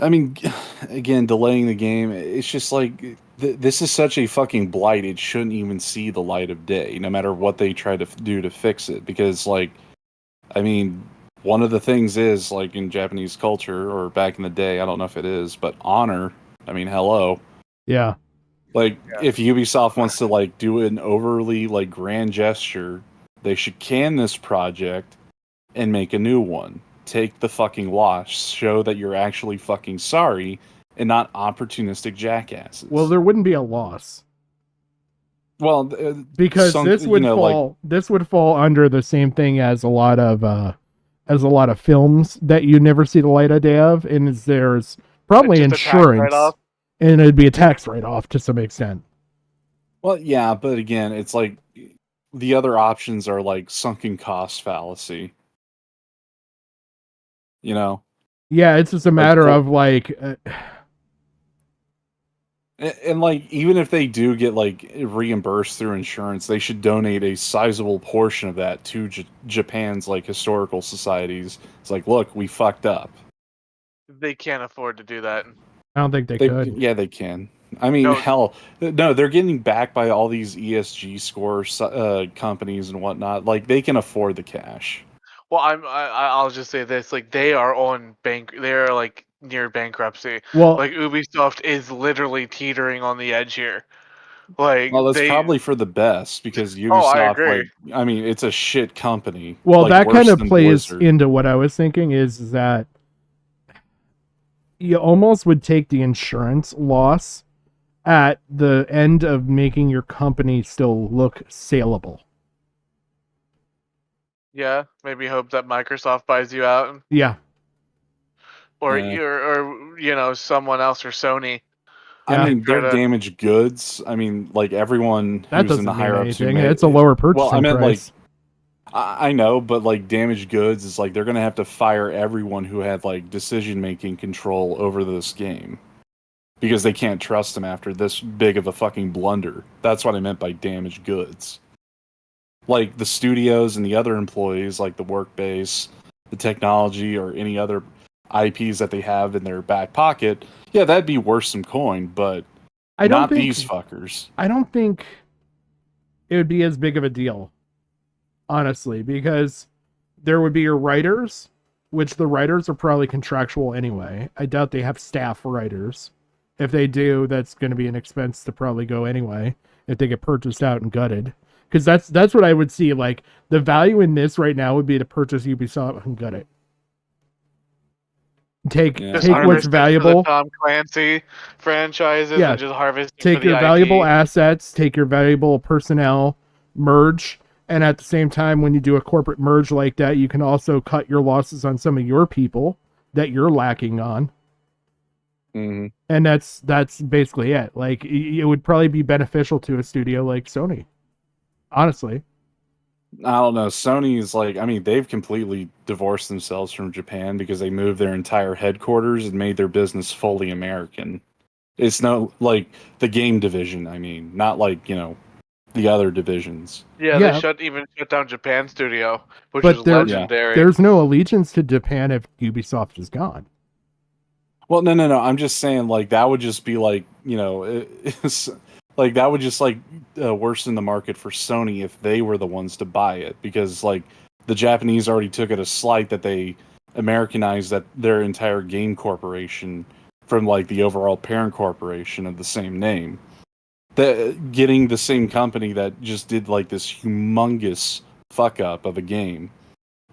I mean, again, delaying the game, it's just like, this is such a fucking blight, it shouldn't even see the light of day, no matter what they try to do to fix it. Because, like, I mean, one of the things is, like, in Japanese culture, or back in the day, I don't know if it is, but honor, I mean, hello. Yeah. Like, if Ubisoft wants to, like, do an overly, like, grand gesture, they should can this project and make a new one. Take the fucking loss. Show that you're actually fucking sorry and not opportunistic jackasses. Well, there wouldn't be a loss. Well, because this would fall. This would fall under the same thing as a lot of films that you never see the light of day of, and there's probably insurance, and it'd be a tax write-off to some extent. Well, yeah, but again, it's like the other options are like sunken cost fallacy. You know? Yeah, it's just a matter of like... And like, even if they do get like reimbursed through insurance, they should donate a sizable portion of that to Japan's like historical societies. It's like, look, we fucked up. They can't afford to do that. I don't think they could. Yeah, they can. I mean, hell, no, they're getting backed by all these ESG score companies and whatnot. Like, they can afford the cash. Well, I'll just say this: like, they are on they're like near bankruptcy. Well, like Ubisoft is literally teetering on the edge here. Like, well, that's probably for the best because Ubisoft, I agree. like, I mean, it's a shit company. Well, like, that kind of than plays Blizzard. into what I was thinking is that you almost would take the insurance loss at the end of making your company still look saleable. Yeah, maybe hope that Microsoft buys you out. Yeah. Or Yeah. or you know, someone else, or Sony. I mean, they're damaged goods. I mean, like, everyone That who's in the doesn't mean higher ups. anything. It's a lower purchasing Well, I meant price. like, I know, but like, damaged goods is like they're gonna have to fire everyone who had like decision-making control over this game because they can't trust them after this big of a fucking blunder. That's what I meant by damaged goods. Like, the studios and the other employees, like the work base, the technology, or any other IPs that they have in their back pocket, yeah, that'd be worth some coin, but not these fuckers. I don't think it would be as big of a deal, honestly, because there would be your writers, which the writers are probably contractual anyway. I doubt they have staff writers. If they do, that's going to be an expense to probably go anyway if they get purchased out and gutted. Because that's what I would see. Like, the value in this right now would be to purchase Ubisoft and gut it. Take what's valuable. The Tom Clancy franchises and just harvest. Take your valuable assets, take your valuable personnel, merge, and at the same time, when you do a corporate merge like that, you can also cut your losses on some of your people that you're lacking on. Mm-hmm. And that's basically it. Like, it would probably be beneficial to a studio like Sony. Honestly. I don't know. Sony's like, I mean, they've completely divorced themselves from Japan because they moved their entire headquarters and made their business fully American. It's no, like, the game division, I mean, not like, you know, the other divisions. Yeah, they shut down Japan studio, which but is legendary. There's no allegiance to Japan if Ubisoft is gone. Well, no. I'm just saying, like, that would just be like, you know, it's like, that would just like worsen the market for Sony if they were the ones to buy it, because like the Japanese already took it a slight that they Americanized that their entire game corporation from like the overall parent corporation of the same name. getting the same company that just did like this humongous fuck up of a game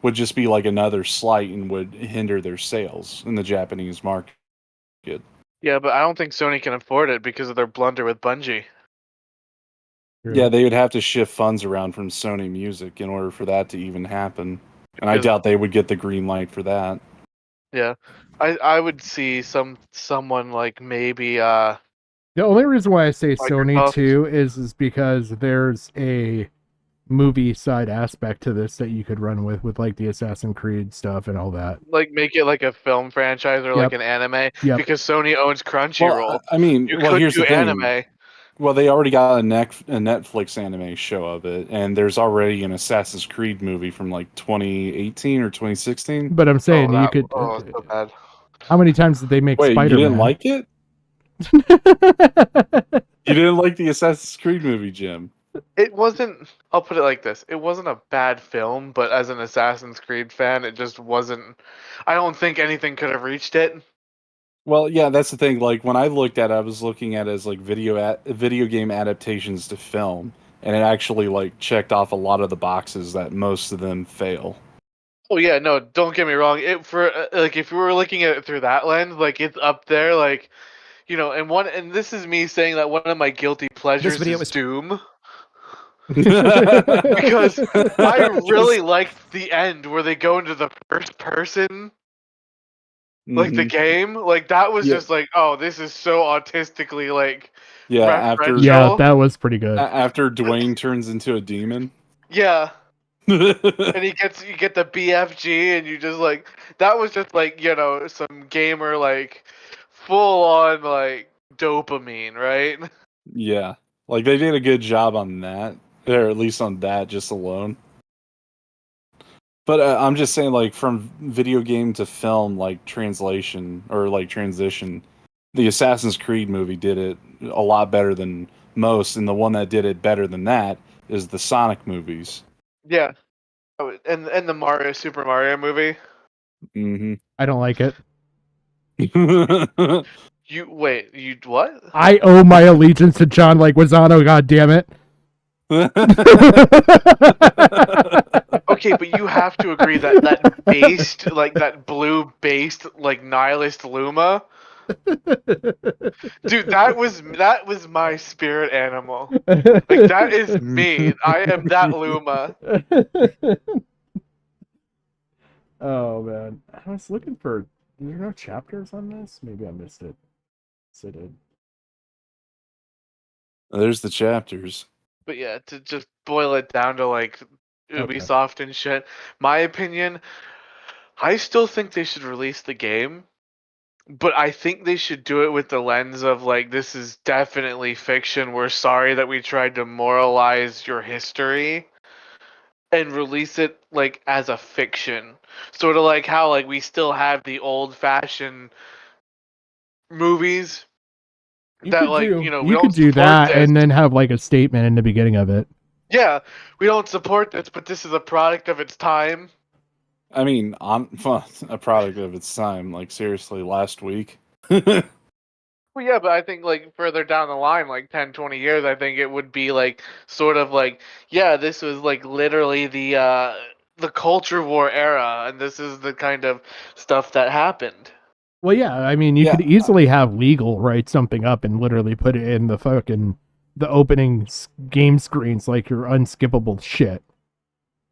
would just be like another slight and would hinder their sales in the Japanese market. Yeah, but I don't think Sony can afford it because of their blunder with Bungie. Yeah, they would have to shift funds around from Sony Music in order for that to even happen. And I doubt they would get the green light for that. Yeah. I would see someone like maybe The only reason why I say Sony Microsoft. too is because there's a movie side aspect to this that you could run with like the Assassin's Creed stuff and all that. like make it like a film franchise or like Yep. an anime Yep. because Sony owns Crunchyroll. Well, I mean, you well, could here's do the thing. anime. Well, they already got a Netflix anime show of it, and there's already an Assassin's Creed movie from like 2018 or 2016. But I'm saying you could. Oh, so bad. How many times did they make Wait, Spider-Man? you didn't like it? You didn't like the Assassin's Creed movie, Jim? It wasn't. I'll put it like this: it wasn't a bad film, but as an Assassin's Creed fan, it just wasn't. I don't think anything could have reached it. Well, yeah, that's the thing. Like when I looked at it, I was looking at it as like video game adaptations to film, and it actually like checked off a lot of the boxes that most of them fail. Oh yeah, no, don't get me wrong. It for like if you were looking at it through that lens, like it's up there, like and this is me saying that one of my guilty pleasures is Doom. Because I really liked the end where they go into the first person, like the game. Like that was just like, oh, this is so autistically like. Yeah, that was pretty good. After Dwayne turns into a demon. Yeah. And you get the BFG, and you just like that was just like some gamer like full on like dopamine, right? Yeah, like they did a good job on that, or at least on that just alone. But I'm just saying, like from video game to film, like translation or like transition, the Assassin's Creed movie did it a lot better than most, and the one that did it better than that is the Sonic movies. Yeah. Oh, and the Super Mario movie. Mm-hmm. I don't like it. You what? I owe my allegiance to John Leguizamo. God damn it. Okay, but you have to agree that based like that blue based like nihilist Luma. Dude, that was my spirit animal. Like that is me. I am that Luma. Oh man, I was looking for. Are there no chapters on this? Maybe I missed it. Yes, I did. There's the chapters. But yeah, to just boil it down to like Ubisoft and shit, my opinion, I still think they should release the game. But I think they should do it with the lens of like, this is definitely fiction. We're sorry that we tried to moralize your history, and release it like as a fiction, sort of like how like we still have the old-fashioned movies that like we you don't could do support that this. and then have like a statement in the beginning of it. Yeah, we don't support this, but this is a product of its time. I mean, a product of its time. Like seriously, last week. Well, yeah, but I think like further down the line, like 10, 20 years, I think it would be like sort of like, yeah, this was like literally the culture war era, and this is the kind of stuff that happened. Well, yeah, I mean, you could easily have legal write something up and literally put it in the opening game screens like your unskippable shit.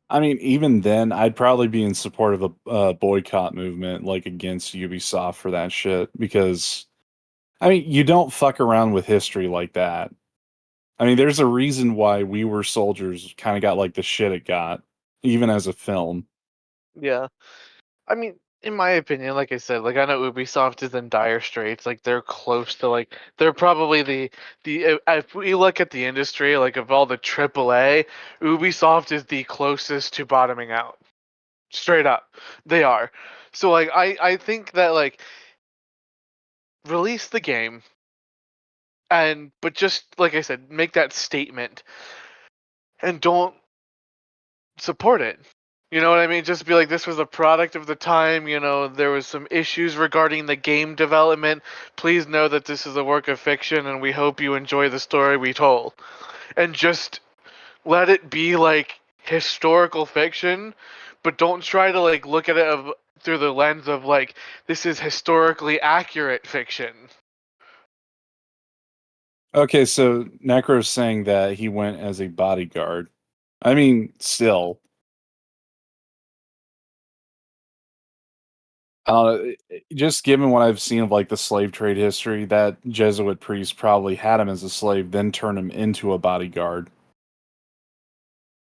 I mean, even then, I'd probably be in support of a boycott movement, like against Ubisoft for that shit, because I mean, you don't fuck around with history like that. I mean, there's a reason why We Were Soldiers kind of got like the shit it got, even as a film. Yeah. I mean, in my opinion, like I said, like I know Ubisoft is in dire straits. Like they're close to like they're probably the if we look at the industry, like of all the AAA, Ubisoft is the closest to bottoming out. Straight up, they are. So like I think that like release the game, but just like I said, make that statement, and don't support it. You know what I mean? Just be like, this was a product of the time. There was some issues regarding the game development. Please know that this is a work of fiction, and we hope you enjoy the story we told. And just let it be like historical fiction, but don't try to like look at it through the lens of like this is historically accurate fiction. Okay, so Necro's saying that he went as a bodyguard. I mean, still. Just given what I've seen of like the slave trade history, that Jesuit priest probably had him as a slave, then turned him into a bodyguard.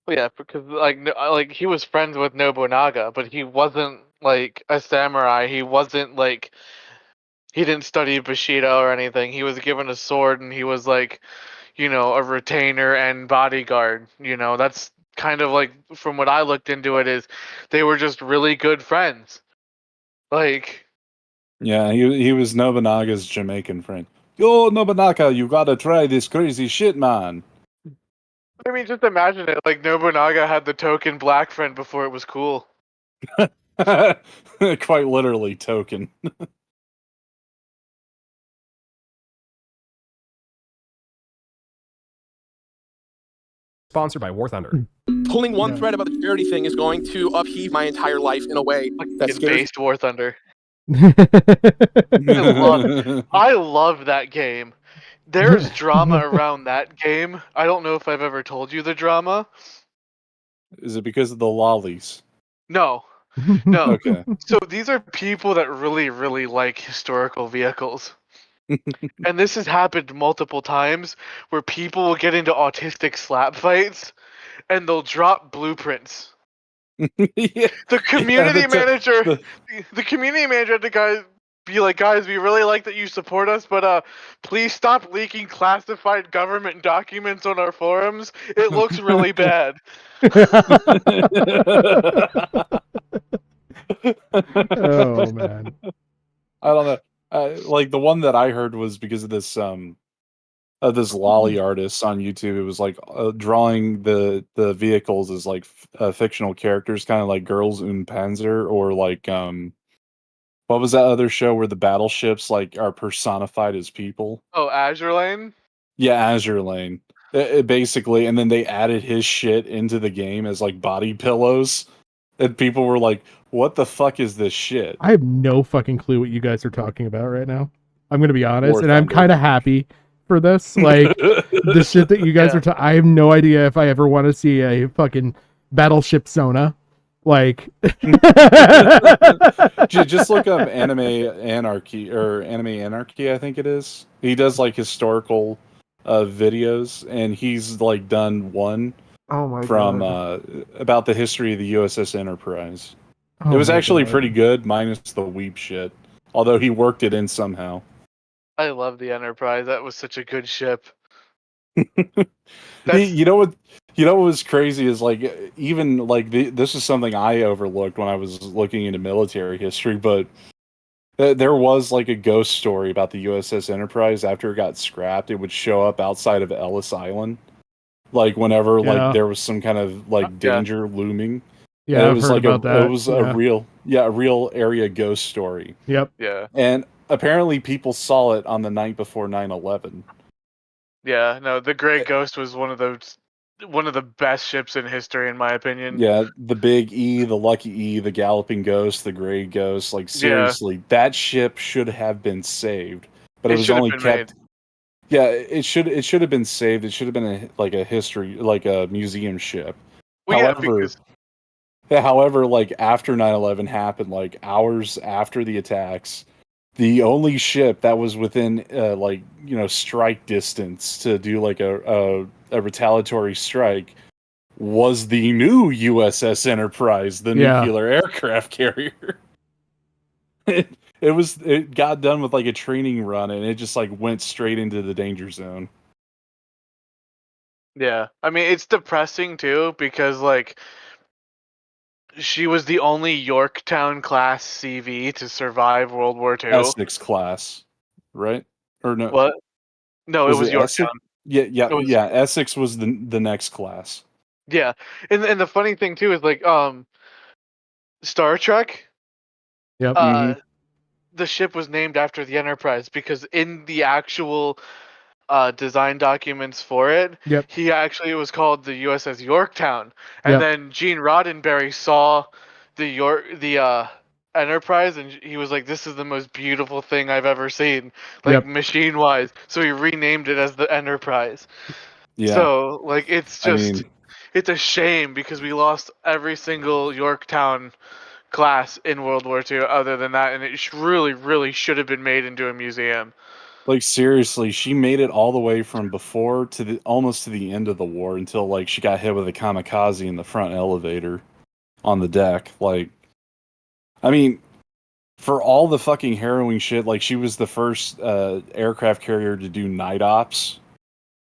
Well, yeah, because like he was friends with Nobunaga, but he wasn't like a samurai. He wasn't like he didn't study Bushido or anything. He was given a sword, and he was like, a retainer and bodyguard. That's kind of like from what I looked into it is they were just really good friends. Like, Yeah, he was Nobunaga's Jamaican friend. Yo, Nobunaga, you gotta try this crazy shit, man. I mean, just imagine it. Like Nobunaga had the token black friend before it was cool. Quite literally, token. Sponsored by War Thunder. Pulling one thread about the charity thing is going to upheave my entire life in a way that scares Based War Thunder. I love that game. There's drama around that game. I don't know if I've ever told you the drama. Is it because of the lollies? No. No. Okay. So these are people that really, really like historical vehicles. And this has happened multiple times where people will get into autistic slap fights and they'll drop blueprints. The community manager the community manager had to be like, guys, we really like that you support us, but please stop leaking classified government documents on our forums. It looks really bad. Oh man. I don't know. Like the one that I heard was because of this lolly artist on YouTube. It was like drawing the vehicles as like fictional characters, kind of like Girls und Panzer, or like what was that other show where the battleships like are personified as people? Oh, Azure Lane? Yeah, Azure Lane. It basically, and then they added his shit into the game as like body pillows, and people were like, "What the fuck is this shit?" I have no fucking clue what you guys are talking about right now. I'm gonna be honest, War and I'm Thunder. kind of happy for this. Like the shit that you guys are I have no idea if I ever want to see a fucking Battleship Sona. Like just look up Anime Anarchy, I think it is. He does like historical videos, and he's like done one from about the history of the USS Enterprise. Oh it was my actually God. pretty good, minus the weep shit. Although he worked it in somehow. I love the Enterprise. That was such a good ship. You know what was crazy is like even like this is something I overlooked when I was looking into military history, but there was like a ghost story about the USS Enterprise after it got scrapped. It would show up outside of Ellis Island, like whenever Yeah. like there was some kind of like danger looming. Yeah, And it I've was heard like about that. it was Yeah. a real area ghost story. Yep. Yeah. And apparently people saw it on the night before 9/11. Yeah, no, the Great Ghost was one of the best ships in history, in my opinion. Yeah, the Big E, the Lucky E, the Galloping Ghost, the Gray Ghost. Like seriously, that ship should have been saved, but it was should have only been kept. made. Yeah, it should have been saved. It should have been a history, like a museum ship. Well, yeah, However, like after 9/11 happened, like hours after the attacks, the only ship that was within strike distance to do like a retaliatory strike was the new USS Enterprise, the nuclear aircraft carrier. It got done with like a training run, and it just like went straight into the danger zone. Yeah, I mean it's depressing too because like she was the only Yorktown class CV to survive World War II. Essex class, right? Or no? What? No, it was Essex? Yorktown. Yeah. Essex was the next class. Yeah, and the funny thing too is like Star Trek. Yep. The ship was named after the Enterprise because in the actual design documents for it, Yep. he actually was called the USS Yorktown, and Yep. then Gene Roddenberry saw the Enterprise, and he was like, "This is the most beautiful thing I've ever seen, like Yep. machine-wise." So he renamed it as the Enterprise. Yeah. So like it's I just mean, it's a shame because we lost every single Yorktown class in World War II other than that, and it really, really should have been made into a museum. like seriously, she made it all the way from before to the almost to the end of the war until like she got hit with a kamikaze in the front elevator on the deck. Like, I mean, for all the fucking harrowing shit, like she was the first aircraft carrier to do night ops.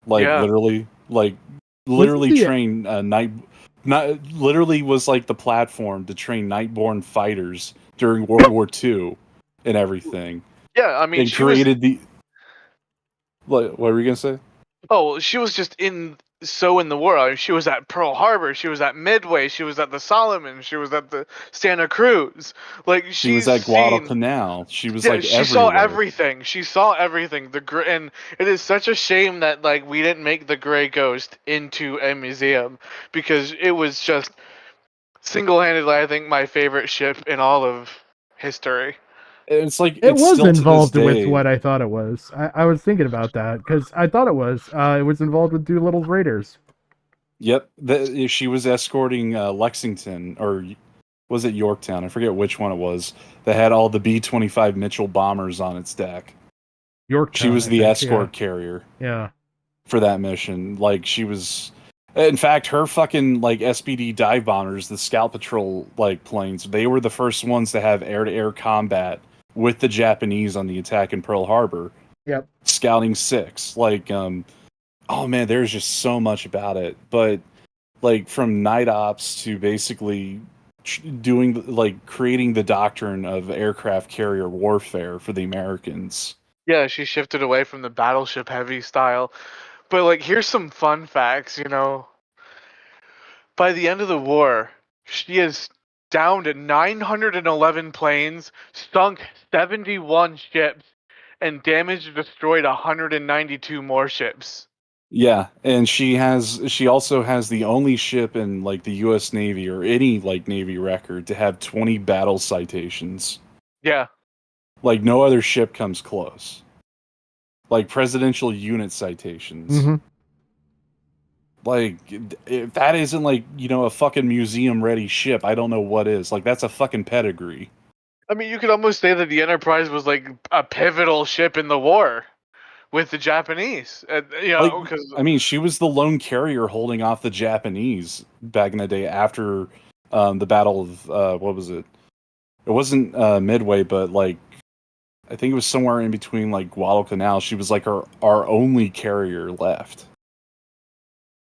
Like Yeah. literally train not literally was like the platform to train nightborn fighters during World War II and everything. Yeah, I mean, And created the. What were you gonna say? Oh, she was just in the war. I mean, she was at Pearl Harbor. She was at Midway. She was at the Solomon. She was at the Santa Cruz. Like She was at Guadalcanal. She was like she everywhere. saw everything. She saw everything. And it is such a shame that like we didn't make the Gray Ghost into a museum because it was just single-handedly, I think, my favorite ship in all of history. It's like it was involved with what I thought it was. I was thinking about that because I thought it was involved with Doolittle's Raiders. Yep, she was escorting Lexington, or was it Yorktown? I forget which one it was. That had all the B-25 Mitchell bombers on its deck. Yorktown. She was the escort carrier. Yeah. For that mission, like she was. In fact, her fucking like SPD dive bombers, the Scout Patrol like planes, they were the first ones to have air-to-air combat with the Japanese on the attack in Pearl Harbor. Yep. Scouting 6. Like, oh man, there's just so much about it. But like from night ops to basically creating the doctrine of aircraft carrier warfare for the Americans. Yeah, she shifted away from the battleship heavy style. But like, here's some fun facts, By the end of the war, she is down to 911 planes, sunk 71 ships, and damaged or destroyed 192 more ships. Yeah, and she also has the only ship in like the US Navy or any like Navy record to have 20 battle citations. Yeah. Like no other ship comes close. Like presidential unit citations. Mm-hmm. Like if that isn't like, a fucking museum ready ship, I don't know what is. Like that's a fucking pedigree. I mean, you could almost say that the Enterprise was like a pivotal ship in the war with the Japanese. Because I mean, she was the lone carrier holding off the Japanese back in the day after the Battle of what was it? It wasn't Midway, but like I think it was somewhere in between like Guadalcanal. She was like our only carrier left.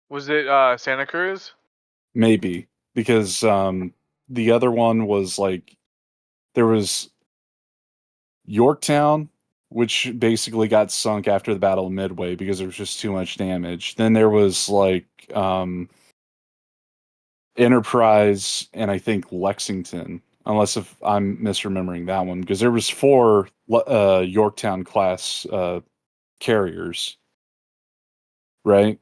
Was it Santa Cruz? Maybe because the other one was like there was Yorktown, which basically got sunk after the Battle of Midway because there was just too much damage. Then there was like Enterprise and I think Lexington, unless if I'm misremembering that one, because there was 4 Yorktown class carriers, right?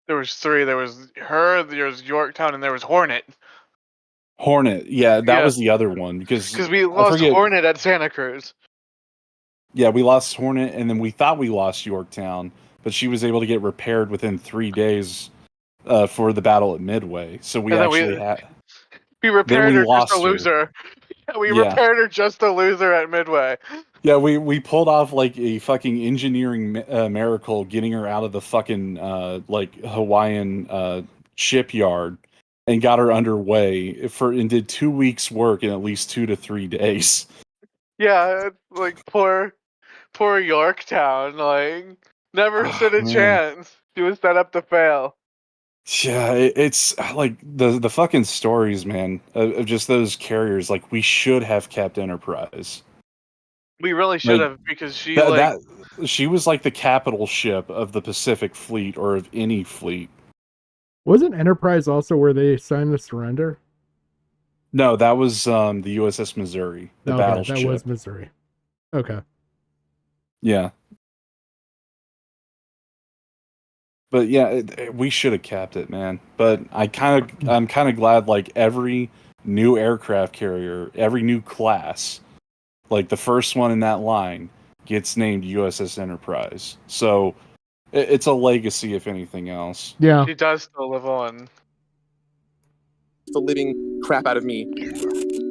There was 3. There was her, there was Yorktown, and there was Hornet. Hornet, yeah, that was the other one because we lost Hornet at Santa Cruz. Yeah, we lost Hornet, and then we thought we lost Yorktown, but she was able to get repaired within 3 days for the battle at Midway. So we actually had. We repaired her just to lose her. We repaired her just to lose her at Midway. Yeah, we pulled off like a fucking engineering miracle, getting her out of the fucking like Hawaiian shipyard, and got her underway and did 2 weeks work in at least 2 to 3 days. Yeah, like poor Yorktown, like never stood a chance. She was set up to fail. Yeah, it's like the fucking stories, man, of just those carriers. Like we should have kept Enterprise. We really should Like, have because she was like the capital ship of the Pacific Fleet or of any fleet. Wasn't Enterprise also where they signed the surrender? No, that was the USS Missouri, the battleship. That was Missouri. Okay. Yeah. But yeah, we should have kept it, man. But I'm kind of glad like every new aircraft carrier, every new class, like the first one in that line gets named USS Enterprise. So it's a legacy, if anything else. Yeah. She does still live on. The living crap out of me.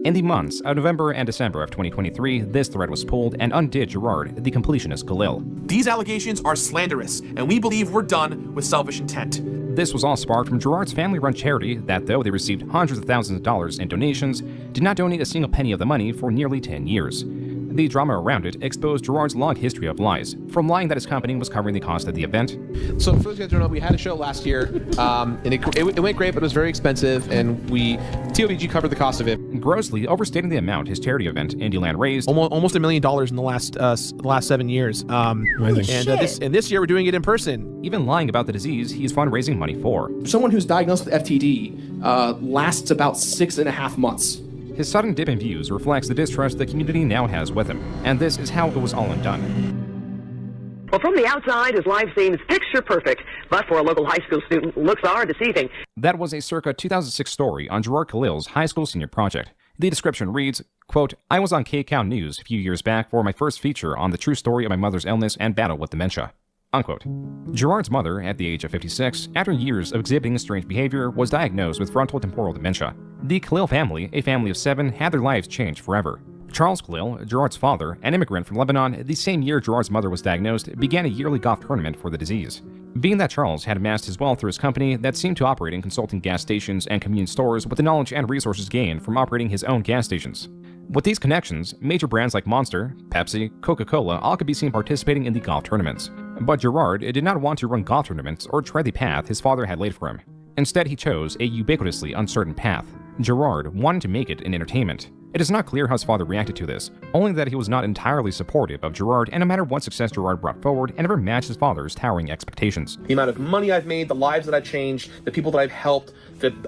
In the months of November and December of 2023, this thread was pulled and undid Gerard, the completionist Khalil. These allegations are slanderous, and we believe we're done with selfish intent. This was all sparked from Gerard's family-run charity that, though they received hundreds of thousands of dollars in donations, did not donate a single penny of the money for nearly 10 years. The drama around it exposed Gerard's long history of lies, from lying that his company was covering the cost of the event. So for those guys who don't know, we had a show last year, and it went great, but it was very expensive, and TOVG covered the cost of it. Grossly overstating the amount his charity event, Indieland, raised. Almost $1 million in the last 7 years. Amazing. And this year we're doing it in person. Even lying about the disease he's fundraising money for. Someone who's diagnosed with FTD lasts about 6.5 months. His sudden dip in views reflects the distrust the community now has with him, and this is how it was all undone. Well, from the outside, his life seems picture perfect, but for a local high school student, looks are deceiving. That was a circa 2006 story on Gerard Khalil's high school senior project. The description reads, quote, I was on K-Count News a few years back for my first feature on the true story of my mother's illness and battle with dementia. Unquote. Gerard's mother, at the age of 56, after years of exhibiting strange behavior, was diagnosed with frontotemporal dementia. The Khalil family, a family of 7, had their lives changed forever. Charles Khalil, Gerard's father, an immigrant from Lebanon, the same year Gerard's mother was diagnosed, began a yearly golf tournament for the disease. Being that Charles had amassed his wealth through his company that seemed to operate in consulting gas stations and convenience stores with the knowledge and resources gained from operating his own gas stations. With these connections, major brands like Monster, Pepsi, Coca-Cola all could be seen participating in the golf tournaments. But Gerard did not want to run golf tournaments or tread the path his father had laid for him. Instead, he chose a ubiquitously uncertain path. Gerard wanted to make it in entertainment. It is not clear how his father reacted to this, only that he was not entirely supportive of Gerard, and no matter what success Gerard brought forward, it never matched his father's towering expectations. The amount of money I've made, the lives that I've changed, the people that I've helped,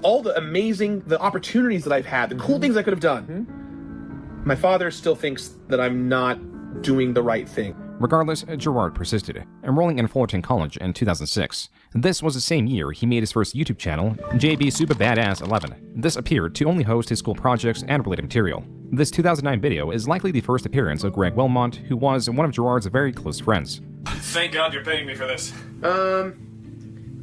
all the opportunities that I've had, the cool things I could have done. My father still thinks that I'm not doing the right thing. Regardless, Gerard persisted, enrolling in Fullerton College in 2006. This was the same year he made his first YouTube channel, JB Super Badass 11. This appeared to only host his school projects and related material. This 2009 video is likely the first appearance of Greg Wilmot, who was one of Gerard's very close friends. Thank God you're paying me for this. I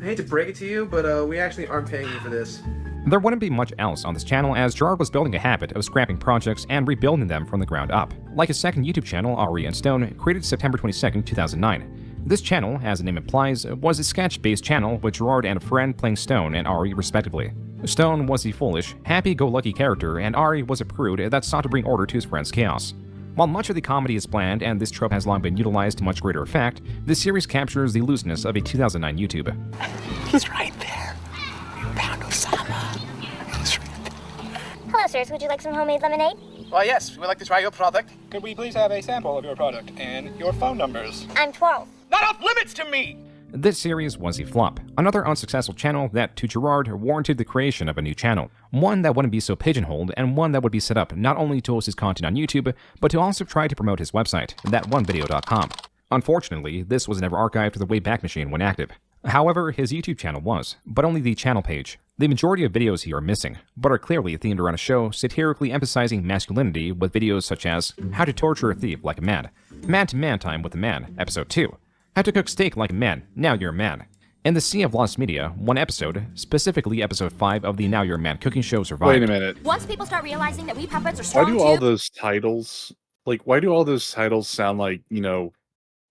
hate to break it to you, but we actually aren't paying you for this. There wouldn't be much else on this channel as Gerard was building a habit of scrapping projects and rebuilding them from the ground up. Like his second YouTube channel, Ari and Stone, created September 22, 2009. This channel, as the name implies, was a sketch-based channel with Gerard and a friend playing Stone and Ari respectively. Stone was the foolish, happy-go-lucky character, and Ari was a prude that sought to bring order to his friend's chaos. While much of the comedy is bland and this trope has long been utilized to much greater effect, this series captures the looseness of a 2009 YouTube. He's right there. You found Osama. Hello, sirs. Would you like some homemade lemonade? Why, yes. We'd like to try your product. Could we please have a sample of your product and your phone numbers? I'm 12. Not off limits to me! This series was a flop. Another unsuccessful channel that, to Gerard, warranted the creation of a new channel. One that wouldn't be so pigeonholed, and one that would be set up not only to host his content on YouTube, but to also try to promote his website, thatonevideo.com. Unfortunately, this was never archived to the Wayback Machine when active. However, his YouTube channel was, but only the channel page. The majority of videos here are missing, but are clearly themed around a show satirically emphasizing masculinity with videos such as How to Torture a Thief Like a Man, Man-to-Man Time with a Man, Episode 2, How to Cook Steak Like a Man, Now You're a Man. In the Sea of Lost Media, one episode, specifically Episode 5 of the Now You're a Man cooking show survived. Wait a minute. Once people start realizing that we puppets are Why strong do all too, those titles, why do all those titles sound like,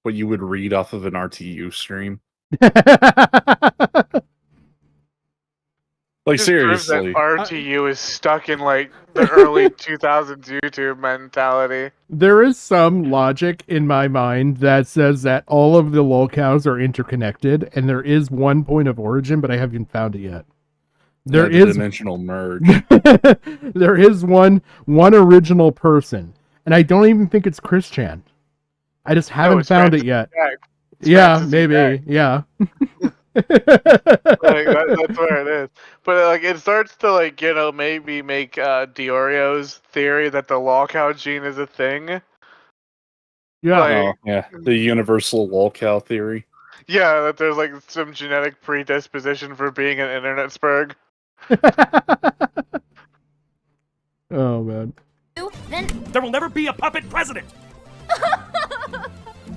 what you would read off of an RTU stream? Like, seriously. That RTU is stuck in, the early 2000s YouTube mentality. There is some logic in my mind that says that all of the lolcows are interconnected, and there is one point of origin, but I haven't found it yet. There is dimensional merge. There is one original person, and I don't even think it's Chris Chan. I just haven't found it yet. Yeah, maybe. Yeah. That's where it is. But like, it starts to like, maybe make Diorio's theory that the lolcow gene is a thing. Yeah. Oh, yeah. The universal lolcow theory. Yeah, that there's like some genetic predisposition for being an internet spurg. Oh man. Then there will never be a puppet president.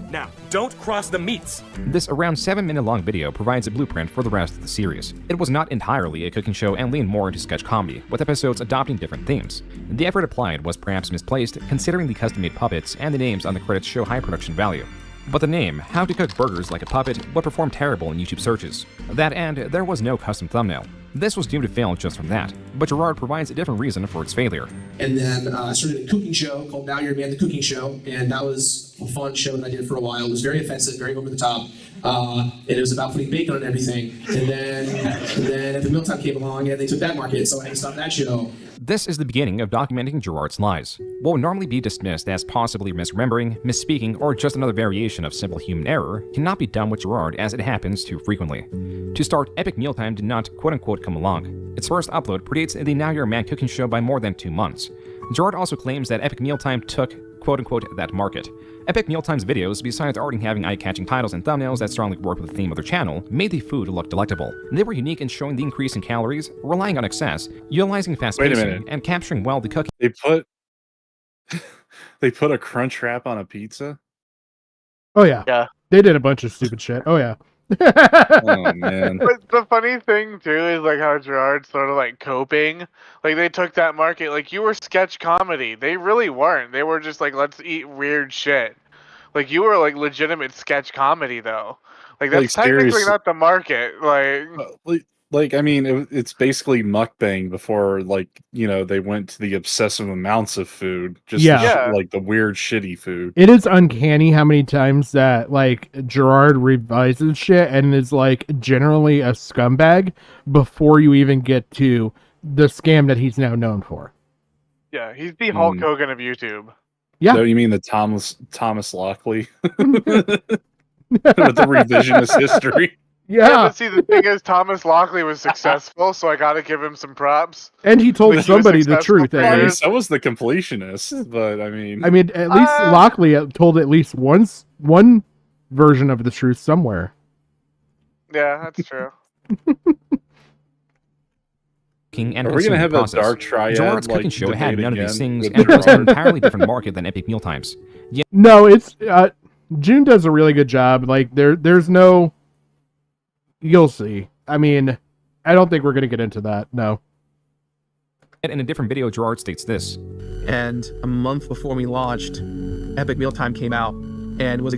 Now, don't cross the meats. This around 7-minute long video provides a blueprint for the rest of the series. It was not entirely a cooking show and leaned more into sketch comedy, with episodes adopting different themes. The effort applied was perhaps misplaced, considering the custom-made puppets and the names on the credits show high production value. But the name, How to Cook Burgers Like a Puppet, would perform terrible in YouTube searches. That and there was no custom thumbnail. This was doomed to fail just from that, but Gerard provides a different reason for its failure. And then I started a cooking show called Now You're a Man, the Cooking Show, and that was a fun show that I did for a while. It was very offensive, very over the top, and it was about putting bacon on everything. And then at the mealtime came along, and they took that market, so I had to stop that show. This is the beginning of documenting Gerard's lies. What would normally be dismissed as possibly misremembering, misspeaking, or just another variation of simple human error cannot be done with Gerard as it happens too frequently. To start, Epic Mealtime did not quote-unquote come along. Its first upload predates the Now You're a Man cooking show by more than 2 months. Gerard also claims that Epic Mealtime took quote-unquote that market. Epic Mealtime's videos, besides already having eye-catching titles and thumbnails that strongly work with the theme of their channel, made the food look delectable. They were unique in showing the increase in calories, relying on excess, utilizing fast pacing, and capturing well the cooking. They put a crunch wrap on a pizza? Oh yeah. Yeah. They did a bunch of stupid shit. Oh yeah. Oh man. But the funny thing too is like how Gerard's sort of like coping. Like they took that market. Like you were sketch comedy. They really weren't. They were just like, let's eat weird shit. Like you were like legitimate sketch comedy though. Like that's technically not the market. Like I mean, it's basically mukbang before they went to the obsessive amounts of food. Just like the weird shitty food. It is uncanny how many times that like Gerard revises shit and is like generally a scumbag before you even get to the scam that he's now known for. Yeah, he's the Hulk Hogan of YouTube. Yeah. So you mean the Thomas Lockley with the revisionist history? Yeah. But see, the thing is, Thomas Lockley was successful, so I gotta give him some props. And he told somebody the truth. At least. So was the completionist, but I mean, at least Lockley told at least one version of the truth somewhere. Yeah, that's true. And are we gonna have process. a dark triad? Gerard's cooking show had none of these things, and it was an entirely different market than Epic Mealtimes. Yeah. No, it's June does a really good job. Like there's no. You'll see. I mean, I don't think we're going to get into that. No. In a different video, Gerard states this. And a month before we launched, Epic Mealtime came out, and was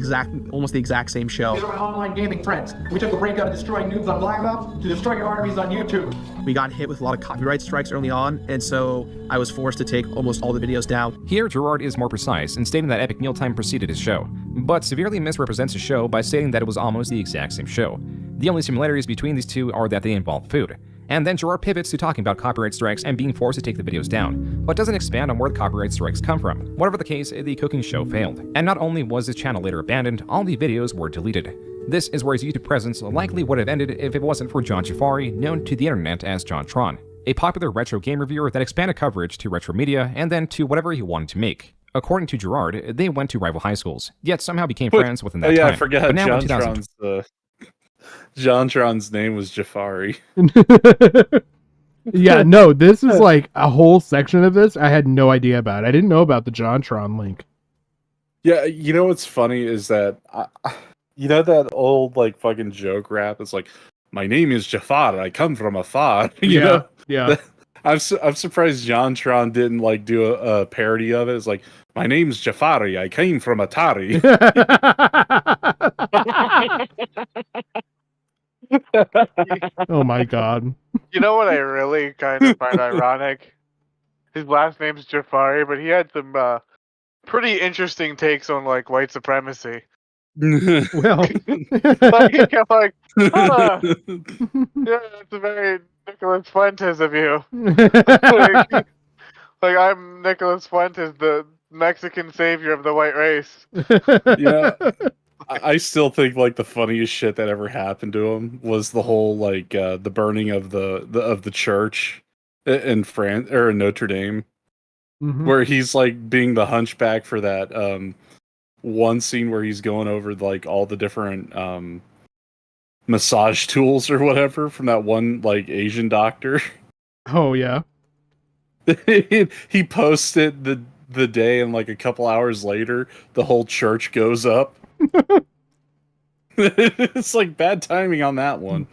almost the exact same show. These are my online gaming friends. We took a break out of destroying noobs on Black Ops to destroying your armies on YouTube. We got hit with a lot of copyright strikes early on, and so I was forced to take almost all the videos down. Here, Gerard is more precise in stating that Epic Mealtime preceded his show, but severely misrepresents his show by stating that it was almost the exact same show. The only similarities between these two are that they involve food. And then Gerard pivots to talking about copyright strikes and being forced to take the videos down, but doesn't expand on where the copyright strikes come from. Whatever the case, the cooking show failed. And not only was his channel later abandoned, all the videos were deleted. This is where his YouTube presence likely would have ended if it wasn't for John Jafari, known to the internet as John Tron, a popular retro game reviewer that expanded coverage to retro media and then to whatever he wanted to make. According to Gerard, they went to rival high schools, yet somehow became friends within that time. I forgot but now John Tron's name was Jafari. Yeah, no, this is like a whole section of this I had no idea about. I didn't know about the JonTron link. Yeah, you know what's funny is that, you know that old like fucking joke rap? It's like, my name is Jafar, I come from afar. You know? Yeah. I'm surprised JonTron didn't like do a parody of it. It's like, my name's Jafari, I came from Atari. Oh my god. You know what I really kind of find ironic? His last name's Jafari, but he had some pretty interesting takes on like white supremacy. Well, like, I'm like, yeah, that's a very Nicholas Fuentes of you. like I'm Nicholas Fuentes, the Mexican savior of the white race. Yeah. I still think like the funniest shit that ever happened to him was the whole like the burning of the church in France or in Notre Dame, where he's like being the hunchback for that one scene where he's going over like all the different massage tools or whatever from that one like Asian doctor. Oh yeah. He posted the day, and like a couple hours later, the whole church goes up. It's like bad timing on that one.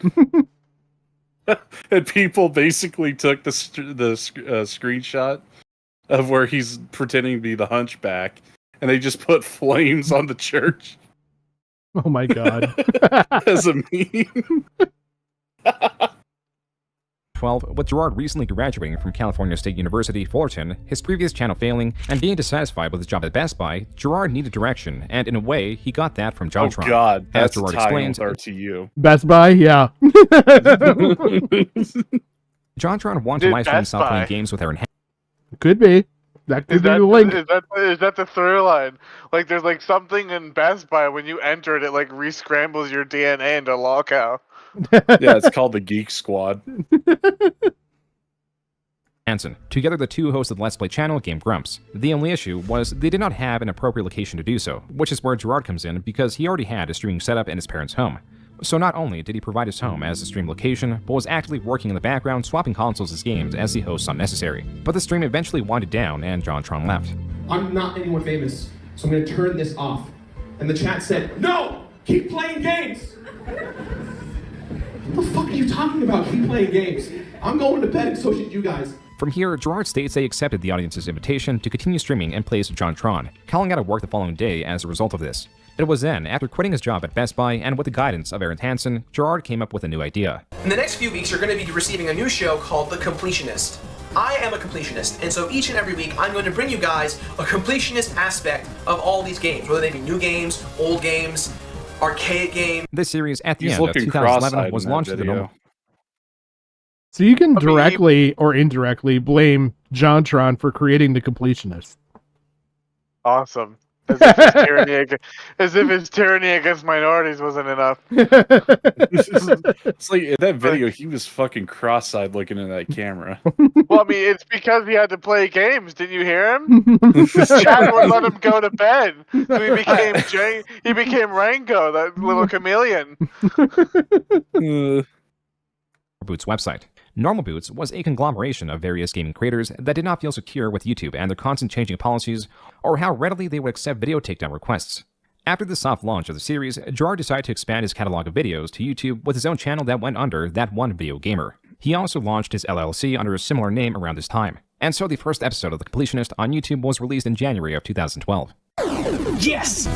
And people basically took the screenshot of where he's pretending to be the hunchback, and they just put flames on the church. Oh my god. As a meme. 12, with Gerard recently graduating from California State University, Fullerton, his previous channel failing, and being dissatisfied with his job at Best Buy, Gerard needed direction, and in a way, he got that from JonTron. Oh god, as that's Gerard explains explains, RTU. Best Buy, yeah. JonTron wanted to live stream stop playing games with Aaron. Could be. That could be the link. Is that the through line? Like, there's like something in Best Buy when you enter it, it like re-scrambles your DNA into lolcow. Yeah, it's called the Geek Squad. Hansen. Together, the two hosted Let's Play channel Game Grumps. The only issue was they did not have an appropriate location to do so, which is where Gerard comes in because he already had a streaming setup in his parents' home. So not only did he provide his home as a stream location, but was actively working in the background swapping consoles as games as the host saw necessary. But the stream eventually winded down and JonTron left. I'm not anyone famous, so I'm going to turn this off. And the chat said, no! Keep playing games! What the fuck are you talking about? Keep playing games. I'm going to bed and so should you guys. From here, Gerard states they accepted the audience's invitation to continue streaming in place of JonTron, calling out of work the following day as a result of this. It was then, after quitting his job at Best Buy and with the guidance of Aaron Hansen, Gerard came up with a new idea. In the next few weeks, you're going to be receiving a new show called The Completionist. I am a completionist, and so each and every week, I'm going to bring you guys a completionist aspect of all these games, whether they be new games, old games, archaic games. This series, at the end of 2011, was launched to the normal. So you can directly or indirectly blame JonTron for creating the Completionist. Awesome. As if his tyranny against minorities wasn't enough. It's like in that video, he was fucking cross-eyed looking at that camera. Well, I mean, it's because he had to play games. Didn't you hear him? His chat would let him go to bed. So he became Rango, that little chameleon. Boots website. Normal Boots was a conglomeration of various gaming creators that did not feel secure with YouTube and their constant changing policies, or how readily they would accept video takedown requests. After the soft launch of the series, Gerard decided to expand his catalog of videos to YouTube with his own channel that went under That One Video Gamer. He also launched his LLC under a similar name around this time, and so the first episode of The Completionist on YouTube was released in January of 2012. Yes!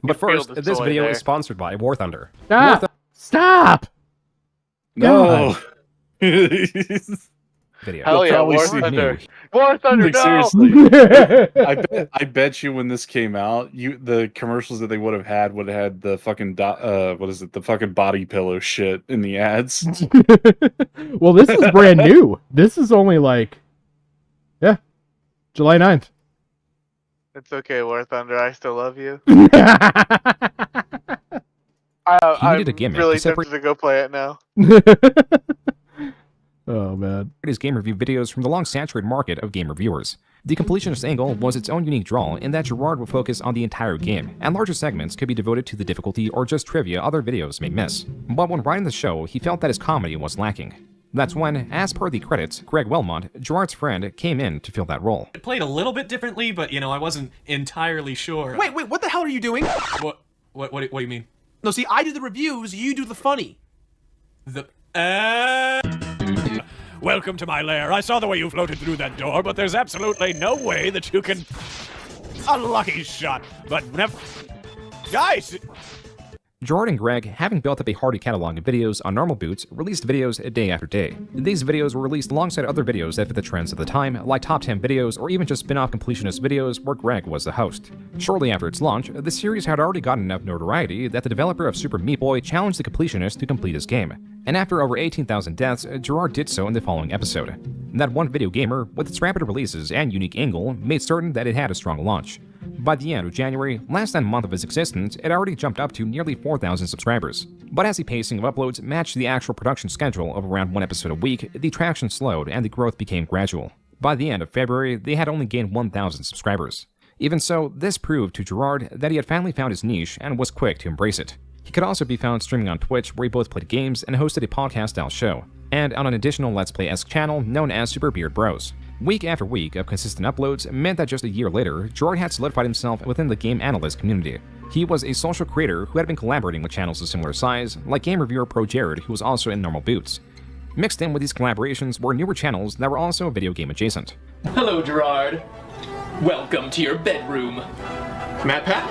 But first, this video is sponsored by War Thunder. Stop! Stop! No! Video. Hell yeah, War Thunder. War Thunder, like, no! Seriously. I bet you when this came out, the commercials that they would have had the fucking the fucking body pillow shit in the ads. Well, this is brand new. This is only like, July 9th. It's okay, War Thunder. I still love you. He needed I'm a gimmick really to separate- tempted to go play it now. Oh, man. His game review videos from the long saturated market of game reviewers. The Completionist angle was its own unique draw in that Gerard would focus on the entire game, and larger segments could be devoted to the difficulty or just trivia other videos may miss. But when writing the show, he felt that his comedy was lacking. That's when, as per the credits, Greg Wilmot, Gerard's friend, came in to fill that role. It played a little bit differently, but, I wasn't entirely sure. Wait, what the hell are you doing? What do you mean? No, see, I do the reviews, you do the funny. Welcome to my lair. I saw the way you floated through that door, but there's absolutely no way that you can... A lucky shot, but never... Guys! Gerard and Greg, having built up a hearty catalog of videos on Normal Boots, released videos day after day. These videos were released alongside other videos that fit the trends of the time, like top 10 videos or even just spin-off Completionist videos where Greg was the host. Shortly after its launch, the series had already gotten enough notoriety that the developer of Super Meat Boy challenged the Completionist to complete his game. And after over 18,000 deaths, Gerard did so in the following episode. That one video gamer, with its rapid releases and unique angle, made certain that it had a strong launch. By the end of January, less than a month of its existence, it already jumped up to nearly 4,000 subscribers. But as the pacing of uploads matched the actual production schedule of around one episode a week, the traction slowed and the growth became gradual. By the end of February, they had only gained 1,000 subscribers. Even so, this proved to Gerard that he had finally found his niche and was quick to embrace it. He could also be found streaming on Twitch, where he both played games and hosted a podcast-style show, and on an additional Let's Play-esque channel known as Super Beard Bros. Week after week of consistent uploads meant that just a year later, Gerard had solidified himself within the game analyst community. He was a social creator who had been collaborating with channels of similar size, like game reviewer Pro Jared, who was also in Normal Boots. Mixed in with these collaborations were newer channels that were also video game adjacent. Hello, Gerard. Welcome to your bedroom. Matt Pat,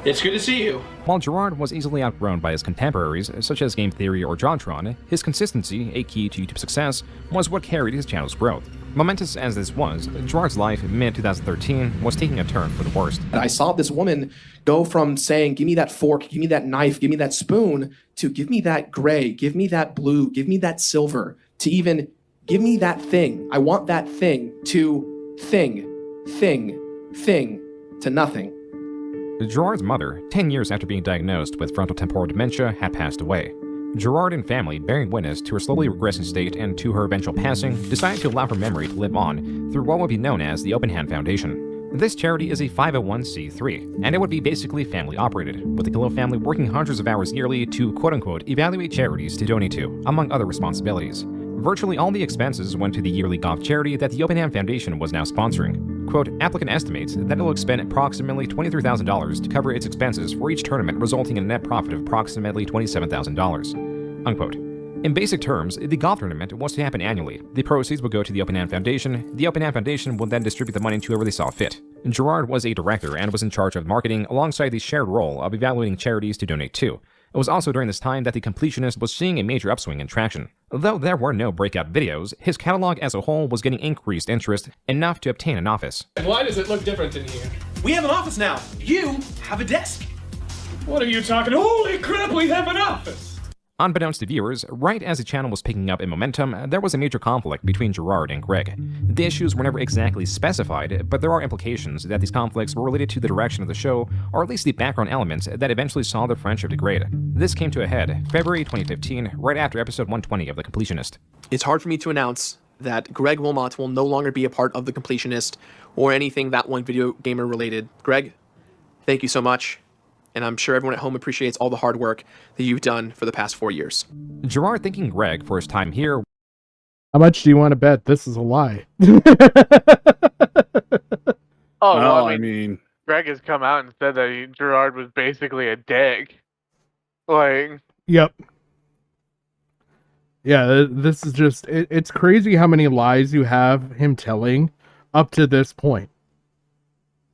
it's good to see you. While Gerard was easily outgrown by his contemporaries, such as Game Theory or JonTron, his consistency, a key to YouTube success, was what carried his channel's growth. Momentous as this was, Gerard's life in mid-2013 was taking a turn for the worst. I saw this woman go from saying, give me that fork, give me that knife, give me that spoon, to give me that gray, give me that blue, give me that silver, to even give me that thing. I want that thing, to thing, to nothing. Gerard's mother, 10 years after being diagnosed with frontotemporal dementia, had passed away. Gerard and family, bearing witness to her slowly regressing state and to her eventual passing, decided to allow her memory to live on through what would be known as the Open Hand Foundation. This charity is a 501c3, and it would be basically family operated, with the Galil family working hundreds of hours yearly to quote-unquote evaluate charities to donate to, among other responsibilities. Virtually all the expenses went to the yearly golf charity that the Open Hand Foundation was now sponsoring. Quote, applicant estimates that it will expend approximately $23,000 to cover its expenses for each tournament, resulting in a net profit of approximately $27,000. Unquote. In basic terms, the golf tournament was to happen annually. The proceeds would go to the Open Hand Foundation. The Open Hand Foundation would then distribute the money to whoever they saw fit. Gerard was a director and was in charge of marketing alongside the shared role of evaluating charities to donate to. It was also during this time that the Completionist was seeing a major upswing in traction. Though there were no breakout videos, his catalog as a whole was getting increased interest, enough to obtain an office. Why does it look different in here? We have an office now. You have a desk. What are you talking? Holy crap, we have an office! Unbeknownst to viewers, right as the channel was picking up in momentum, there was a major conflict between Gerard and Greg. The issues were never exactly specified, but there are implications that these conflicts were related to the direction of the show, or at least the background elements that eventually saw their friendship degrade. This came to a head February 2015, right after episode 120 of The Completionist. It's hard for me to announce that Greg Wilmot will no longer be a part of The Completionist or anything that one video gamer related. Greg, thank you so much. And I'm sure everyone at home appreciates all the hard work that you've done for the past 4 years. Gerard thanking Greg for his time here. How much do you want to bet this is a lie? Well, I mean, Greg has come out and said that Gerard was basically a dick. Like, yep. Yeah, this is just, it's crazy how many lies you have him telling up to this point.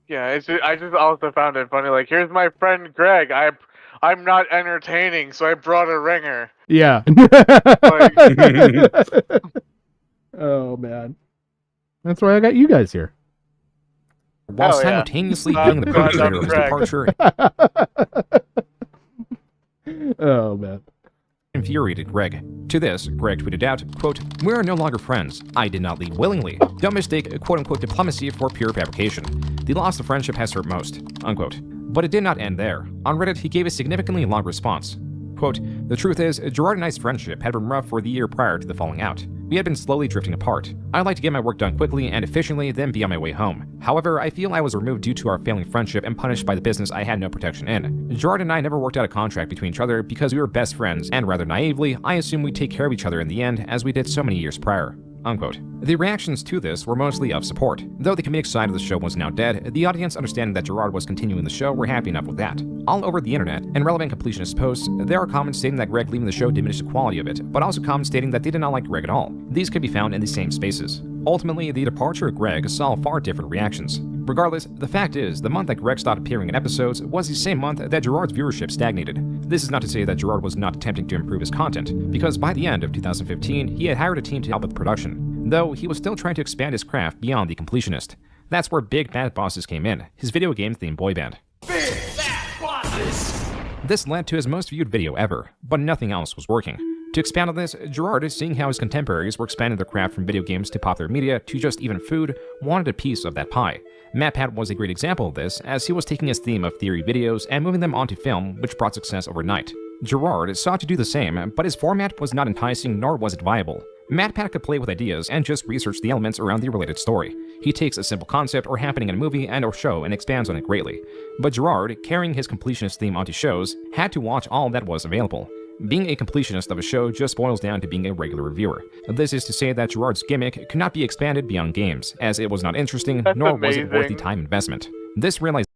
yeah, I just also found it funny. Like, here's my friend Greg. I'm not entertaining, so I brought a ringer. Yeah. Like, oh man, that's why I got you guys here. While simultaneously being the perpetrator of his departure. Oh man. Infuriated Greg. To this, Greg tweeted out, quote, we are no longer friends. I did not leave willingly. Don't mistake quote-unquote diplomacy for pure fabrication. The loss of friendship has hurt most, unquote. But it did not end there. On Reddit, he gave a significantly long response. Quote, the truth is, Gerard and I's friendship had been rough for the year prior to the falling out. We had been slowly drifting apart. I'd like to get my work done quickly and efficiently, then be on my way home. However, I feel I was removed due to our failing friendship and punished by the business I had no protection in. Gerard and I never worked out a contract between each other because we were best friends, and rather naively, I assume we'd take care of each other in the end, as we did so many years prior. Unquote. The reactions to this were mostly of support. Though the comedic side of the show was now dead, the audience, understanding that Gerard was continuing the show, were happy enough with that. All over the internet, in relevant Completionist posts, there are comments stating that Greg leaving the show diminished the quality of it, but also comments stating that they did not like Greg at all. These could be found in the same spaces. Ultimately, the departure of Greg saw far different reactions. Regardless, the fact is, the month that Greg stopped appearing in episodes was the same month that Gerard's viewership stagnated. This is not to say that Gerard was not attempting to improve his content, because by the end of 2015, he had hired a team to help with production, though he was still trying to expand his craft beyond the Completionist. That's where Big Bad Bosses came in, his video game-themed boy band. Big Bad Bosses! This led to his most viewed video ever, but nothing else was working. To expand on this, Gerard, seeing how his contemporaries were expanding their craft from video games to popular media to just even food, wanted a piece of that pie. MatPat was a great example of this, as he was taking his theme of theory videos and moving them onto film, which brought success overnight. Gerard sought to do the same, but his format was not enticing nor was it viable. MatPat could play with ideas and just research the elements around the related story. He takes a simple concept or happening in a movie and or show and expands on it greatly. But Gerard, carrying his completionist theme onto shows, had to watch all that was available. Being a completionist of a show just boils down to being a regular reviewer. This is to say that Gerard's gimmick could not be expanded beyond games, as it was not interesting, nor was it worth the time investment. This realization.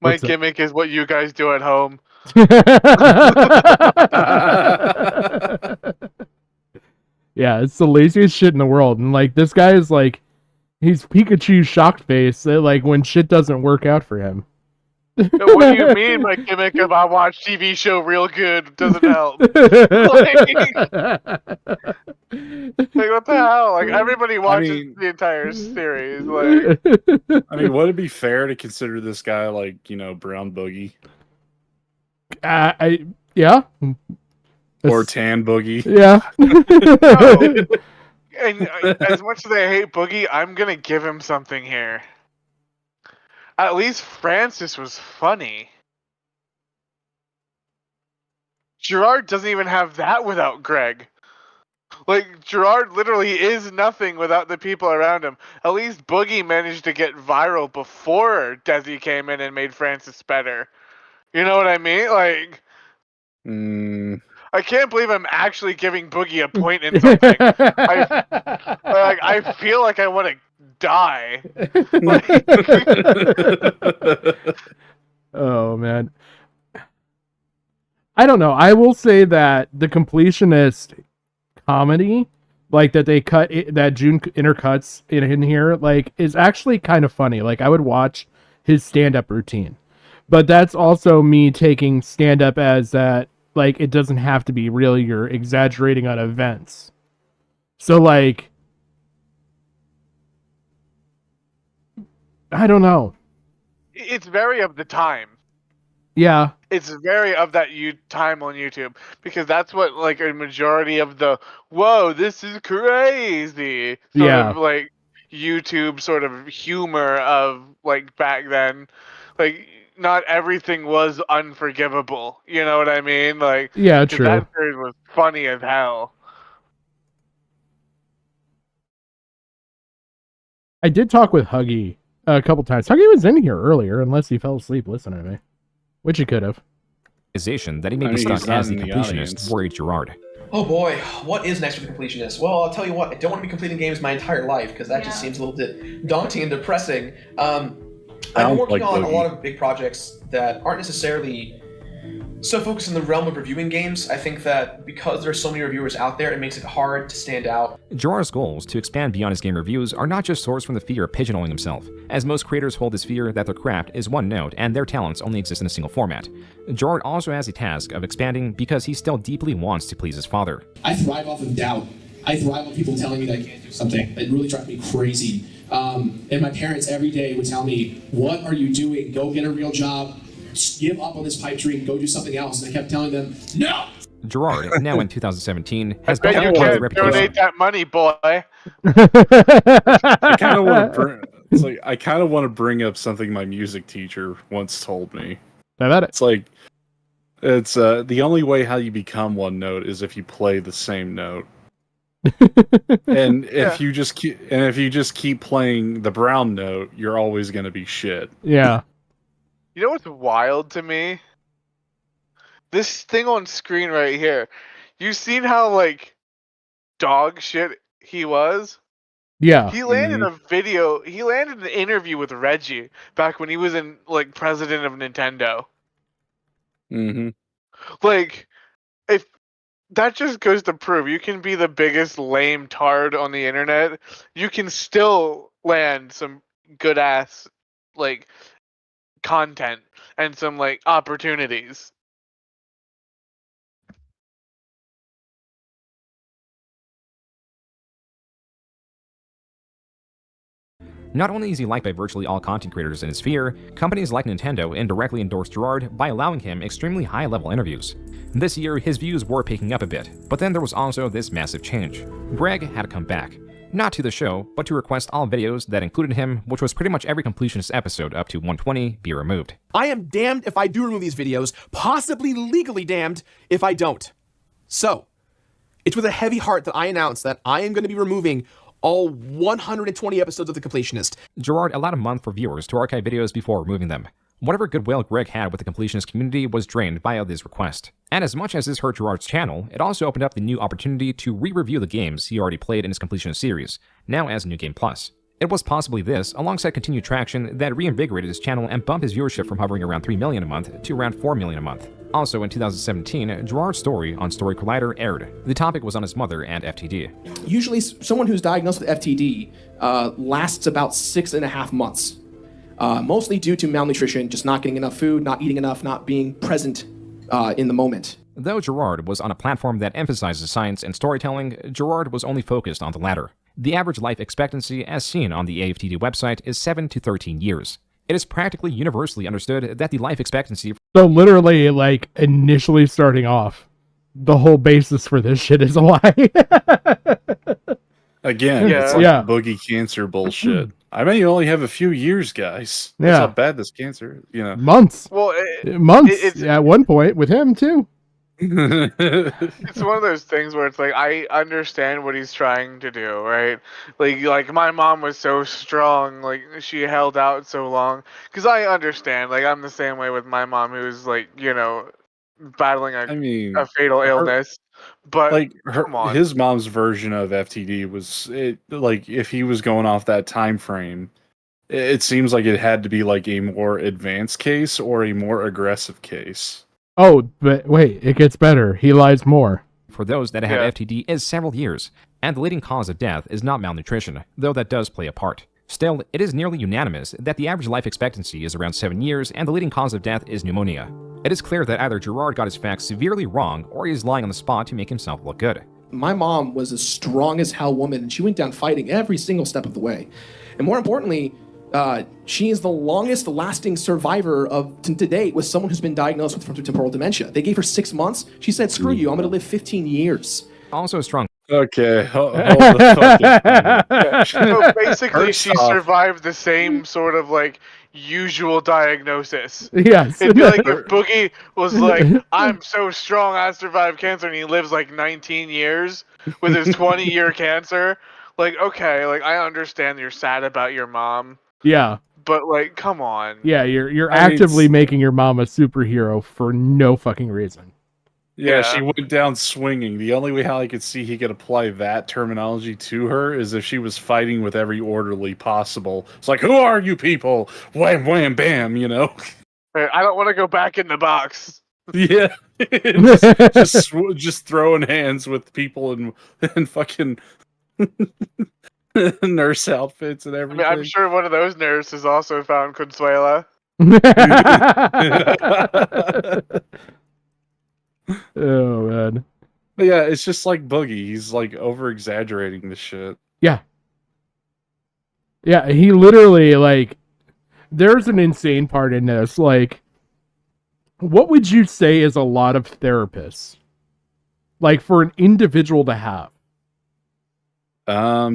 My gimmick is what you guys do at home. Yeah, it's the laziest shit in the world. And like this guy is like, he's Pikachu shocked face like when shit doesn't work out for him. What do you mean my gimmick of I watch TV show real good doesn't help? Like, what the hell? Like everybody watches the entire series. Like, I mean, would it be fair to consider this guy like, you know, Brown Boogie? Yeah. Or Tan Boogie? Yeah. No. And as much as I hate Boogie, I'm gonna give him something here. At least Francis was funny. Gerard doesn't even have that without Greg. Like, Gerard literally is nothing without the people around him. At least Boogie managed to get viral before Desi came in and made Francis better. You know what I mean? Like, I can't believe I'm actually giving Boogie a point in something. I feel like I want to die. Oh man, I don't know. I will say that the completionist comedy, like that they cut that June intercuts in here, like is actually kind of funny. Like I would watch his stand-up routine, but that's also me taking stand-up as that. Like it doesn't have to be really you're exaggerating on events. So like I don't know. It's very of the time. Yeah. It's very of that time on YouTube because that's what like a majority of the whoa, this is crazy sort of like YouTube sort of humor of like back then. Like not everything was unforgivable. You know what I mean? Like yeah, true. That series was funny as hell. I did talk with Huggy a couple times. Huggy was in here earlier, unless he fell asleep listening to me, which he could have. That he may be stuck as the completionist worried Gerard. Oh boy, what is next for the completionist? Well, I'll tell you what, I don't want to be completing games my entire life because that just seems a little bit daunting and depressing. I'm working on a lot of big projects that aren't necessarily so focused in the realm of reviewing games. I think that because there's so many reviewers out there, it makes it hard to stand out. Gerard's goals to expand beyond his game reviews are not just sourced from the fear of pigeonholing himself, as most creators hold this fear that their craft is one note and their talents only exist in a single format. Gerard also has a task of expanding because he still deeply wants to please his father. I thrive off of doubt. I thrive on people telling me that I can't do something. It really drives me crazy. And my parents every day would tell me, what are you doing? Go get a real job. Give up on this pipe dream. Go do something else. And I kept telling them, no! Gerard, now in 2017, has been built you up can't a reputation. donate that money, boy. I kind of want to bring up something my music teacher once told me. How about it? It's the only way how you become one note is if you play the same note. And if you just keep playing the brown note, you're always going to be shit. Yeah. You know what's wild to me? This thing on screen right here. You seen how like dog shit he was? Yeah. He landed a video. He landed an interview with Reggie back when he was in like president of Nintendo. Like, if that just goes to prove you can be the biggest lame tard on the internet, you can still land some good ass like content and some like opportunities. Not only is he liked by virtually all content creators in his sphere, companies like Nintendo indirectly endorse Gerard by allowing him extremely high-level interviews. This year, his views were picking up a bit, but then there was also this massive change. Greg had to come back. Not to the show, but to request all videos that included him, which was pretty much every Completionist episode up to 120, be removed. I am damned if I do remove these videos, possibly legally damned if I don't. So, it's with a heavy heart that I announce that I am going to be removing all 120 episodes of The Completionist. Gerard allowed a month for viewers to archive videos before removing them. Whatever goodwill Greg had with the Completionist community was drained via this request. And as much as this hurt Gerard's channel, it also opened up the new opportunity to re-review the games he already played in his Completionist series, now as New Game Plus. It was possibly this, alongside continued traction, that reinvigorated his channel and bumped his viewership from hovering around 3 million a month to around 4 million a month. Also in 2017, Gerard's story on Story Collider aired. The topic was on his mother and FTD. Usually, someone who's diagnosed with FTD lasts about 6.5 months. Mostly due to malnutrition, just not getting enough food, not eating enough, not being present in the moment. Though Gerard was on a platform that emphasizes science and storytelling, Gerard was only focused on the latter. The average life expectancy, as seen on the AFTD website, is 7 to 13 years. It is practically universally understood that the life expectancy... So literally, like, initially starting off, the whole basis for this shit is a lie. Again, it's like boogie cancer bullshit. I mean, you only have a few years, guys. That's how bad this cancer, Months. Well, months at one point with him, too. It's one of those things where it's like, I understand what he's trying to do, right? Like my mom was so strong, like she held out so long. Because I understand, like I'm the same way with my mom, who's like, battling a fatal illness. But like come on. His mom's version of FTD was like if he was going off that time frame, it seems like it had to be like a more advanced case or a more aggressive case. Oh, but wait, it gets better. He lies more. For those that have FTD is several years, and the leading cause of death is not malnutrition, though that does play a part. Still, it is nearly unanimous that the average life expectancy is around 7 years and the leading cause of death is pneumonia. It is clear that either Gerard got his facts severely wrong or he is lying on the spot to make himself look good. My mom was a strong as hell woman, and she went down fighting every single step of the way. And more importantly, she is the longest lasting survivor to date with someone who's been diagnosed with frontotemporal dementia. They gave her 6 months. She said, screw you, I'm going to live 15 years. Also strong. Okay, hold the fucking So basically, she survived the same sort of like usual diagnosis. Yes. It'd be like if Boogie was like, I'm so strong, I survived cancer, and he lives like 19 years with his 20-year cancer. Like, okay, like I understand you're sad about your mom. Yeah. But like, come on. Yeah, you're actively making your mom a superhero for no fucking reason. Yeah, she went down swinging. The only way how I could see he could apply that terminology to her is if she was fighting with every orderly possible. It's like, who are you people? Wham, wham, bam, I don't want to go back in the box. Yeah. just throwing hands with people and fucking nurse outfits and everything. I mean, I'm sure one of those nurses also found Consuela. Oh man. But yeah, it's just like Boogie. He's like over exaggerating the shit. Yeah. Yeah, he literally like there's an insane part in this. Like, what would you say is a lot of therapists? Like for an individual to have?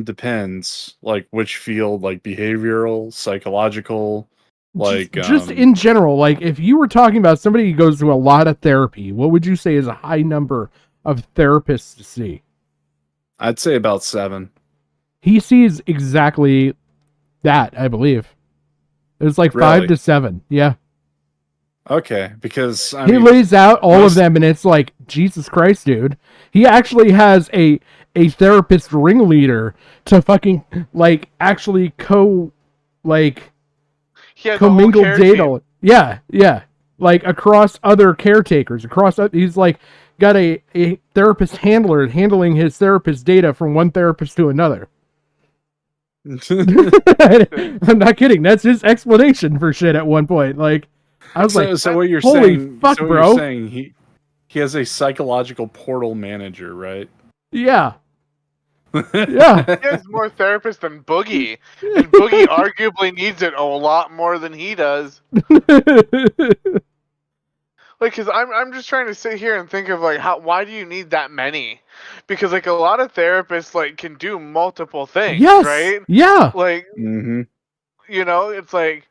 Depends. Like which field, like behavioral, psychological. Like just in general, like if you were talking about somebody who goes to a lot of therapy, what would you say is a high number of therapists to see? I'd say about 7. He sees exactly that, I believe. It's like Really? 5 to 7. Yeah. Okay, because He lays out all of them, and it's like, Jesus Christ, dude. He actually has a therapist ringleader to fucking like actually commingle data. Yeah. Like across other caretakers, he's like got a therapist handler handling his therapist data from one therapist to another. I'm not kidding. That's his explanation for shit at one point. Like, I was like, so what you're holy saying, fuck, so bro. You're saying he has a psychological portal manager, right? Yeah. Yeah. He has more therapists than Boogie, and Boogie arguably needs it a lot more than he does. Like, cause I'm just trying to sit here and think of like why do you need that many? Because like a lot of therapists like can do multiple things, Yes. right? Yeah. Like, Mm-hmm. you know, it's like,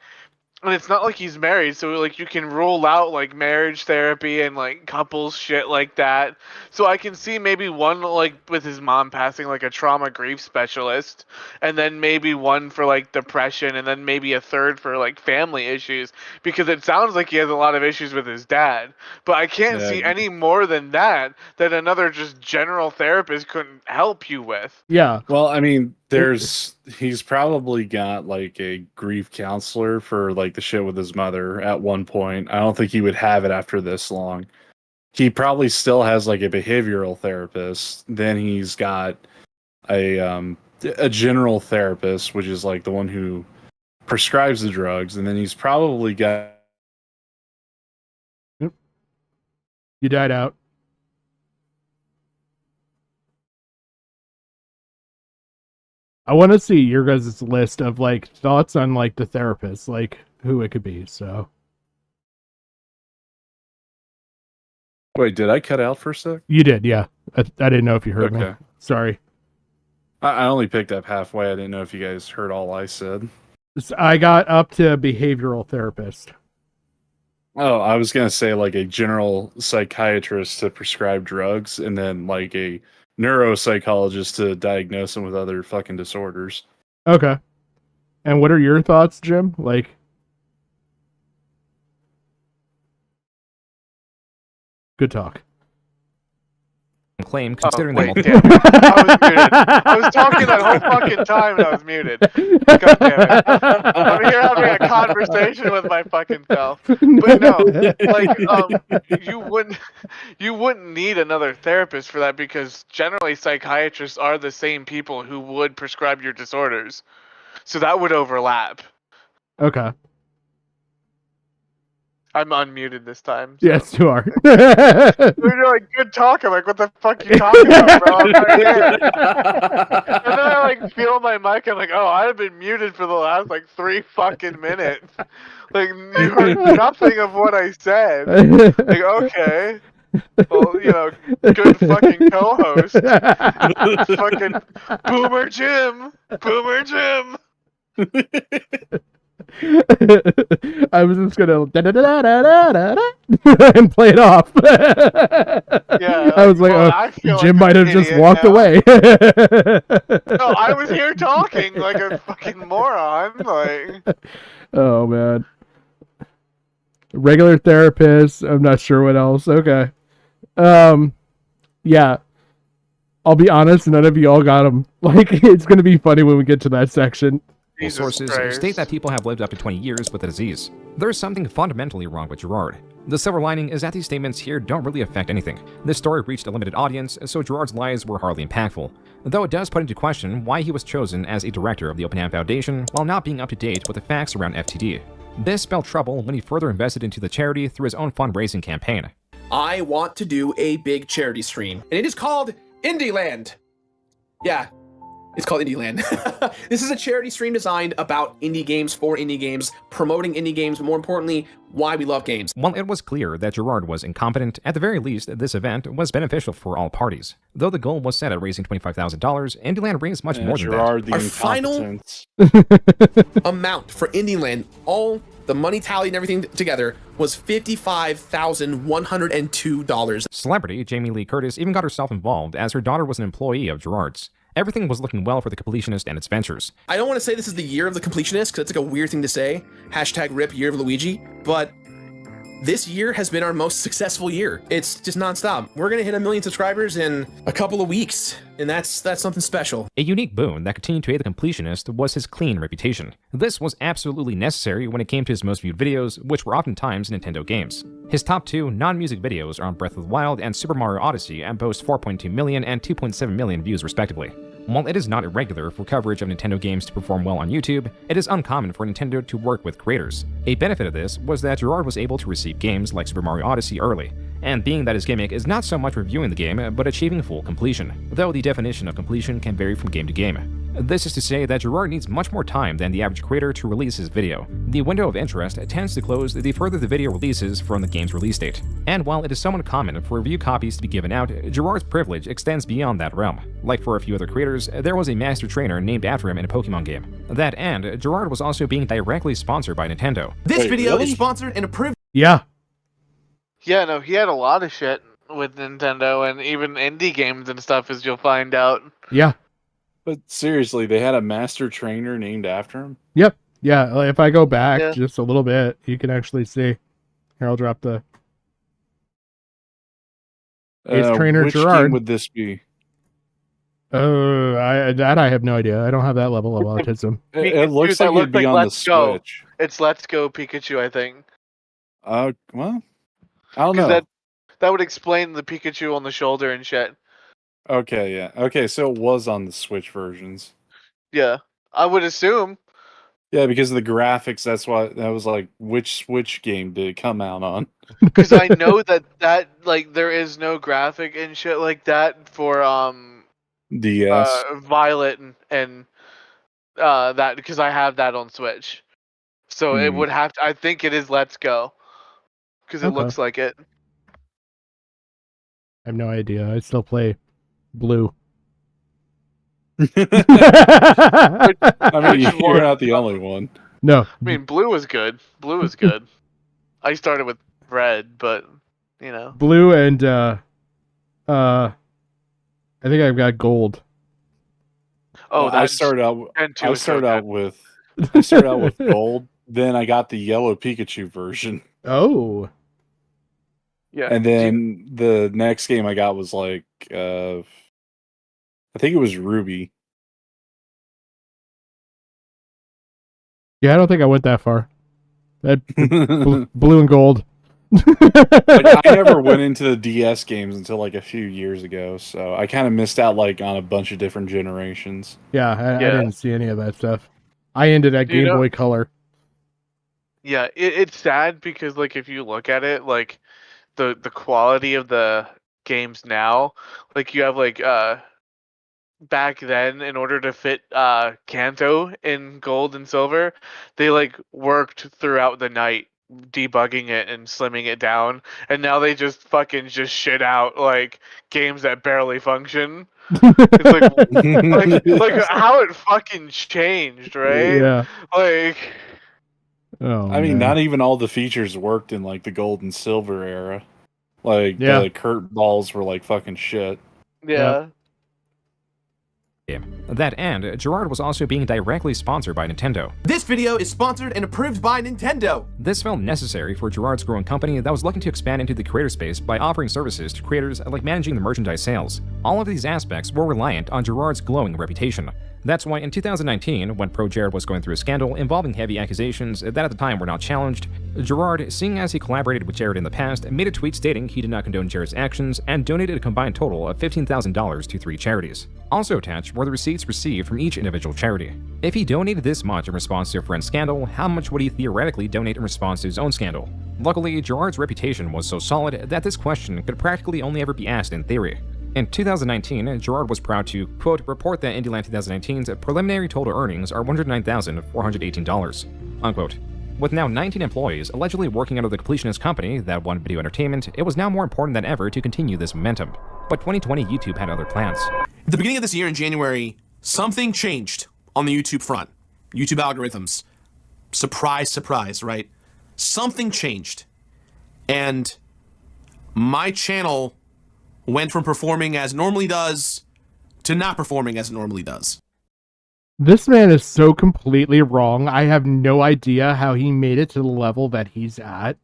and it's not like he's married, so like you can rule out like marriage therapy and like couples shit like that. So I can see maybe one like with his mom passing, like a trauma grief specialist, and then maybe one for like depression, and then maybe a third for like family issues, because it sounds like he has a lot of issues with his dad. But I can't see any more than that another just general therapist couldn't help you with. Yeah. Well, I mean, he's probably got like a grief counselor for like the shit with his mother at one point. I don't think he would have it after this long. He probably still has like a behavioral therapist. Then he's got a general therapist, which is like the one who prescribes the drugs, and then he's probably got. You died out. I want to see your guys' list of like thoughts on like the therapist, like who it could be. So Wait, did I cut out for a sec? you did, yeah. I didn't know if you heard me. Okay. Sorry. I only picked up halfway. I didn't know if you guys heard all I said. I got up to behavioral therapist. Oh, I was gonna say like a general psychiatrist to prescribe drugs, and then like a neuropsychologist to diagnose them with other fucking disorders. Okay. And what are your thoughts, Jim? Like, good talk. Claim considering wait, damn it. I was muted. I was talking that whole fucking time and I was muted. God damn it. I'm here having a conversation with my fucking self. But no, like you wouldn't need another therapist for that, because generally psychiatrists are the same people who would prescribe your disorders. So that would overlap. Okay. I'm unmuted this time. So. Yes, you are. You're like, good talk. I'm like, what the fuck you talking about, bro? I'm right here. And then I like feel my mic. I'm like, oh, I've been muted for the last like 3 fucking minutes. Like, you heard nothing of what I said. Like, okay. Well, you know, good fucking co-host. Fucking Boomer Jim. Boomer Jim. I was just gonna and play it off. Yeah, I was like, oh, Jim might have just walked away. No, I was here talking like a fucking moron. Like, oh man, regular therapist. I'm not sure what else. Okay, yeah. I'll be honest, none of you all got them. Like, it's gonna be funny when we get to that section. Sources state that people have lived up to 20 years with the disease. There's something fundamentally wrong with Gerard. The silver lining is that these statements here don't really affect anything. This story reached a limited audience, so Gerard's lies were hardly impactful, though it does put into question why he was chosen as a director of the Open Hand Foundation while not being up to date with the facts around FTD. This spelled trouble when he further invested into the charity through his own fundraising campaign. I want to do a big charity stream, and it is called Indieland. Yeah. It's called Indieland. This is a charity stream designed about indie games, for indie games, promoting indie games, but more importantly, why we love games. While it was clear that Gerard was incompetent, at the very least, this event was beneficial for all parties. Though the goal was set at raising $25,000, Indieland raised much more than that. Our final amount for Indieland, all the money tally and everything together, was $55,102. Celebrity Jamie Lee Curtis even got herself involved, as her daughter was an employee of Gerard's. Everything was looking well for the Completionist and its ventures. I don't want to say this is the year of the Completionist, because it's like a weird thing to say. # RIP year of Luigi. But this year has been our most successful year. It's just nonstop. We're going to hit 1 million subscribers in a couple of weeks, and that's something special. A unique boon that continued to aid the Completionist was his clean reputation. This was absolutely necessary when it came to his most viewed videos, which were oftentimes Nintendo games. His top 2 non-music videos are on Breath of the Wild and Super Mario Odyssey and boast 4.2 million and 2.7 million views respectively. While it is not irregular for coverage of Nintendo games to perform well on YouTube, it is uncommon for Nintendo to work with creators. A benefit of this was that Gerard was able to receive games like Super Mario Odyssey early, and being that his gimmick is not so much reviewing the game, but achieving full completion, though the definition of completion can vary from game to game. This is to say that Gerard needs much more time than the average creator to release his video. The window of interest tends to close the further the video releases from the game's release date. And while it is somewhat common for review copies to be given out, Gerard's privilege extends beyond that realm. Like for a few other creators, there was a master trainer named after him in a Pokemon game. That and Gerard was also being directly sponsored by Nintendo. This video is sponsored and approved. Yeah. Yeah, no, he had a lot of shit with Nintendo and even indie games and stuff, as you'll find out. Yeah. But seriously, they had a master trainer named after him? Yep. Yeah, if I go back just a little bit, you can actually see. Here, I'll drop the... Ace Trainer which Gerard. game would this be? I have no idea. I don't have that level of autism. It looks like it'd be on the Switch. It's Let's Go Pikachu, I think. Well, I don't know. That would explain the Pikachu on the shoulder and shit. Okay, yeah. Okay, so it was on the Switch versions. Yeah, I would assume. Yeah, because of the graphics, that's why that was like, which Switch game did it come out on? Because I know that like there is no graphic and shit like that for DS. Violet and that, because I have that on Switch. So it would have to, I think it is Let's Go. Because it looks like it. I have no idea. I still play Blue. I mean, you're not the only one. No. I mean, Blue was good. Blue was good. I started with Red, but, you know. Blue and, I think I've got Gold. Oh, I started out with Gold, then I got the yellow Pikachu version. Oh. Yeah. And then the next game I got was like, I think it was Ruby. Yeah, I don't think I went that far. That Blue and Gold. Like, I never went into the DS games until like a few years ago, so I kind of missed out like on a bunch of different generations. Yeah, I didn't see any of that stuff. I ended at Game Boy Color. Yeah, it's sad because like if you look at it, like the quality of the games now, like you have like back then, in order to fit Kanto in Gold and Silver, they like worked throughout the night debugging it and slimming it down, and now they just fucking shit out like games that barely function. It's like how it fucking changed, right? Yeah. Like, oh, I mean, not even all the features worked in like the Gold and Silver era. Like the Kurt balls were like fucking shit. Yeah. That and Gerard was also being directly sponsored by Nintendo. This video is sponsored and approved by Nintendo. This felt necessary for Gerard's growing company that was looking to expand into the creator space by offering services to creators like managing the merchandise sales. All of these aspects were reliant on Gerard's glowing reputation. That's why in 2019, when Pro Jared was going through a scandal involving heavy accusations that at the time were not challenged, Gerard, seeing as he collaborated with Jared in the past, made a tweet stating he did not condone Jared's actions and donated a combined total of $15,000 to 3 charities. Also attached were the receipts received from each individual charity. If he donated this much in response to a friend's scandal, how much would he theoretically donate in response to his own scandal? Luckily, Gerard's reputation was so solid that this question could practically only ever be asked in theory. In 2019, Gerard was proud to, quote, report that Indieland 2019's preliminary total earnings are $109,418, unquote. With now 19 employees allegedly working under the Completionist company that won video entertainment, it was now more important than ever to continue this momentum. But 2020 YouTube had other plans. At the beginning of this year in January, something changed on the YouTube front. YouTube algorithms. Surprise, surprise, right? Something changed. And my channel went from performing as normally does to not performing as it normally does. This man is so completely wrong. I have no idea how he made it to the level that he's at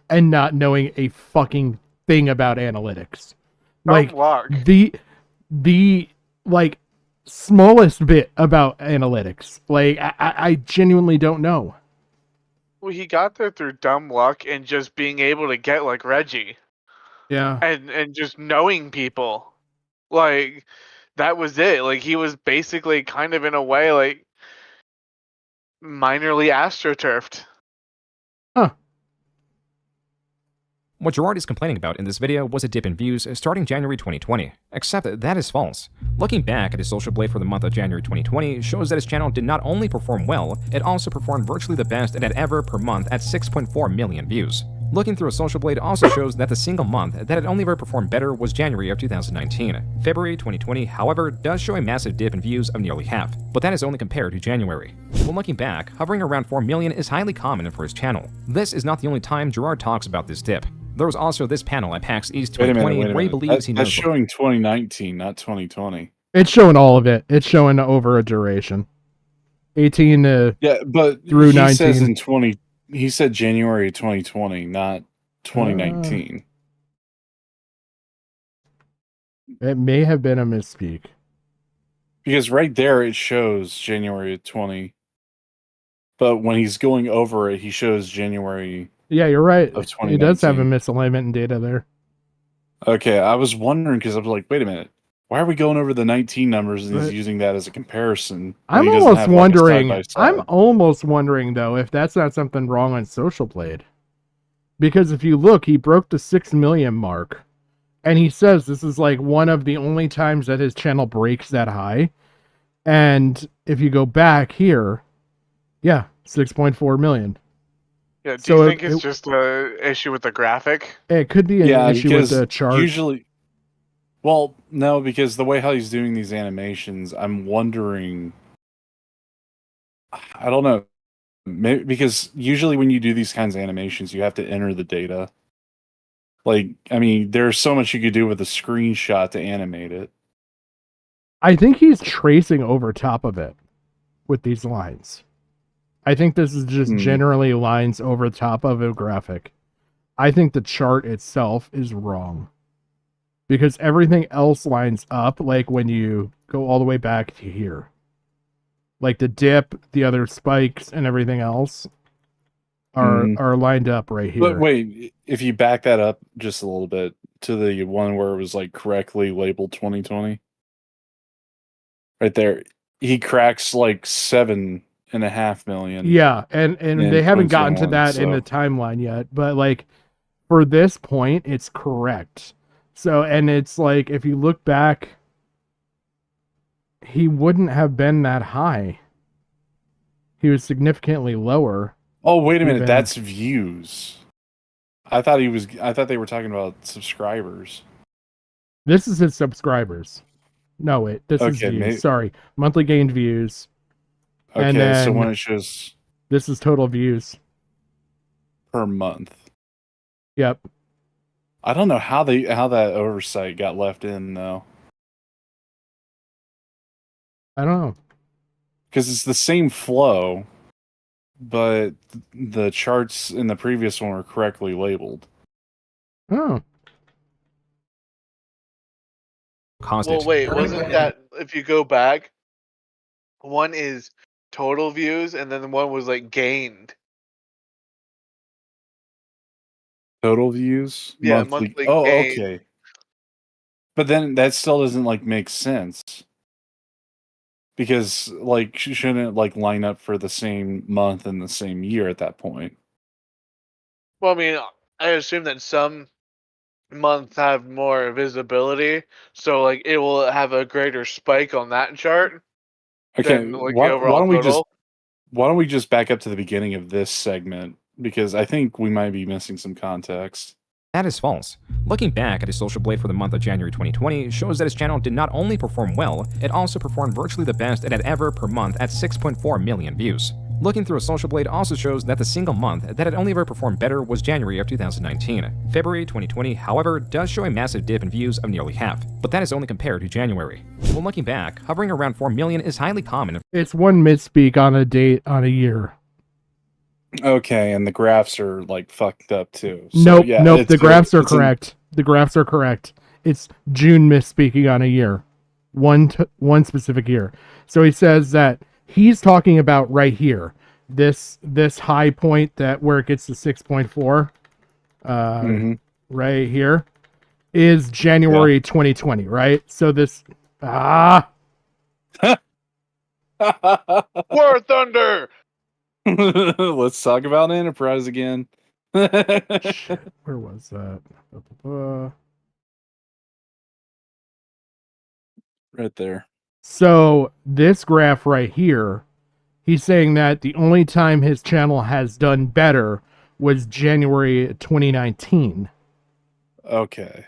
and not knowing a fucking thing about analytics. Like the like smallest bit about analytics. Like I genuinely don't know. Well, he got there through dumb luck and just being able to get like Reggie. Yeah. And just knowing people. Like, that was it. Like, he was basically kind of in a way like minorly astroturfed. Huh. What Gerard is complaining about in this video was a dip in views starting January 2020, except that is false. Looking back at his Social Blade for the month of January 2020 shows that his channel did not only perform well, it also performed virtually the best it had ever per month at 6.4 million views. Looking through a Social Blade also shows that the single month that had only ever performed better was January of 2019. February 2020, however, does show a massive dip in views of nearly half, but that is only compared to January. When looking back, hovering around 4 million is highly common for his channel. This is not the only time Gerard talks about this dip. There was also this panel at PAX East 2020 where he believes he knows. That's showing 2019, not 2020. It's showing all of it. It's showing over a duration. 18 to through 19. Says in 20. He said January 2020, not 2019. It may have been a misspeak. Because right there it shows January 20. But when he's going over it, he shows January. Yeah, you're right. Of He does have a misalignment in data there. Okay, I was wondering because I was like, wait a minute. Why are we going over the 19 numbers and he's using that as a comparison? I'm almost wondering. I'm almost wondering though if that's not something wrong on Social Blade, because if you look, he broke the 6 million mark, and he says this is like one of the only times that his channel breaks that high. And if you go back here, yeah, 6.4 million. Yeah, do you think it's just an issue with the graphic? It could be an issue with the chart. Well, no, because the way how he's doing these animations, I'm wondering. I don't know. Maybe, because usually when you do these kinds of animations, you have to enter the data. Like, I mean, there's so much you could do with a screenshot to animate it. I think he's tracing over top of it with these lines. I think this is just generally lines over top of a graphic. I think the chart itself is wrong. Because everything else lines up, like when you go all the way back to here. Like the dip, the other spikes, and everything else are lined up right here. But wait, if you back that up just a little bit to the one where it was like correctly labeled 2020. Right there. He cracks like 7.5 million. Yeah, and they haven't gotten to that in the timeline yet. But like for this point, it's correct. So, and it's like, if you look back, he wouldn't have been that high. He was significantly lower. Oh, wait a minute. That's views. I thought they were talking about subscribers. This is his subscribers. No, wait. This is views. Sorry. Monthly gained views. Okay, and then so when it shows... This is total views. Per month. Yep. I don't know how that oversight got left in though. I don't know. Because it's the same flow, but the charts in the previous one were correctly labeled. Oh. Well, wait, wasn't that, if you go back, one is total views and then one was like gained. Total views? Yeah, monthly oh, gain. Okay. But then that still doesn't like make sense. Because like shouldn't it like line up for the same month and the same year at that point? Well, I mean, I assume that some months have more visibility, so like it will have a greater spike on that chart. Okay, Than, like, why don't we just back up to the beginning of this segment? Because I think we might be missing some context. That is false. Looking back at his Social Blade for the month of January 2020 shows that his channel did not only perform well, it also performed virtually the best it had ever per month at 6.4 million views. Looking through a Social Blade also shows that the single month that had only ever performed better was January of 2019. February 2020, however, does show a massive dip in views of nearly half, but that is only compared to January. When looking back, hovering around 4 million is highly common. It's one misspeak on a date on a year. Okay, and the graphs are like fucked up too. So, Nope, yeah, nope, the graphs are correct. The graphs are correct. It's June misspeaking on a year. One specific year. So he says that he's talking about right here. This high point that where it gets to 6.4 right here is January 2020, right? So this War Thunder. Let's talk about Enterprise again. Shit, where was that? Right there. So this graph right here, he's saying that the only time his channel has done better was January 2019. Okay.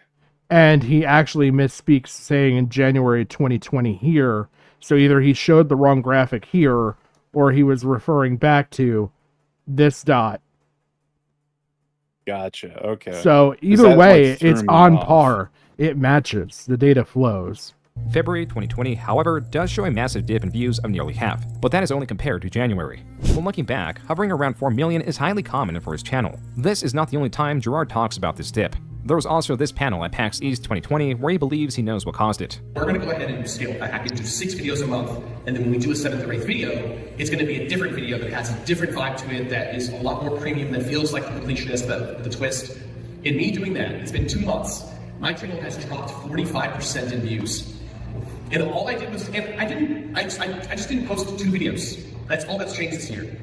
And he actually misspeaks saying in January 2020 here. So either he showed the wrong graphic here or he was referring back to this dot. Gotcha. Okay. So either way, it's on par. It matches. The data flows. February 2020, however, does show a massive dip in views of nearly half, but that is only compared to January. When looking back, hovering around 4 million is highly common for his channel. This is not the only time Gerard talks about this dip. There was also this panel at PAX East 2020 where he believes he knows what caused it. We're going to go ahead and scale back and do 6 videos a month, and then when we do a 7th or 8th video, it's going to be a different video that has a different vibe to it, that is a lot more premium, that feels like the Completionist, but with a twist. In me doing that, it's been 2 months. My channel has dropped 45% in views. And all I did was, I just didn't post 2 videos. That's all that's changed this year.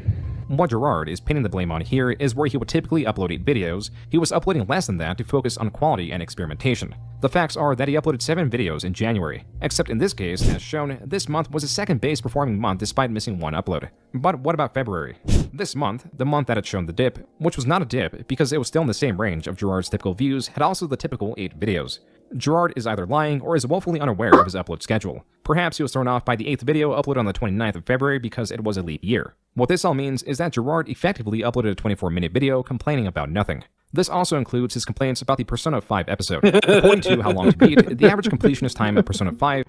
What Gerard is pinning the blame on here is where he would typically upload 8 videos, he was uploading less than that to focus on quality and experimentation. The facts are that he uploaded 7 videos in January, except in this case, as shown, this month was his second best performing month despite missing 1 upload. But what about February? This month, the month that had shown the dip, which was not a dip because it was still in the same range of Gerard's typical views, had also the typical 8 videos. Gerard is either lying or is woefully unaware of his upload schedule. Perhaps he was thrown off by the 8th video uploaded on the 29th of February because it was a leap year. What this all means is that Gerard effectively uploaded a 24-minute video complaining about nothing. This also includes his complaints about the Persona 5 episode. According to How Long to Beat, the average completionist time of Persona 5...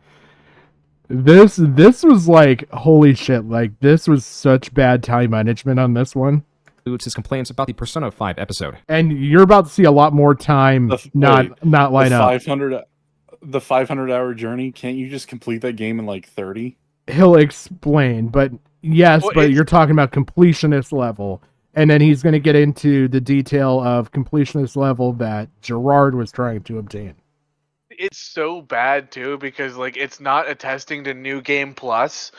This was like, holy shit, like, this was such bad time management on this one. His complaints about the Persona 5 episode. And you're about to see a lot more time not line up. The 500-hour journey, can't you just complete that game in like 30? He'll explain, but yes, but you're talking about completionist level. And then he's going to get into the detail of completionist level that Gerard was trying to obtain. It's so bad too because like it's not attesting to New Game Plus,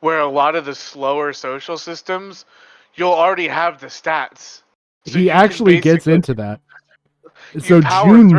where a lot of the slower social systems, you'll already have the stats. So he actually gets into that. So June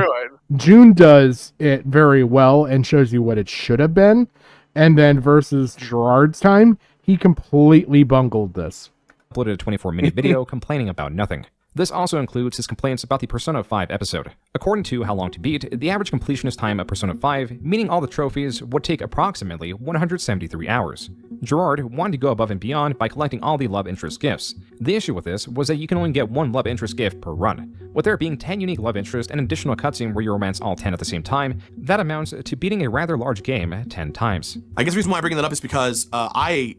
June does it very well and shows you what it should have been. And then versus Gerard's time, he completely bungled this. Uploaded a 24-minute video complaining about nothing. This also includes his complaints about the Persona 5 episode. According to How Long to Beat, the average completionist time of Persona 5, meaning all the trophies, would take approximately 173 hours. Gerard wanted to go above and beyond by collecting all the love interest gifts. The issue with this was that you can only get 1 love interest gift per run. With there being 10 unique love interests and an additional cutscene where you romance all 10 at the same time, that amounts to beating a rather large game 10 times. I guess the reason why I'm bringing that up is because I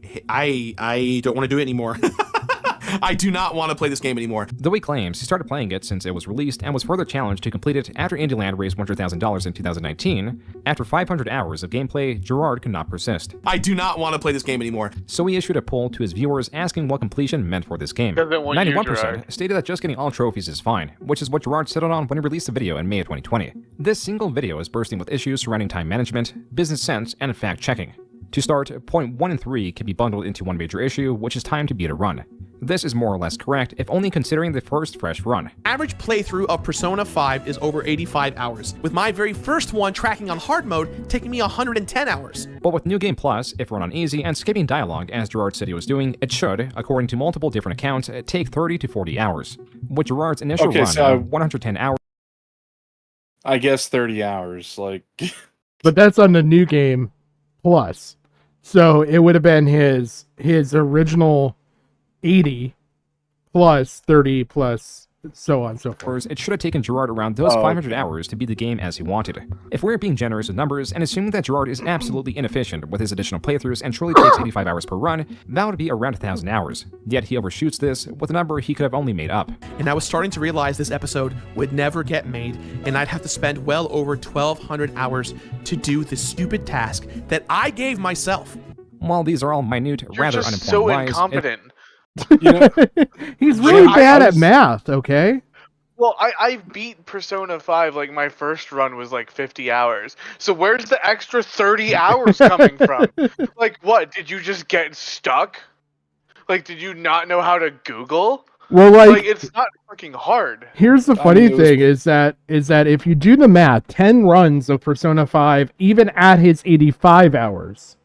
don't want to do it anymore. I do not want to play this game anymore. Though he claims he started playing it since it was released and was further challenged to complete it after Indieland raised $100,000 in 2019, after 500 hours of gameplay, Gerard could not persist. I do not want to play this game anymore. So he issued a poll to his viewers asking what completion meant for this game. 91% stated that just getting all trophies is fine, which is what Gerard settled on when he released the video in May of 2020. This single video is bursting with issues surrounding time management, business sense, and fact-checking. To start, point 1 and 3 can be bundled into one major issue, which is time to beat a run. This is more or less correct, if only considering the first fresh run. Average playthrough of Persona 5 is over 85 hours, with my very first one tracking on hard mode taking me 110 hours. But with New Game Plus, if run on easy and skipping dialogue as Gerard said he was doing, it should, according to multiple different accounts, take 30 to 40 hours. With Gerard's initial run of 110 hours... I guess 30 hours, like... But that's on the New Game Plus. So it would have been his original 80 plus 30 plus so on and so forth. It should have taken Gerard around those 500 hours to beat the game as he wanted. If we're being generous with numbers and assuming that Gerard is absolutely inefficient with his additional playthroughs and truly takes 85 hours per run, that would be around 1,000 hours. Yet he overshoots this with a number he could have only made up. And I was starting to realize this episode would never get made, and I'd have to spend well over 1,200 hours to do this stupid task that I gave myself. While these are all minute, rather uninformed so lies, incompetent. You know, he's really bad at math, okay? Well, I beat Persona 5, like my first run was like 50 hours. So where's the extra 30 hours coming from? Like what, did you just get stuck? Like did you not know how to Google? Well, like it's not fucking hard. Here's the funny thing is that if you do the math, 10 runs of Persona 5, even at his 85 hours,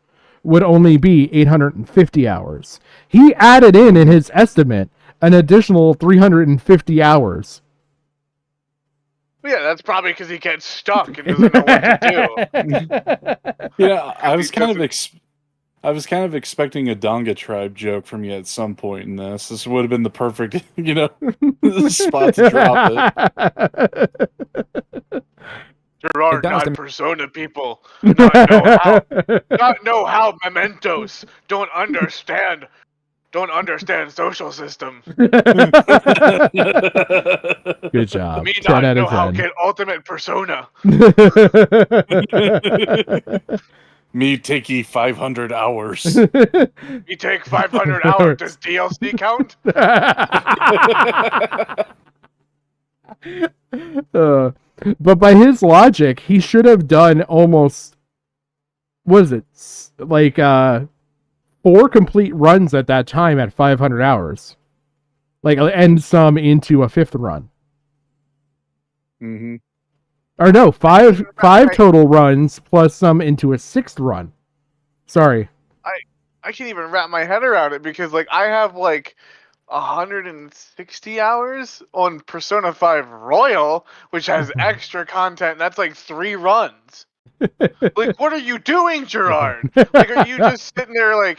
would only be 850 hours. He added in his estimate an additional 350 hours. Yeah, that's probably because he gets stuck and doesn't know what to do. Yeah, I was kind of expecting a Donga Tribe joke from you at some point in this. This would have been the perfect, spot to drop it. Gerard, not Persona people, not know how mementos, don't understand social systems. Good job. Me not know how to get ultimate Persona. Me take 500 hours. Me take 500 hours. Does DLC count? But by his logic, he should have done almost, what is it, like 4 complete runs at that time at 500 hours. Like, and some into a 5th run. Mm-hmm. Or no, five total runs plus some into a 6th run. Sorry. I can't even wrap my head around it because I have 160 hours on Persona 5 Royal, which has extra content. That's 3 runs. What are you doing, Gerard? Are you just sitting there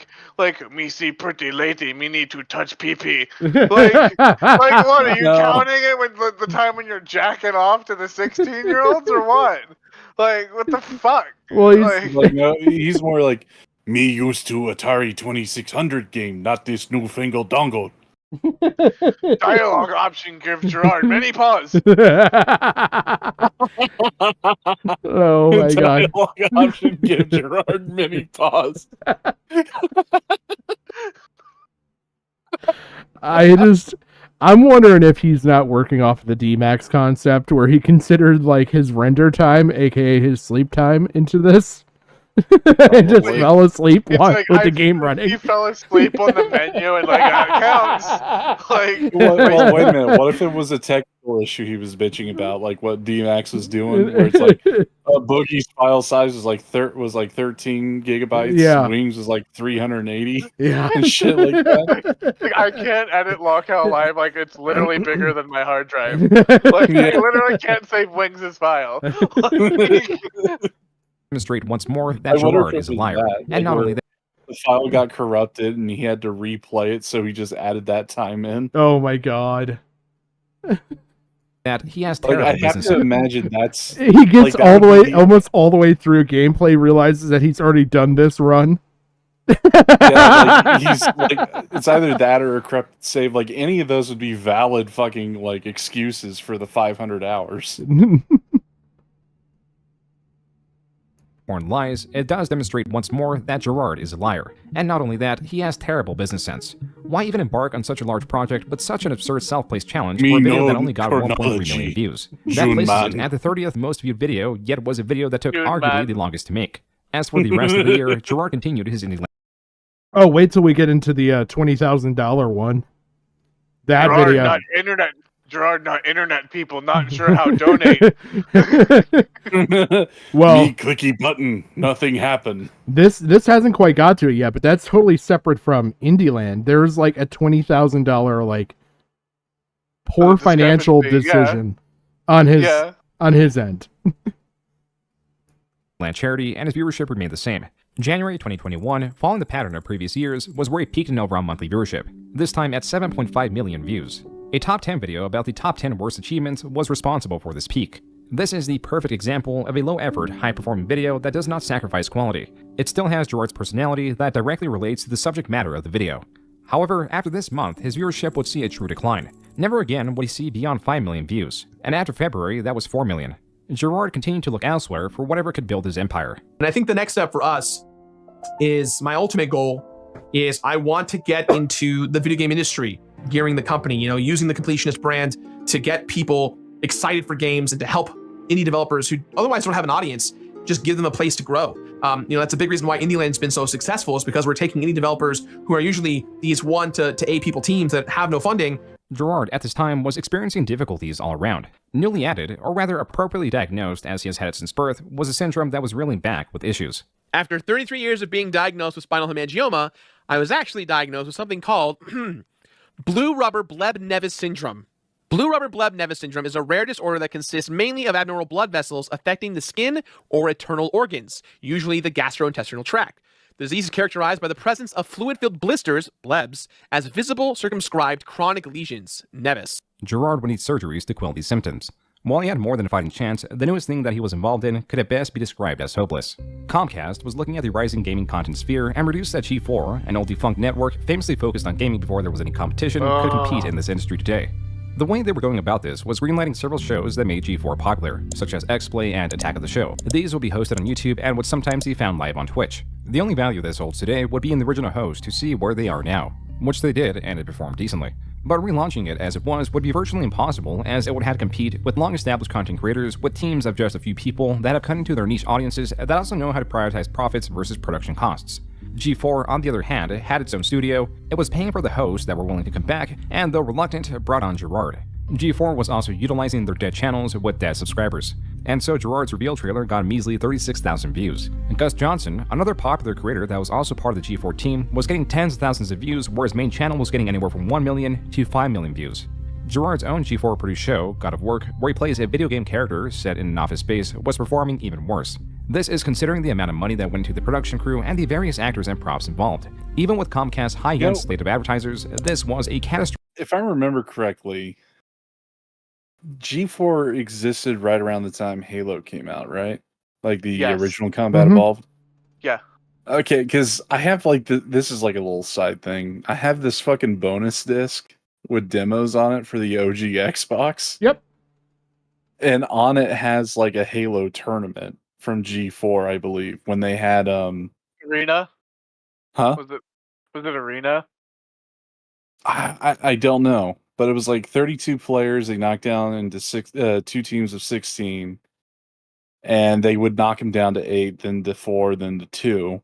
me see pretty lady, me need to touch pee-pee? What, are you counting it with the time when you're jacking off to the 16-year-olds or what? What the fuck? Well, he's more like, me used to Atari 2600 game, not this newfangled dongle. Dialogue option give Gerard many pause. Oh my god. Dialogue option give Gerard many pause. I'm wondering if he's not working off the D-Max concept where he considered his render time, aka his sleep time, into this. And just fell asleep with the game running. He fell asleep on the menu and that counts. Well, wait a minute. What if it was a technical issue he was bitching about, like what D-Max was doing, where it's Boogie's file size was 13 gigabytes. Yeah. Wings was 380. Yeah. And shit like that. I can't edit lolcow live. It's literally bigger than my hard drive. I literally can't save Wings' file. Demonstrate once more that Gerard is a liar. And not only that, the file got corrupted and he had to replay it, so he just added that time in. Oh my god. That he has terrible I have to imagine that's... He gets almost all the way through gameplay, realizes that he's already done this run. Yeah, he's it's either that or a corrupt save. Any of those would be valid fucking excuses for the 500 hours. Born lies, it does demonstrate once more that Gerard is a liar. And not only that, he has terrible business sense. Why even embark on such a large project with such an absurd self-placed challenge for a video that only got 1.3 million views? That places it at the 30th most viewed video, yet was a video that took arguably the longest to make. As for the rest of the year, Gerard continued his indie. Oh, wait till we get into the $20,000 one. That Gerard, video. Not internet. Gerard, not internet people, not sure how to donate. Well, me clicky button, nothing happened. This hasn't quite got to it yet, but that's totally separate from Indieland. There's a $20,000 poor financial decision on his end. Land charity, and his viewership remained the same. January 2021, following the pattern of previous years, was where he peaked in overall monthly viewership, this time at 7.5 million views. A top 10 video about the top 10 worst achievements was responsible for this peak. This is the perfect example of a low-effort, high-performing video that does not sacrifice quality. It still has Gerard's personality that directly relates to the subject matter of the video. However, after this month, his viewership would see a true decline. Never again would he see beyond 5 million views, and after February, that was 4 million. Gerard continued to look elsewhere for whatever could build his empire. And I think the next step for us is, my ultimate goal is I want to get into the video game industry, gearing the company, using the Completionist brand to get people excited for games and to help indie developers who otherwise don't have an audience, just give them a place to grow. That's a big reason why Indieland's been so successful, is because we're taking indie developers who are usually these 1 to 8 people teams that have no funding, Gerard, at this time, was experiencing difficulties all around. Newly added, or rather appropriately diagnosed as he has had it since birth, was a syndrome that was reeling back with issues. After 33 years of being diagnosed with spinal hemangioma, I was actually diagnosed with something called blue rubber Bleb-Nevis syndrome. Blue rubber Bleb-Nevis syndrome is a rare disorder that consists mainly of abnormal blood vessels affecting the skin or internal organs, usually the gastrointestinal tract. The disease is characterized by the presence of fluid-filled blisters, blebs, as visible circumscribed chronic lesions, nevis. Gerard would need surgeries to quell these symptoms. While he had more than a fighting chance, the newest thing that he was involved in could at best be described as hopeless. Comcast was looking at the rising gaming content sphere and reduced that G4, an old defunct network famously focused on gaming before there was any competition, could compete in this industry today. The way they were going about this was greenlighting several shows that made G4 popular, such as X-Play and Attack of the Show. These would be hosted on YouTube and would sometimes be found live on Twitch. The only value this holds today would be in the original host to see where they are now, which they did, and it performed decently. But relaunching it as it was would be virtually impossible, as it would have to compete with long-established content creators with teams of just a few people that have cut into their niche audiences that also know how to prioritize profits versus production costs. G4, on the other hand, had its own studio, it was paying for the hosts that were willing to come back, and though reluctant, brought on Gerard. G4 was also utilizing their dead channels with dead subscribers, and so Gerard's reveal trailer got a measly 36,000 views. And Gus Johnson, another popular creator that was also part of the G4 team, was getting tens of thousands of views, where his main channel was getting anywhere from 1 million to 5 million views. Gerard's own G4 produced show, God of Work, where he plays a video game character set in an office space, was performing even worse. This is considering the amount of money that went into the production crew and the various actors and props involved. Even with Comcast's high-end slate of advertisers, this was a catastrophe. If I remember correctly, G4 existed right around the time Halo came out, right? Like the original Combat Evolved? Yeah. Okay, because I have like, this is like a little side thing. I have this fucking bonus disc with demos on it for the OG Xbox. Yep. And on it has like a Halo tournament from G4, I believe, when they had Arena? Huh? Was it Arena? I don't know, but it was like 32 players. They knocked down into two teams of 16, and they would knock them down to 8, then to 4, then to 2.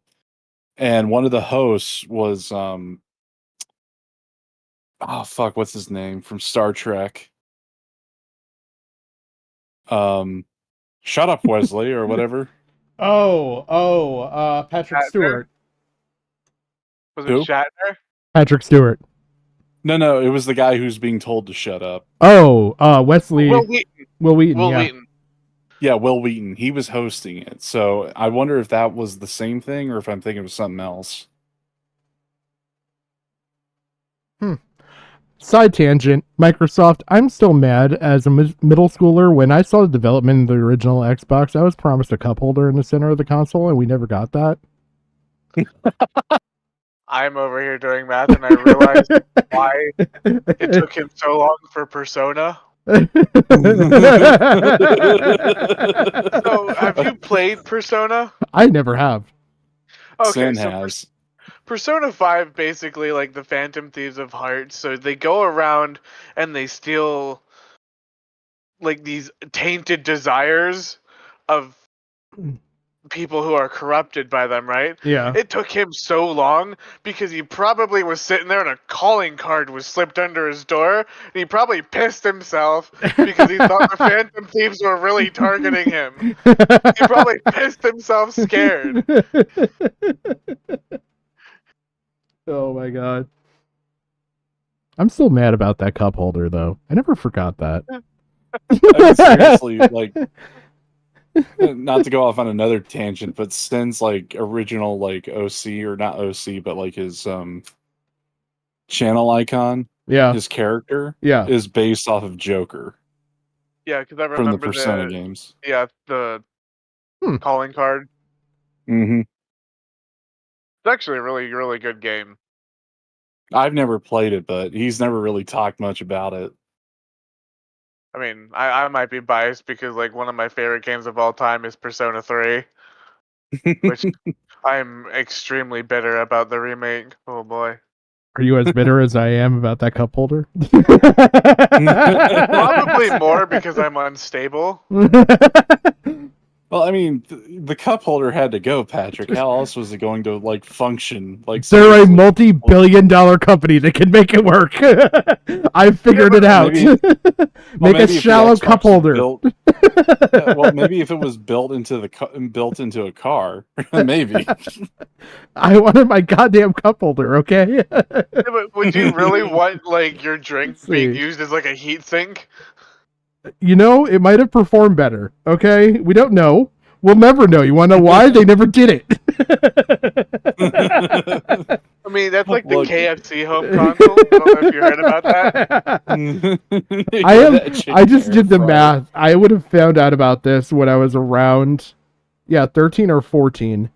And one of the hosts was oh fuck, what's his name from Star Trek? Shut up, Wesley, or whatever. Patrick Stewart. Was Who? it Shatner? Patrick Stewart. No, it was the guy who's being told to shut up. Wesley. Will Wheaton. Will Wheaton, yeah. Wheaton. Yeah, Will Wheaton. He was hosting it. So I wonder if that was the same thing or if I'm thinking of something else. Side tangent, Microsoft, I'm still mad as a middle schooler. When I saw the development of the original Xbox, I was promised a cup holder in the center of the console, and we never got that. I'm over here doing math, and I realized why it took him so long for Persona. So, have you played Persona? I never have. Okay, Sin so has. Persona 5 basically like the Phantom Thieves of Hearts. So they go around and they steal like these tainted desires of people who are corrupted by them, right? Yeah. It took him so long because he probably was sitting there and a calling card was slipped under his door, and he probably pissed himself because he thought the Phantom Thieves were really targeting him. He probably pissed himself scared. Oh my god. I'm still mad about that cup holder, though. I never forgot that. I mean, seriously, like, not to go off on another tangent, but Sin's like original like OC, or not OC, but like his channel icon, his character, is based off of Joker. Yeah, because I remember from the Persona games. Yeah, the calling card. Mm-hmm. It's actually a really, really good game. I've never played it, but he's never really talked much about it. I mean, I might be biased because like one of my favorite games of all time is Persona 3, which I'm extremely bitter about the remake. Oh boy. Are you as bitter as I am about that cup holder? Probably more because I'm unstable. Well, I mean, the cup holder had to go, Patrick. How else was it going to like function? Like They're a seriously? multi-billion-dollar company that can make it work. I figured it out. Make a shallow cup holder. Well, maybe if it was built into a car, maybe. I wanted my goddamn cup holder. Okay. Yeah, but would you really want like your drink being used as like a heat sink? You know, it might have performed better. Okay, we don't know. We'll never know. You want to know why? They never did it. I mean, that's like the KFC home console. I don't know if you heard about that. I just did the math. I would have found out about this when I was around, 13 or 14.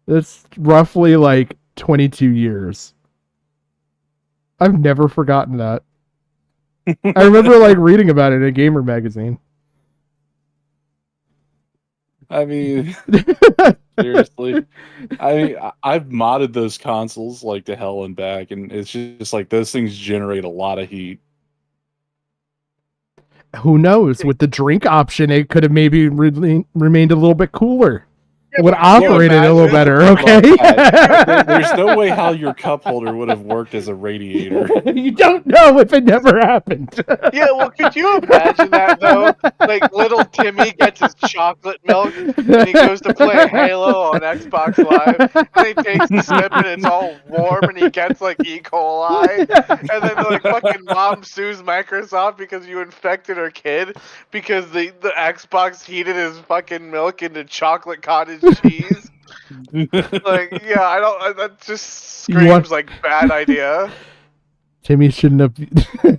That's roughly like 22 years. I've never forgotten that. I remember like reading about it in a gamer magazine. I mean, seriously. I mean, I've modded those consoles like to hell and back, and it's just like those things generate a lot of heat. Who knows? With the drink option, it could have maybe remained a little bit cooler. It would operate it a little better, okay? There's no way how your cup holder would have worked as a radiator. You don't know if it never happened. Yeah, well, could you imagine that, though? Like, little Timmy gets his chocolate milk, and he goes to play Halo on Xbox Live, and he takes the sip, and it's all warm, and he gets, like, E. coli, and then, like, fucking mom sues Microsoft because you infected her kid, because the Xbox heated his fucking milk into chocolate cottage cheese. Like, yeah, I don't. That just screams like bad idea. Timmy shouldn't have.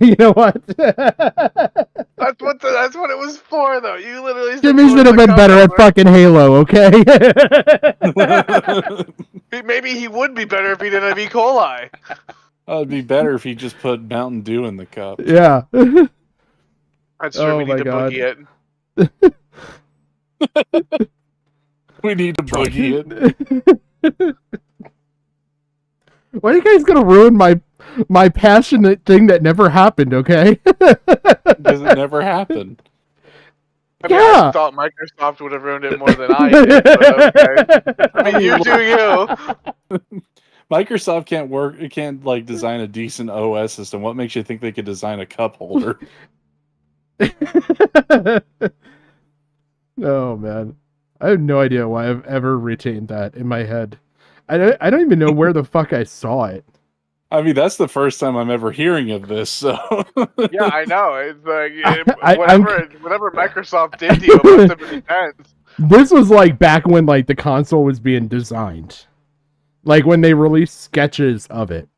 You know what? That's what it was for, though. You literally. Timmy should have been better at fucking Halo, okay? Maybe he would be better if he didn't have E. coli. It'd be better if he just put Mountain Dew in the cup. Yeah. That's true. We need to boogie it. We need to boogie it. Why are you guys gonna ruin my passionate thing that never happened? Okay. Because it never happened. I mean, I thought Microsoft would have ruined it more than I did. But okay. I mean, you do you. Microsoft can't work. It can't like design a decent OS system. What makes you think they could design a cup holder? Oh man, I have no idea why I've ever retained that in my head. I don't even know where the fuck I saw it. I mean, that's the first time I'm ever hearing of this. So yeah, I know. It's like whatever Microsoft did to you must have been intense. This was like back when like the console was being designed, like when they released sketches of it.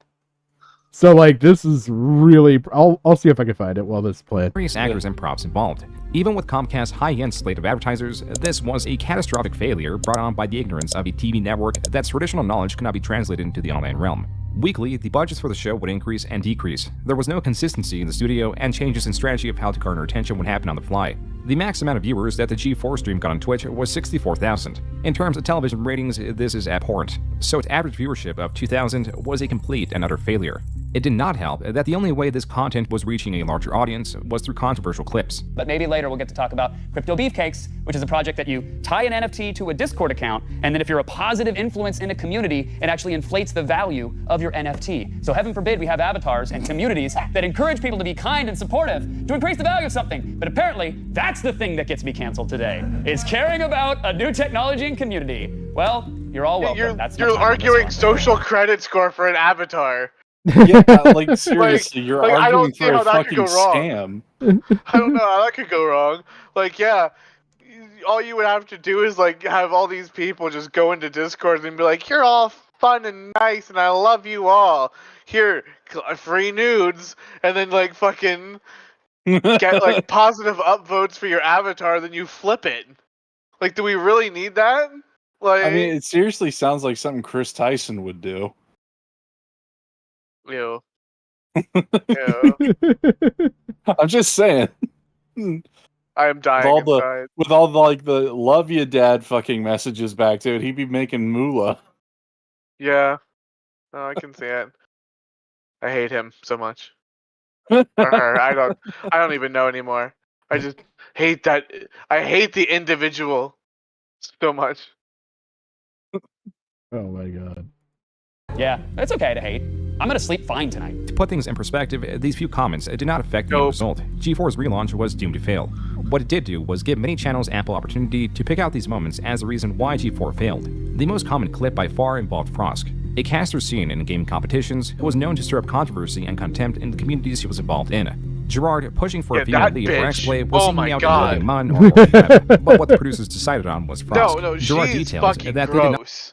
So like this is really. I'll see if I can find it while this is playing. Various actors and props involved. Even with Comcast's high-end slate of advertisers, this was a catastrophic failure brought on by the ignorance of a TV network that's traditional knowledge cannot be translated into the online realm. Weekly, the budgets for the show would increase and decrease. There was no consistency in the studio, and changes in strategy of how to garner attention would happen on the fly. The max amount of viewers that the G4 stream got on Twitch was 64,000. In terms of television ratings, this is abhorrent. So its average viewership of 2,000 was a complete and utter failure. It did not help that the only way this content was reaching a larger audience was through controversial clips. But maybe later we'll get to talk about Crypto Beefcakes, which is a project that you tie an NFT to a Discord account, and then if you're a positive influence in a community, it actually inflates the value of your NFT. So heaven forbid we have avatars and communities that encourage people to be kind and supportive to increase the value of something. But apparently, that's the thing that gets me canceled today, is caring about a new technology and community. Well, you're all welcome. You're arguing social credit score for an avatar. Yeah, like seriously, you're arguing for a fucking scam. I don't know how that could go wrong. Like, yeah, all you would have to do is like have all these people just go into Discord and be like, "You're all fun and nice, and I love you all. Here, free nudes," and then like fucking get like positive upvotes for your avatar. Then you flip it. Like, do we really need that? Like, I mean, it seriously sounds like something Chris Tyson would do. Ew. I'm just saying. I am dying with all the like the love you dad fucking messages back to it, he'd be making moolah. Yeah. Oh, I can see it. I hate him so much. Or her. I don't even know anymore. I just hate that. I hate the individual. so much. Oh my god. Yeah, it's okay to hate. I'm gonna sleep fine tonight. To put things in perspective, these few comments did not affect the end result. G4's relaunch was doomed to fail. What it did do was give many channels ample opportunity to pick out these moments as the reason why G4 failed. The most common clip by far involved Frosk, a caster seen in game competitions who was known to stir up controversy and contempt in the communities he was involved in. Gerard pushing for a female lead for X-Play was seeking out a living mun or web, but what the producers decided on was Frosk. No, Gerard she's details fucking that they did not gross.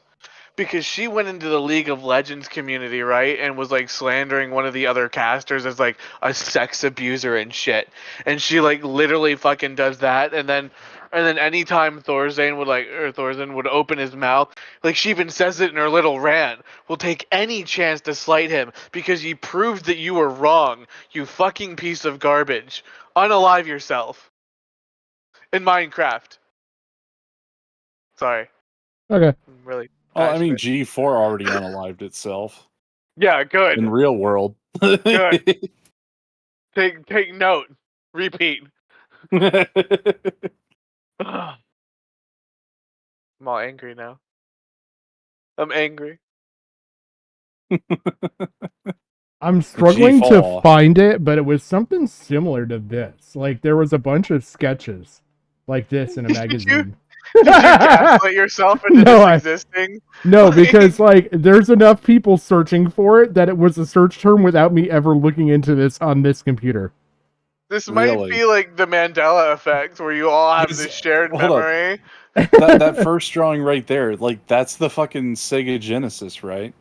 Because she went into the League of Legends community, right, and was like slandering one of the other casters as like a sex abuser and shit. And she like literally fucking does that, and then anytime Thorstein would open his mouth, like she even says it in her little rant, will take any chance to slight him because you proved that you were wrong, you fucking piece of garbage. Unalive yourself. In Minecraft. Sorry. Okay. Really. Well, I mean, G4 already unalived itself. Yeah, good. In real world. Good. Take note. Repeat. I'm all angry now. I'm angry. I'm struggling to G4. find it, but it was something similar to this. Like there was a bunch of sketches like this in a magazine. Did you gaslight yourself into existing? No, because like there's enough people searching for it that it was a search term without me ever looking into this on this computer. This might be like the Mandela effect, where you all have this shared Hold on. memory. that first drawing right there, like that's the fucking Sega Genesis, right?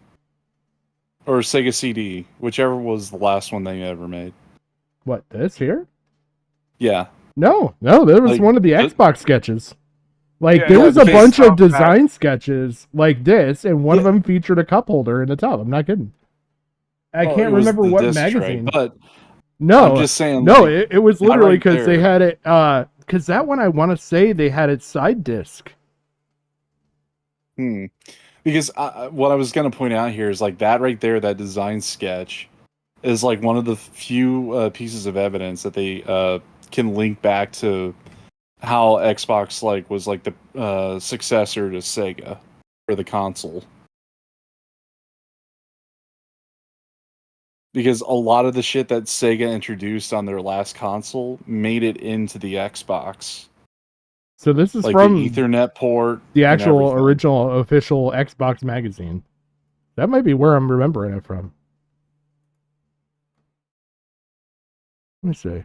Or Sega CD, whichever was the last one they ever made. What, this here? Yeah. No, there was Like, one of the Xbox sketches. Like Yeah, there was a the bunch face of off design sketches like this, and one of them featured a cup holder in the top. I'm not kidding. I Well, can't it was remember the what disc tray, magazine. but no, I'm just saying, no, like, it was that literally right because they there. had it. Because that one I want to say they had its side disc. Because what I was going to point out here is like that right there, that design sketch is like one of the few pieces of evidence that they can link back to how Xbox like was like the successor to Sega for the console. Because a lot of the shit that Sega introduced on their last console made it into the Xbox. So this is Like from the Ethernet port, the and actual everything. original official Xbox magazine. That might be where I'm remembering it from. Let me see.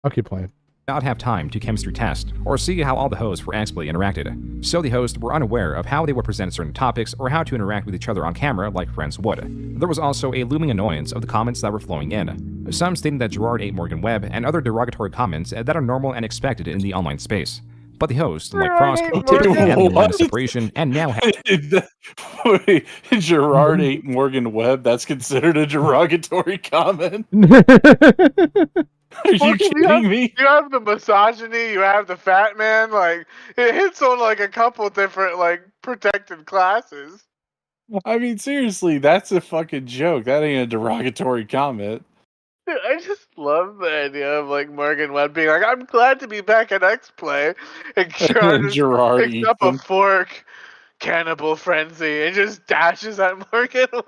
I'll keep playing. Not have time to chemistry test or see how all the hosts for X-Play interacted, so the hosts were unaware of how they would present certain topics or how to interact with each other on camera like friends would. There was also a looming annoyance of the comments that were flowing in, some stating that Gerard ate Morgan Webb and other derogatory comments that are normal and expected in the online space. But the host, like Frost, typically had the line of separation and now Wait, Gerard ate Morgan Webb? That's considered a derogatory comment? Are you kidding me? You have the misogyny, you have the fat man, like, it hits on, like, a couple different, like, protected classes. I mean, seriously, that's a fucking joke. That ain't a derogatory comment. Dude, I just love the idea of, like, Morgan Webb being like, I'm glad to be back at X-Play. And Gerard picks eats up them. a fork, cannibal frenzy, and just dashes at Morgan Webb.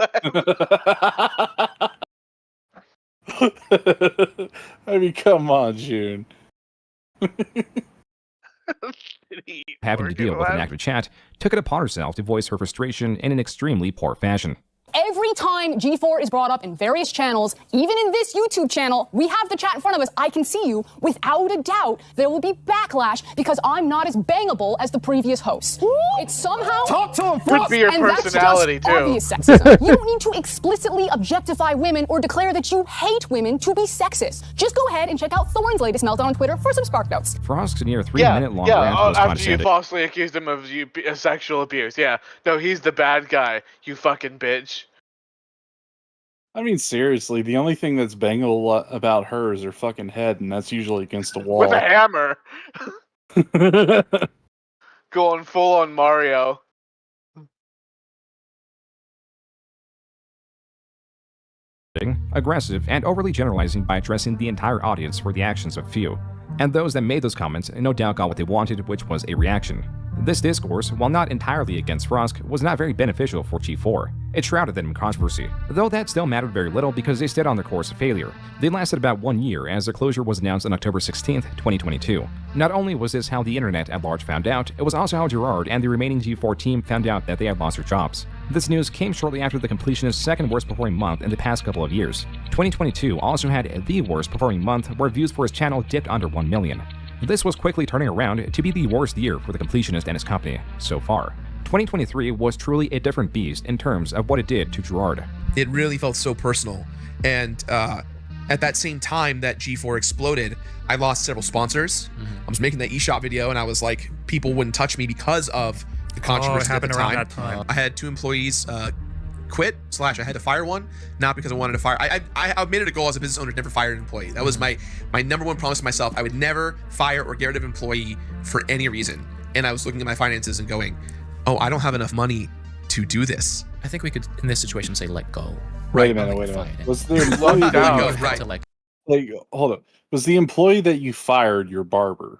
I mean, come on, June. having to deal with an active chat, took it upon herself to voice her frustration in an extremely poor fashion. Every time G4 is brought up in various channels, even in this YouTube channel, we have the chat in front of us. I can see you. Without a doubt, there will be backlash because I'm not as bangable as the previous host. It's somehow Talk to him, Could be your and personality, that's just too. obvious sexism. You don't need to explicitly objectify women or declare that you hate women to be sexist. Just go ahead and check out Thorne's latest meltdown on Twitter for some spark notes. Frost's near 3-minute long rant was after you condescending. falsely accused him of sexual abuse. Yeah, no, he's the bad guy, you fucking bitch. I mean, seriously, the only thing that's bangable about her is her fucking head, and that's usually against a wall. With a hammer. Going full on Mario. Aggressive and overly generalizing by addressing the entire audience for the actions of few. And those that made those comments no doubt got what they wanted, which was a reaction. This discourse, while not entirely against Frosk, was not very beneficial for G4. It shrouded them in controversy, though that still mattered very little because they stayed on their course of failure. They lasted about 1 year as their closure was announced on October 16, 2022. Not only was this how the internet at large found out, it was also how Gerard and the remaining G4 team found out that they had lost their jobs. This news came shortly after the Completionist's second worst performing month in the past couple of years. 2022 also had the worst performing month where views for his channel dipped under 1 million. This was quickly turning around to be the worst year for the Completionist and his company so far. 2023 was truly a different beast in terms of what it did to Gerard. It really felt so personal, and at that same time that G4 exploded, I lost several sponsors. I was making that eShop video, and I was like, people wouldn't touch me because of the controversy at the time. I had 2 employees quit / I had to fire one, not because I wanted to fire. I made it a goal as a business owner to never fire an employee. That was my number one promise to myself. I would never fire or get rid of an employee for any reason. And I was looking at my finances and going, oh, I don't have enough money to do this. I think we could, in this situation, say let go. Wait a minute. Was the employee hold up. Was the employee that you fired your barber?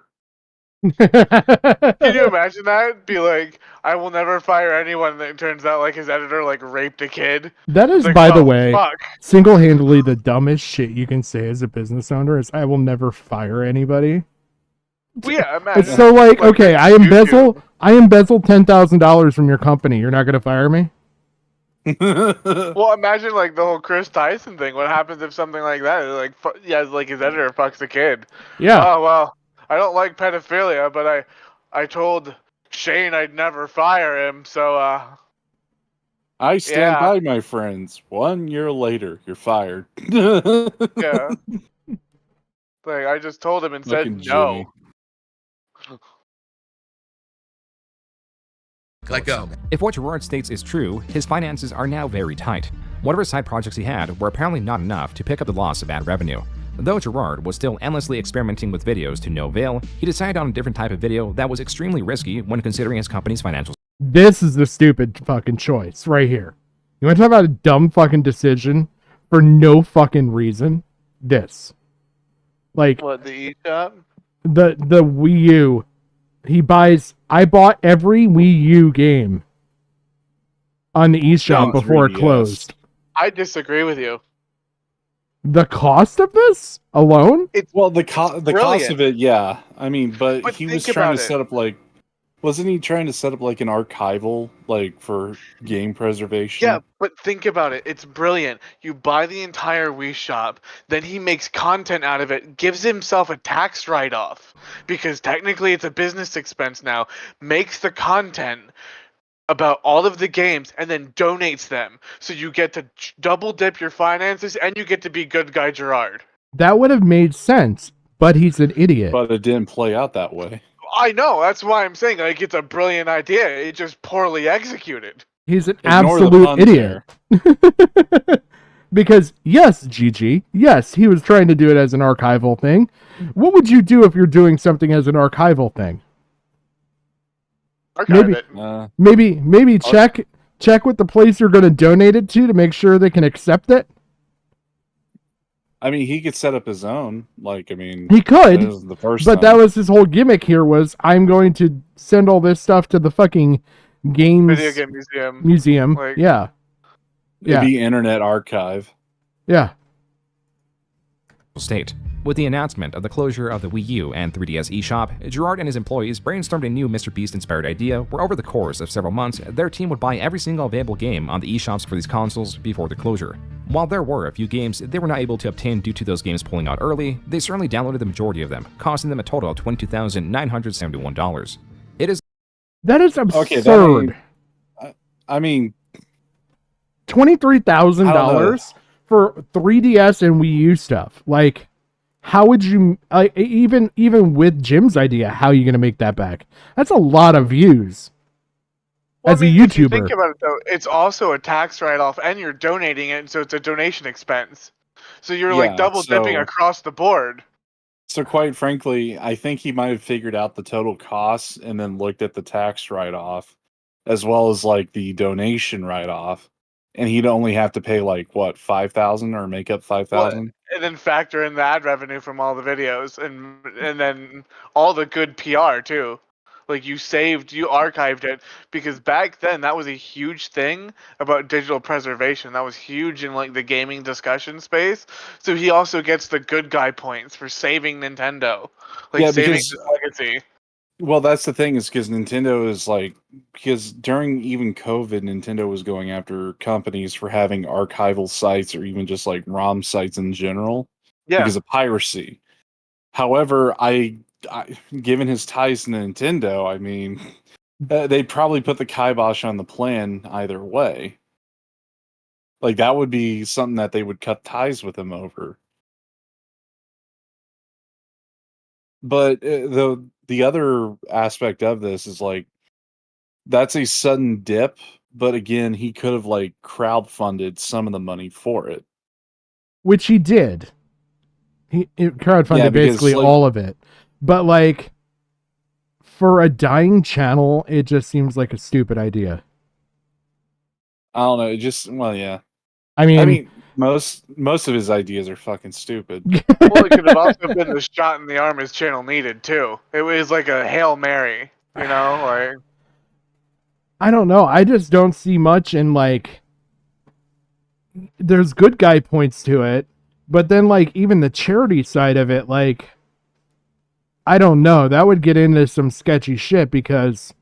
Can you imagine that? Be like, I will never fire anyone. That turns out like his editor like raped a kid. That is, like, by the way, fuck. single-handedly the dumbest shit you can say as a business owner is I will never fire anybody. Well, yeah, imagine. It's so like, okay, I embezzle $10,000 from your company. You're not gonna fire me? Well, imagine like the whole Chris Tyson thing. What happens if something like that? Like, like his editor fucks a kid. Yeah. Oh well, I don't like pedophilia, but I told Shane I'd never fire him. So I stand by my friends. 1 year later, you're fired. yeah. Like I just told him and Fucking said no. Let go. If what Gerard states is true, his finances are now very tight. Whatever side projects he had were apparently not enough to pick up the loss of ad revenue. Though Gerard was still endlessly experimenting with videos to no avail, he decided on a different type of video that was extremely risky when considering his company's financial. This is the stupid fucking choice right here. You want to talk about a dumb fucking decision for no fucking reason? This. Like, What, the eShop? the Wii U. I bought every Wii U game on the eShop before it closed. I disagree with you. The cost of this alone? The cost of it, yeah. I mean, but he was trying to set up like, wasn't he trying to set up like an archival like for game preservation? Yeah, but think about it. It's brilliant. You buy the entire Wii shop, then he makes content out of it, gives himself a tax write-off because technically it's a business expense now, makes the content about all of the games and then donates them. So you get to double dip your finances and you get to be good guy Gerard. That would have made sense, but he's an idiot. But it didn't play out that way. I know, that's why I'm saying like it's a brilliant idea. It's just poorly executed. He's an absolute idiot. Because yes, Gigi, yes, he was trying to do it as an archival thing. What would you do if you're doing something as an archival thing? Maybe check with the place you're going to donate it to make sure they can accept it. I mean, he could set up his own. Like, I mean, he could, but that was his whole gimmick here was I'm going to send all this stuff to the fucking Video game museum. Like, yeah. The Internet Archive. Yeah. State. With the announcement of the closure of the Wii U and 3DS eShop, Gerard and his employees brainstormed a new Mr. Beast-inspired idea where over the course of several months, their team would buy every single available game on the eShops for these consoles before the closure. While there were a few games they were not able to obtain due to those games pulling out early, they certainly downloaded the majority of them, costing them a total of $22,971. That is absurd. Okay, I mean $23,000 for 3DS and Wii U stuff. Like, how would you even with Jim's idea? How are you going to make that back? That's a lot of views. As a YouTuber, if you think about it though, it's also a tax write-off, and you're donating it, so it's a donation expense. So you're like double dipping across the board. So quite frankly, I think he might have figured out the total costs and then looked at the tax write-off, as well as like the donation write-off, and he'd only have to pay like what, 5,000 or make up 5,000. And then factor in the ad revenue from all the videos, and then all the good PR too. Like you archived it, because back then that was a huge thing about digital preservation. That was huge in like the gaming discussion space. So he also gets the good guy points for saving Nintendo, like saving his legacy. Well, that's the thing, is because Nintendo is like, because during even COVID, Nintendo was going after companies for having archival sites or even just like ROM sites in general because of piracy. However, given his ties to Nintendo, I mean, they'd probably put the kibosh on the plan either way. Like, that would be something that they would cut ties with him over. But the other aspect of this is like, that's a sudden dip, but again, he could have like crowdfunded some of the money for it. Which he did. He crowdfunded basically like, all of it. But like, for a dying channel, it just seems like a stupid idea. I don't know. It just, well, yeah. I mean, most of his ideas are fucking stupid. Well, it could have also been the shot in the arm his channel needed too. It was like a Hail Mary, you know, like. I don't know. I just don't see much in like. There's good guy points to it, but then like even the charity side of it, like, I don't know. That would get into some sketchy shit because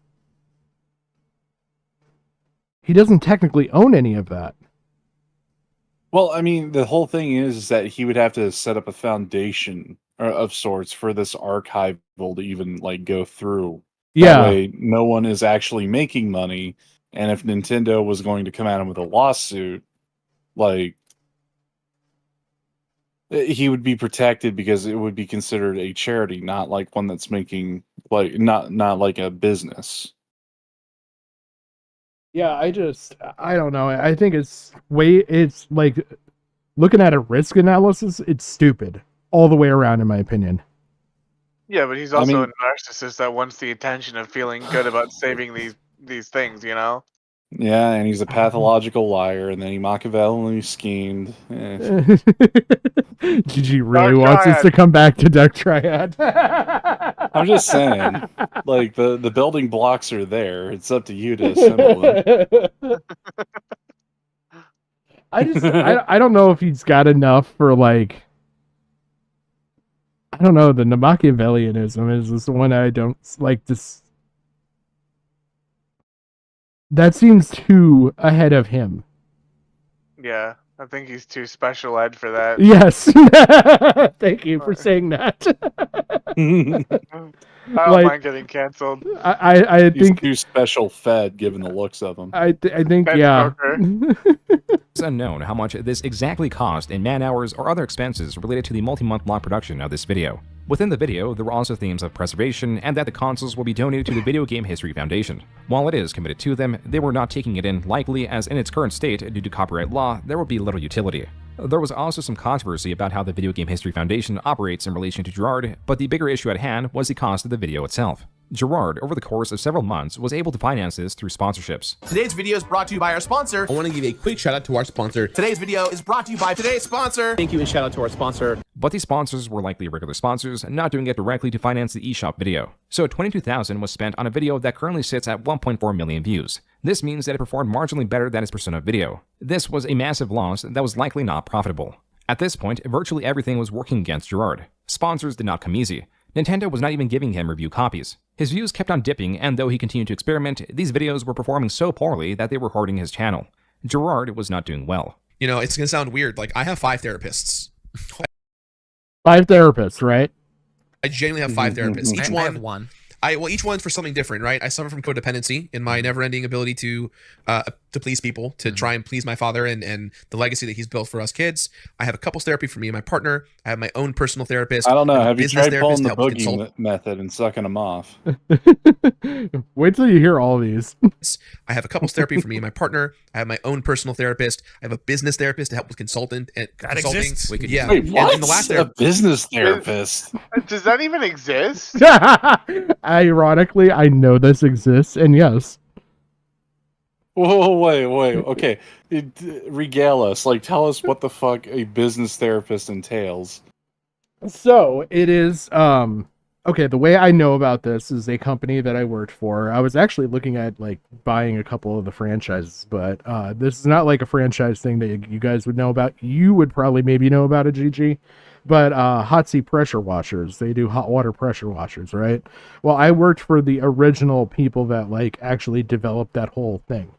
he doesn't technically own any of that. Well, I mean, the whole thing is that he would have to set up a foundation of sorts for this archival to even like go through. Yeah. That way, no one is actually making money, and if Nintendo was going to come at him with a lawsuit, like, he would be protected because it would be considered a charity, not like one that's making like not like a business. Yeah, I don't know. I think it's like, looking at a risk analysis, it's stupid all the way around, in my opinion. Yeah, but he's also a narcissist that wants the attention of feeling good about saving these things, you know? Yeah, and he's a pathological liar, and then he Machiavellian schemed. GG really wants us to come back to Dark Triad. I'm just saying, like, the building blocks are there. It's up to you to assemble them. I don't know if he's got enough for like. I don't know. The Machiavellianism is this one I don't like. This that seems too ahead of him. Yeah, I think he's too special ed for that. Yes. Thank you for saying that. I don't mind getting canceled. I He's think too special fed, given the looks of him. I think yeah. It's unknown how much this exactly cost in man-hours or other expenses related to the multi-month long production of this video. Within the video, there were also themes of preservation and that the consoles will be donated to the Video Game History Foundation. While it is committed to them, they were not taking it in likely, as in its current state, due to copyright law, there would be little utility. There was also some controversy about how the Video Game History Foundation operates in relation to Gerard, but the bigger issue at hand was the cost of the video itself. Gerard, over the course of several months, was able to finance this through sponsorships. Today's video is brought to you by our sponsor. I want to give a quick shout out to our sponsor. Today's video is brought to you by today's sponsor. Thank you and shout out to our sponsor. But these sponsors were likely regular sponsors, not doing it directly to finance the eShop video. So $22,000 was spent on a video that currently sits at 1.4 million views. This means that it performed marginally better than its Persona video. This was a massive loss that was likely not profitable. At this point, virtually everything was working against Gerard. Sponsors did not come easy. Nintendo was not even giving him review copies. His views kept on dipping, and though he continued to experiment, these videos were performing so poorly that they were hurting his channel. Gerard was not doing well. You know, it's gonna sound weird. Like, I have 5 therapists. 5 therapists, right? I genuinely have 5 therapists. Each I one. have one. Each one's for something different, right? I suffer from codependency in my never-ending ability to please people, to try and please my father and the legacy that he's built for us kids. I have a couples therapy for me and my partner. I have my own personal therapist. I don't know. Have you business tried pulling therapist the to help boogie method and sucking them off? Wait till you hear all these. I have a couples therapy for me and my partner. I have my own personal therapist. I have a business therapist to help with consulting. exists? Yeah. Wait, what? And the last A business therapist? Does that even exist? Ironically, I know this exists, and yes. Whoa, wait. Okay, regale us. Like, tell us what the fuck a business therapist entails. So it is okay, the way I know about this is a company that I worked for. I was actually looking at like buying a couple of the franchises, but this is not like a franchise thing that you guys would know about. You would probably maybe know about it, GG. But hot seat pressure washers, they do hot water pressure washers, right? Well, I worked for the original people that like actually developed that whole thing.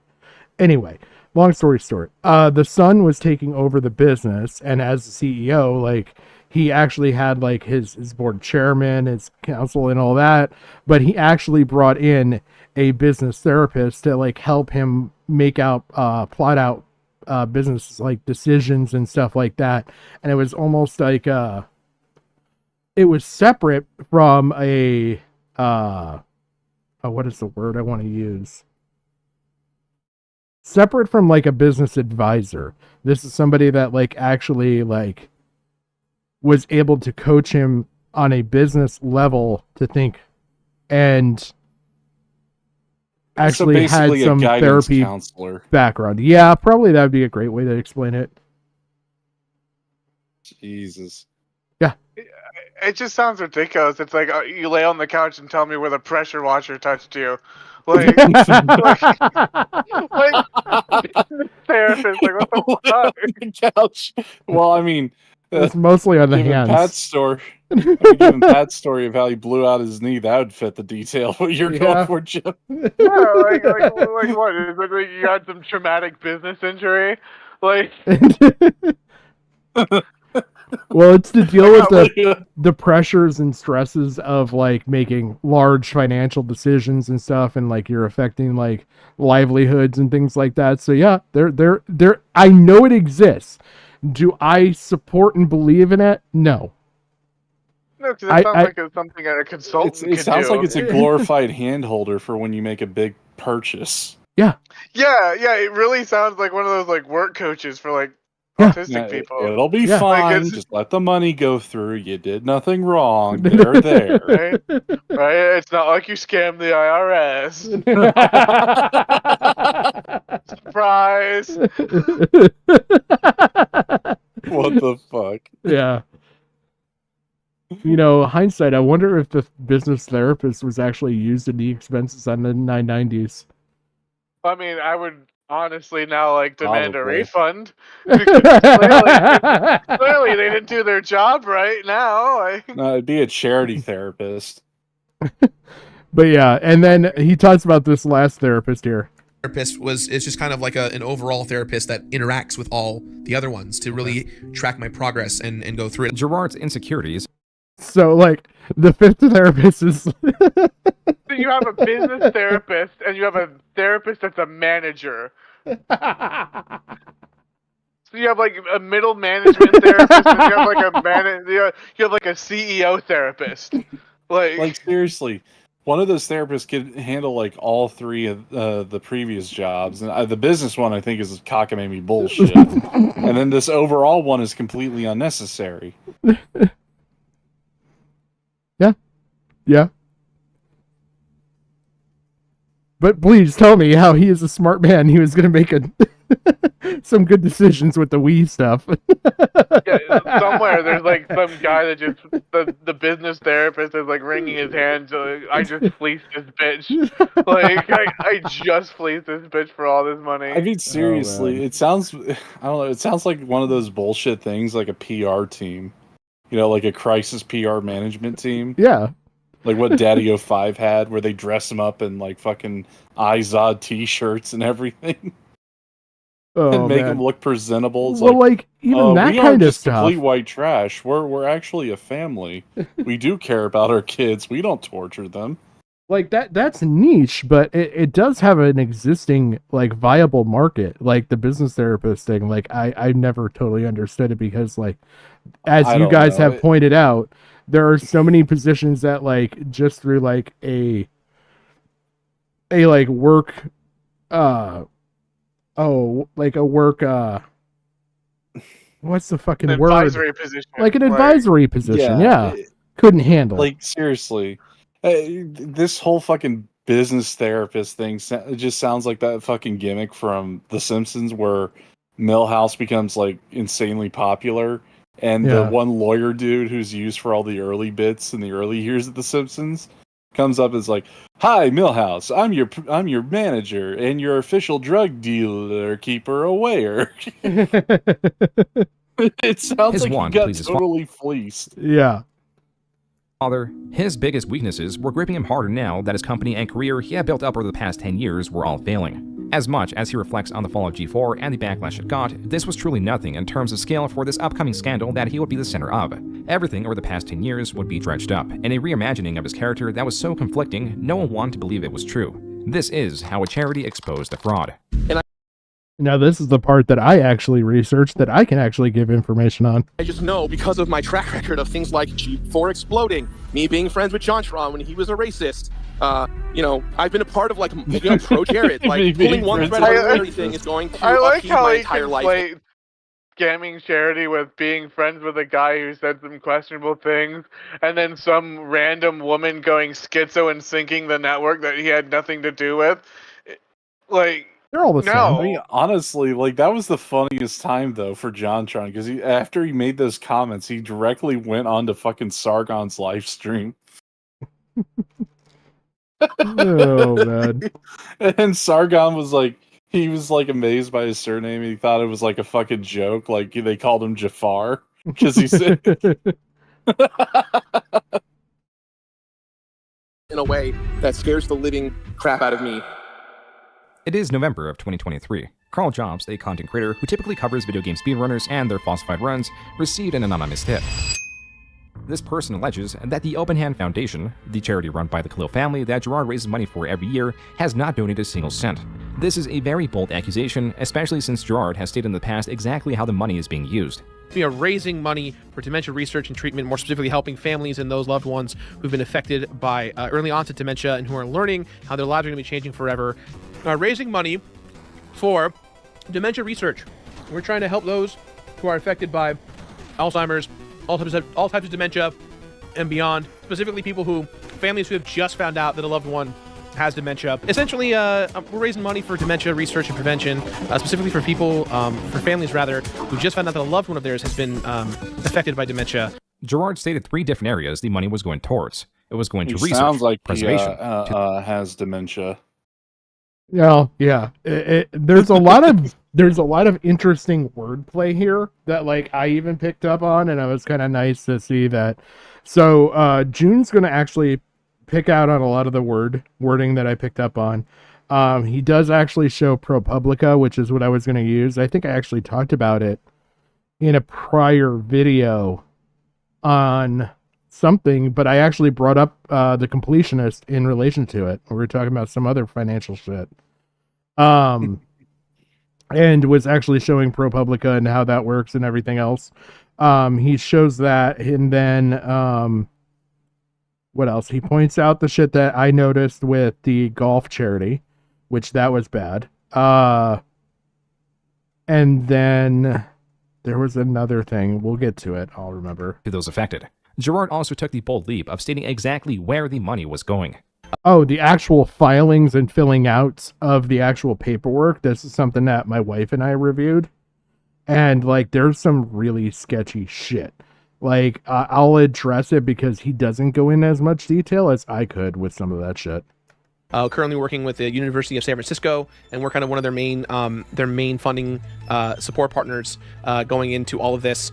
Anyway, long story short, the son was taking over the business, and as the CEO, like he actually had like his board chairman, his council, and all that, but he actually brought in a business therapist to like help him make out plot out business like decisions and stuff like that. And it was almost like it was separate from a what is the word I want to use? Separate from like a business advisor. This is somebody that like actually like was able to coach him on a business level to think, and actually had some therapy counselor background. Yeah, probably that would be a great way to explain it. Jesus. Yeah. It just sounds ridiculous. It's like you lay on the couch and tell me where the pressure washer touched you. Like, like therapist, like what the fuck? The couch. Well, I mean, it's mostly on the hands. Pat's giving Pat's story of how he blew out his knee. That would fit the detail. What you're going for, Jim? Yeah, like what? Is it like you had some traumatic business injury? Like. Well, it's to deal with the pressures and stresses of like making large financial decisions and stuff, and like you're affecting like livelihoods and things like that. So yeah, they're I know it exists. Do I support and believe in it? No. No, because it sounds like it's something a consultant It sounds like it's a glorified hand holder for when you make a big purchase. Yeah. Yeah, it really sounds like one of those like work coaches for like autistic people. It'll be fine. Just let the money go through. You did nothing wrong. They're there. Right? It's not like you scammed the IRS. Surprise. What the fuck? Yeah. You know, hindsight, I wonder if the business therapist was actually used in the expenses on the 990s. I mean, I would honestly now like demand a refund. Because clearly they didn't do their job right now. No, it'd be a charity therapist. But yeah, and then he talks about this last therapist here. Therapist is just kind of like an overall therapist that interacts with all the other ones to really track my progress and go through it. Gerard's insecurities. So like the fifth therapist is So you have a business therapist and you have a therapist that's a manager. So you have like a middle management therapist and you have like you have like a CEO therapist. Like seriously, one of those therapists could handle like all three of the previous jobs, and the business one I think is cockamamie bullshit, and then this overall one is completely unnecessary. Yeah. But please tell me how he is a smart man. He was going to make some good decisions with the Wii stuff. Yeah, somewhere there's like some guy that just the business therapist is like wringing his hands. Like, I just fleeced this bitch. Like I just fleeced this bitch for all this money. I mean, seriously, it sounds. I don't know. It sounds like one of those bullshit things, like a PR team. You know, like a crisis PR management team. Yeah. Like what Daddy 05 had, where they dress him up in like fucking Izod t-shirts and everything. And make them look presentable. It's well, like even that kind of stuff. Complete white trash. We're actually a family. We do care about our kids. We don't torture them. Like that's niche, but it does have an existing like viable market. Like the business therapist thing. Like I never totally understood it because like as you guys have pointed out, there are so many positions that like just through like a like work like a work what's the fucking word? Advisory position. Like an advisory position, yeah. Couldn't handle. Like seriously. This whole fucking business therapist thing. It just sounds like that fucking gimmick from The Simpsons where Milhouse becomes like insanely popular, and the one lawyer dude who's used for all the early bits in the early years of The Simpsons comes up as like, "Hi, Milhouse. I'm your manager and your official drug dealer keeper aware." It sounds His like he wand got pleases totally fleeced. Yeah. Father, his biggest weaknesses were gripping him harder now that his company and career he had built up over the past 10 years were all failing. As much as he reflects on the fall of G4 and the backlash it got, this was truly nothing in terms of scale for this upcoming scandal that he would be the center of. Everything over the past 10 years would be dredged up, and a reimagining of his character that was so conflicting, no one wanted to believe it was true. This is how a charity exposed a fraud. Now, this is the part that I actually researched that I can actually give information on. I just know because of my track record of things like G4 exploding, me being friends with Jontron when he was a racist. I've been a part of pro Jared. Like pulling one thread of everything is going to upheave my entire life. Scamming charity with being friends with a guy who said some questionable things, and then some random woman going schizo and sinking the network that he had nothing to do with. Like, they're all the same. I mean, honestly, like that was the funniest time though for JonTron, because after he made those comments, he directly went on to fucking Sargon's live stream. Oh man! And Sargon was like, he was like amazed by his surname. He thought it was like a fucking joke, like they called him Jafar because he said. In a way that scares the living crap out of me. It is November of 2023. Carl Jobs, a content creator who typically covers video game speedrunners and their falsified runs, received an anonymous tip. This person alleges that the Open Hand Foundation, the charity run by the Khalil family that Gerard raises money for every year, has not donated a single cent. This is a very bold accusation, especially since Gerard has stated in the past exactly how the money is being used. We are raising money for dementia research and treatment, more specifically helping families and those loved ones who've been affected by early onset dementia and who are learning how their lives are going to be changing forever. Raising money for dementia research. We're trying to help those who are affected by Alzheimer's, all types of dementia and beyond, specifically families who have just found out that a loved one has dementia. Essentially, we're raising money for dementia research and prevention, specifically for people, for families rather, who just found out that a loved one of theirs has been affected by dementia. Gerard stated 3 different areas the money was going towards. It was going to research, sounds like preservation, he has dementia. Yeah. There's a lot of interesting wordplay here that like I even picked up on, and it was kind of nice to see that. So June's going to actually pick out on a lot of the wording that I picked up on. He does actually show ProPublica, which is what I was going to use. I think I actually talked about it in a prior video on something, but I actually brought up the Completionist in relation to it. We were talking about some other financial shit. And was actually showing ProPublica and how that works and everything else. He shows that, and then what else? He points out the shit that I noticed with the golf charity, which that was bad. And then there was another thing. We'll get to it. I'll remember. To those affected. Gerard also took the bold leap of stating exactly where the money was going. Oh, the actual filings and filling out of the actual paperwork. This is something that my wife and I reviewed. And, like, there's some really sketchy shit. Like, I'll address it because he doesn't go in as much detail as I could with some of that shit. Currently working with the University of San Francisco, and we're kind of one of their main funding support partners going into all of this.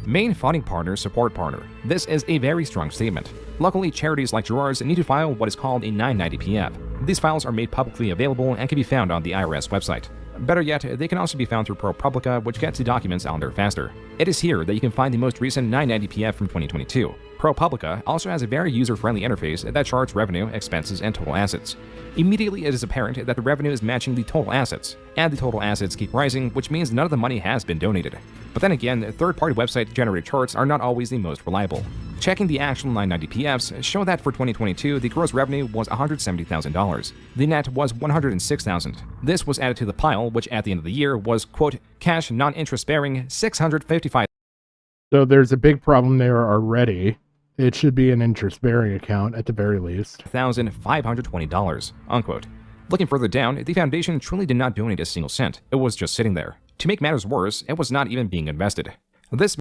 Main funding partner, support partner. This is a very strong statement. Luckily, charities like Gerard's need to file what is called a 990p app. These files are made publicly available and can be found on the IRS website. Better yet, they can also be found through ProPublica, which gets the documents out there faster. It is here that you can find the most recent 990p app from 2022. ProPublica also has a very user-friendly interface that charts revenue, expenses, and total assets. Immediately, it is apparent that the revenue is matching the total assets, and the total assets keep rising, which means none of the money has been donated. But then again, third-party website-generated charts are not always the most reliable. Checking the actual 990pfs show that for 2022, the gross revenue was $170,000. The net was $106,000. This was added to the pile, which at the end of the year was, quote, cash non-interest-bearing $655,000. So there's a big problem there already. It should be an interest-bearing account at the very least. $1,520, unquote. Looking further down, the foundation truly did not donate a single cent. It was just sitting there. To make matters worse, it was not even being invested. This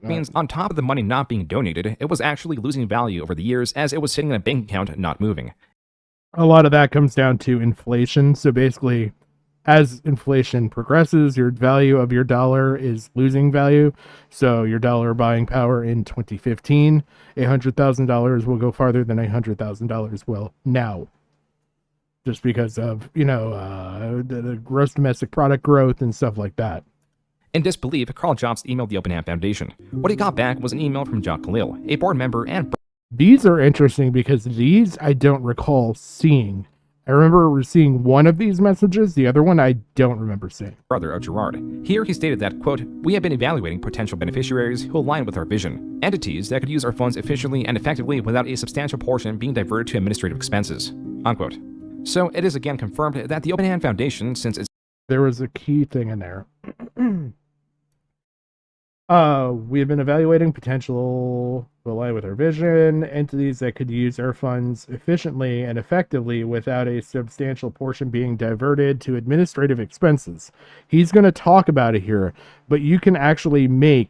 means on top of the money not being donated, it was actually losing value over the years as it was sitting in a bank account not moving. A lot of that comes down to inflation. So basically, as inflation progresses, your value of your dollar is losing value. So your dollar buying power in 2015, $100,000 will go farther than $100,000 will now. Just because of, the gross domestic product growth and stuff like that. In disbelief, Carl Jobst emailed the Open Hand Foundation. What he got back was an email from Jacques Khalil, a board member and... These are interesting because these I don't recall seeing. I remember seeing one of these messages, the other one I don't remember seeing. Brother of Gerard. Here he stated that, quote, we have been evaluating potential beneficiaries who align with our vision, entities that could use our funds efficiently and effectively without a substantial portion being diverted to administrative expenses, unquote. So it is again confirmed that the Open Hand Foundation, since it's... There was a key thing in there. We have been evaluating potential to align with our vision, entities that could use our funds efficiently and effectively without a substantial portion being diverted to administrative expenses. He's going to talk about it here, but you can actually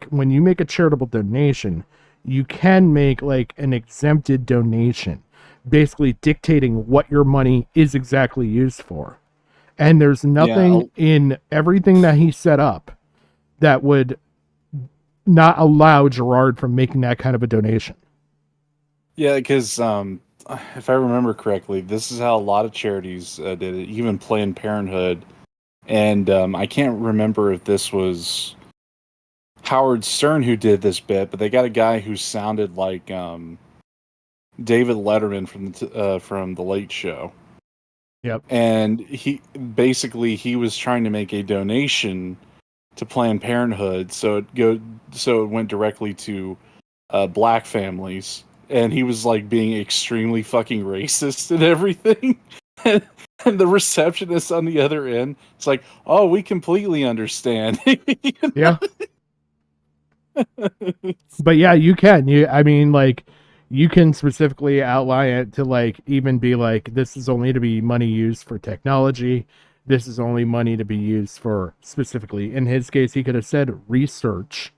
when you make a charitable donation, you can make like an exempted donation, basically dictating what your money is exactly used for. And there's nothing in everything that he set up that would not allow Gerard from making that kind of a donation. Yeah, because if I remember correctly, this is how a lot of charities did it, even Planned Parenthood. And I can't remember if this was Howard Stern who did this bit, but they got a guy who sounded like David Letterman from the Late Show. Yep. And he was trying to make a donation to Planned Parenthood, so it went directly to black families, and he was like being extremely fucking racist and everything. And the receptionist on the other end, it's like, oh, we completely understand. Yeah. But yeah, you can. You can specifically outline it to like even be like, this is only to be money used for technology. This is only money to be used for specifically. In his case, he could have said research,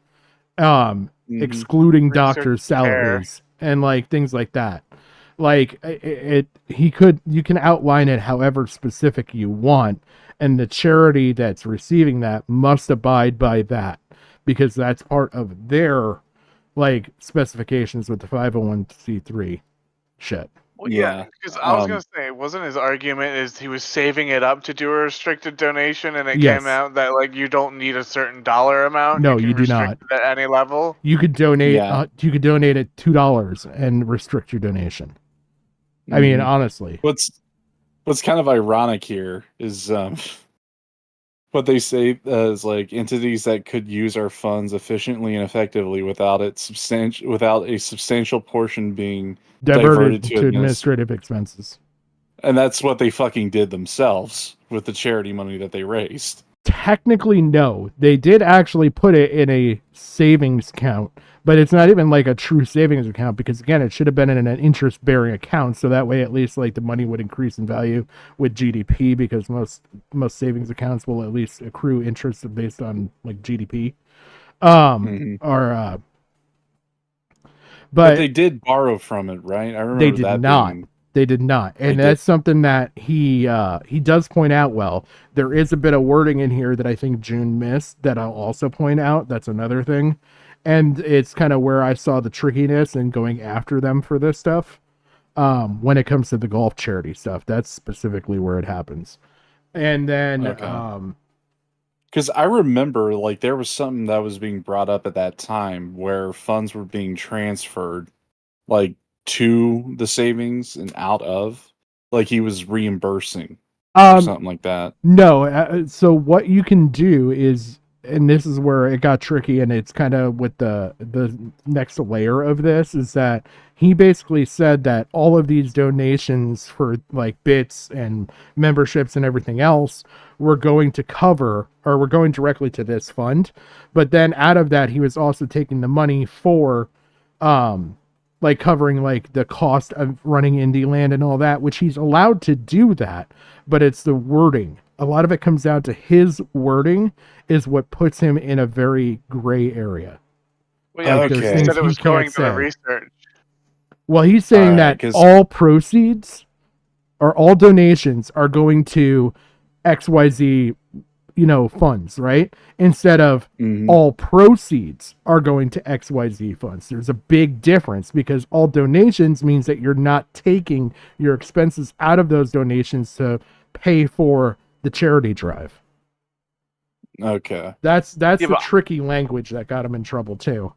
excluding doctors' salaries and like things like that. Like you can outline it however specific you want, and the charity that's receiving that must abide by that because that's part of their like specifications with the 501c3 shit. Well, yeah, because I was gonna say, wasn't his argument is he was saving it up to do a restricted donation, and it came out that like you don't need a certain dollar amount. No, you do not. It at any level. You could donate. You could donate at $2 and restrict your donation. I mean, honestly, what's kind of ironic here is what they say is like entities that could use our funds efficiently and effectively without a substantial portion being diverted to administrative expenses. And that's what they fucking did themselves with the charity money that they raised. Technically, no. They did actually put it in a savings account, but it's not even like a true savings account because, again, it should have been in an interest-bearing account, so that way at least like the money would increase in value with GDP because most savings accounts will at least accrue interest based on like GDP. But they did borrow from it, right? I remember they did not. They did not, and that's something that he does point out. Well, there is a bit of wording in here that I think June missed that I'll also point out. That's another thing, and it's kind of where I saw the trickiness in going after them for this stuff. When it comes to the golf charity stuff, that's specifically where it happens, and then because I remember like there was something that was being brought up at that time where funds were being transferred, like, to the savings and out of, like he was reimbursing or something like that. No, so what you can do is, and this is where it got tricky, and it's kind of with the next layer of this, is that he basically said that all of these donations for like bits and memberships and everything else were going to cover, or were going directly to this fund, but then out of that he was also taking the money for like covering like the cost of running indie land and all that, which he's allowed to do that, but it's the wording. A lot of it comes down to his wording is what puts him in a very gray area. Well, yeah, like, he said it was going to the research. Well, he's saying that all proceeds or all donations are going to XYZ, funds, right? Instead of all proceeds are going to XYZ funds. There's a big difference because all donations means that you're not taking your expenses out of those donations to pay for the charity drive. Okay. That's the tricky language that got him in trouble too.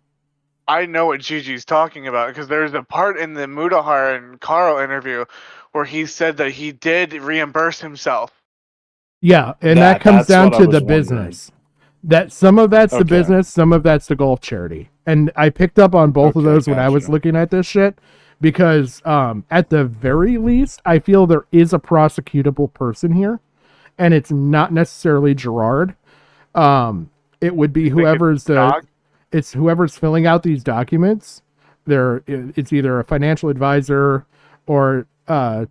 I know what Gigi's talking about because there's a part in the Mudahar and Carl interview where he said that he did reimburse himself. Yeah, and that comes down to the business. That some of that's the business, some of that's the golf charity. And I picked up on both of those when I was looking at this shit because at the very least, I feel there is a prosecutable person here, and it's not necessarily Gerard. It would be whoever's whoever's filling out these documents. It's either a financial advisor or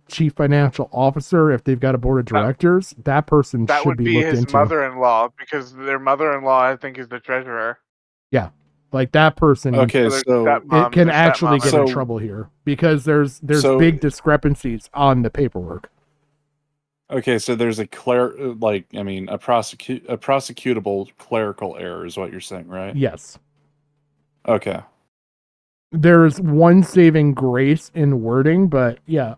chief financial officer if they've got a board of directors. That person that should would be looked his into. mother-in-law because their mother-in-law I think is the treasurer. Yeah, like that person. Okay, so it can actually get in trouble here because there's big discrepancies on the paperwork. Okay, so there's a prosecutable clerical error is what you're saying, right? Yes. Okay. There's one saving grace in wording, but yeah,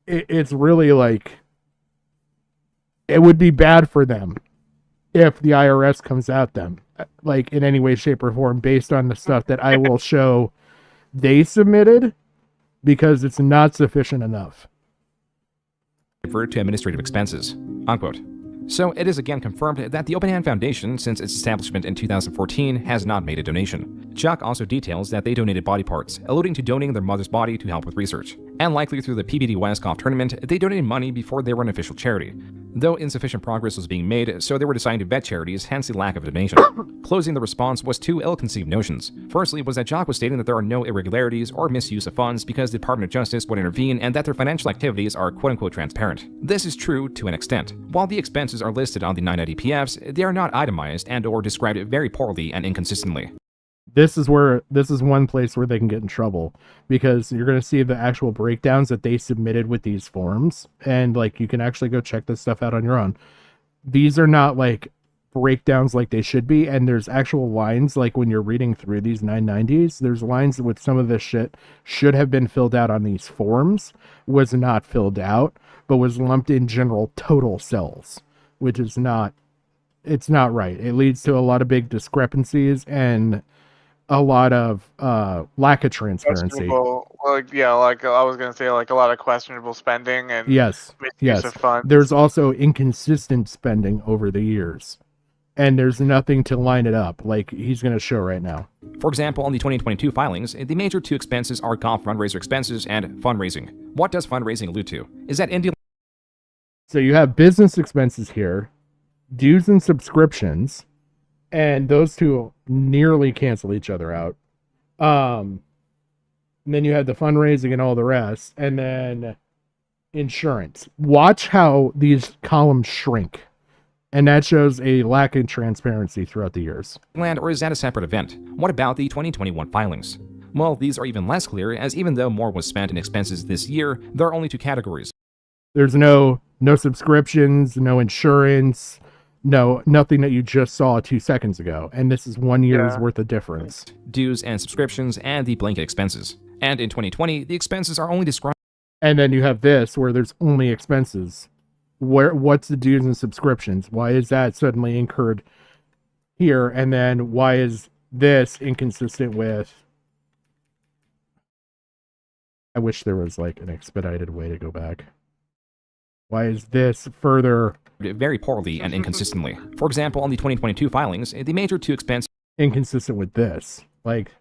it's really like it would be bad for them if the IRS comes at them like in any way, shape, or form based on the stuff that I will show they submitted because it's not sufficient enough. Referred to administrative expenses, unquote. So it is again confirmed that the Open Hand Foundation, since its establishment in 2014, has not made a donation. Chuck also details that they donated body parts, alluding to donating their mother's body to help with research. And likely through the PBD West Golf Tournament, they donated money before they were an official charity. Though insufficient progress was being made, so they were deciding to vet charities, hence the lack of a donation. Closing the response was two ill-conceived notions. Firstly was that Jock was stating that there are no irregularities or misuse of funds because the Department of Justice would intervene and that their financial activities are quote-unquote transparent. This is true to an extent. While the expenses are listed on the 990 they are not itemized and or described very poorly and inconsistently. This is one place where they can get in trouble because you're going to see the actual breakdowns that they submitted with these forms. And like, you can actually go check this stuff out on your own. These are not like breakdowns like they should be. And there's actual lines, like when you're reading through these 990s, there's lines with some of this shit should have been filled out on these forms, was not filled out, but was lumped in general total cells, which is not, it's not right. It leads to a lot of big discrepancies and a lot of lack of transparency. Like I was gonna say, like a lot of questionable spending and yes, misuse of funds. There's also inconsistent spending over the years, and there's nothing to line it up, like he's gonna show right now. For example, on the 2022 filings, the major two expenses are golf fundraiser expenses and fundraising. What does fundraising allude to? Is that India? So you have business expenses here, dues and subscriptions. And those two nearly cancel each other out. And then you have the fundraising and all the rest. And then insurance. Watch how these columns shrink. And that shows a lack of transparency throughout the years. Land, or is that a separate event? What about the 2021 filings? Well, these are even less clear, as even though more was spent in expenses this year, there are only two categories. There's no subscriptions, no insurance, no, nothing that you just saw 2 seconds ago. And this is 1 year's worth of difference. Dues and subscriptions and the blanket expenses. And in 2020, the expenses are only described. And then you have this where there's only expenses. What's the dues and subscriptions? Why is that suddenly incurred here? And then why is this inconsistent with... I wish there was like an expedited way to go back. Why is this further... very poorly and inconsistently. For example, on the 2022 filings, the major two expenses... inconsistent with this. Like,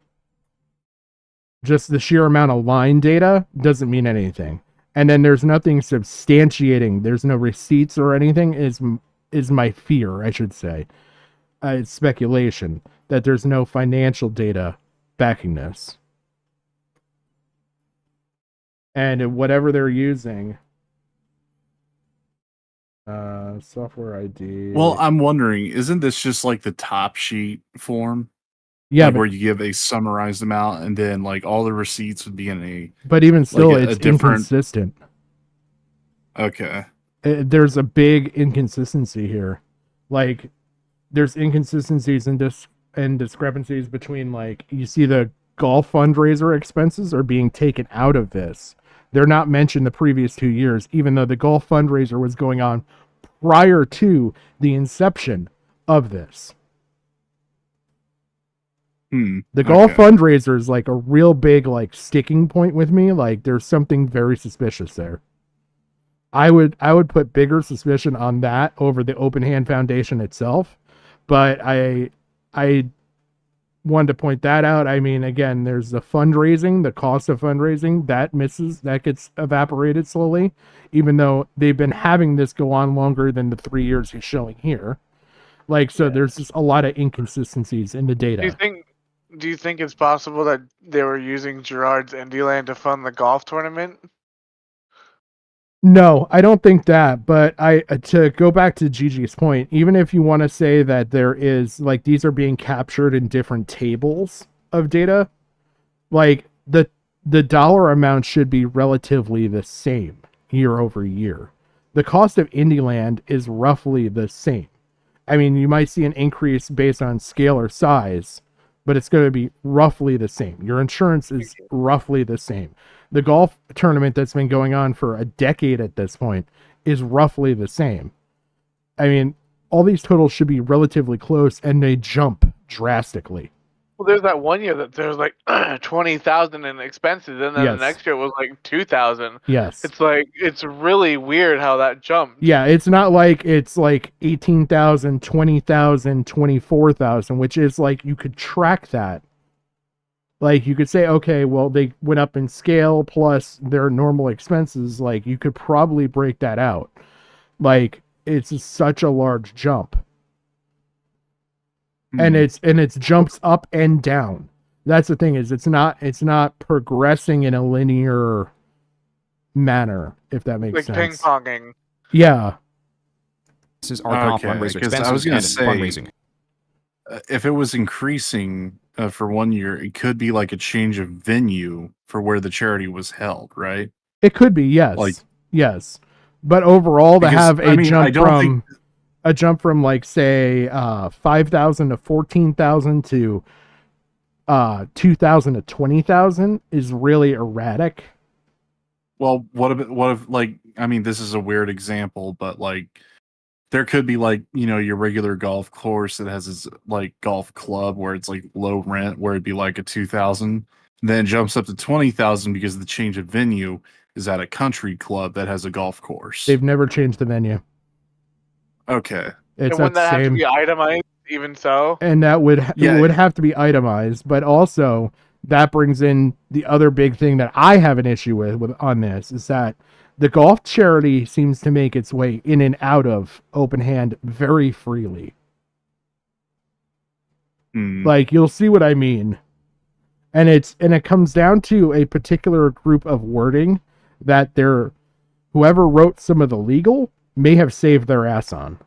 just the sheer amount of line data doesn't mean anything. And then there's nothing substantiating. There's no receipts or anything is my fear, I should say. It's speculation that there's no financial data backing this. And whatever they're using, software ID. Well, I'm wondering, isn't this just like the top sheet form? Yeah, like but, where you give a summarized amount, and then like all the receipts would be in a. But even still, like it's different... inconsistent. Okay. There's a big inconsistency here. Like, there's inconsistencies and discrepancies between, like, you see the golf fundraiser expenses are being taken out of this. They're not mentioned the previous 2 years, even though the golf fundraiser was going on prior to the inception of this. The golf fundraiser is like a real big like sticking point with me. Like, there's something very suspicious there. I would put bigger suspicion on that over the Open Hand Foundation itself, but I wanted to point that out. I mean, again, there's the fundraising, the cost of fundraising that gets evaporated slowly, even though they've been having this go on longer than the 3 years he's showing here. Like, so there's just a lot of inconsistencies in the data. Do you think it's possible that they were using Gerard's Indieland to fund the golf tournament? No, I don't think that, but to go back to Gigi's point, even if you want to say that there is, like, these are being captured in different tables of data, like, the dollar amount should be relatively the same year over year. The cost of Indieland is roughly the same. I mean, you might see an increase based on scale or size, but it's going to be roughly the same. Your insurance is roughly the same. The golf tournament that's been going on for a decade at this point is roughly the same. I mean, all these totals should be relatively close, and they jump drastically. Well, there's that one year that there was like 20,000 in expenses, and then the next year it was like 2,000. Yes. It's like, it's really weird how that jumped. Yeah, it's not like it's like 18,000, 20,000, 24,000, which is like you could track that. Like, you could say, okay, well, they went up in scale plus their normal expenses. Like, you could probably break that out. Like, it's such a large jump. And it's jumps up and down. That's the thing, is it's not progressing in a linear manner, if that makes sense. Like ping-ponging. Yeah. This is our golf fundraiser expenses. I was going to say, fundraising. If it was increasing for 1 year, it could be like a change of venue for where the charity was held, right? It could be, yes. Yes. But overall, to have a jump from like, say, 5,000 to 14,000 to 2,000 to 20,000 is really erratic. Well, what if like, I mean, this is a weird example, but like, there could be like, you know, your regular golf course that has its like golf club where it's like low rent, where it'd be like a 2,000, then jumps up to 20,000 because the change of venue is at a country club that has a golf course. They've never changed the venue. Okay. It's and wouldn't that have to be itemized even so? And that would it would have to be itemized, but also that brings in the other big thing that I have an issue with on this, is that the golf charity seems to make its way in and out of Open Hand very freely. Like, you'll see what I mean. And it comes down to a particular group of wording that whoever wrote some of the legal may have saved their ass on.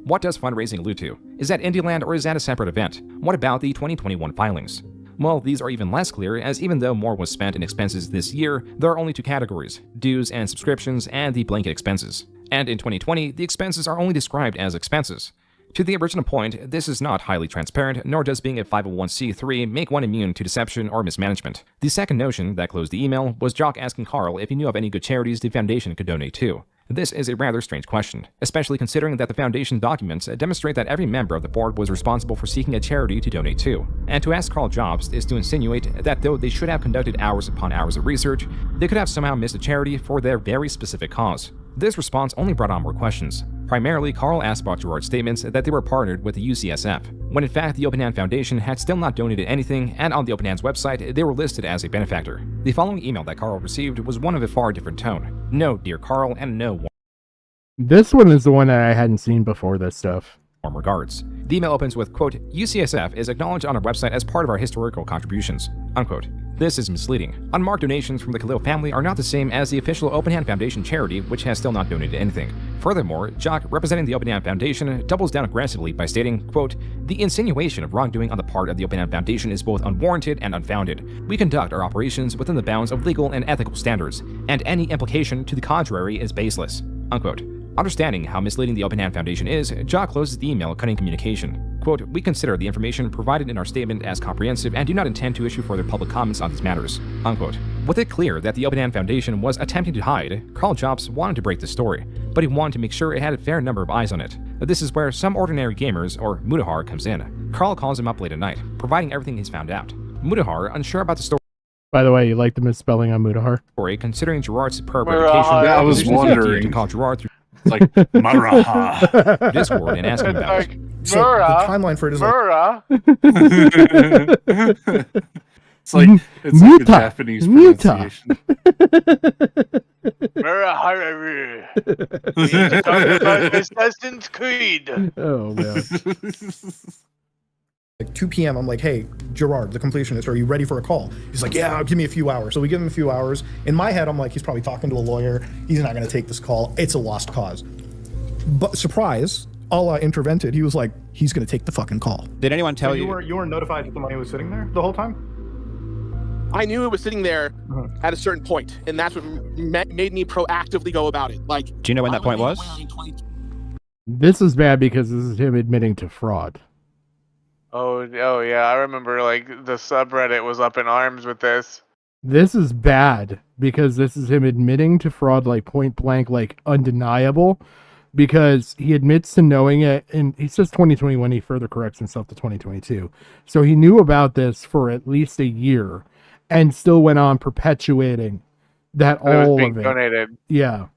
What does fundraising allude to? Is that Indieland, or is that a separate event? What about the 2021 filings? Well, these are even less clear, as even though more was spent in expenses this year, there are only two categories: dues and subscriptions, and the blanket expenses. And in 2020, the expenses are only described as expenses. To the original point, this is not highly transparent, nor does being a 501c3 make one immune to deception or mismanagement. The second notion that closed the email was Jock asking Carl if he knew of any good charities the foundation could donate to. This is a rather strange question, especially considering that the foundation documents demonstrate that every member of the board was responsible for seeking a charity to donate to. And to ask Carl Jobs is to insinuate that though they should have conducted hours upon hours of research, they could have somehow missed a charity for their very specific cause. This response only brought on more questions. Primarily, Carl asked about Gerard's statements that they were partnered with the UCSF, when in fact the Open Hand Foundation had still not donated anything, and on the Open Hand's website they were listed as a benefactor. The following email that Carl received was one of a far different tone. No, dear Carl, and no. This one is the one that I hadn't seen before this stuff. Warm regards. The email opens with, quote, UCSF is acknowledged on our website as part of our historical contributions, unquote. This is misleading. Unmarked donations from the Khalil family are not the same as the official Open Hand Foundation charity, which has still not donated anything. Furthermore, Jock, representing the Open Hand Foundation, doubles down aggressively by stating, quote, "The insinuation of wrongdoing on the part of the Open Hand Foundation is both unwarranted and unfounded. We conduct our operations within the bounds of legal and ethical standards, and any implication to the contrary is baseless." Unquote. Understanding how misleading the Open Hand Foundation is, Jock closes the email, cutting communication. Quote, "We consider the information provided in our statement as comprehensive and do not intend to issue further public comments on these matters." Unquote. With it clear that the Open Hand Foundation was attempting to hide, Carl Jobs wanted to break the story, but he wanted to make sure it had a fair number of eyes on it. This is where some ordinary gamers, or Mutahar, comes in. Carl calls him up late at night, providing everything he's found out. Mutahar, unsure about the story. By the way, you like the misspelling on Mutahar? Considering Gerard's superb reputation, I was wondering. to call Gerard through It's like Maraha. Discord and ask him about it. So the timeline for it is It's like the Japanese pronunciation. Assassin's Creed. Oh man. like 2 p.m. I'm like, hey, Gerard, the completionist, are you ready for a call? He's like, yeah, give me a few hours. So we give him a few hours. In my head, I'm like, he's probably talking to a lawyer. He's not going to take this call. It's a lost cause. But surprise, a la Intervented, he was like, he's going to take the fucking call. Did anyone tell you? You were notified that the money was sitting there the whole time? I knew it was sitting there at a certain point, and that's what made me proactively go about it. Like, do you know when that point was? This is bad because this is him admitting to fraud. Oh yeah, I remember like the subreddit was up in arms with this. This is bad because this is him admitting to fraud, like point blank, like undeniable, because he admits to knowing it, and he says 2021, he further corrects himself to 2022. So he knew about this for at least a year and still went on perpetuating that all of it. Donated. Yeah.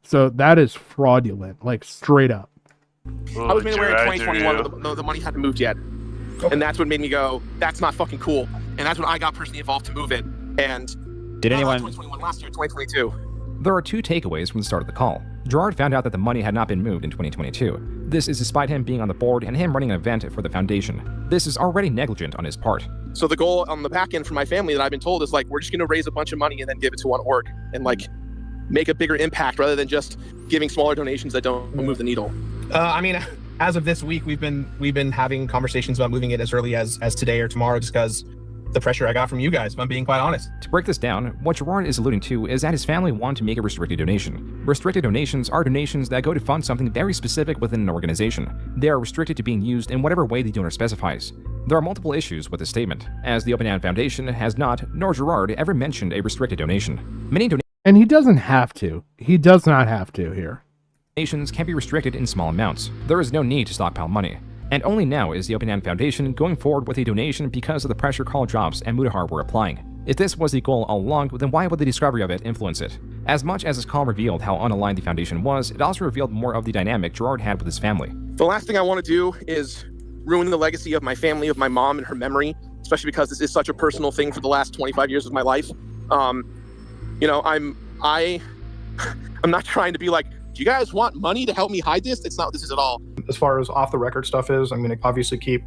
So that is fraudulent, like straight up. I was made aware in 2021 the money hadn't moved yet. And that's what made me go, that's not fucking cool. And that's when I got personally involved to move it. And did anyone 2021 last year, 2022. There are two takeaways from the start of the call. Gerard found out that the money had not been moved in 2022. This is despite him being on the board and him running an event for the foundation. This is already negligent on his part. So the goal on the back end for my family that I've been told is like, we're just going to raise a bunch of money and then give it to one org and like make a bigger impact rather than just giving smaller donations that don't move the needle. I mean, as of this week, we've been having conversations about moving it as early as today or tomorrow, just because the pressure I got from you guys, if I'm being quite honest. To break this down, what Gerard is alluding to is that his family want to make a restricted donation. Restricted donations are donations that go to fund something very specific within an organization. They are restricted to being used in whatever way the donor specifies. There are multiple issues with this statement, as the Open Hand Foundation has not, nor Gerard, ever mentioned a restricted donation. And he doesn't have to. He does not have to here. Donations can be restricted in small amounts. There is no need to stockpile money. And only now is the Open Hand Foundation going forward with a donation because of the pressure Carl Jobs and Mutahar were applying. If this was the goal all along, then why would the discovery of it influence it? As much as this call revealed how unaligned the foundation was, it also revealed more of the dynamic Gerard had with his family. The last thing I want to do is ruin the legacy of my family, of my mom and her memory, especially because this is such a personal thing for the last 25 years of my life. You know, I'm not trying to be like, do you guys want money to help me hide this? It's not what this is at all. As far as off the record stuff is, I'm going to obviously keep,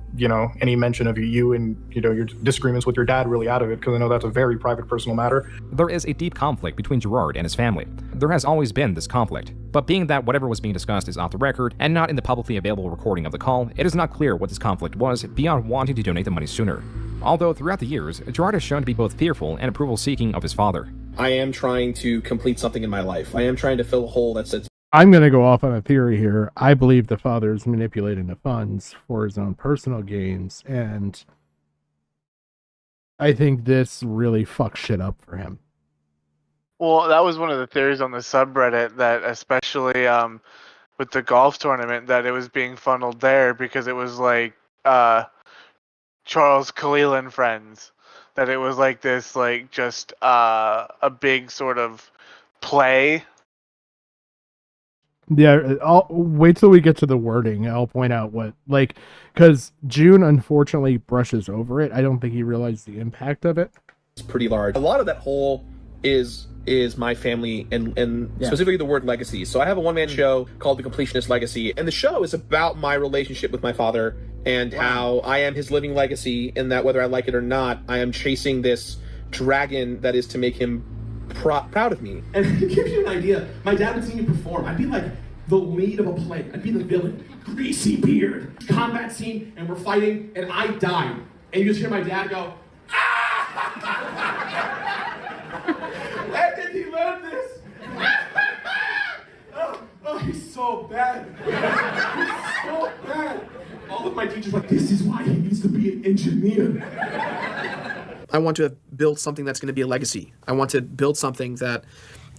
any mention of you and, your disagreements with your dad really out of it, because I know that's a very private personal matter. There is a deep conflict between Gerard and his family. There has always been this conflict, but being that whatever was being discussed is off the record and not in the publicly available recording of the call, it is not clear what this conflict was beyond wanting to donate the money sooner. Although throughout the years, Gerard has shown to be both fearful and approval-seeking of his father. I am trying to complete something in my life. I am trying to fill a hole that sits. I'm going to go off on a theory here. I believe the father is manipulating the funds for his own personal gains, and I think this really fucks shit up for him. Well, that was one of the theories on the subreddit, that especially with the golf tournament, that it was being funneled there because it was like Charles Khalil and friends. That it was like this, like just a big sort of play. Yeah, I'll wait till we get to the wording. I'll point out what, like, because June unfortunately brushes over it. I don't think he realized the impact of it. It's pretty large. A lot of that hole is is my family and specifically the word legacy. So I have a one-man show called The Completionist Legacy, and the show is about my relationship with my father and how I am his living legacy, and that whether I like it or not, I am chasing this dragon that is to make him proud of me. And to give you an idea, my dad would see me perform. I'd be like the lead of a play. I'd be the villain. Greasy beard, combat scene, and we're fighting, and I die. And you just hear my dad go, where did he learn this? oh, he's so bad. He's so bad. All of my teachers are like, this is why he needs to be an engineer. I want to build something that's going to be a legacy. I want to build something that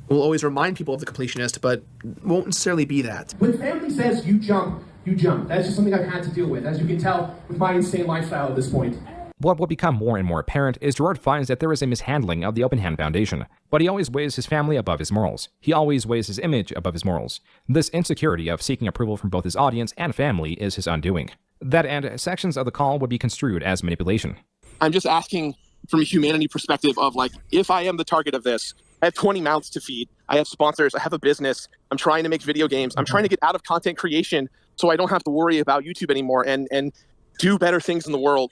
will always remind people of the completionist, but won't necessarily be that. When family says you jump, you jump. That's just something I've had to deal with, as you can tell with my insane lifestyle at this point. What will become more and more apparent is Gerard finds that there is a mishandling of the Open Hand Foundation, but he always weighs his family above his morals. He always weighs his image above his morals. This insecurity of seeking approval from both his audience and family is his undoing. That and sections of the call would be construed as manipulation. I'm just asking from a humanity perspective of like, if I am the target of this, I have 20 mouths to feed. I have sponsors. I have a business. I'm trying to make video games. I'm trying to get out of content creation so I don't have to worry about YouTube anymore and do better things in the world.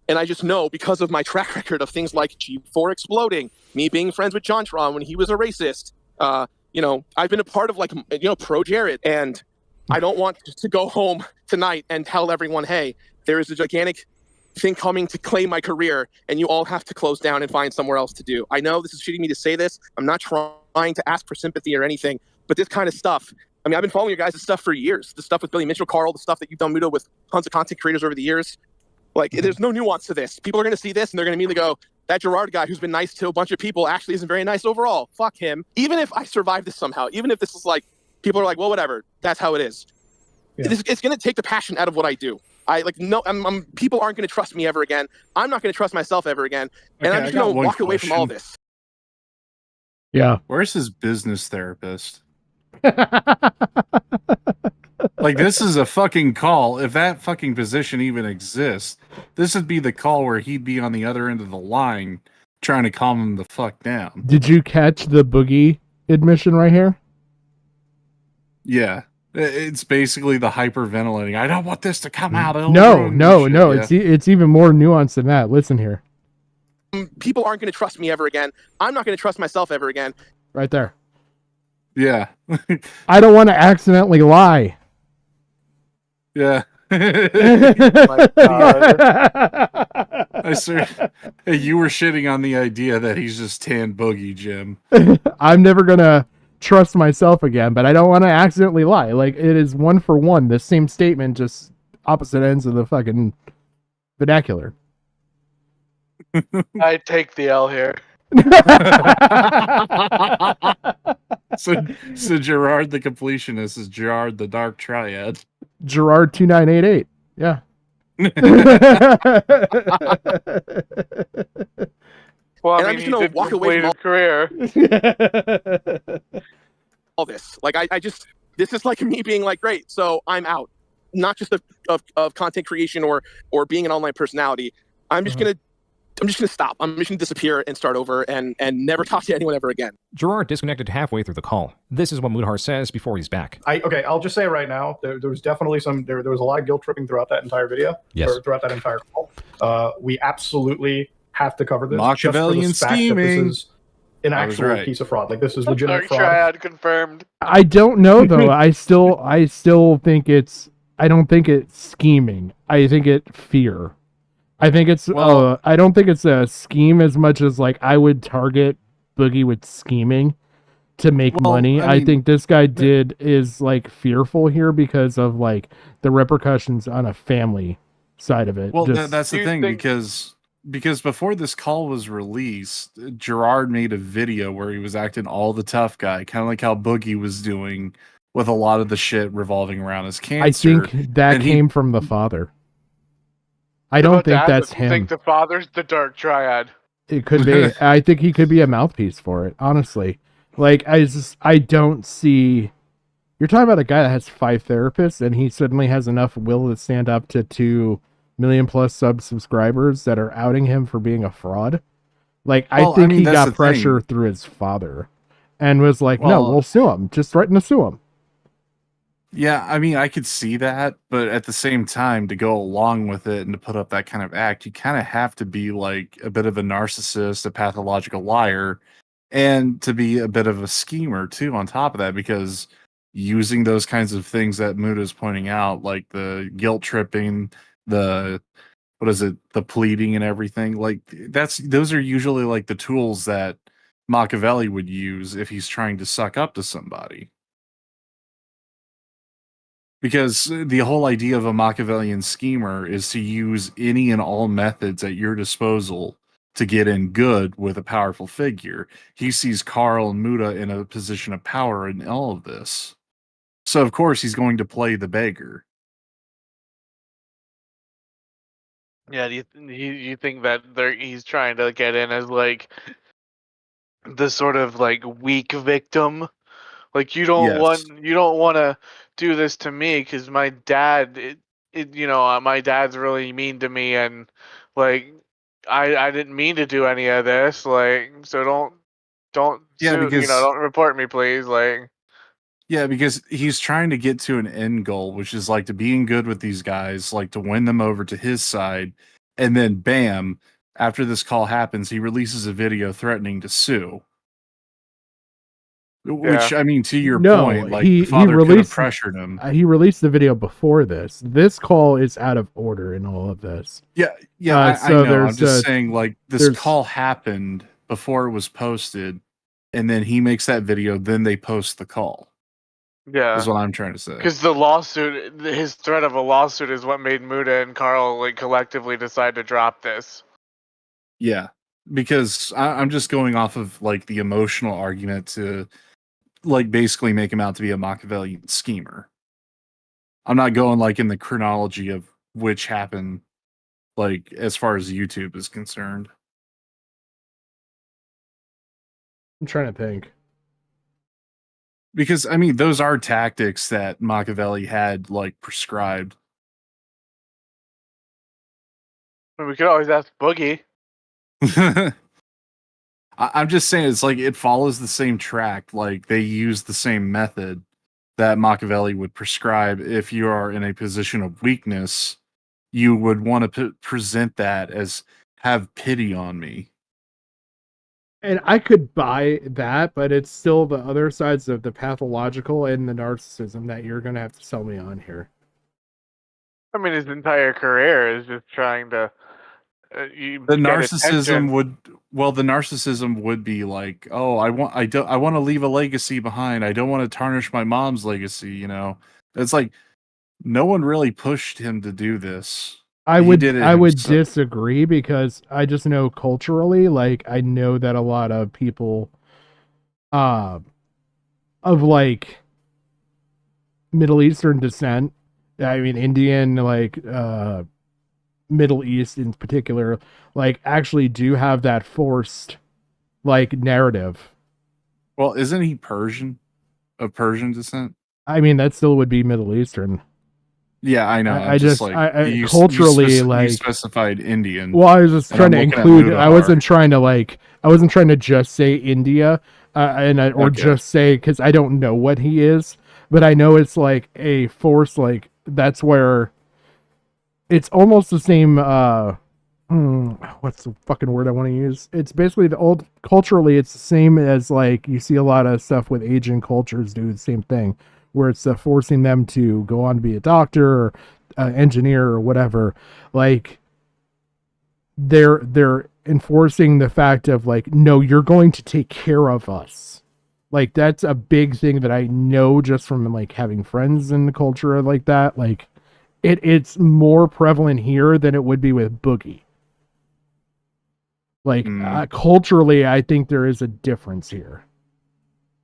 And I just know because of my track record of things like G4 exploding, me being friends with JonTron when he was a racist, I've been a part of Pro Jared. And I don't want to go home tonight and tell everyone, hey, there is a gigantic thing coming to claim my career and you all have to close down and find somewhere else to do. I know this is shitting me to say this. I'm not trying to ask for sympathy or anything, but this kind of stuff, I mean, I've been following your guys' stuff for years. The stuff with Billy Mitchell, Carl, the stuff that you've done, Muto, with tons of content creators over the years. Like, there's no nuance to this. People are going to see this and they're going to immediately go, that Gerard guy who's been nice to a bunch of people actually isn't very nice overall. Fuck him. Even if I survive this somehow, even if this is like, people are like, well, whatever, that's how it is. Yeah. It's going to take the passion out of what I do. People aren't going to trust me ever again. I'm not going to trust myself ever again. And I'm just going to walk away from all this. Yeah. Where's his business therapist? Like, this is a fucking call. If that fucking position even exists, this would be the call where he'd be on the other end of the line trying to calm him the fuck down. Did you catch the Boogie admission right here? Yeah. It's basically the hyperventilating. I don't want this to come out. No. Yeah. It's even more nuanced than that. Listen here. People aren't going to trust me ever again. I'm not going to trust myself ever again. Right there. Yeah. I don't want to accidentally lie. Yeah. My I swear, you were shitting on the idea that he's just tan boogie, Jim. I'm never gonna trust myself again, but I don't want to accidentally lie. Like, it is one for one, the same statement, just opposite ends of the fucking vernacular. I take the L here. So Gerard the Completionist is Gerard the Dark Triad. Gerard 2988. Yeah. Well, and I'm just going to walk away from career. All this. Like, this is like me being like, great, so I'm out. Not just of content creation or being an online personality. I'm just going to stop. I'm just going to disappear and start over and never talk to anyone ever again. Gerard disconnected halfway through the call. This is what Mudhar says before he's back. I'll just say right now, there was definitely there was a lot of guilt tripping throughout that entire video. Yes. Or throughout that entire call. We absolutely have to cover this. Machiavellian just for the fact scheming. that this is an actual piece of fraud. Like, this is legitimate fraud. Triad confirmed. I don't know though. I still think I don't think it's scheming. I think it's fear. I think it's I don't think it's a scheme as much as like I would target Boogie with scheming to make money. I think this guy is like fearful here because of like the repercussions on a family side of it. Well, that's the thing, because before this call was released, Gerard made a video where he was acting all the tough guy, kind of like how Boogie was doing with a lot of the shit revolving around his cancer. I think that came from the father. I don't think that's him. I think the father's the Dark Triad. It could be. I think he could be a mouthpiece for it, honestly. Like, I don't see... You're talking about a guy that has 5 therapists, and he suddenly has enough will to stand up to 2 million plus subscribers that are outing him for being a fraud. Like, I think he got pressure through his father. and was like, no, Well, we'll sue him. Just threaten to sue him. Yeah, I mean, I could see that, but at the same time, to go along with it and to put up that kind of act, you kind of have to be like a bit of a narcissist, a pathological liar, and to be a bit of a schemer too, on top of that, because using those kinds of things that Muda is pointing out, like the guilt tripping, the what is it, the pleading and everything, like those are usually like the tools that Machiavelli would use if he's trying to suck up to somebody. Because the whole idea of a Machiavellian schemer is to use any and all methods at your disposal to get in good with a powerful figure. He sees Carl and Muda in a position of power in all of this. So, of course, he's going to play the beggar. Yeah, you think that he's trying to get in as like the sort of like weak victim? Like you don't Yes. want to do this to me because my dad, my dad's really mean to me, and like I didn't mean to do any of this. Like, so don't Yeah, sue, because don't report me, please. Like, yeah, because he's trying to get to an end goal, which is like to be in good with these guys, like to win them over to his side, and then bam, after this call happens, he releases a video threatening to sue. Which, I mean, to your point, like the father could have pressured him. He released the video before this. This call is out of order in all of this. Yeah, I know. I'm just saying, like, this call happened before it was posted, and then he makes that video, then they post the call. yeah, Is what I'm trying to say. because the lawsuit, his threat of a lawsuit, is what made Muda and Carl like collectively decide to drop this. Yeah, because I'm just going off of like the emotional argument to like basically make him out to be a Machiavellian schemer. I'm not going like in the chronology of which happened, like as far as YouTube is concerned. I'm trying to think. Because I mean, those are tactics that Machiavelli had like prescribed. We could always ask Boogie. I'm just saying, it's like it follows the same track. Like they use the same method that Machiavelli would prescribe. If you are in a position of weakness, you would want to present that as have pity on me. And I could buy that, but it's still the other sides of the pathological and the narcissism that you're going to have to sell me on here. I mean, his entire career is just trying to. The narcissism would be like, oh, I want to leave a legacy behind. I don't want to tarnish my mom's legacy. You know, it's like no one really pushed him to do this. I would disagree because I just know culturally, like I know that a lot of people of like Middle Eastern descent, I mean Indian, like Middle East in particular, like actually do have that forced like narrative. Well, isn't he Persian? Of Persian descent? I mean, that still would be Middle Eastern. Yeah, I know. I just culturally you specified Indian. Well, I was just trying to include. I wasn't trying to just say India, just say because I don't know what he is, but I know it's like a force. Like that's where it's almost the same. What's the fucking word I want to use? It's basically culturally, it's the same as like you see a lot of stuff with Asian cultures do the same thing, where it's forcing them to go on to be a doctor or engineer or whatever. Like they're enforcing the fact of like, no, you're going to take care of us. Like that's a big thing that I know just from like having friends in the culture like that. Like it's more prevalent here than it would be with Boogie. Like culturally, I think there is a difference here.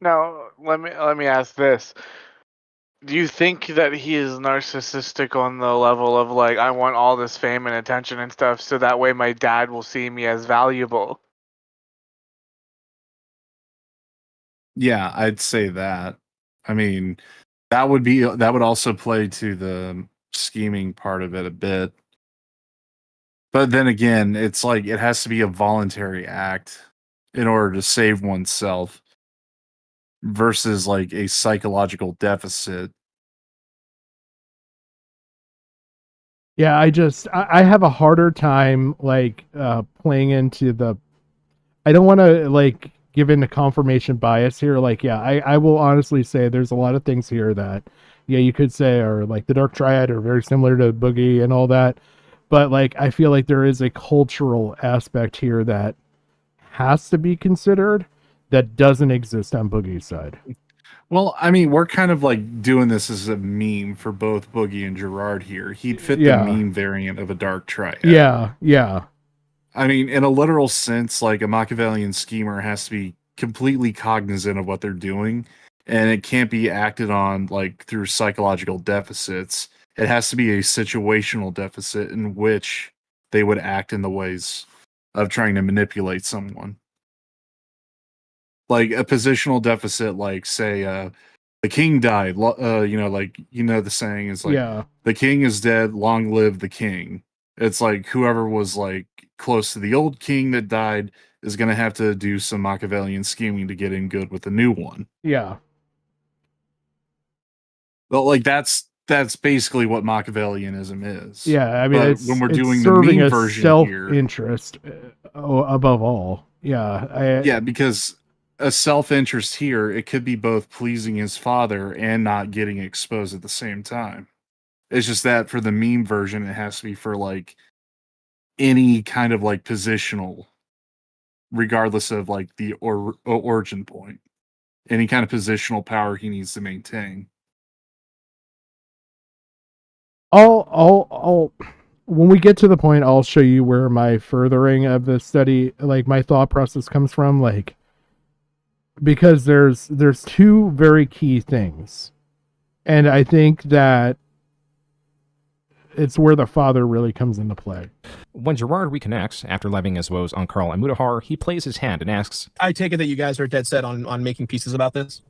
Now, let me ask this. Do you think that he is narcissistic on the level of like, I want all this fame and attention and stuff so that way my dad will see me as valuable? Yeah, I'd say that. I mean, that would also play to the scheming part of it a bit. But then again, it's like it has to be a voluntary act in order to save oneself. versus like a psychological deficit. Yeah, I have a harder time like playing into the. I don't want to like give in a confirmation bias here. Like, yeah, I will honestly say there's a lot of things here that, yeah, you could say are like the Dark Triad are very similar to Boogie and all that, but like I feel like there is a cultural aspect here that has to be considered that doesn't exist on Boogie's side. Well, I mean, we're kind of like doing this as a meme for both Boogie and Gerard here. He'd fit the meme variant of a Dark Triad. Yeah, yeah. I mean, in a literal sense, like a Machiavellian schemer has to be completely cognizant of what they're doing, and it can't be acted on like through psychological deficits. It has to be a situational deficit in which they would act in the ways of trying to manipulate someone. Like a positional deficit, like say, the king died. The saying is like, the king is dead, long live the king. It's like whoever was like close to the old king that died is going to have to do some Machiavellian scheming to get in good with the new one. Yeah. Well, like that's basically what Machiavellianism is. Yeah, I mean, but when we're doing the serving meme a version self-interest above all. Yeah, because a self-interest here, it could be both pleasing his father and not getting exposed at the same time. It's just that for the meme version, it has to be for like any kind of like positional, regardless of like the origin point, any kind of positional power he needs to maintain. I'll when we get to the point, I'll show you where my furthering of the study, like my thought process comes from, like, because there's two very key things. And I think that it's where the father really comes into play. When Gerard reconnects after levying his woes on Carl and Mutahar, he plays his hand and asks, I take it that you guys are dead set on making pieces about this?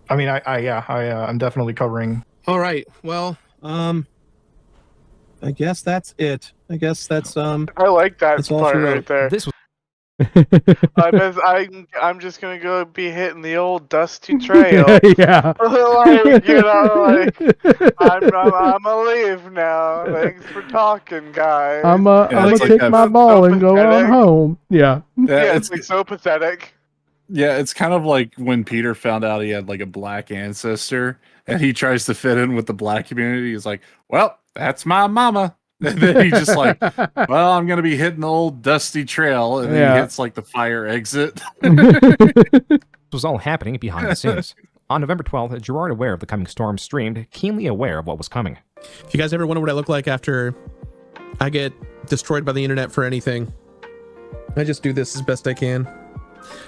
I mean, I'm definitely covering. All right. Well, I guess that's it. I guess that's I like that part right there. This was I'm just gonna go be hitting the old dusty trail. Yeah. Like, you know, like I'm gonna leave now. Thanks for talking, guys. I'm gonna take my ball and go on home. Yeah. Yeah, it's like so pathetic. Yeah, it's kind of like when Peter found out he had like a black ancestor and he tries to fit in with the black community. He's like, well, that's my mama. And then he's just like, well, I'm going to be hitting the old dusty trail. And then he hits like the fire exit. This was all happening behind the scenes. On November 12th, Gerard, aware of the coming storm, streamed, keenly aware of what was coming. If you guys ever wonder what I look like after I get destroyed by the internet for anything, I just do this as best I can.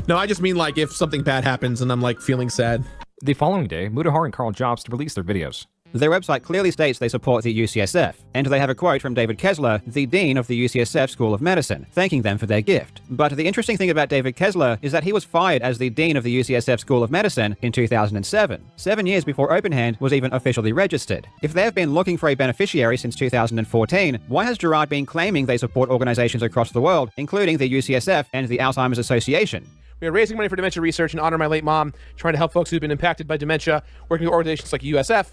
No, I just mean like if something bad happens and I'm like feeling sad. The following day, Mutahar and Carl Jobst released their videos. Their website clearly states they support the UCSF, and they have a quote from David Kessler, the Dean of the UCSF School of Medicine, thanking them for their gift. But the interesting thing about David Kessler is that he was fired as the Dean of the UCSF School of Medicine in 2007, 7 years before OpenHand was even officially registered. If they have been looking for a beneficiary since 2014, why has Gerard been claiming they support organizations across the world, including the UCSF and the Alzheimer's Association? We are raising money for dementia research in honor of my late mom, trying to help folks who've been impacted by dementia, working with organizations like USF,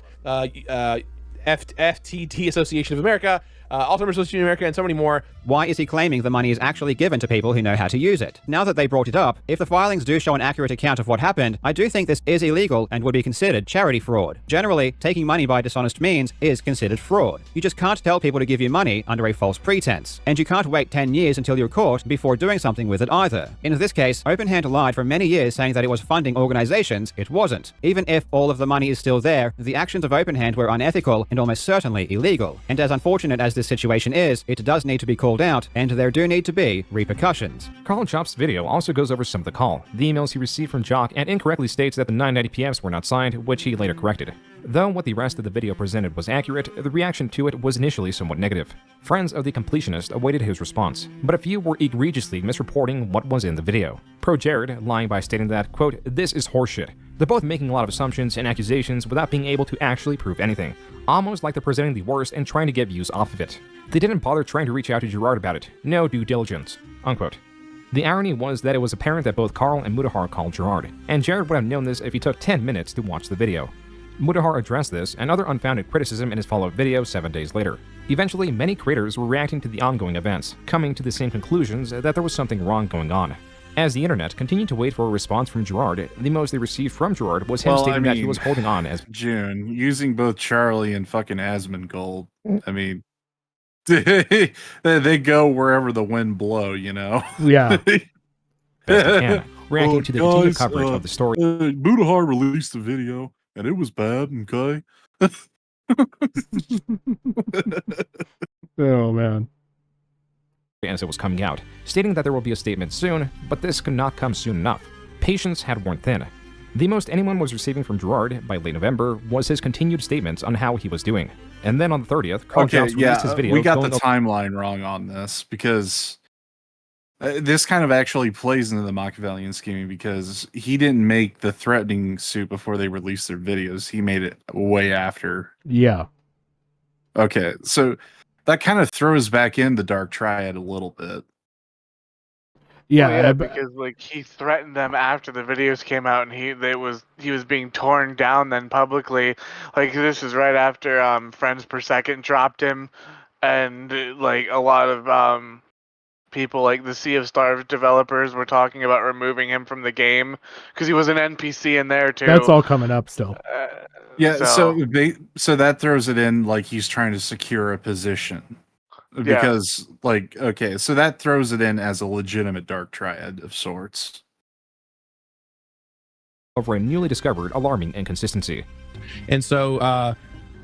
FTD Association of America, Alzheimer's Association of America, and so many more. Why is he claiming the money is actually given to people who know how to use it? Now that they brought it up, if the filings do show an accurate account of what happened, I do think this is illegal and would be considered charity fraud. Generally, taking money by dishonest means is considered fraud. You just can't tell people to give you money under a false pretense. And you can't wait 10 years until you're caught before doing something with it either. In this case, OpenHand lied for many years saying that it was funding organizations it wasn't. Even if all of the money is still there, the actions of OpenHand were unethical and almost certainly illegal. And as unfortunate as this situation is, it does need to be called out, and there do need to be repercussions. Carl Jobst's video also goes over some of the call, the emails he received from Jock, and incorrectly states that the 990 PFs were not signed, which he later corrected. Though what the rest of the video presented was accurate, the reaction to it was initially somewhat negative. Friends of the Completionist awaited his response, but a few were egregiously misreporting what was in the video. Pro Jared lying by stating that, quote, this is horseshit. They're both making a lot of assumptions and accusations without being able to actually prove anything. Almost like they're presenting the worst and trying to get views off of it. They didn't bother trying to reach out to Gerard about it. No due diligence. Unquote. The irony was that it was apparent that both Carl and Mutahar called Gerard, and Jared would have known this if he took 10 minutes to watch the video. Mutahar addressed this and other unfounded criticism in his follow-up video 7 days later. Eventually, many creators were reacting to the ongoing events, coming to the same conclusions that there was something wrong going on. As the internet continued to wait for a response from Gerard, the most they received from Gerard was him stating that he was holding on as June, using both Charlie and fucking Asmongold. I mean, they go wherever the wind blow, you know? Yeah. Reacting to the continued coverage of the story. Mutahar released the video, and it was bad, okay? Oh, man. As it was coming out, stating that there will be a statement soon, but this could not come soon enough. Patience had worn thin. The most anyone was receiving from Gerard by late November was his continued statements on how he was doing. And then on the 30th, Carl Jones released his video. We got the timeline wrong on this because this kind of actually plays into the Machiavellian scheming because he didn't make the threatening suit before they released their videos. He made it way after. Yeah. Okay, so that kind of throws back in the Dark Triad a little bit. Yeah, because like he threatened them after the videos came out, and he was being torn down then publicly. Like this is right after Friends Per Second dropped him, and like a lot of people like the Sea of Stars developers were talking about removing him from the game because he was an NPC in there too. That's all coming up still. Yeah, so that throws it in like he's trying to secure a position. Because, like, okay, so that throws it in as a legitimate Dark Triad of sorts. Over a newly discovered alarming inconsistency. And so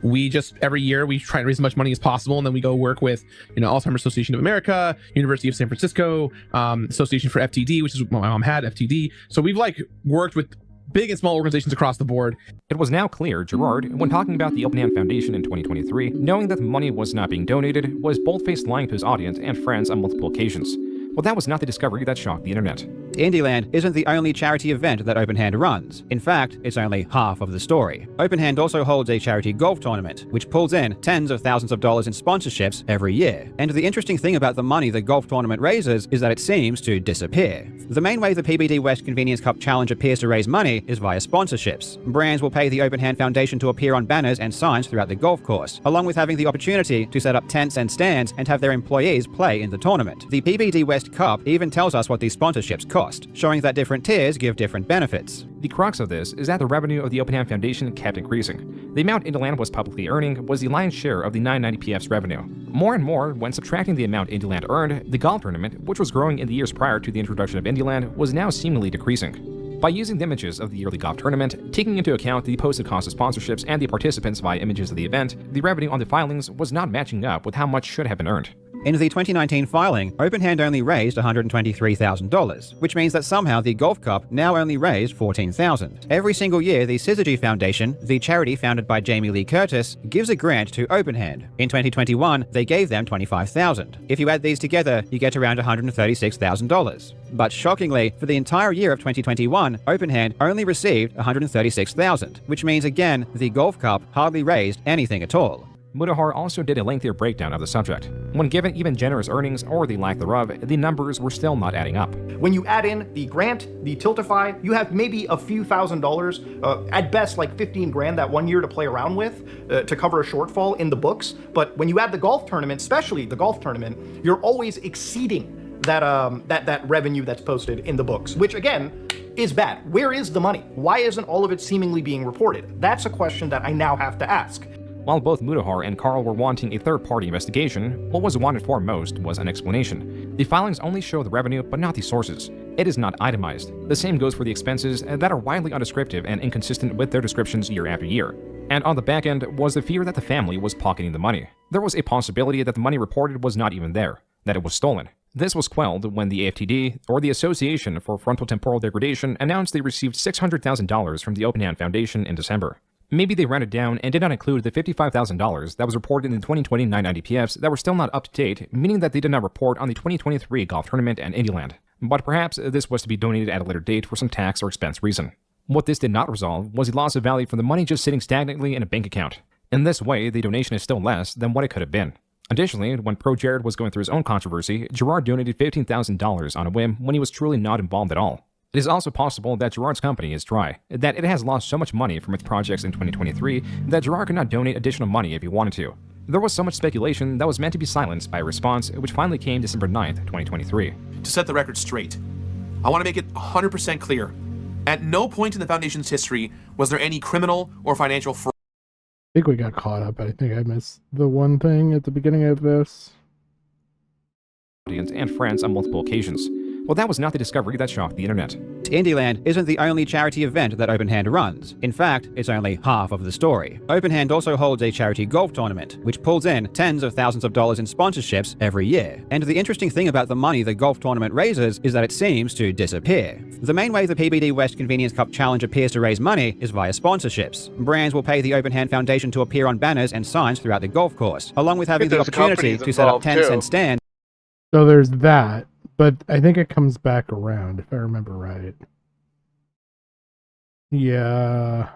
we just, every year, we try to raise as much money as possible, and then we go work with, Alzheimer's Association of America, University of San Francisco, Association for FTD, which is what my mom had, FTD. So we've, like, worked with big and small organizations across the board. It was now clear Gerard, when talking about the Open Hand Foundation in 2023, knowing that the money was not being donated, was bold-faced lying to his audience and friends on multiple occasions. Well, that was not the discovery that shocked the internet. Indieland isn't the only charity event that Open Hand runs. In fact, it's only half of the story. Open Hand also holds a charity golf tournament, which pulls in tens of thousands of dollars in sponsorships every year. And the interesting thing about the money the golf tournament raises is that it seems to disappear. The main way the PBD West Convenience Cup Challenge appears to raise money is via sponsorships. Brands will pay the Open Hand Foundation to appear on banners and signs throughout the golf course, along with having the opportunity to set up tents and stands and have their employees play in the tournament. The PBD West Cup even tells us what these sponsorships cost, showing that different tiers give different benefits. The crux of this is that the revenue of the Open Hand Foundation kept increasing. The amount Indieland was publicly earning was the lion's share of the 990pf's revenue. More and more, when subtracting the amount Indieland earned, the golf tournament, which was growing in the years prior to the introduction of Indieland, was now seemingly decreasing. By using the images of the yearly golf tournament, taking into account the posted cost of sponsorships and the participants via images of the event, the revenue on the filings was not matching up with how much should have been earned. In the 2019 filing, Open Hand only raised $123,000, which means that somehow the Golf Cup now only raised $14,000. Every single year, the Syzygy Foundation, the charity founded by Jamie Lee Curtis, gives a grant to Open Hand. In 2021, they gave them $25,000. If you add these together, you get around $136,000. But shockingly, for the entire year of 2021, Open Hand only received $136,000, which means again, the Golf Cup hardly raised anything at all. Mutahar also did a lengthier breakdown of the subject. When given even generous earnings or the lack thereof, the numbers were still not adding up. When you add in the grant, the Tiltify, you have maybe a few $1,000s, at best like 15 grand that one year to play around with to cover a shortfall in the books. But when you add the golf tournament, especially the golf tournament, you're always exceeding that revenue that's posted in the books, which again is bad. Where is the money? Why isn't all of it seemingly being reported? That's a question that I now have to ask. While both Mutahar and Carl were wanting a third-party investigation, what was wanted for most was an explanation. The filings only show the revenue, but not the sources. It is not itemized. The same goes for the expenses that are widely undescriptive and inconsistent with their descriptions year after year. And on the back end was the fear that the family was pocketing the money. There was a possibility that the money reported was not even there, that it was stolen. This was quelled when the AFTD, or the Association for Frontotemporal Degradation, announced they received $600,000 from the Open Hand Foundation in December. Maybe they rounded down and did not include the $55,000 that was reported in the 2020 990pfs that were still not up to date, meaning that they did not report on the 2023 golf tournament and Indieland. But perhaps this was to be donated at a later date for some tax or expense reason. What this did not resolve was the loss of value from the money just sitting stagnantly in a bank account. In this way, the donation is still less than what it could have been. Additionally, when Pro Jared was going through his own controversy, Gerard donated $15,000 on a whim when he was truly not involved at all. It is also possible that Gerard's company is dry, that it has lost so much money from its projects in 2023 that Gerard could not donate additional money if he wanted to. There was so much speculation that was meant to be silenced by a response which finally came December 9th, 2023. To set the record straight, I want to make it 100% clear. At no point in the Foundation's history was there any criminal or financial fraud. I think we got caught up. I think I missed the one thing at the beginning of this. Audience and friends on multiple occasions. Well, that was not the discovery that shocked the internet. Indieland isn't the only charity event that OpenHand runs. In fact, it's only half of the story. OpenHand also holds a charity golf tournament, which pulls in tens of thousands of dollars in sponsorships every year. And the interesting thing about the money the golf tournament raises is that it seems to disappear. The main way the PBD West Convenience Cup Challenge appears to raise money is via sponsorships. Brands will pay the OpenHand Foundation to appear on banners and signs throughout the golf course, along with having the opportunity to set up tents and stands. So there's that. But I think it comes back around, if I remember right. Yeah.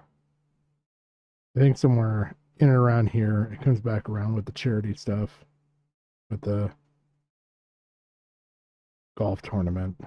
I think somewhere in and around here, it comes back around with the charity stuff. With the golf tournament.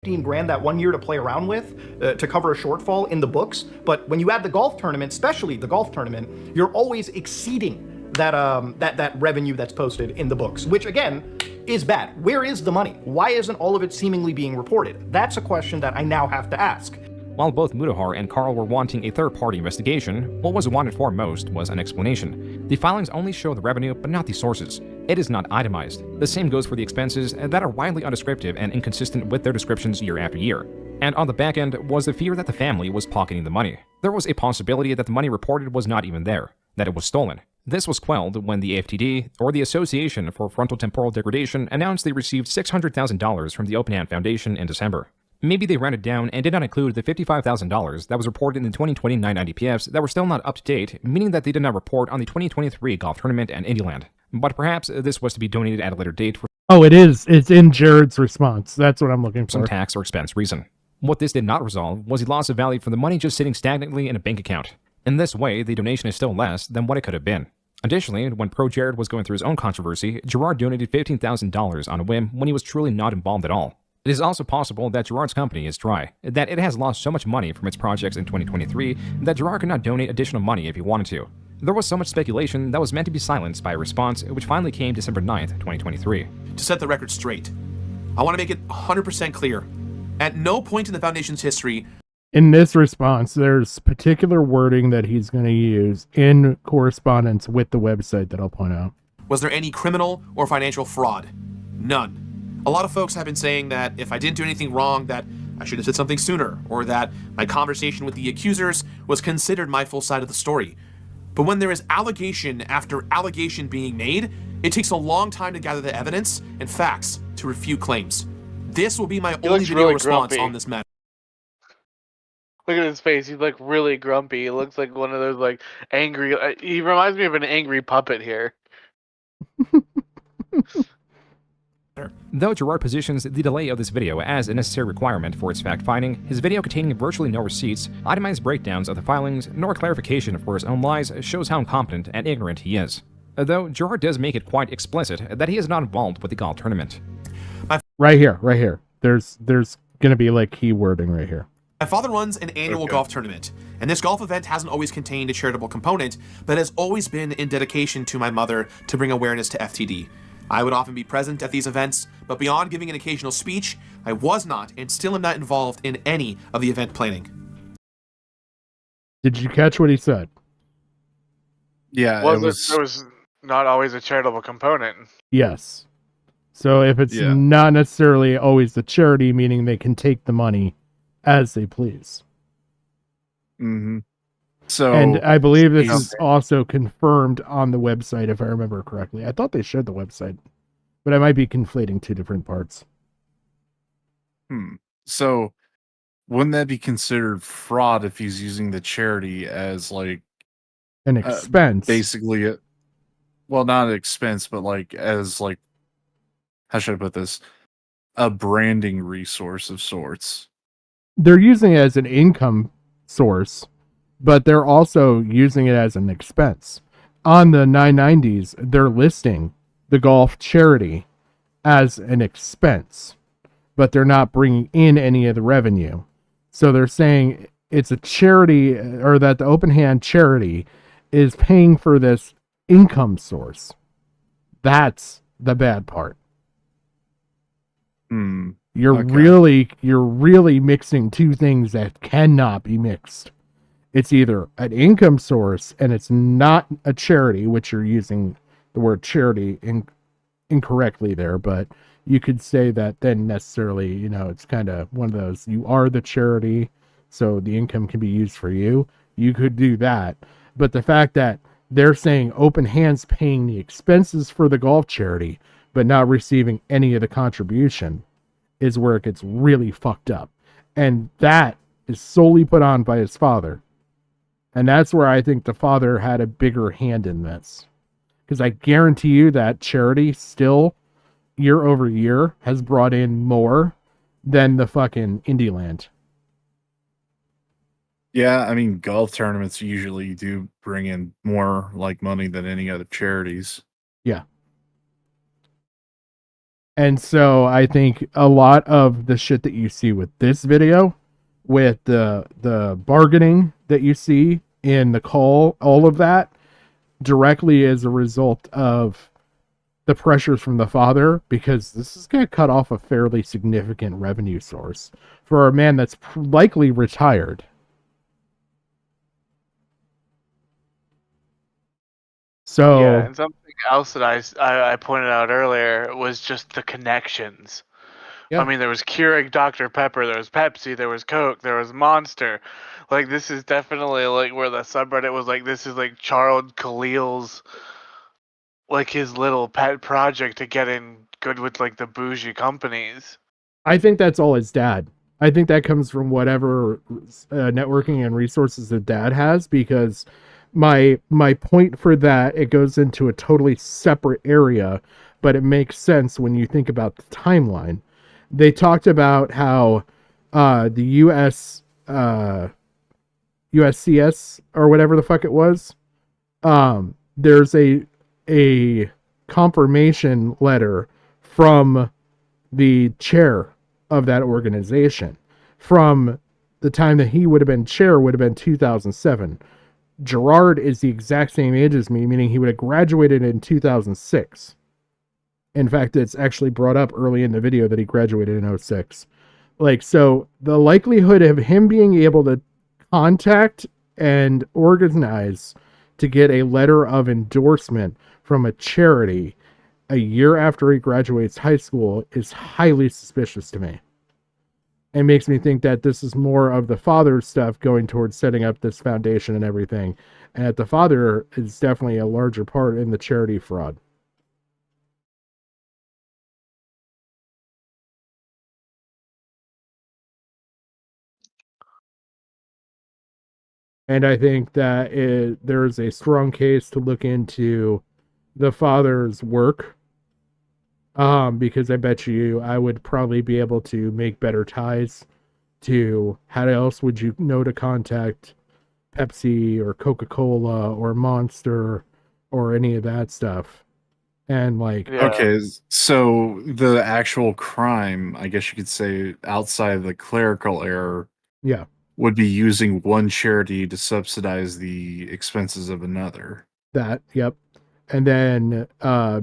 $15,000 that one year to play around with to cover a shortfall in the books. But when you add the golf tournament, especially the golf tournament, you're always exceeding that revenue that's posted in the books, which again is bad. Where is the money? Why isn't all of it seemingly being reported? That's a question that I now have to ask. While both Mudahar and Carl were wanting a third-party investigation, what was wanted for most was an explanation. The filings only show the revenue, but not the sources. It is not itemized. The same goes for the expenses that are widely undescriptive and inconsistent with their descriptions year after year. And on the back end was the fear that the family was pocketing the money. There was a possibility that the money reported was not even there, that it was stolen. This was quelled when the AFTD, or the Association for Frontal-Temporal Degradation, announced they received $600,000 from the OpenHand Foundation in December. Maybe they rounded down and did not include the $55,000 that was reported in the 2020 990PFs that were still not up to date, meaning that they did not report on the 2023 golf tournament and Indieland. But perhaps this was to be donated at a later date for Oh, it is. It's in Jared's response. That's what I'm looking for. some tax or expense reason. What this did not resolve was the loss of value from the money just sitting stagnantly in a bank account. In this way, the donation is still less than what it could have been. Additionally, when Pro Jared was going through his own controversy, Gerard donated $15,000 on a whim when he was truly not involved at all. It is also possible that Gerard's company is dry, that it has lost so much money from its projects in 2023 that Gerard could not donate additional money if he wanted to. There was so much speculation that was meant to be silenced by a response which finally came December 9th, 2023. To set the record straight, I want to make it 100% clear. At no point in the Foundation's history In this response, there's particular wording that he's going to use in correspondence with the website that I'll point out. was there any criminal or financial fraud. None. A lot of folks have been saying that if I didn't do anything wrong, that I should have said something sooner, or that my conversation with the accusers was considered my full side of the story. But when there is allegation after allegation being made, it takes a long time to gather the evidence and facts to refute claims. This will be my only video really response grumpy. on this matter. Look at his face. He's like really grumpy. He looks like one of those like angry. He reminds me of an angry puppet here. Though Gerard positions the delay of this video as a necessary requirement for its fact-finding, his video containing virtually no receipts, itemized breakdowns of the filings, nor clarification for his own lies shows how incompetent and ignorant he is. Though Gerard does make it quite explicit that he is not involved with the golf tournament. Right here. There's gonna be like key wording right here. My father runs an annual golf tournament, and this golf event hasn't always contained a charitable component, but has always been in dedication to my mother to bring awareness to FTD. I would often be present at these events, but beyond giving an occasional speech, I was not and still am not involved in any of the event planning. Did you catch what he said? Yeah, There was not always a charitable component. Yes. So if it's not necessarily always the charity, meaning they can take the money as they please. Mm-hmm. So, and I believe this is also confirmed on the website, if I remember correctly. I thought they shared the website, but I might be conflating two different parts. So, wouldn't that be considered fraud if he's using the charity as like an expense? Basically, well, not an expense, but like as like, how should I put this? A branding resource of sorts. They're using it as an income source, but they're also using it as an expense. On the 990s, they're listing the golf charity as an expense, but they're not bringing in any of the revenue. So they're saying it's a charity, or that the open hand charity is paying for this income source. That's the bad part. You're really mixing two things that cannot be mixed. It's either an income source and it's not a charity, which you're using the word charity incorrectly there, but you could say that then necessarily, you know, it's kind of one of those, you are the charity, so the income can be used for you. You could do that. But the fact that they're saying open hands paying the expenses for the golf charity, but not receiving any of the contribution is where it gets really fucked up. And that is solely put on by his father. And that's where I think the father had a bigger hand in this. Because I guarantee you that charity still, year over year, has brought in more than the fucking Indie Land. Yeah, I mean, golf tournaments usually do bring in more like money than any other charities. Yeah. And so I think a lot of the shit that you see with this video, with the bargaining that you see in the call, all of that directly is a result of the pressures from the father, because this is going to cut off a fairly significant revenue source for a man that's likely retired. So yeah, and something else that I pointed out earlier was just the connections. Yeah. I mean, there was Keurig, Dr. Pepper, there was Pepsi, there was Coke, there was Monster. Like, this is definitely like where the subreddit was like, this is like Charles Khalil's, like, his little pet project to get in good with like the bougie companies. I think that's all his dad. I think that comes from whatever networking and resources that dad has, because my point for that, it goes into a totally separate area, but it makes sense when you think about the timeline. They talked about how the USCS or whatever the fuck it was, there's a confirmation letter from the chair of that organization from the time that he would have been chair, would have been 2007. Gerard is the exact same age as me, meaning he would have graduated in 2006. In fact, it's actually brought up early in the video that he graduated in 06. Like, so the likelihood of him being able to contact and organize to get a letter of endorsement from a charity a year after he graduates high school is highly suspicious to me. It makes me think that this is more of the father's stuff going towards setting up this foundation and everything, and that the father is definitely a larger part in the charity fraud. And I think that there's a strong case to look into the father's work, because I bet you I would probably be able to make better ties to how else would you know to contact Pepsi or Coca-Cola or Monster or any of that stuff. And like, okay, so the actual crime, I guess you could say, outside of the clerical error, yeah, would be using one charity to subsidize the expenses of another. That, yep. And then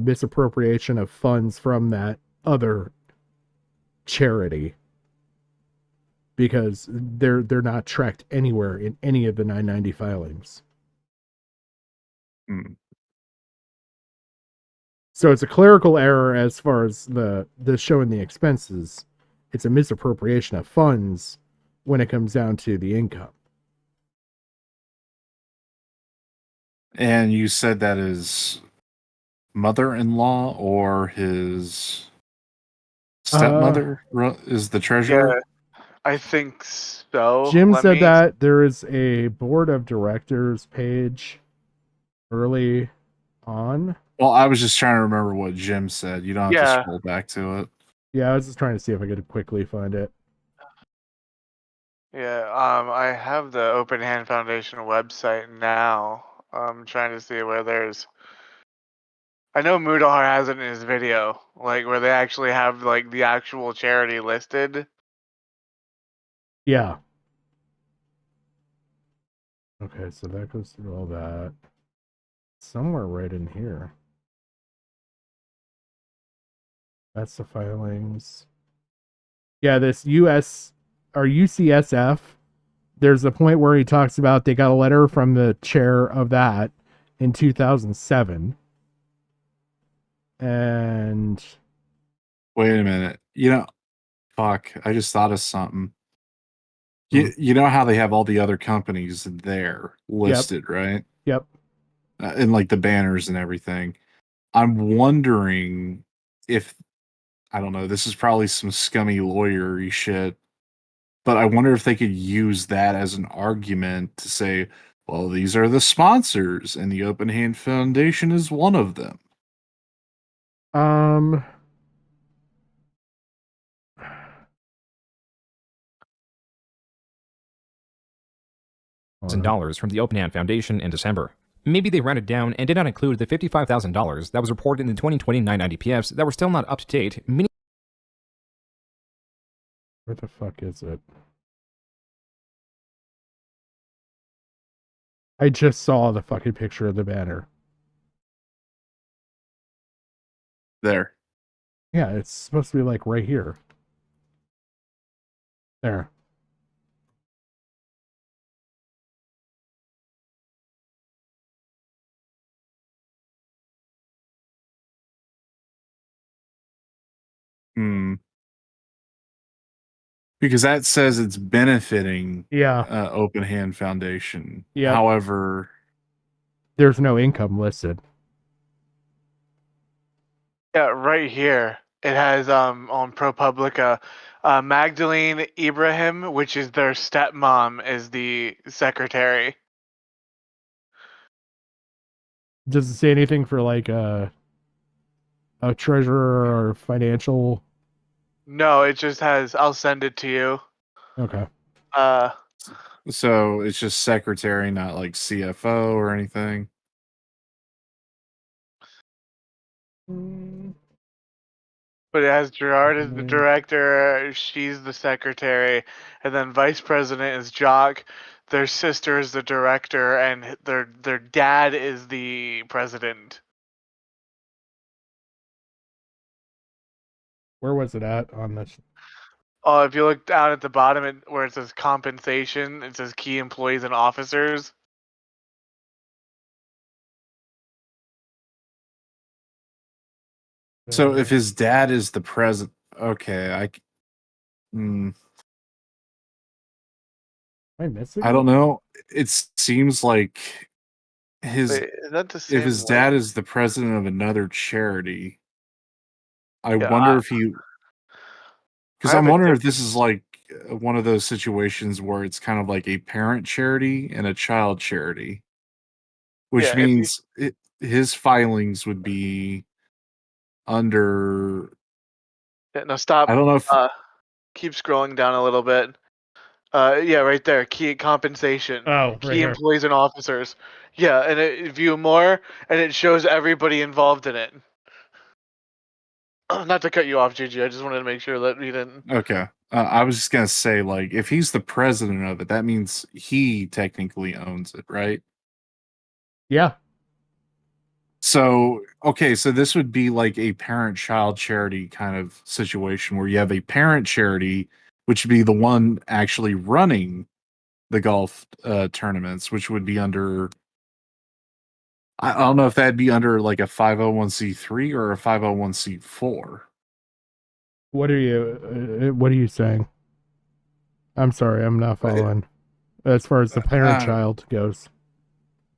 misappropriation of funds from that other charity, because they're not tracked anywhere in any of the 990 filings. So it's a clerical error as far as the showing the expenses. It's a misappropriation of funds when it comes down to the income. And you said that his mother-in-law or his stepmother is the treasurer? Yeah, I think so. Jim said that there is a board of directors page early on. Well, I was just trying to remember what Jim said. You don't have Yeah. to scroll back to it. Yeah, I was just trying to see if I could quickly find it. Yeah, I have the Open Hand Foundation website now. I'm trying to see where there's. I know Mudahar has it in his video, like where they actually have like the actual charity listed. Yeah. Okay, so that goes through all that. Somewhere right in here. That's the filings. Yeah, this US or UCSF, there's a point where he talks about they got a letter from the chair of that in 2007. And wait a minute. Fuck, I just thought of something. You know how they have all the other companies there listed, right? Yep. And like the banners and everything. I'm wondering if, I don't know, this is probably some scummy lawyery shit, but I wonder if they could use that as an argument to say, well, these are the sponsors, and the Open Hand Foundation is one of them. $1,000 from the Open Hand Foundation in December. Maybe they rounded down and did not include the $55,000 that was reported in the 2020 990 PFs that were still not up to date. Where the fuck is it? I just saw the fucking picture of the banner. There. Yeah, it's supposed to be like right here. There. Because that says it's benefiting Yeah. Open Hand Foundation. Yep. However, there's no income listed. Yeah, right here. It has on ProPublica, Magdalene Ibrahim, which is their stepmom, is the secretary. Does it say anything for like a treasurer or financial? No, it just has. I'll send it to you. Okay. So it's just secretary, not like CFO or anything. But it has Gerard as the director, she's the secretary, and then vice president is Jock. Their sister is the director, and their dad is the president. Where was it at on this? Oh, if you look down at the bottom where it says compensation, it says key employees and officers. So if his dad is the president, okay, Am I missing? I don't know. It seems like his Wait, is that the if same his one? dad is the president of another charity, I Yeah, wonder if he. Because I I'm have a wondering if this is like one of those situations where it's kind of like a parent charity and a child charity, which Yeah, means his filings would be under. Yeah, no, stop. I don't know if. Keep scrolling down a little bit. Yeah, right there. Key compensation. Oh, right key here. employees and officers. Yeah, and view more, and it shows everybody involved in it. Not to cut you off, Gigi. I just wanted to make sure that we didn't. Okay. I was just gonna say, like, if he's the president of it, that means he technically owns it, right? Yeah. So, okay, so this would be like a parent-child charity kind of situation where you have a parent charity, which would be the one actually running the golf tournaments, which would be under. I don't know if that'd be under like a 501c3 or a 501c4. What are you saying? I'm sorry, I'm not following. As far as the parent-child goes.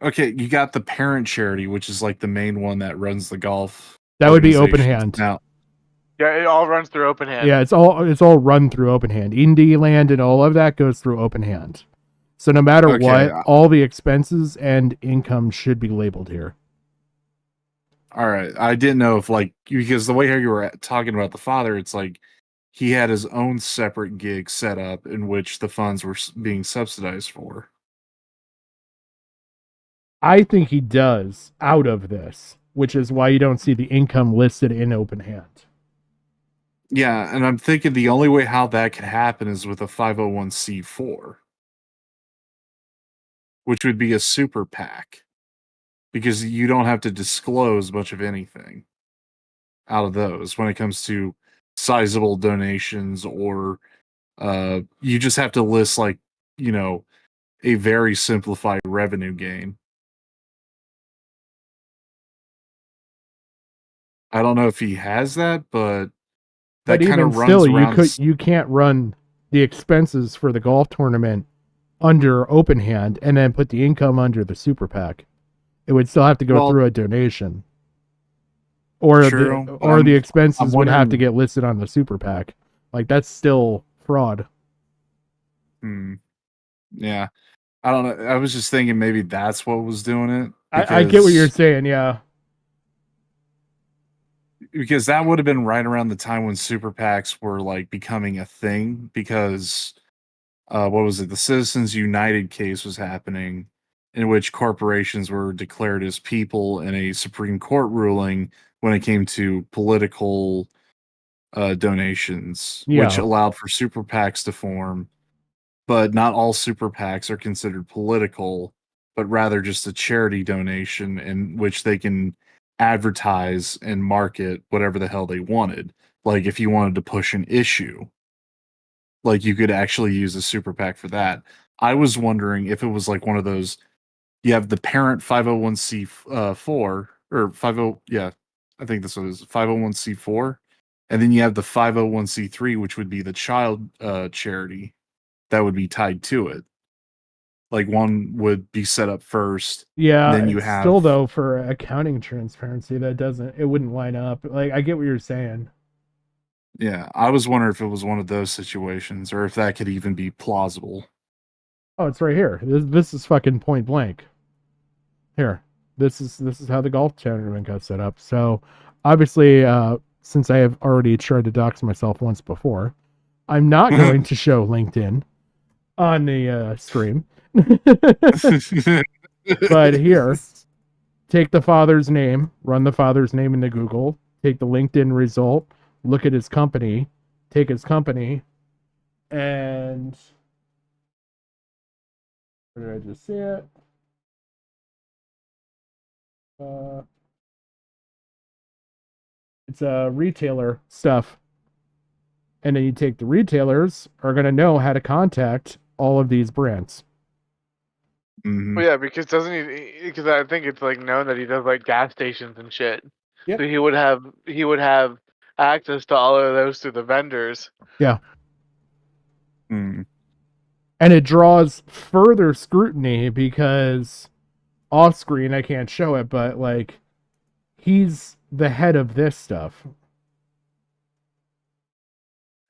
Okay, you got the parent charity, which is like the main one that runs the golf. That would be Open Hand. Now, Yeah, it all runs through Open Hand. Yeah, it's all run through Open Hand. Indie Land and all of that goes through Open Hand. So no matter what, all the expenses and income should be labeled here. All right, I didn't know if like because the way how you were talking about the father, it's like he had his own separate gig set up in which the funds were being subsidized for. I think he does out of this, which is why you don't see the income listed in open hand. Yeah, and I'm thinking the only way how that could happen is with a 501c4, which would be a super PAC, because you don't have to disclose much of anything out of those when it comes to sizable donations, or you just have to list, like, you know, a very simplified revenue gain. I don't know if he has that, but that kind of runs around. You can't run the expenses for the golf tournament under open hand and then put the income under the super PAC. It would still have to go through a donation, or the expenses would have to get listed on the super PAC. Like, that's still fraud. Yeah, I don't know. I was just thinking maybe that's what was doing it. I get what you're saying. Yeah. Because that would have been right around the time when super PACs were like becoming a thing, because what was it? The Citizens United case was happening, in which corporations were declared as people in a Supreme Court ruling when it came to political donations, which allowed for super PACs to form. But not all super PACs are considered political, but rather just a charity donation in which they can advertise and market whatever the hell they wanted. Like, if you wanted to push an issue, like, you could actually use a super PAC for that. I was wondering if it was like one of those, you have the parent 501c4 or 50, yeah, I think this was 501c4, and then you have the 501c3, which would be the child charity that would be tied to it. Like, one would be set up first. Yeah. Then you have still, though, for accounting transparency, it wouldn't line up. Like, I get what you're saying. Yeah, I was wondering if it was one of those situations, or if that could even be plausible. Oh, it's right here. This is fucking point blank. Here, this is how the golf tournament got set up. So, obviously, since I have already tried to dox myself once before, I'm not going to show LinkedIn on the stream. But here, take the father's name, run the father's name into Google, take the LinkedIn result, look at his company, take his company, and where did I just see it? It's a retailer stuff. And then you take the retailers are going to know how to contact all of these brands. Well, yeah, because doesn't he? Because I think it's like known that he does like gas stations and shit. Yep. So he would have access to all of those through the vendors. Yeah. And it draws further scrutiny because off screen I can't show it, but like, he's the head of this stuff.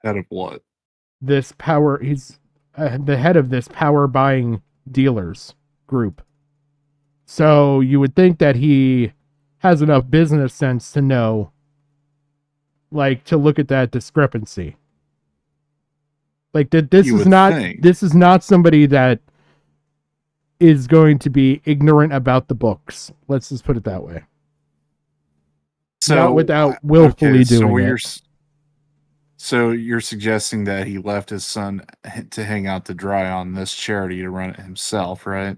Head of what? This power. He's the head of this power buying dealers group. So you would think that he has enough business sense to know, like, to look at that discrepancy. Like, that this is not somebody that is going to be ignorant about the books. Let's just put it that way. So, not without willfully doing it. So you're suggesting that he left his son to hang out to dry on this charity to run it himself, right?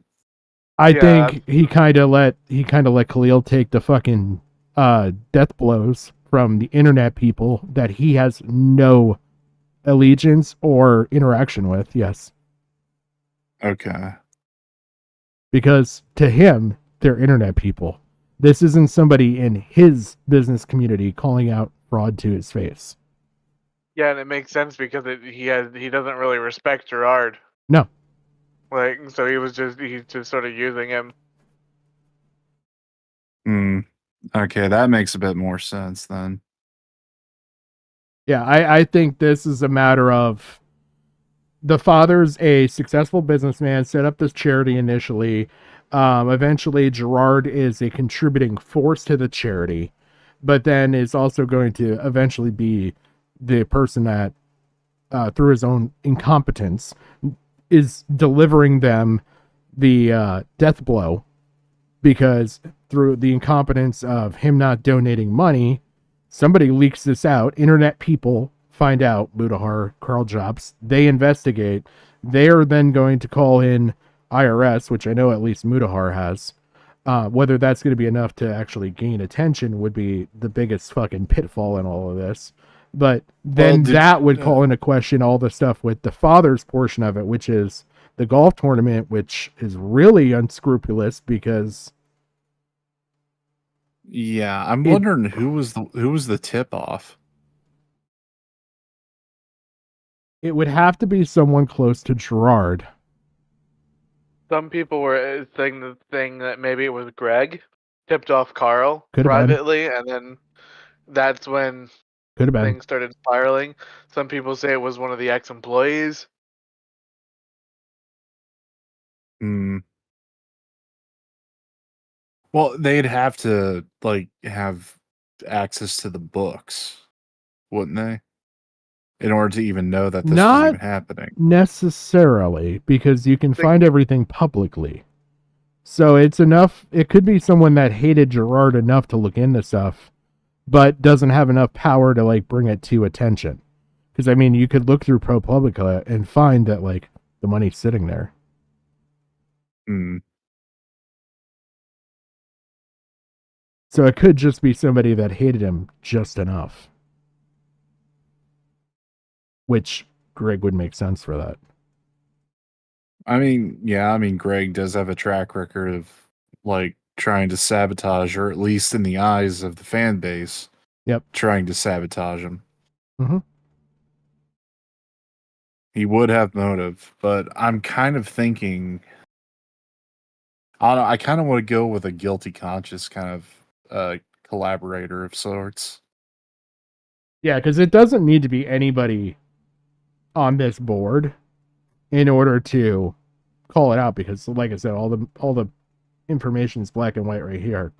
I think he kind of let Khalil take the fucking death blows from the internet people that he has no allegiance or interaction with. Yes. Okay. Because to him, they're internet people. This isn't somebody in his business community calling out fraud to his face. Yeah, and it makes sense because he doesn't really respect Gerard. No. Like, so he's just sort of using him. Okay, that makes a bit more sense then. Yeah, I think this is a matter of the father's a successful businessman, set up this charity initially. Eventually, Gerard is a contributing force to the charity, but then is also going to eventually be the person that, through his own incompetence, is delivering them the death blow, because through the incompetence of him not donating money, somebody leaks this out. Internet people find out, Mutahar, Carl Jobs. They investigate. They are then going to call in IRS, which I know at least Mutahar has. Whether that's going to be enough to actually gain attention would be the biggest fucking pitfall in all of this. But then that would call into question all the stuff with the father's portion of it, which is the golf tournament, which is really unscrupulous because. Yeah, I'm wondering who was the tip off. It would have to be someone close to Gerard. Some people were saying the thing that maybe it was Greg tipped off Carl Could've privately, and then that's when Could've been. things started spiraling. Some people say it was one of the ex-employees. Hmm. Well, they'd have to have access to the books, wouldn't they? In order to even know that this was even happening. Necessarily, because you can find everything publicly. So it's enough. It could be someone that hated Gerard enough to look into stuff, but doesn't have enough power to bring it to attention. Because I mean, you could look through ProPublica and find that the money's sitting there. Hmm. So it could just be somebody that hated him just enough. Which Greg would make sense for that. I mean, Greg does have a track record of trying to sabotage, or at least in the eyes of the fan base. Yep. Trying to sabotage him. Mm-hmm. He would have motive, but I'm kind of thinking. I don't know. I kind of want to go with a guilty conscience kind of collaborator of sorts. Yeah, because it doesn't need to be anybody on this board in order to call it out, because like I said, all the information is black and white right here.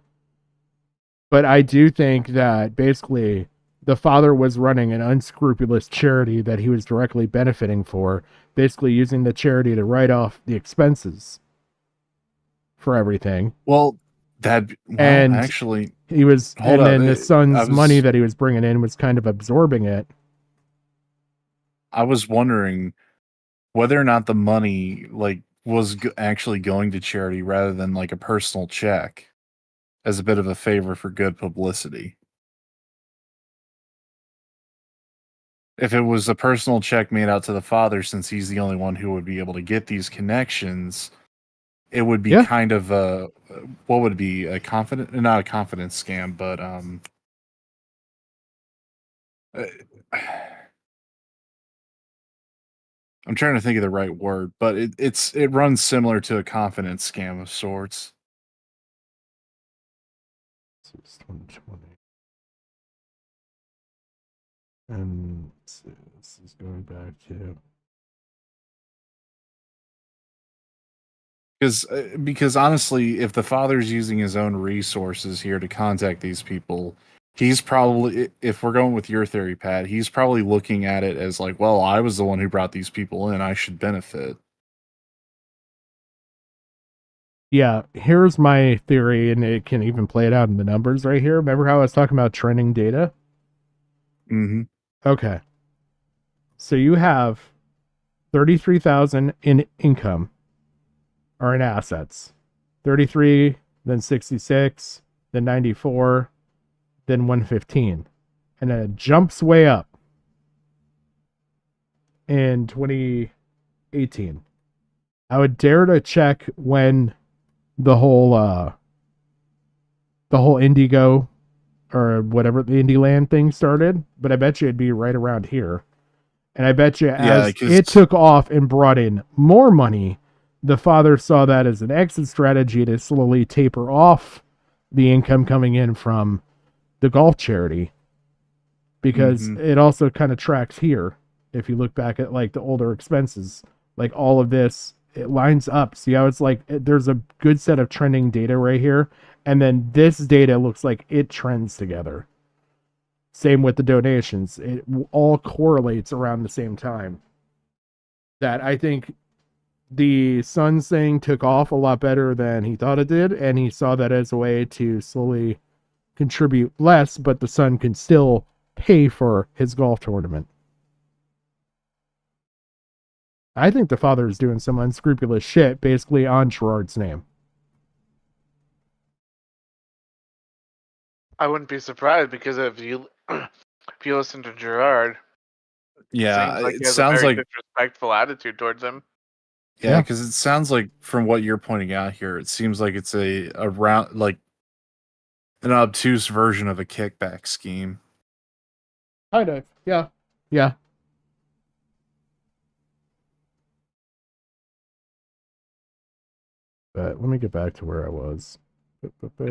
But I do think that basically the father was running an unscrupulous charity that he was directly benefiting for, basically using the charity to write off the expenses for everything. Well, and actually, he was, hold and on, then the son's money that he was bringing in was kind of absorbing it. I was wondering whether or not the money was actually going to charity rather than a personal check, as a bit of a favor for good publicity. If it was a personal check made out to the father, since he's the only one who would be able to get these connections, it would be kind of what would be a not a confidence scam, but I'm trying to think of the right word, but it runs similar to a confidence scam of sorts. This is 2020. And this is going back to. Because honestly, if the father's using his own resources here to contact these people, he's probably, if we're going with your theory, Pat, he's probably looking at it as well, I was the one who brought these people in, I should benefit. Yeah, here's my theory, and it can even play it out in the numbers right here. Remember how I was talking about trending data? Mm-hmm. Okay. So you have 33,000 in income, or in assets. 33, then 66, then 94, then 115. And then it jumps way up in 2018. I would dare to check when the whole Indigo or whatever the Indie Land thing started, but I bet you it'd be right around here. And I bet you as it took off and brought in more money, the father saw that as an exit strategy to slowly taper off the income coming in from the golf charity, because it also kind of tracks here. If you look back at the older expenses, all of this, it lines up. See how it's there's a good set of trending data right here. And then this data looks like it trends together. Same with the donations. It all correlates around the same time. That I think the Suns thing took off a lot better than he thought it did, and he saw that as a way to slowly contribute less, but the Sun can still pay for his golf tournament. I think the father is doing some unscrupulous shit basically on Gerard's name. I wouldn't be surprised because if you listen to Gerard, it sounds like a very disrespectful attitude towards him. Yeah, because it sounds like from what you're pointing out here, it seems like it's a round, like an obtuse version of a kickback scheme. Kind of, yeah. Yeah. But let me get back to where I was.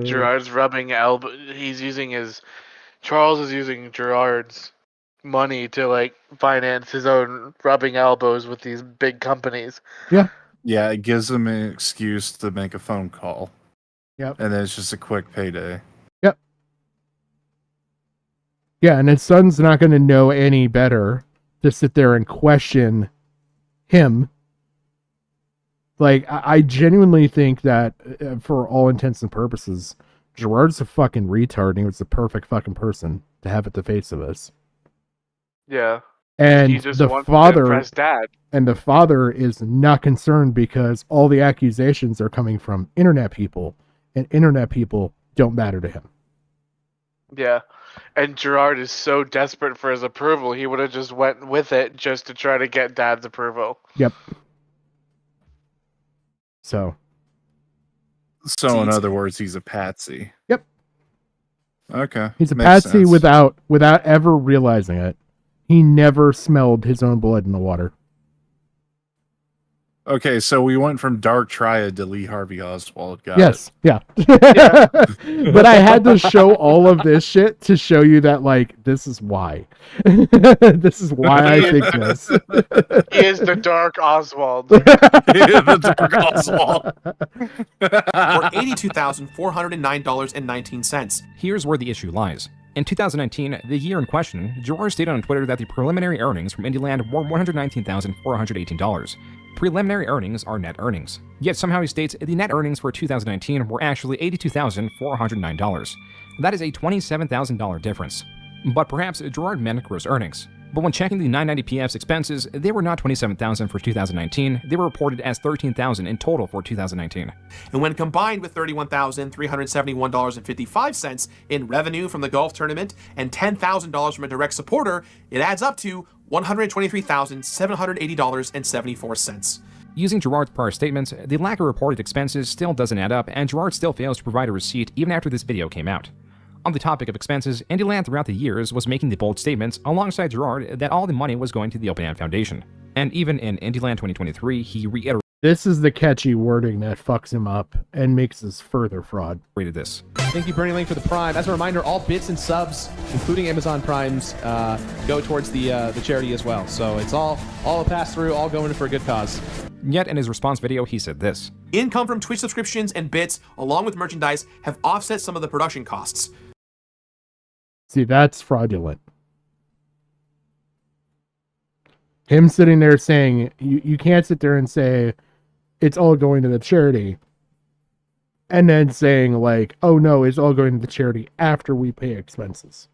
Gerard's rubbing elbow. Charles is using Gerard's money to like finance his own rubbing elbows with these big companies. Yeah. Yeah, it gives them an excuse to make a phone call. Yep. And then it's just a quick payday. Yep. Yeah, and his son's not going to know any better to sit there and question him. Like, I genuinely think that, for all intents and purposes, Gerard's a fucking retard, and he was the perfect fucking person to have at the face of this. Yeah. And He just the wants to father, impress Dad. and the father is not concerned because all the accusations are coming from internet people, and internet people don't matter to him. Yeah. And Gerard is so desperate for his approval, he would have just went with it just to try to get Dad's approval. Yep. So in other words, he's a patsy. Yep. Okay. He's a makes patsy sense. without ever realizing it. He never smelled his own blood in the water. Okay, so we went from Dark Triad to Lee Harvey Oswald. Got Yes, it. yeah. But I had to show all of this shit to show you that, like, this is why. This is why I think this. He is the Dark Oswald. The Dark Oswald. Or $82,409.19. Here's where the issue lies. In 2019, the year in question, Gerard stated on Twitter that the preliminary earnings from Indieland were $119,418. Preliminary earnings are net earnings. Yet somehow he states the net earnings for 2019 were actually $82,409. That is a $27,000 difference. But perhaps Gerard meant gross earnings. But when checking the 990pf's expenses, they were not $27,000 for 2019, they were reported as $13,000 in total for 2019. And when combined with $31,371.55 in revenue from the golf tournament and $10,000 from a direct supporter, it adds up to $123,780.74. Using Gerard's prior statements, the lack of reported expenses still doesn't add up, and Gerard still fails to provide a receipt even after this video came out. On the topic of expenses, Indieland throughout the years was making the bold statements alongside Gerard that all the money was going to the Open Hand Foundation. And even in Indieland 2023, he reiterated This is the catchy wording that fucks him up and makes us further fraud. this. Thank you, Bernie Link, for the Prime. As a reminder, all bits and subs, including Amazon Primes, go towards the charity as well. So it's all a pass through, all going for a good cause. Yet in his response video, he said this. Income from Twitch subscriptions and bits, along with merchandise, have offset some of the production costs. See, that's fraudulent. Him sitting there saying, you can't sit there and say, it's all going to the charity. And then saying, like, oh no, it's all going to the charity after we pay expenses.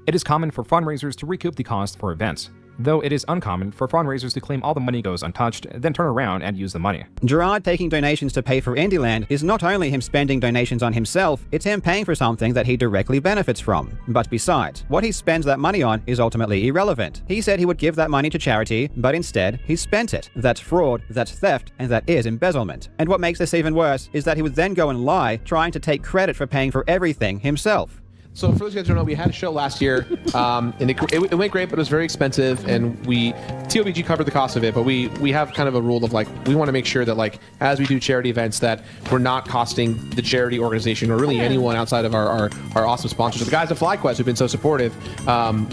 It is common for fundraisers to recoup the cost for events, though it is uncommon for fundraisers to claim all the money goes untouched, then turn around and use the money. Gerard taking donations to pay for Indieland is not only him spending donations on himself, it's him paying for something that he directly benefits from. But besides, what he spends that money on is ultimately irrelevant. He said he would give that money to charity, but instead, he spent it. That's fraud, that's theft, and that is embezzlement. And what makes this even worse is that he would then go and lie, trying to take credit for paying for everything himself. So for those guys who don't know, we had a show last year, and it went great, but it was very expensive, and TOBG covered the cost of it, but we have kind of a rule of, like, we want to make sure that, like, as we do charity events, that we're not costing the charity organization or really anyone outside of our awesome sponsors. The guys at FlyQuest who've been so supportive,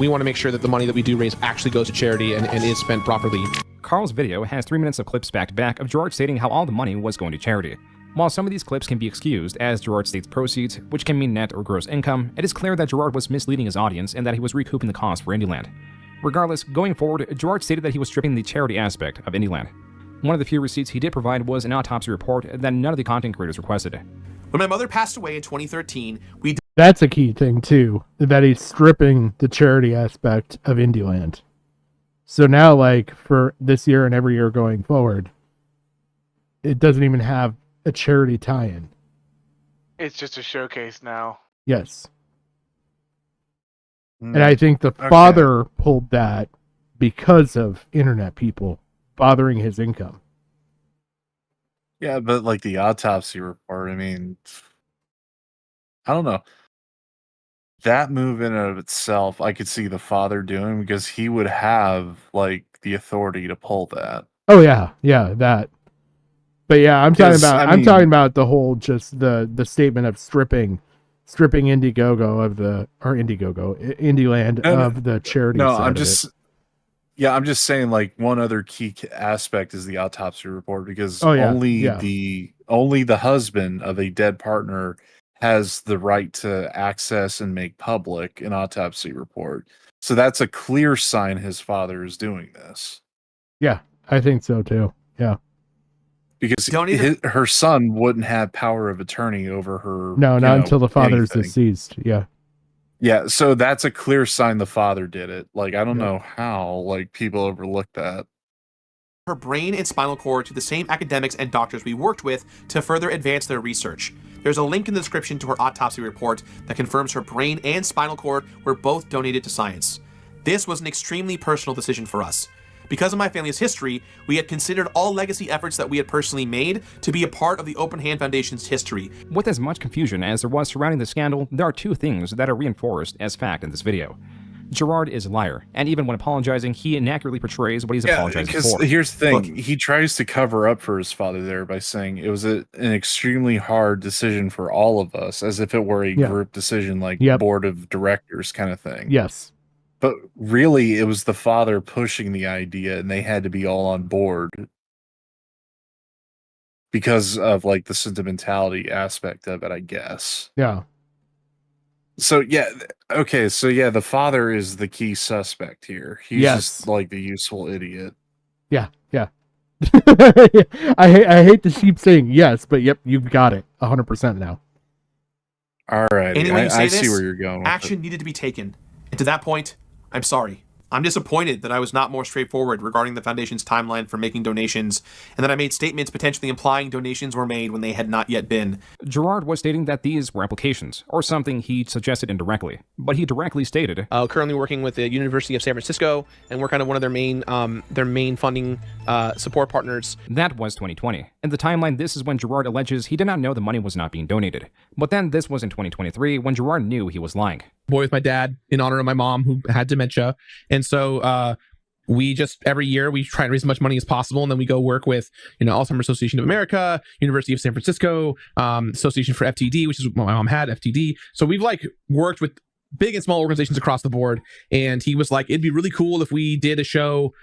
we want to make sure that the money that we do raise actually goes to charity and is spent properly. Carl's video has 3 minutes of clips back to back of Gerard stating how all the money was going to charity. While some of these clips can be excused as Gerard states proceeds, which can mean net or gross income, it is clear that Gerard was misleading his audience and that he was recouping the cost for Indieland. Regardless, going forward, Gerard stated that he was stripping the charity aspect of Indieland. One of the few receipts he did provide was an autopsy report that none of the content creators requested. When my mother passed away in 2013, That's a key thing too, that he's stripping the charity aspect of Indieland. So now, like, for this year and every year going forward, it doesn't even have a charity tie-in. It's just a showcase now. Yes. And I think the father pulled that because of internet people bothering his income. Yeah, but like the autopsy report, I mean, I don't know. That move in and of itself, I could see the father doing because he would have like the authority to pull that. Oh yeah, that. But yeah, I'm talking about the whole just the statement of stripping Indieland of the charity. No, side I'm just saying like one other key aspect is the autopsy report because only the husband of a dead partner has the right to access and make public an autopsy report. So that's a clear sign his father is doing this. Yeah, I think so too. Yeah. Because her son wouldn't have power of attorney over her. No, not until the father's deceased. Yeah. Yeah, so that's a clear sign the father did it. Like, I don't know how, like, people overlook that. her brain and spinal cord to the same academics and doctors we worked with to further advance their research. There's a link in the description to her autopsy report that confirms her brain and spinal cord were both donated to science. This was an extremely personal decision for us. Because of my family's history, we had considered all legacy efforts that we had personally made to be a part of the Open Hand Foundation's history. With as much confusion as there was surrounding the scandal, there are two things that are reinforced as fact in this video. Gerard is a liar, and even when apologizing, he inaccurately portrays what he's apologizing for. Here's the thing, he tries to cover up for his father there by saying it was an extremely hard decision for all of us, as if it were a group decision, like board of directors kind of thing. Yes. But really, it was the father pushing the idea, and they had to be all on board because of like the sentimentality aspect of it, I guess. Yeah. So yeah, okay. So yeah, the father is the key suspect here. He's just like the useful idiot. Yeah, yeah. I hate to keep saying yes, but yep, you've got it 100% now. All right, I see where you're going. Action needed to be taken, and to that point, I'm sorry. I'm disappointed that I was not more straightforward regarding the Foundation's timeline for making donations, and that I made statements potentially implying donations were made when they had not yet been. Gerard was stating that these were applications, or something he suggested indirectly, but he directly stated, currently working with the University of San Francisco, and we're kind of one of their main funding support partners. That was 2020. In the timeline, this is when Gerard alleges he did not know the money was not being donated. But then this was in 2023, when Gerard knew he was lying. Boy with my dad in honor of my mom who had dementia. And so we just every year we try and raise as much money as possible, and then we go work with Alzheimer's Association of America, University of San Francisco, Association for FTD, which is what my mom had, FTD. So we've like worked with big and small organizations across the board, and he was like, it'd be really cool if we did a show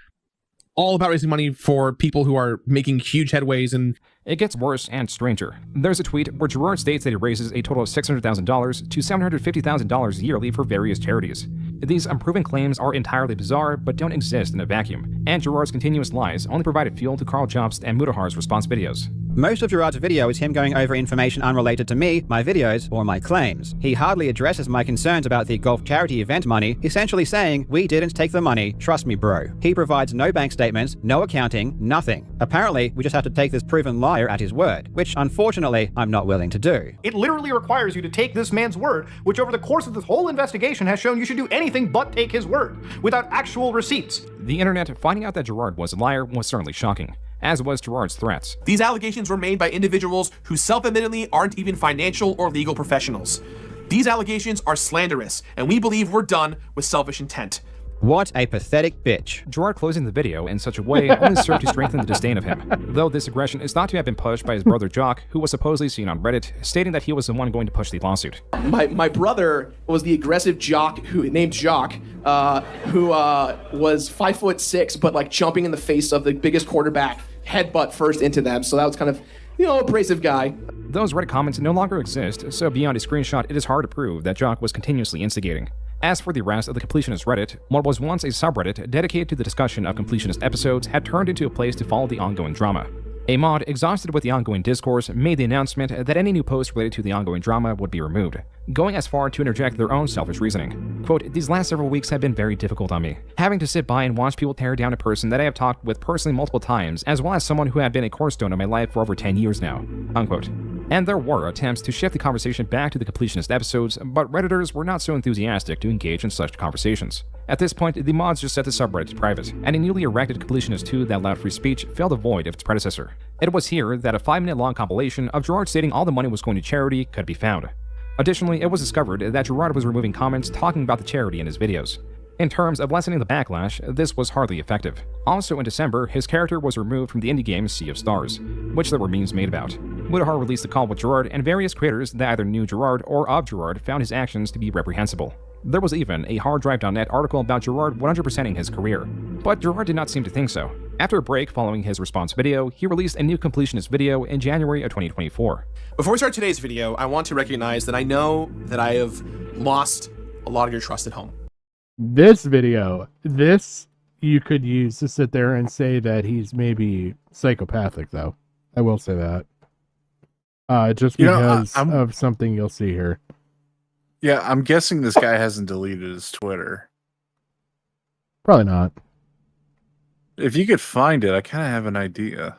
all about raising money for people who are making huge headways. And it gets worse and stranger. There's a tweet where Gerard states that he raises a total of $600,000 to $750,000 yearly for various charities. These unproven claims are entirely bizarre, but don't exist in a vacuum, and Gerard's continuous lies only provided fuel to Carl Jobst and Mudahar's response videos. Most of Gerard's video is him going over information unrelated to me, my videos, or my claims. He hardly addresses my concerns about the golf charity event money, essentially saying, we didn't take the money, trust me bro. He provides no bank statements, no accounting, nothing. Apparently, we just have to take this proven liar at his word, which unfortunately, I'm not willing to do. It literally requires you to take this man's word, which over the course of this whole investigation has shown you should do anything but take his word, without actual receipts. The internet finding out that Gerard was a liar was certainly shocking, as was Gerard's threats. These allegations were made by individuals who self-admittedly aren't even financial or legal professionals. These allegations are slanderous, and we believe we're done with selfish intent. What a pathetic bitch. Gerard closing the video in such a way only served to strengthen the disdain of him, though this aggression is thought to have been pushed by his brother Jock, who was supposedly seen on Reddit, stating that he was the one going to push the lawsuit. My brother was the aggressive jock named Jock, who was 5'6", but like jumping in the face of the biggest quarterback, headbutt first into them. So that was kind of abrasive guy. Those Reddit comments no longer exist, so beyond a screenshot, it is hard to prove that Jock was continuously instigating. As for the rest of the Completionist Reddit, what was once a subreddit dedicated to the discussion of Completionist episodes had turned into a place to follow the ongoing drama. A mod, exhausted with the ongoing discourse, made the announcement that any new post related to the ongoing drama would be removed, going as far to interject their own selfish reasoning. Quote, "These last several weeks have been very difficult on me, having to sit by and watch people tear down a person that I have talked with personally multiple times, as well as someone who had been a cornerstone of my life for over 10 years now." Unquote. And there were attempts to shift the conversation back to the Completionist episodes, but Redditors were not so enthusiastic to engage in such conversations. At this point, the mods just set the subreddit to private, and a newly erected Completionist 2 that allowed free speech filled the void of its predecessor. It was here that a 5-minute long compilation of Gerard stating all the money was going to charity could be found. Additionally, it was discovered that Gerard was removing comments talking about the charity in his videos. In terms of lessening the backlash, this was hardly effective. Also in December, his character was removed from the indie game Sea of Stars, which there were memes made about. Woodhar released a call with Gerard, and various creators that either knew Gerard or of Gerard found his actions to be reprehensible. There was even a harddrive.net article about Gerard 100%ing his career, but Gerard did not seem to think so. After a break following his response video, he released a new Completionist video in January of 2024. Before we start today's video, I want to recognize that I know that I have lost a lot of your trust at home. This video, this you could use to sit there and say that he's maybe psychopathic, though. I will say that. Just because of something you'll see here. Yeah, I'm guessing this guy hasn't deleted his Twitter. Probably not. If you could find it, I kind of have an idea.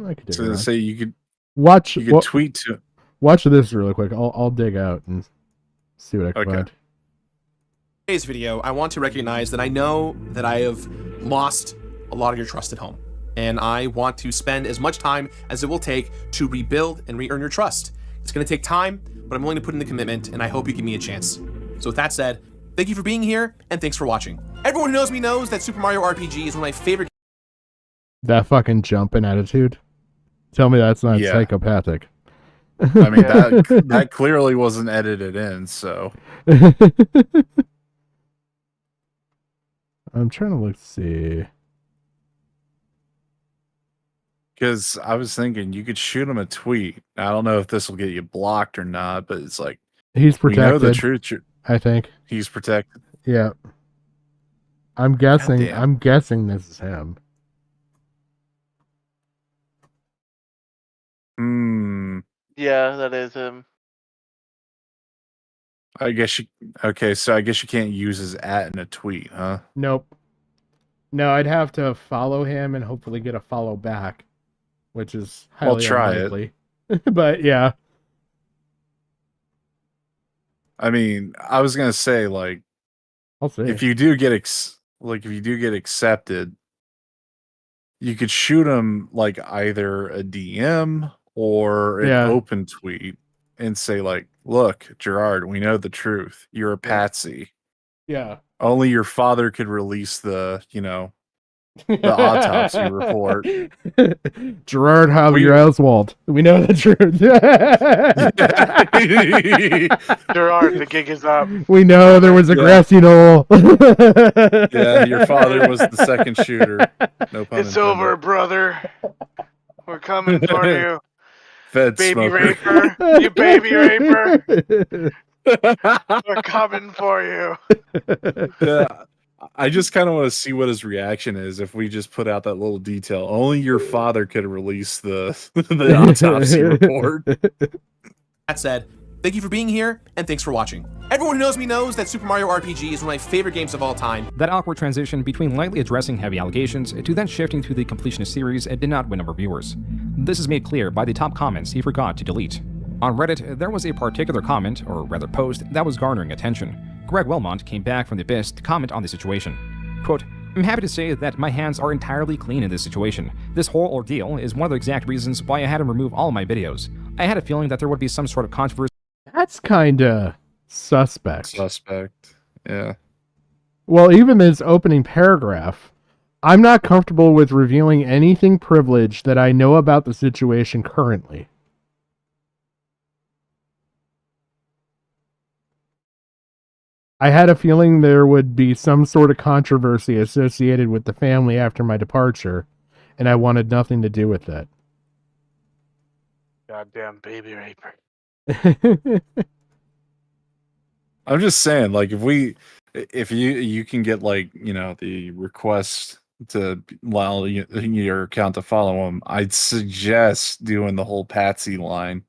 I could so say you could watch. You could tweet to. Watch this really quick. I'll dig out and see what I can find. Today's video, I want to recognize that I know that I have lost a lot of your trust at home, and I want to spend as much time as it will take to rebuild and re-earn your trust. It's going to take time, but I'm willing to put in the commitment, and I hope you give me a chance. So with that said, thank you for being here, and thanks for watching. Everyone who knows me knows that Super Mario RPG is one of my favorite. That fucking jumping attitude. Tell me that's not psychopathic. I mean, that clearly wasn't edited in, so. I'm trying to look, see. Because I was thinking you could shoot him a tweet. I don't know if this will get you blocked or not, but it's like he's protected. You know the truth. I think he's protected. Yeah. I'm guessing. I'm guessing this is him. Yeah, that is him. I guess you. Okay, so I guess you can't use his @ in a tweet, huh? Nope. No, I'd have to follow him and hopefully get a follow back, which is highly unlikely. But yeah. I mean, I was gonna say like, I'll see. If you do get accepted, you could shoot him like either a DM or an open tweet and say like, "Look, Gerard, we know the truth. You're a patsy. Yeah. Only your father could release the autopsy report." Gerard Javier Oswald. We know the truth. Gerard, the gig is up. We know there was a grassy knoll. Yeah, your father was the second shooter. No pun It's intended. over, brother. We're coming for you. Fed baby smoker. raper. You baby raper. We're coming for you. Yeah. I just kind of want to see what his reaction is if we just put out that little detail. Only your father could release the autopsy report. That said, thank you for being here, and thanks for watching. Everyone who knows me knows that Super Mario RPG is one of my favorite games of all time. That awkward transition between lightly addressing heavy allegations to then shifting to the Completionist series did not win over viewers. This is made clear by the top comments he forgot to delete. On Reddit, there was a particular comment, or rather post, that was garnering attention. Greg Wilmot came back from the abyss to comment on the situation. Quote, "I'm happy to say that my hands are entirely clean in this situation. This whole ordeal is one of the exact reasons why I had to remove all of my videos. I had a feeling that there would be some sort of controversy." That's kinda suspect. Yeah. Well, even this opening paragraph, "I'm not comfortable with revealing anything privileged that I know about the situation currently." I had a feeling there would be some sort of controversy associated with the family after my departure, and I wanted nothing to do with it. Goddamn baby raper. I'm just saying, like, if you can get, like, the request to allow your account to follow him, I'd suggest doing the whole Patsy line.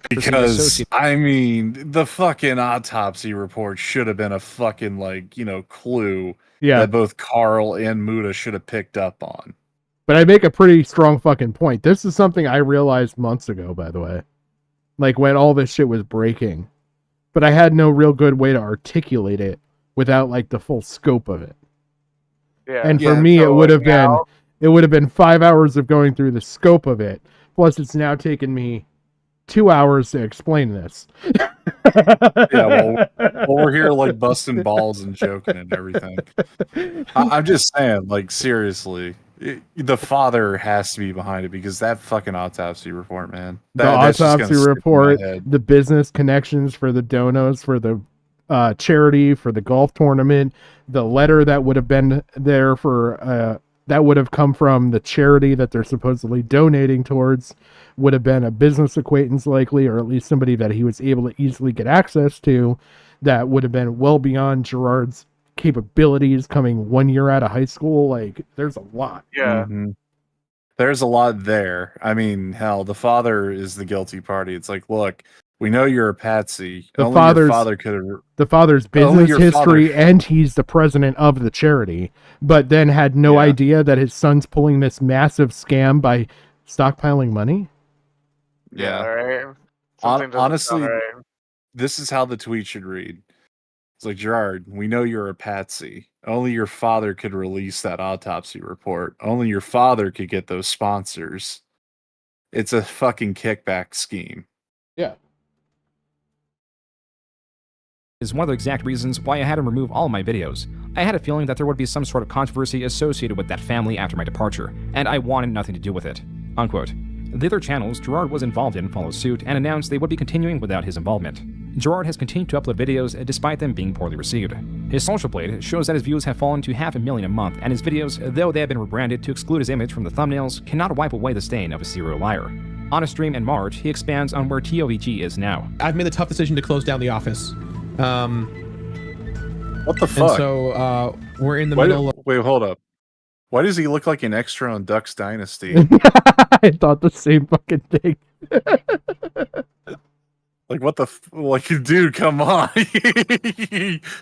Because, I mean, the fucking autopsy report should have been a fucking, like, clue that both Carl and Muda should have picked up on. But I make a pretty strong fucking point. This is something I realized months ago, by the way. Like, when all this shit was breaking. But I had no real good way to articulate it without, like, the full scope of it. Yeah. And for me, it would have been 5 hours of going through the scope of it. Plus, it's now taken me 2 hours to explain this. Yeah, well, we're here like busting balls and joking and everything. I'm just saying, like, seriously, the father has to be behind it, because that fucking autopsy report, man. The autopsy report, the business connections for the donos, for the charity, for the golf tournament, the letter that would have been there for that would have come from the charity that they're supposedly donating towards, would have been a business acquaintance likely, or at least somebody that he was able to easily get access to, that would have been well beyond Gerard's capabilities coming 1 year out of high school. Like, there's a lot. Yeah. Mm-hmm. There's a lot there. I mean, hell, the father is the guilty party. It's like, look, we know you're a patsy. The father's business history, and he's the president of the charity, but then had no idea that his son's pulling this massive scam by stockpiling money. Yeah. Right. Honestly, this is how the tweet should read. It's like, Gerard, we know you're a patsy. Only your father could release that autopsy report. Only your father could get those sponsors. It's a fucking kickback scheme. Yeah. Is one of the exact reasons why I had him remove all my videos. I had a feeling that there would be some sort of controversy associated with that family after my departure, and I wanted nothing to do with it. Unquote. The other channels Gerard was involved in followed suit and announced they would be continuing without his involvement. Gerard has continued to upload videos despite them being poorly received. His social blade shows that his views have fallen to 500,000 a month, and his videos, though they have been rebranded to exclude his image from the thumbnails, cannot wipe away the stain of a serial liar. On a stream in March, he expands on where TOVG is now. I've made the tough decision to close down the office. What the fuck? And so we're in the middle of... Wait, hold up. Why does he look like an extra on Duck's Dynasty? I thought the same fucking thing. Like, what the... like, dude, come on.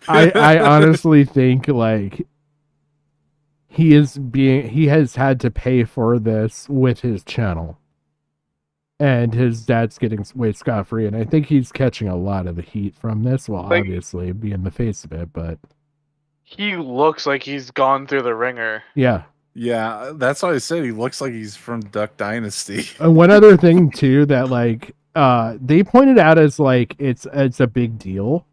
I honestly think, like, he has had to pay for this with his channel. And his dad's getting away scot-free, and I think he's catching a lot of the heat from this. Well, like, obviously, being the face of it, but... He looks like he's gone through the ringer. Yeah. Yeah, that's why I said he looks like he's from Duck Dynasty. And one other thing, too, that, like, they pointed out as, like, it's a big deal,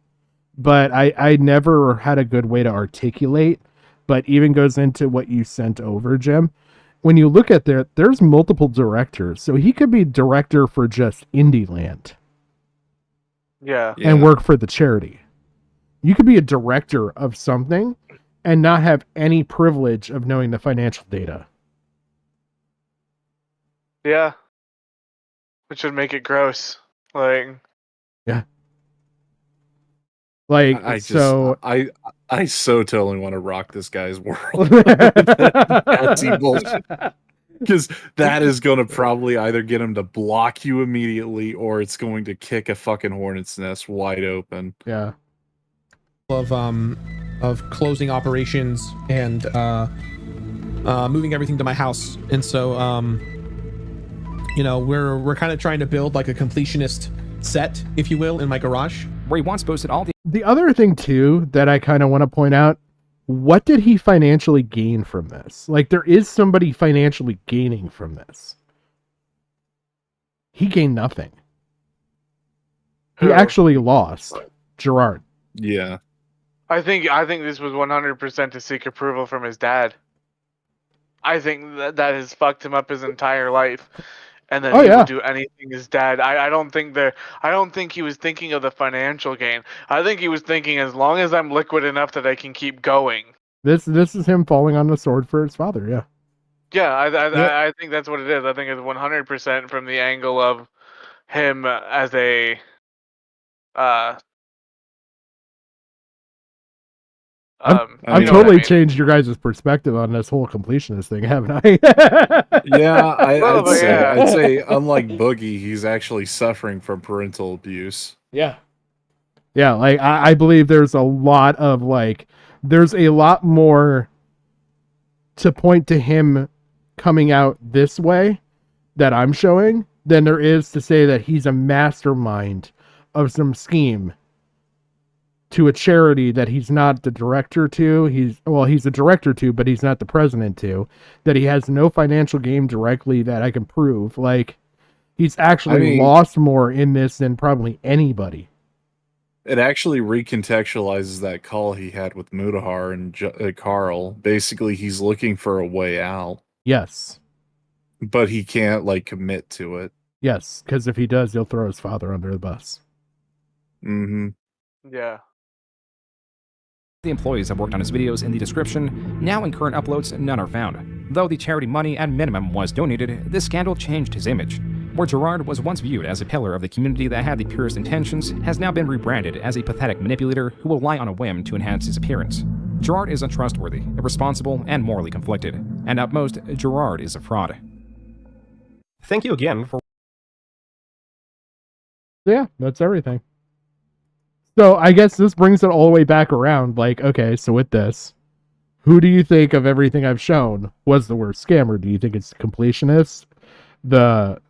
but I never had a good way to articulate, but even goes into what you sent over, Jim. When you look at there's multiple directors, so he could be director for just Indieland. Yeah. And work for the charity. You could be a director of something and not have any privilege of knowing the financial data. Yeah. Which would make it gross. Like... Yeah. Like, I so totally want to rock this guy's world. Because that is going to probably either get him to block you immediately, or it's going to kick a fucking hornet's nest wide open. Yeah. Of closing operations and moving everything to my house, and so we're kind of trying to build like a completionist set, if you will, in my garage, where he once posted all the other thing too that I kind of want to point out, what did he financially gain from this? Like, there is somebody financially gaining from this. He gained nothing. He actually lost. Gerard. Yeah. I think this was 100% to seek approval from his dad. I think that has fucked him up his entire life. And then he would do anything his dad. I don't think he was thinking of the financial gain. I think he was thinking, as long as I'm liquid enough that I can keep going. This is him falling on the sword for his father. Yeah. Yeah, I think that's what it is. I think it's 100% from the angle of him as a I've totally changed your guys' perspective on this whole completionist thing, haven't I? Yeah, I'd say unlike Boogie, he's actually suffering from parental abuse. Yeah. Yeah, like I believe there's a lot of there's a lot more to point to him coming out this way that I'm showing than there is to say that he's a mastermind of some scheme to a charity that he's not the director to. He's a director to, but he's not the president to. That he has no financial gain directly that I can prove. Like, he's actually lost more in this than probably anybody. It actually recontextualizes that call he had with Mutahar and Carl. Basically, he's looking for a way out. Yes. But he can't, commit to it. Yes, because if he does, he'll throw his father under the bus. Mm-hmm. Yeah. The employees have worked on his videos in the description. Now in current uploads, none are found. Though the charity money at minimum was donated, this scandal changed his image. Where Gerard was once viewed as a pillar of the community that had the purest intentions, has now been rebranded as a pathetic manipulator who will lie on a whim to enhance his appearance. Gerard is untrustworthy, irresponsible, and morally conflicted. And at most, Gerard is a fraud. Thank you again for... Yeah, that's everything. So I guess this brings it all the way back around. Okay, so with this, who do you think of everything I've shown was the worst scammer? Do you think it's the Completionist, the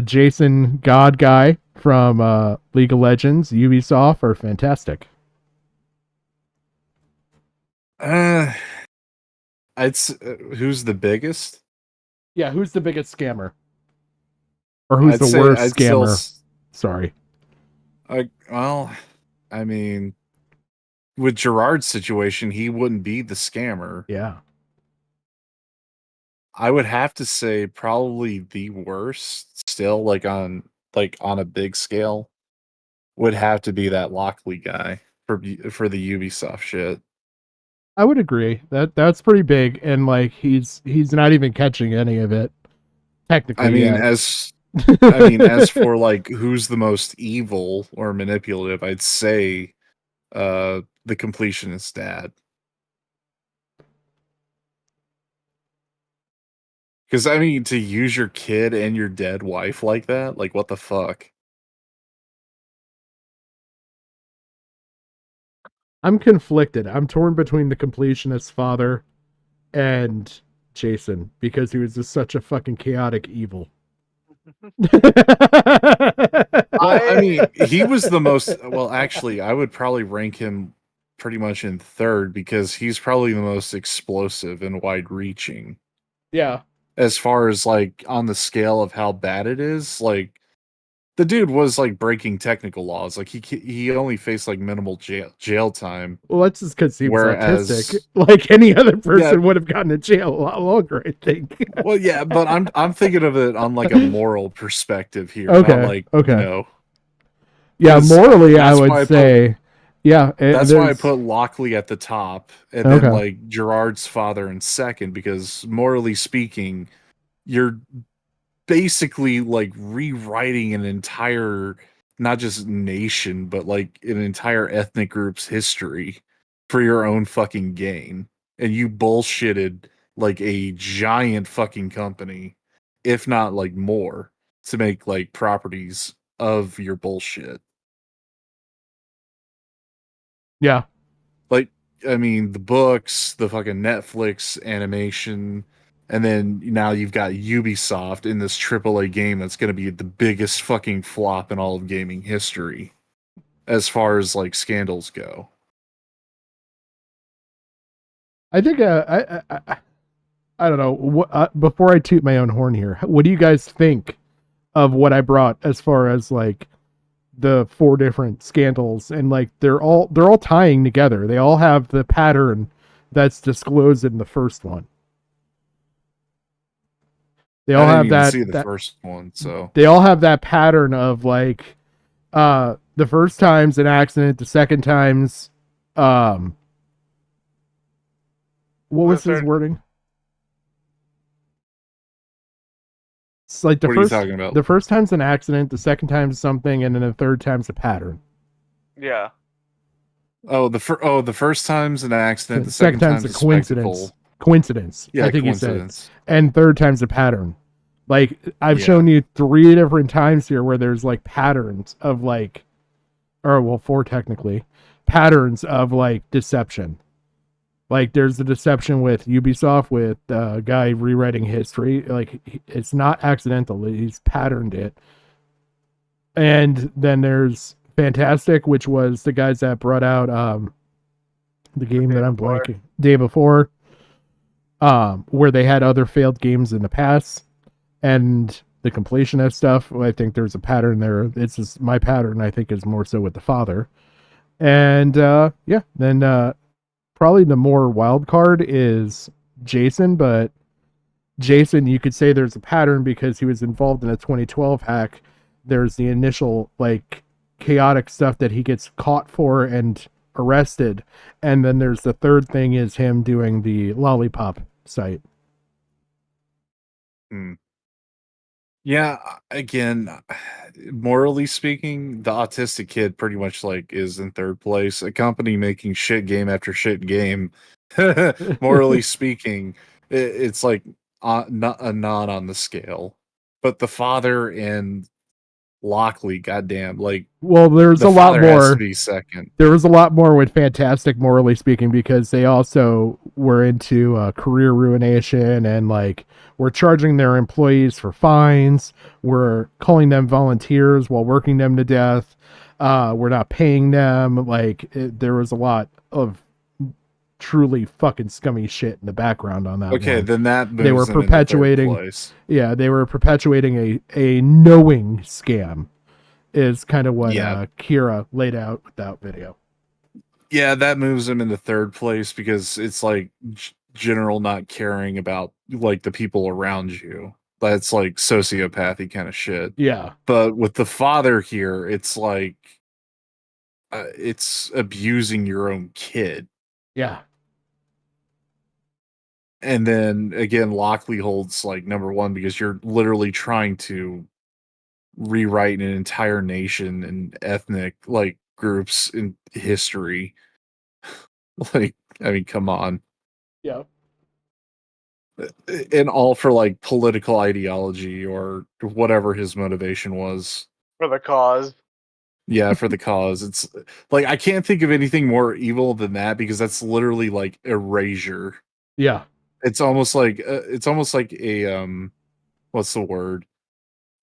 Jason God guy from League of Legends, Ubisoft, or Fantastic? Who's the biggest? Yeah, who's the biggest scammer? Or who's the worst scammer? Sorry. With Gerard's situation, he wouldn't be the scammer. Yeah. I would have to say probably the worst still, on a big scale, would have to be that Lockley guy for the Ubisoft shit. I would agree. That's pretty big, and he's not even catching any of it. Technically, as for who's the most evil or manipulative, I'd say the Completionist dad. Because to use your kid and your dead wife like that, what the fuck? I'm conflicted. I'm torn between the Completionist father and Jason because he was just such a fucking chaotic evil. He was the most... Well, actually, I would probably rank him pretty much in third because he's probably the most explosive and wide-reaching. Yeah. As far as, on the scale of how bad it is, the dude was, breaking technical laws. He only faced, minimal jail time. Well, that's just because he was autistic. Any other person would have gotten to jail a lot longer, I think. Well, yeah, but I'm thinking of it on, a moral perspective here. Okay, okay. Yeah, morally, I would say... That's why I put Lockley at the top, and then, Gerard's father in second, because, morally speaking, you're basically rewriting an entire, not just nation, but an entire ethnic group's history for your own fucking gain. And you bullshitted a giant fucking company, if not more, to make properties of your bullshit. Yeah. The books, the fucking Netflix animation, and then now you've got Ubisoft in this AAA game that's going to be the biggest fucking flop in all of gaming history as far as scandals go. I think I don't know. Before I toot my own horn here, what do you guys think of what I brought as far as the 4 different scandals? And they're all tying together. They all have the pattern that's disclosed in the first one. They all have that. See the first one, so they all have that pattern of the first time's an accident, the second time's What was his wording? It's like What are you talking about? The first time's an accident, the second time's something, and then the third time's a pattern. Yeah. Oh, the first time's an accident. The second time's a coincidence. spectacle. Coincidence. Yeah, I think coincidence. he said. And third time's a pattern. Like I've shown you 3 different times here where there's like patterns of like, or well, 4 technically, patterns of like deception. Like there's the deception with Ubisoft with a guy rewriting history. Like it's not accidental. He's patterned it. And then there's Fantastic, which was the guys that brought out the game that I'm blanking day before, where they had other failed games in the past, and the completionist stuff. I think there's a pattern there. It's just my pattern. I think is more so with the father, and then probably the more wild card is Jason, but Jason, you could say there's a pattern because he was involved in a 2012 hack. There's the initial like chaotic stuff that he gets caught for and arrested, and then there's the third thing is him doing the lollipop site. Yeah, again, morally speaking, the autistic kid pretty much like is in third place. A company making shit game after shit game. Morally speaking, it's like not a nod on the scale. But the father and Lockley, goddamn, like, well, there's the a lot father has more. to be second. There was a lot more with Fantastic, morally speaking, because they also were into career ruination and like we're charging their employees for fines. We're calling them volunteers while working them to death. We're not paying them. Like there was a lot of truly fucking scummy shit in the background on that. Okay, one. then that They were moves them into third perpetuating. place. Yeah, they were perpetuating a knowing scam. Is kind of what Kira laid out with that video. Yeah, that moves him into third place because it's like general not caring about like the people around you. That's like sociopathy kind of shit. Yeah. But with the father here, it's like it's abusing your own kid. Yeah. And then again, Lockley holds like number 1 because you're literally trying to rewrite an entire nation and ethnic like groups in history. Like, I mean, come on. Yeah. And all for like political ideology or whatever his motivation was. For the cause. Yeah, for the cause. It's like I can't think of anything more evil than that because that's literally like erasure. Yeah. It's almost like a what's the word?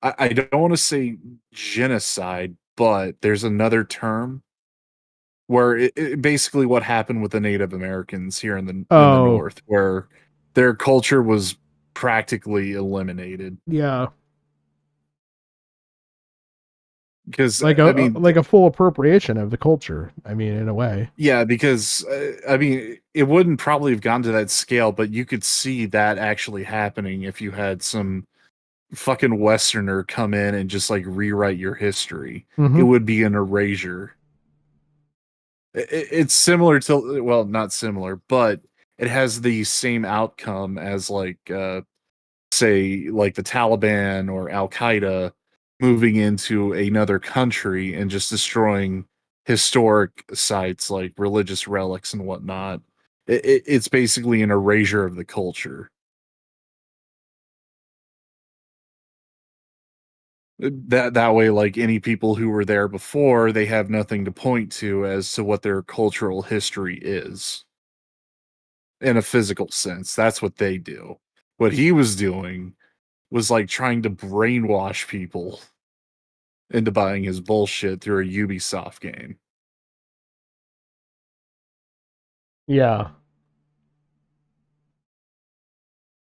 I don't want to say genocide, but there's another term where it basically what happened with the Native Americans here in the North, where their culture was practically eliminated. Yeah. Because like a full appropriation of the culture. I mean, in a way. Yeah, because I mean, it wouldn't probably have gone to that scale, but you could see that actually happening if you had some fucking Westerner come in and just like rewrite your history. It would be an erasure. It's similar to, well, not similar, but it has the same outcome as like say like the Taliban or Al Qaeda moving into another country and just destroying historic sites like religious relics and whatnot. It's basically an erasure of the culture. That way, like any people who were there before, they have nothing to point to as to what their cultural history is. In a physical sense, that's what they do. What he was doing was like trying to brainwash people into buying his bullshit through a Ubisoft game. Yeah.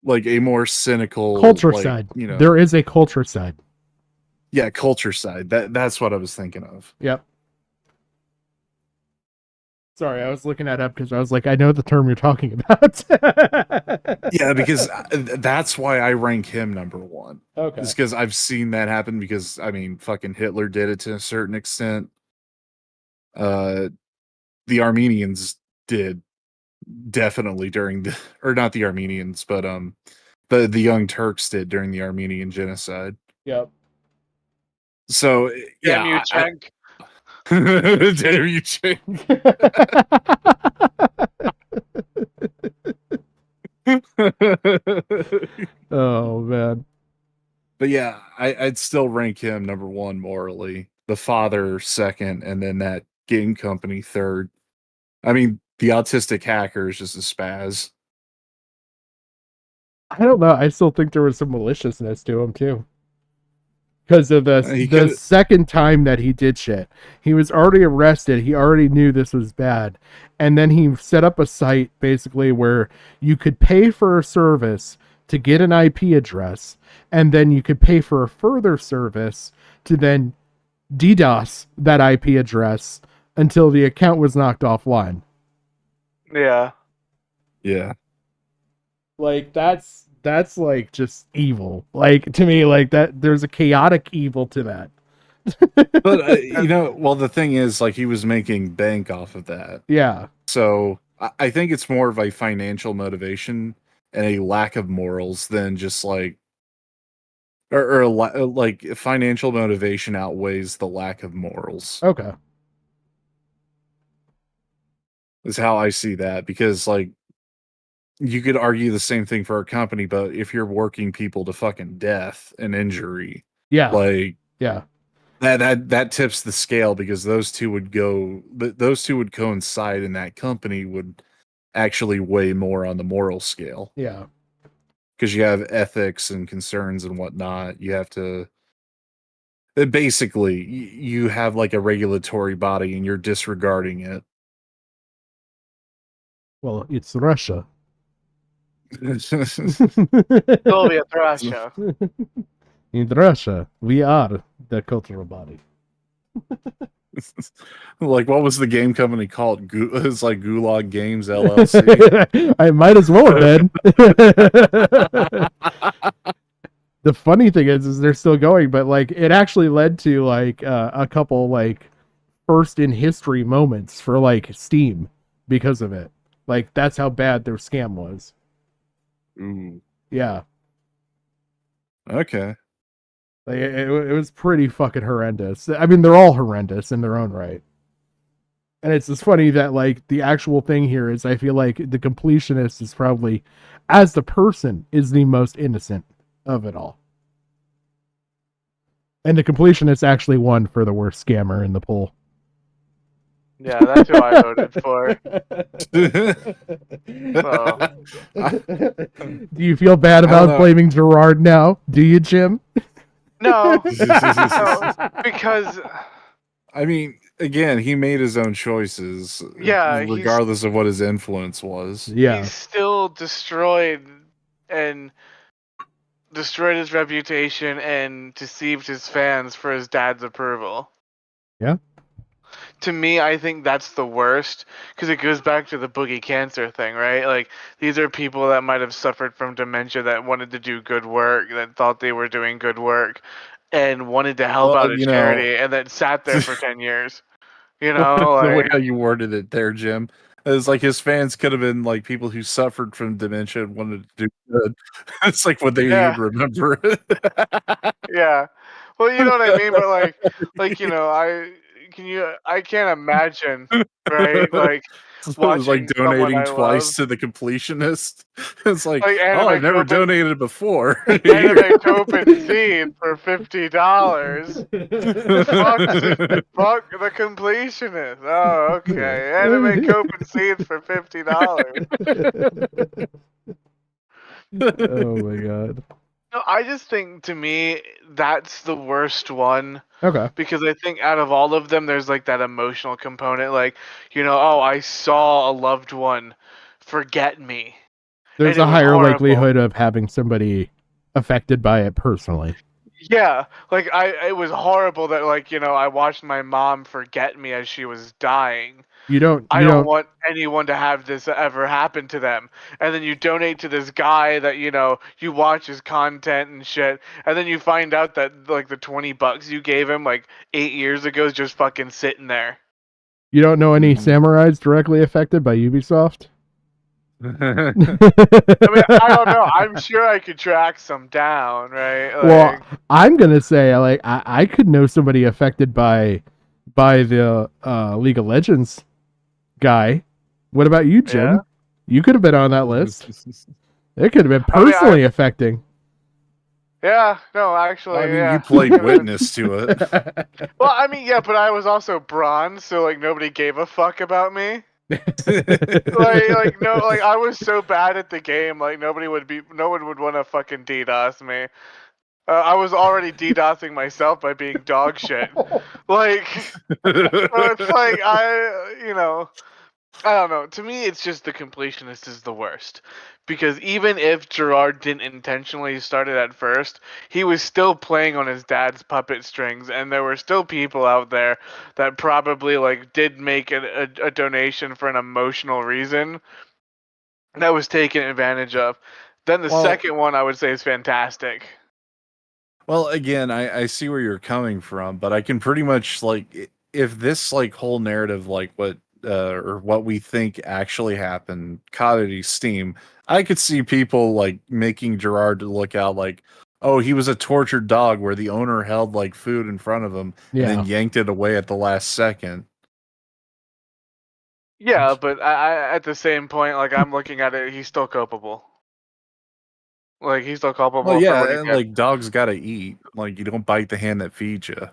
Like a more cynical culture like, side. You know, there is a culture side. Yeah, culture side. That's what I was thinking of. Yep. Sorry, I was looking that up because I was like, I know the term you're talking about. Yeah, because that's why I rank him number 1. Okay. It's because I've seen that happen because, I mean, fucking Hitler did it to a certain extent. The Armenians did definitely during the, or not the Armenians, but the Young Turks did during the Armenian genocide. Yep. So Damn yeah, you, Cenk. damn you, Cenk. Oh man. But yeah, I'd still rank him number one morally, the father second, and then that game company third. I mean, the autistic hacker is just a spaz. I don't know. I still think there was some maliciousness to him too. Because of the second time that he did shit, he was already arrested. He already knew this was bad, and then he set up a site basically where you could pay for a service to get an IP address, and then you could pay for a further service to then DDoS that IP address until the account was knocked offline. Yeah. Yeah. Like that's like just evil. Like to me, like that there's a chaotic evil to that. But you know, well, the thing is, like, he was making bank off of that. Yeah. So I think it's more of a financial motivation and a lack of morals than just like, or like financial motivation outweighs the lack of morals. Okay. Is how I see that, because like you could argue the same thing for a company, but if you're working people to fucking death and injury, yeah, like yeah, that tips the scale, because those two would coincide, and that company would actually weigh more on the moral scale. Yeah, because you have ethics and concerns and whatnot. You have to basically you have like a regulatory body and you're disregarding it. Well, it's Russia. Soviet Russia. In Russia, we are the cultural body. Like, what was the game company called? It's like Gulag Games LLC. I might as well have been. The funny thing is they're still going, but like it actually led to like a couple like first in history moments for like Steam because of it. Like that's how bad their scam was. Ooh. Yeah. Okay. Like it was pretty fucking horrendous. I mean, they're all horrendous in their own right. And it's just funny that like the actual thing here is I feel like the completionist is probably, as the person, is the most innocent of it all. And the completionist actually won for the worst scammer in the poll. Yeah, that's who I voted for. Do you feel bad about blaming Gerard now? Do you, Jim? No, because I mean, again, he made his own choices. Yeah, regardless of what his influence was. Yeah, he's still destroyed his reputation and deceived his fans for his dad's approval. Yeah. To me, I think that's the worst, because it goes back to the boogie cancer thing, right? Like, these are people that might have suffered from dementia that wanted to do good work, that thought they were doing good work, and wanted to help out a charity, and then sat there for 10 years. You know, the way like, how you worded it there, Jim. It's like his fans could have been like people who suffered from dementia and wanted to do good. It's like what they would remember. Yeah. Well, you know what I mean, but like you know, I can't imagine, right? Like It was like donating twice to the completionist. It's like oh, I've never donated before. Anime Copen seed for $50. Fuck the completionist. Oh, okay. Anime Copen seed for $50. Oh my god. No, I just think, to me, that's the worst one. Okay. Because I think out of all of them, there's like that emotional component. Like, you know, oh, I saw a loved one forget me. There's a higher likelihood of having somebody affected by it personally. Yeah, like it was horrible that, like, you know, I watched my mom forget me as she was dying. I don't want anyone to have this ever happen to them. And then you donate to this guy that, you know, you watch his content and shit, and then you find out that like the $20 you gave him like 8 years ago is just fucking sitting there. You don't know any samurais directly affected by Ubisoft? I mean, I don't know. I'm sure I could track some down, right? Like, Well, I'm gonna say like I could know somebody affected by the League of Legends guy. What about you, Jim? Yeah? You could have been on that list. It could have been personally affecting. Yeah, no, actually, I mean, yeah. you played witness to it. Well, I mean, yeah, but I was also bronze, so like nobody gave a fuck about me. Like I was so bad at the game, like no one would want to fucking DDoS me. I was already DDoSing myself by being dog shit. Like, it's like I don't know. To me, it's just the completionist is the worst. Because even if Gerard didn't intentionally start it at first, he was still playing on his dad's puppet strings, and there were still people out there that probably like did make a donation for an emotional reason that was taken advantage of. Then the second one I would say is fantastic. Well, again, I see where you're coming from, but I can pretty much like if this like whole narrative, like what or what we think actually happened, caught at Steam, I could see people like making Gerard to look out like, oh, he was a tortured dog where the owner held like food in front of him and then yanked it away at the last second. Yeah, but I at the same point, like I'm looking at it, he's still culpable. Like he's still culpable. Well, for yeah, what he and did. like dogs gotta eat. Like you don't bite the hand that feeds you.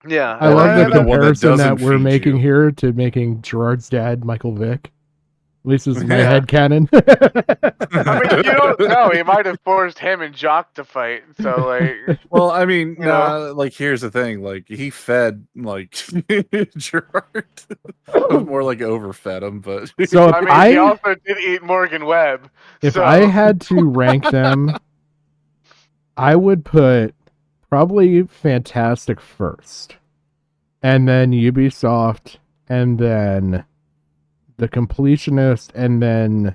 Yeah, I love the the one that comparison that doesn't we're feed making here to making Gerard's dad Michael Vick. At least this is my Yeah. head canon. I mean, you don't know. He might have forced him and Jock to fight. So, like, Well, I mean, you know. like here's the thing: like he fed like Gerard, more like overfed him. But So if I mean, he I- also did eat Morgan Webb. If so. I had to rank them, I would put probably Fantastic first, and then Ubisoft, and then the Completionist, and then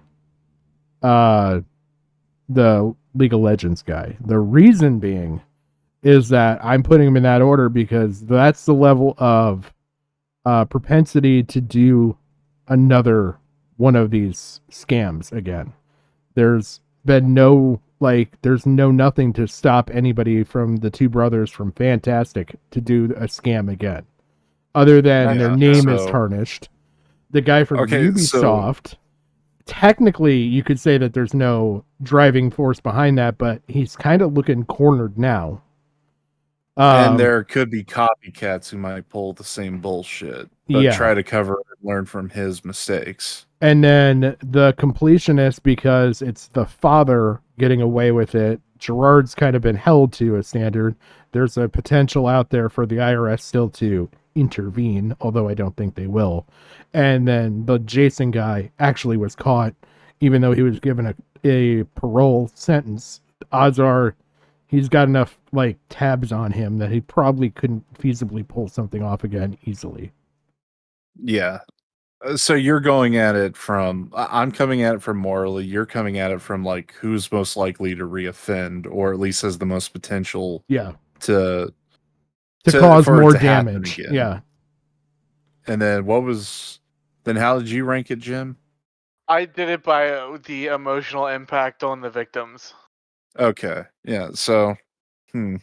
the League of Legends guy. The reason being is that I'm putting them in that order because that's the level of propensity to do another one of these scams again. There's been there's nothing to stop anybody from the two brothers from Fantastic to do a scam again, other than their name is tarnished. The guy from Ubisoft, technically you could say that there's no driving force behind that, but he's kind of looking cornered now. And there could be copycats who might pull the same bullshit, but try to cover it and learn from his mistakes. And then the Completionist, because it's the father getting away with it. Gerard's kind of been held to a standard. There's a potential out there for the IRS still to intervene, although I don't think they will. And then the Jason guy actually was caught, even though he was given a parole sentence. Odds are he's got enough like tabs on him that he probably couldn't feasibly pull something off again easily. Yeah. So you're going at it from, I'm coming at it from morally, you're coming at it from like who's most likely to reoffend, or at least has the most potential to cause for it more to happen damage. again. Yeah. And then then how did you rank it, Jim? I did it by the emotional impact on the victims. Okay. Yeah. So, We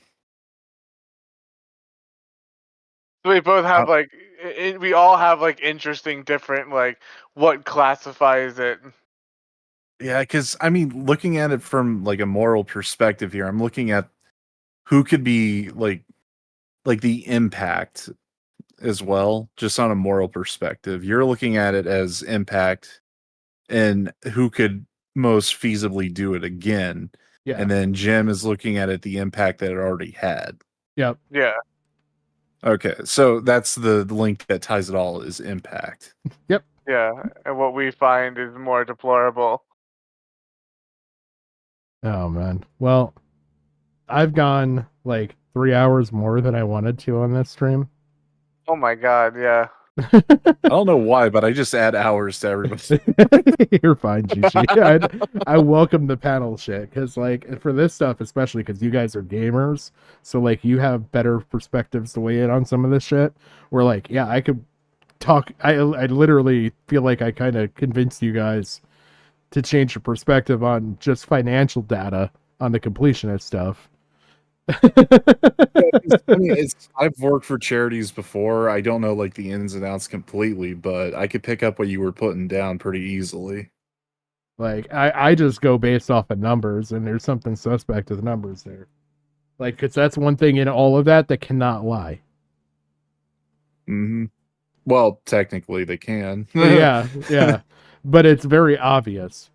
both have we all have like interesting different like what classifies it. yeah, because I mean, looking at it from like a moral perspective here, I'm looking at who could be like the impact as well, just on a moral perspective. You're looking at it as impact and who could most feasibly do it again. Yeah. And then Jim is looking at it the impact that it already had. Yep. Yeah. Okay, so that's the link that ties it all is impact. Yep. Yeah, and what we find is more deplorable. Oh man. Well, I've gone like 3 hours more than I wanted to on this stream. Oh my god, yeah. I don't know why, but I just add hours to everybody. You're fine, Gigi. I welcome the panel shit because, like, for this stuff, especially because you guys are gamers, so like you have better perspectives to weigh in on some of this shit. Where like, yeah, I could talk. I literally feel like I kind of convinced you guys to change your perspective on just financial data on the completionist stuff. I've worked for charities before. I don't know like the ins and outs completely, but I could pick up what you were putting down pretty easily. Like I just go based off of numbers, and there's something suspect to the numbers there. Like, because that's one thing in all of that cannot lie. Mm-hmm. Well, technically they can. yeah, but it's very obvious.